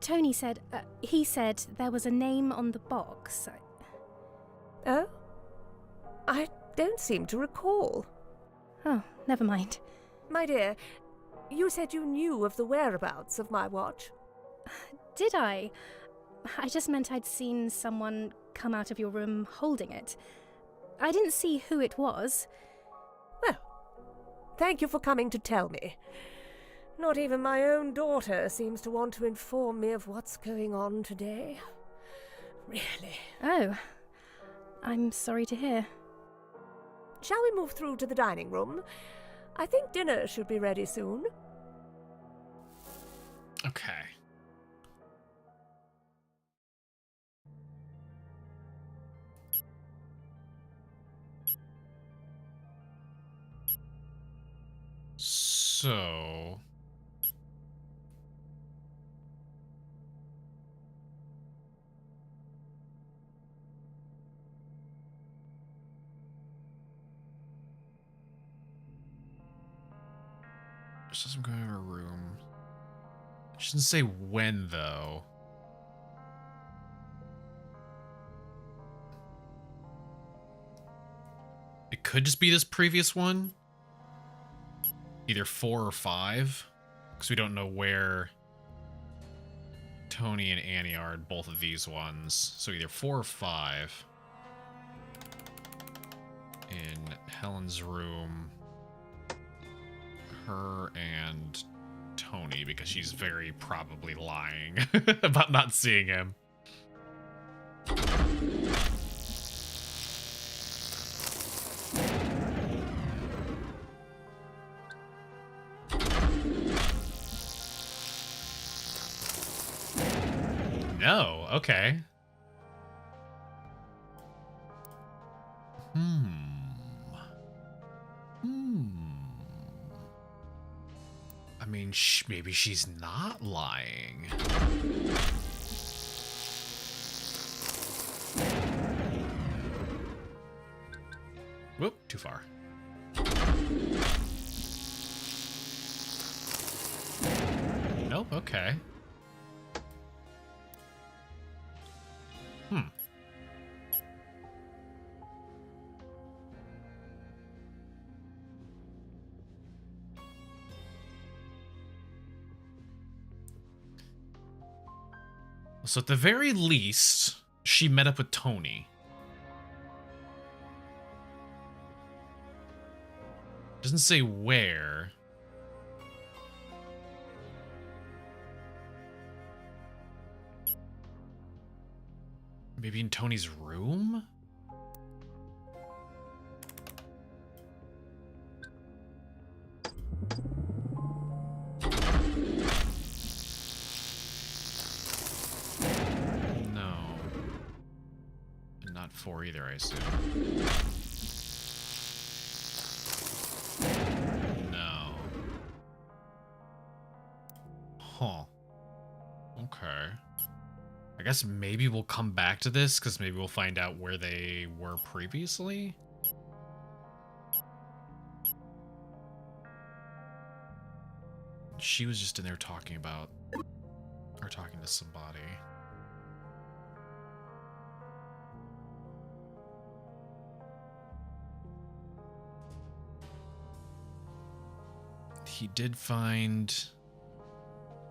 Tony said, he said there was a name on the box. Oh? I don't seem to recall. Oh, never mind. My dear, you said you knew of the whereabouts of my watch. Did I? I just meant I'd seen someone come out of your room holding it. I didn't see who it was. Well, thank you for coming to tell me. Not even my own daughter seems to want to inform me of what's going on today. Really. Oh, I'm sorry to hear. Shall we move through to the dining room? I think dinner should be ready soon. Okay. So... She doesn't go in her room. She doesn't say when, though. It could just be this previous one. either 4 or 5, because we don't know where Tony and Annie are in both of these ones. So either 4 or 5 in Helen's room, her and Tony, because she's very probably lying about not seeing him. No, okay. I mean, maybe she's not lying. Whoop, too far. Nope, okay. So at the very least, she met up with Tony. Doesn't say where. Maybe in Tony's room? No. And not 4 either, I assume. No. Huh. Okay. I guess maybe we'll come back to this, because maybe we'll find out where they were previously. She was just in there talking about, or talking to somebody. He did find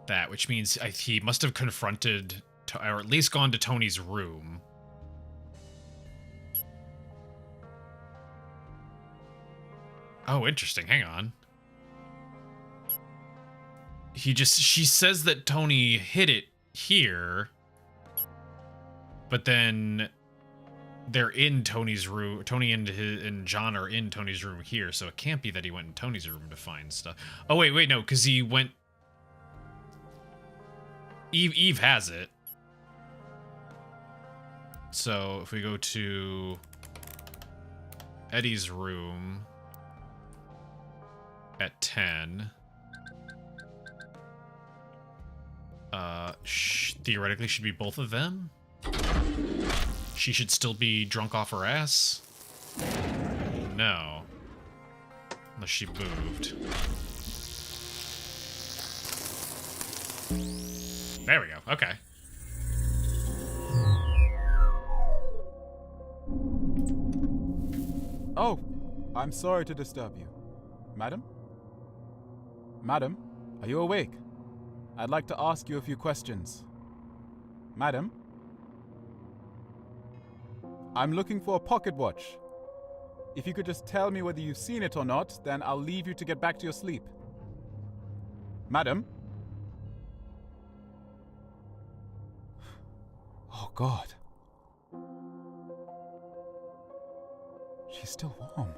that, which means he must have confronted, or at least gone to Tony's room. Oh, interesting. Hang on. She says that Tony hid it here, but then they're in Tony's room. Tony and John are in Tony's room here, so it can't be that he went in Tony's room to find stuff. Oh, wait, no, because he went... Eve has it. So if we go to Eddie's room at 10, theoretically should be both of them. She should still be drunk off her ass. No. Unless she moved. There we go. Okay. Oh, I'm sorry to disturb you. Madam? Madam, are you awake? I'd like to ask you a few questions. Madam? I'm looking for a pocket watch. If you could just tell me whether you've seen it or not, then I'll leave you to get back to your sleep. Madam? Oh, God. She's still warm.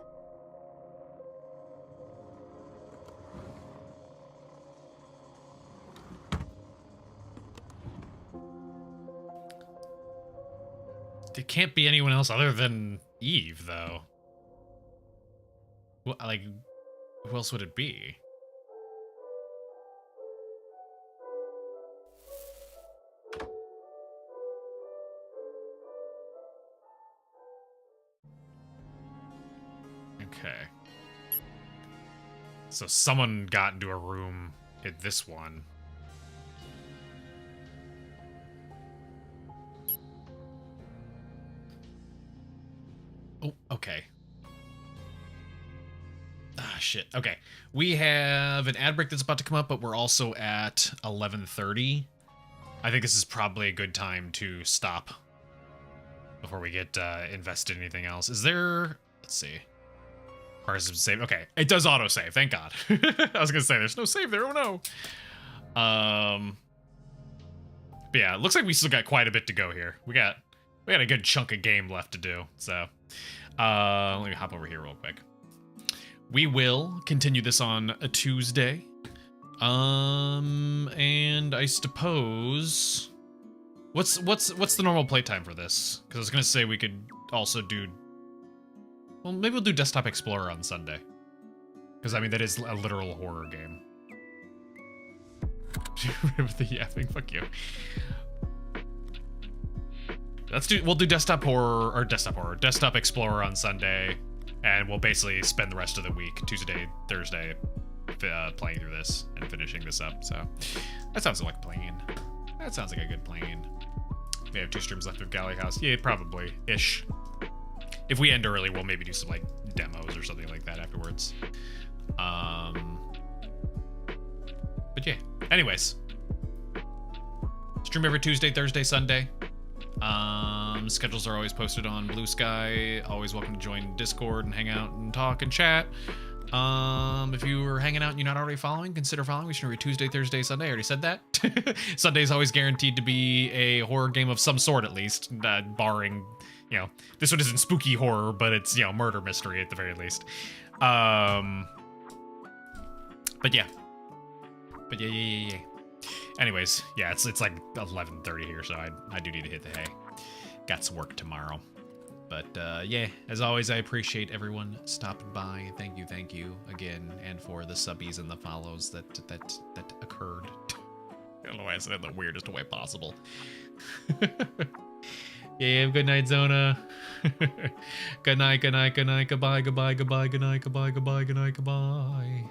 It can't be anyone else other than Eve, though. Well, like, who else would it be? Okay. So someone got into a room at this one. Oh, okay. shit. Okay. We have an ad break that's about to come up, but we're also at 11:30. I think this is probably a good time to stop before we get invested in anything else. Is there... Let's see. Save. Okay. It does auto-save. Thank God. I was going to say, there's no save there. Oh, no. But yeah, it looks like we still got quite a bit to go here. We got a good chunk of game left to do. So, let me hop over here real quick. We will continue this on a Tuesday. And I suppose... What's the normal playtime for this? Because I was going to say we could also do... Well, maybe we'll do Desktop Explorer on Sunday. Because, I mean, that is a literal horror game. With the yapping, fuck you. We'll do Desktop Explorer on Sunday, and we'll basically spend the rest of the week, Tuesday, Thursday, playing through this and finishing this up. So that sounds like a plan. That sounds like a good plan. We have 2 streams left of Galley House. Yeah, probably ish. If we end early, we'll maybe do some like demos or something like that afterwards. But yeah. Anyways, stream every Tuesday, Thursday, Sunday. Schedules are always posted on Blue Sky. Always welcome to join Discord and hang out and talk and chat. If you are hanging out and you're not already following, consider following. We stream every Tuesday, Thursday, Sunday. I already said that. Sunday is always guaranteed to be a horror game of some sort, at least, barring, you know, this one isn't spooky horror, but it's, you know, murder mystery at the very least. But yeah. Anyways, yeah, it's like 11:30 here, so I do need to hit the hay. Got some work tomorrow. But yeah, as always, I appreciate everyone stopping by. Thank you again, and for the subbies and the follows that occurred. I don't know why I said it in the weirdest way possible. Yeah, good night, Zona. Good night, goodbye, good night, goodbye.